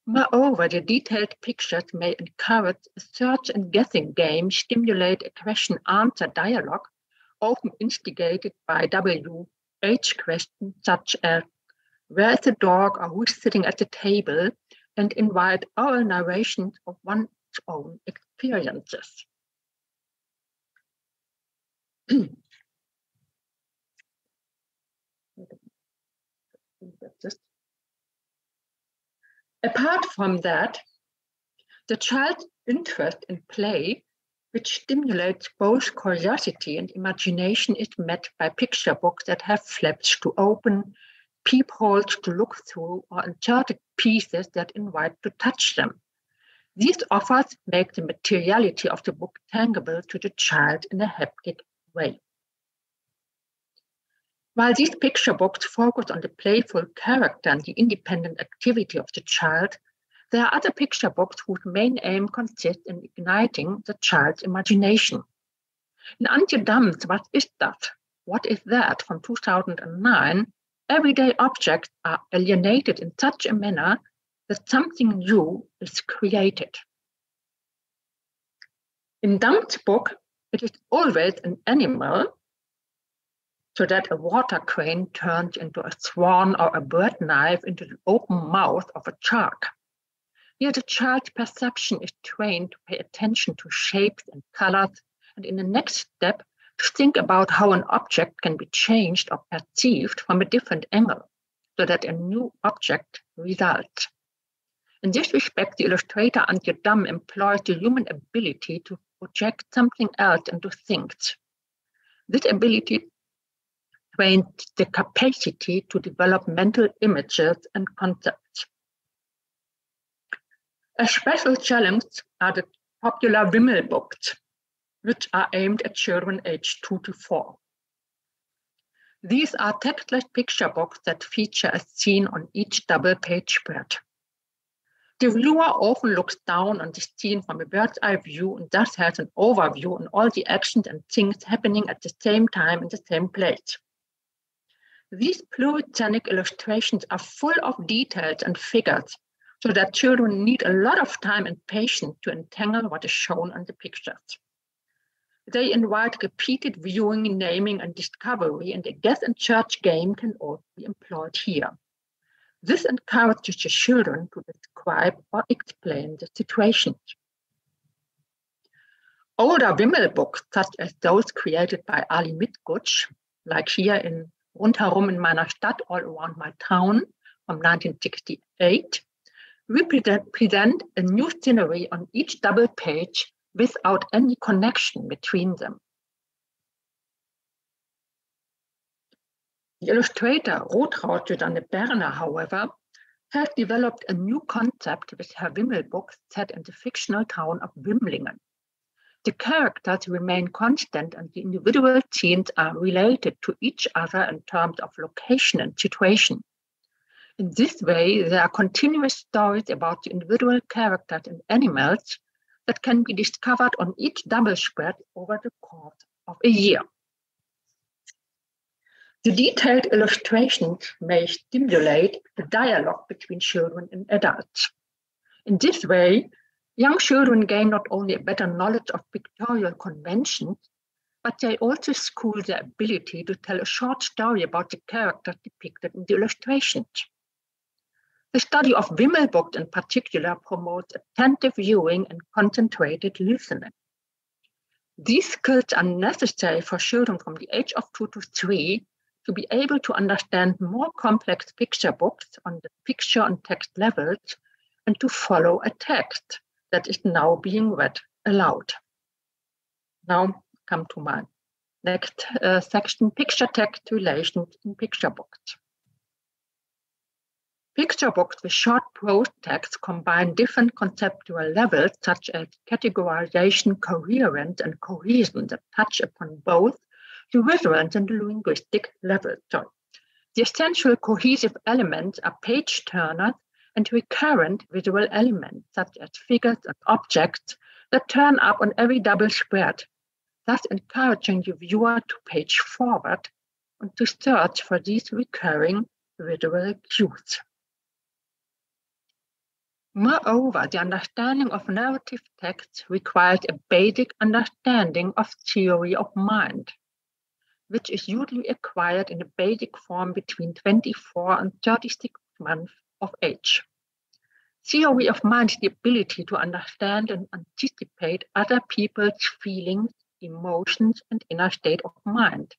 Moreover, the detailed pictures may encourage a search and guessing game, stimulate a question-answer dialogue, often instigated by WH questions such as, where is the dog, or who is sitting at the table, and invite oral narrations of one's own experiences. Apart from that, the child's interest in play, which stimulates both curiosity and imagination, is met by picture books that have flaps to open, peepholes to look through, or inserted pieces that invite to touch them. These offers make the materiality of the book tangible to the child in a haptic way. While these picture books focus on the playful character and the independent activity of the child, there are other picture books whose main aim consists in igniting the child's imagination. In Antje Dam's What Is That? What Is That? From 2009, everyday objects are alienated in such a manner that something new is created. In Dam's book, it is always an animal, so that a water crane turns into a swan or a bird knife into the open mouth of a shark. Here the child's perception is trained to pay attention to shapes and colors, and in the next step, to think about how an object can be changed or perceived from a different angle, so that a new object results. In this respect, the illustrator Antje Dam employs the human ability to project something else into things. This ability trains the capacity to develop mental images and concepts. A special challenge are the popular Wimmel books, which are aimed at children aged 2 to 4. These are textless picture books that feature a scene on each double-page spread. The viewer often looks down on the scene from a bird's-eye view and thus has an overview on all the actions and things happening at the same time in the same place. These pluralistic illustrations are full of details and figures, so that children need a lot of time and patience to entangle what is shown on the pictures. They invite repeated viewing, naming, and discovery, and a guess and search game can also be employed here. This encourages the children to describe or explain the situations. Older Wimmel books, such as those created by Ali Mitguc, like here in Rundherum in meiner Stadt, All Around My Town, from 1968, present a new scenery on each double page without any connection between them. The illustrator Rotraud Susanne Berner, however, has developed a new concept with her Wimmel book set in the fictional town of Wimlingen. The characters remain constant and the individual scenes are related to each other in terms of location and situation. In this way, there are continuous stories about the individual characters and animals that can be discovered on each double spread over the course of a year. The detailed illustrations may stimulate the dialogue between children and adults. In this way, young children gain not only a better knowledge of pictorial conventions, but they also school their ability to tell a short story about the characters depicted in the illustrations. The study of Wimmel books in particular promotes attentive viewing and concentrated listening. These skills are necessary for children from the age of 2 to 3 to be able to understand more complex picture books on the picture and text levels and to follow a text that is now being read aloud. Now come to my next section, picture-text relations in picture books. Picture books with short prose text combine different conceptual levels such as categorization, coherence, and cohesion that touch upon both the visual and the linguistic levels. The essential cohesive elements are page-turners and recurrent visual elements such as figures and objects that turn up on every double spread, thus encouraging the viewer to page forward and to search for these recurring visual cues. Moreover, the understanding of narrative text requires a basic understanding of theory of mind, which is usually acquired in a basic form between 24 and 36 months of age. Theory of mind is the ability to understand and anticipate other people's feelings, emotions, and inner state of mind,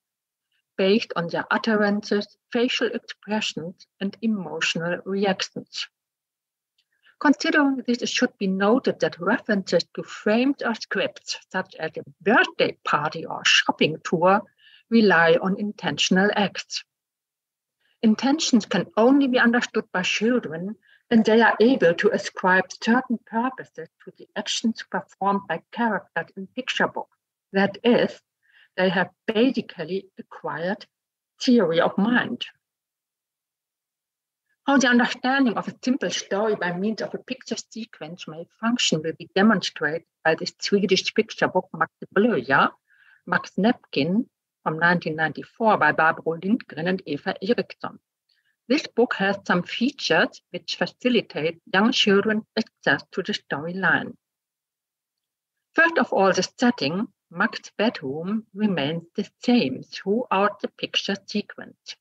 based on their utterances, facial expressions, and emotional reactions. Considering this, it should be noted that references to frames or scripts, such as a birthday party or shopping tour, rely on intentional acts. Intentions can only be understood by children when they are able to ascribe certain purposes to the actions performed by characters in picture books. That is, they have basically acquired theory of mind. How the understanding of a simple story by means of a picture sequence may function will be demonstrated by the Swedish picture book Max Napkin from 1994 by Barbro Lindgren and Eva Eriksson. This book has some features which facilitate young children's access to the storyline. First of all, the setting, Max's bedroom, remains the same throughout the picture sequence.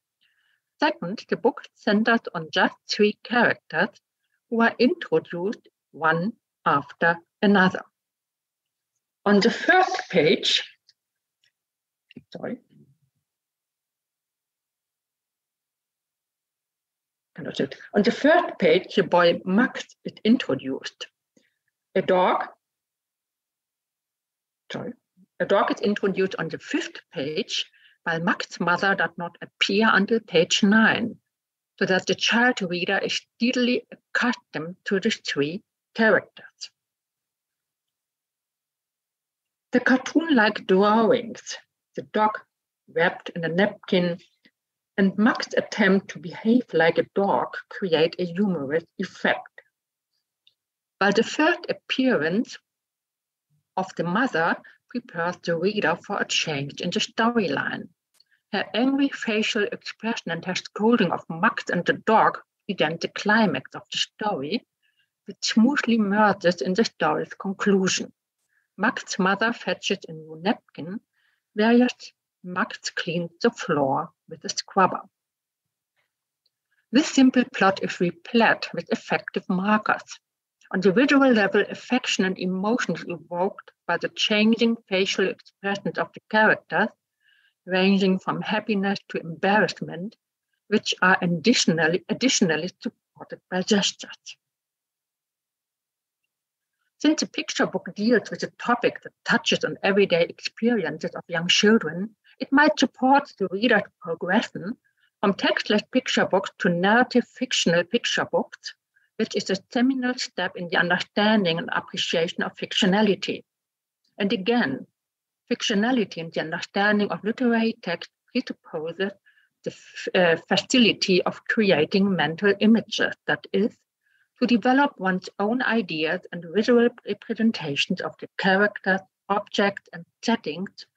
Second, the book centers on just 3 characters who are introduced one after another. On the first page, on the first page, the boy Max is introduced. A dog is introduced on the 5th page, while Max's mother does not appear until page 9, so that the child reader is steadily accustomed to the 3 characters. The cartoon-like drawings, the dog wrapped in a napkin, and Max's attempt to behave like a dog create a humorous effect. While the first appearance of the mother prepares the reader for a change in the storyline. Her angry facial expression and her scolding of Max and the dog present the climax of the story, which smoothly merges in the story's conclusion. Max's mother fetches a new napkin, whereas Max cleans the floor with a scrubber. This simple plot is replete with effective markers. On the visual level, affection and emotion is evoked by the changing facial expressions of the characters, ranging from happiness to embarrassment, which are additionally supported by gestures. Since the picture book deals with a topic that touches on everyday experiences of young children, it might support the reader's progression from textless picture books to narrative fictional picture books, which is a seminal step in the understanding and appreciation of fictionality. And again, fictionality in the understanding of literary text presupposes the facility of creating mental images, that is, to develop one's own ideas and visual representations of the characters, objects, and settings,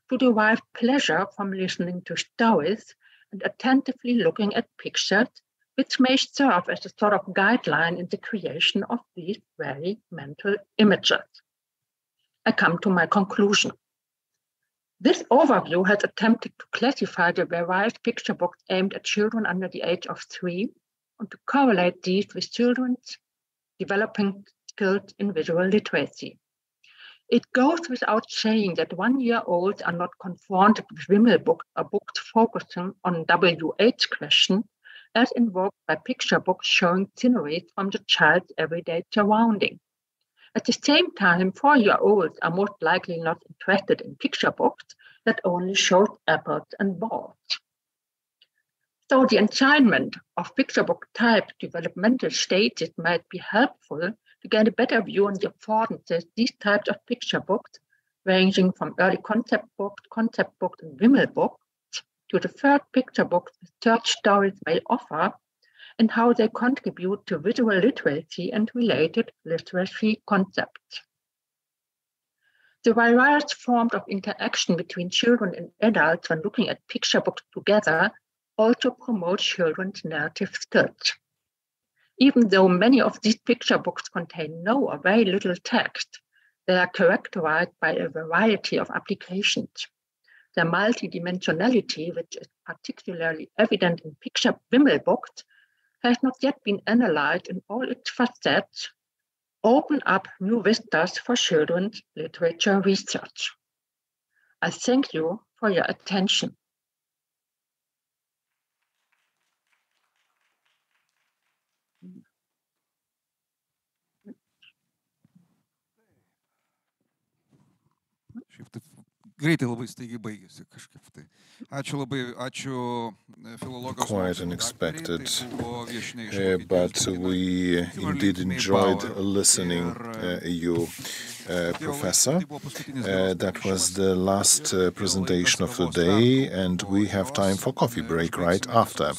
to derive pleasure from listening to stories and attentively looking at pictures, which may serve as a sort of guideline in the creation of these very mental images. I come to my conclusion. This overview has attempted to classify the various picture books aimed at children under the age of 3 and to correlate these with children's developing skills in visual literacy. It goes without saying that 1-year-olds are not confronted with Wimmelbooks or books focusing on WH questions as invoked by picture books showing sceneries from the child's everyday surrounding. At the same time, 4-year-olds are most likely not interested in picture books that only show apples and balls. So the assignment of picture book type developmental stages might be helpful to get a better view on the affordances these types of picture books, ranging from early concept books, and Wimmelbooks, to the third picture books with third stories may offer, and how they contribute to visual literacy and related literacy concepts. The various forms of interaction between children and adults when looking at picture books together also promote children's narrative skills. Even though many of these picture books contain no or very little text, they are characterized by a variety of applications. Their multidimensionality, which is particularly evident in picture Wimmelbooks, has not yet been analyzed in all its facets, open up new vistas for children's literature research. I thank you for your attention. Šiaip taip greitai labai staigiai baigėsi kažkaip tai. Ačiū labai, ačiū filologijos. Quite unexpected, but we indeed enjoyed listening you, Professor. That was the last presentation of the day, and we have time for coffee break right after.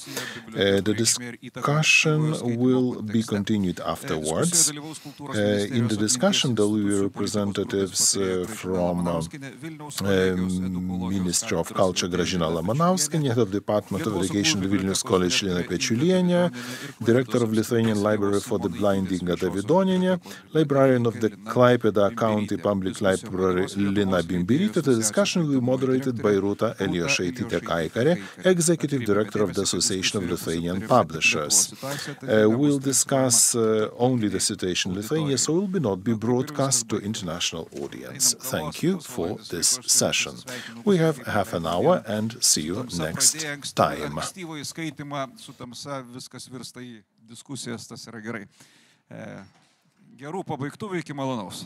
The discussion will be continued afterwards. In the discussion, there will be representatives from Ministry of Culture Gražina Lamanauskienė, Head of Department of Education at Vilnius College Lina Pečiulienė, Director of Lithuanian Library for the Blind Inga Davidonienė, Librarian of the Klaipėda County Public Library Lina Bimbirytė. The discussion will be moderated by Rūta Elijošaitytė Kaikarė, Executive Director of the Association of Lithuanian Publishers. We'll discuss only the situation in Lithuania, so it will not be broadcast to international audience. Thank you for this session. We have half an hour and see you next time. Ankstyvąjį skaitymą su tamsa viskas virsta į diskusijas, tas yra gerai. Gerų pabaigtuvių, iki malonaus.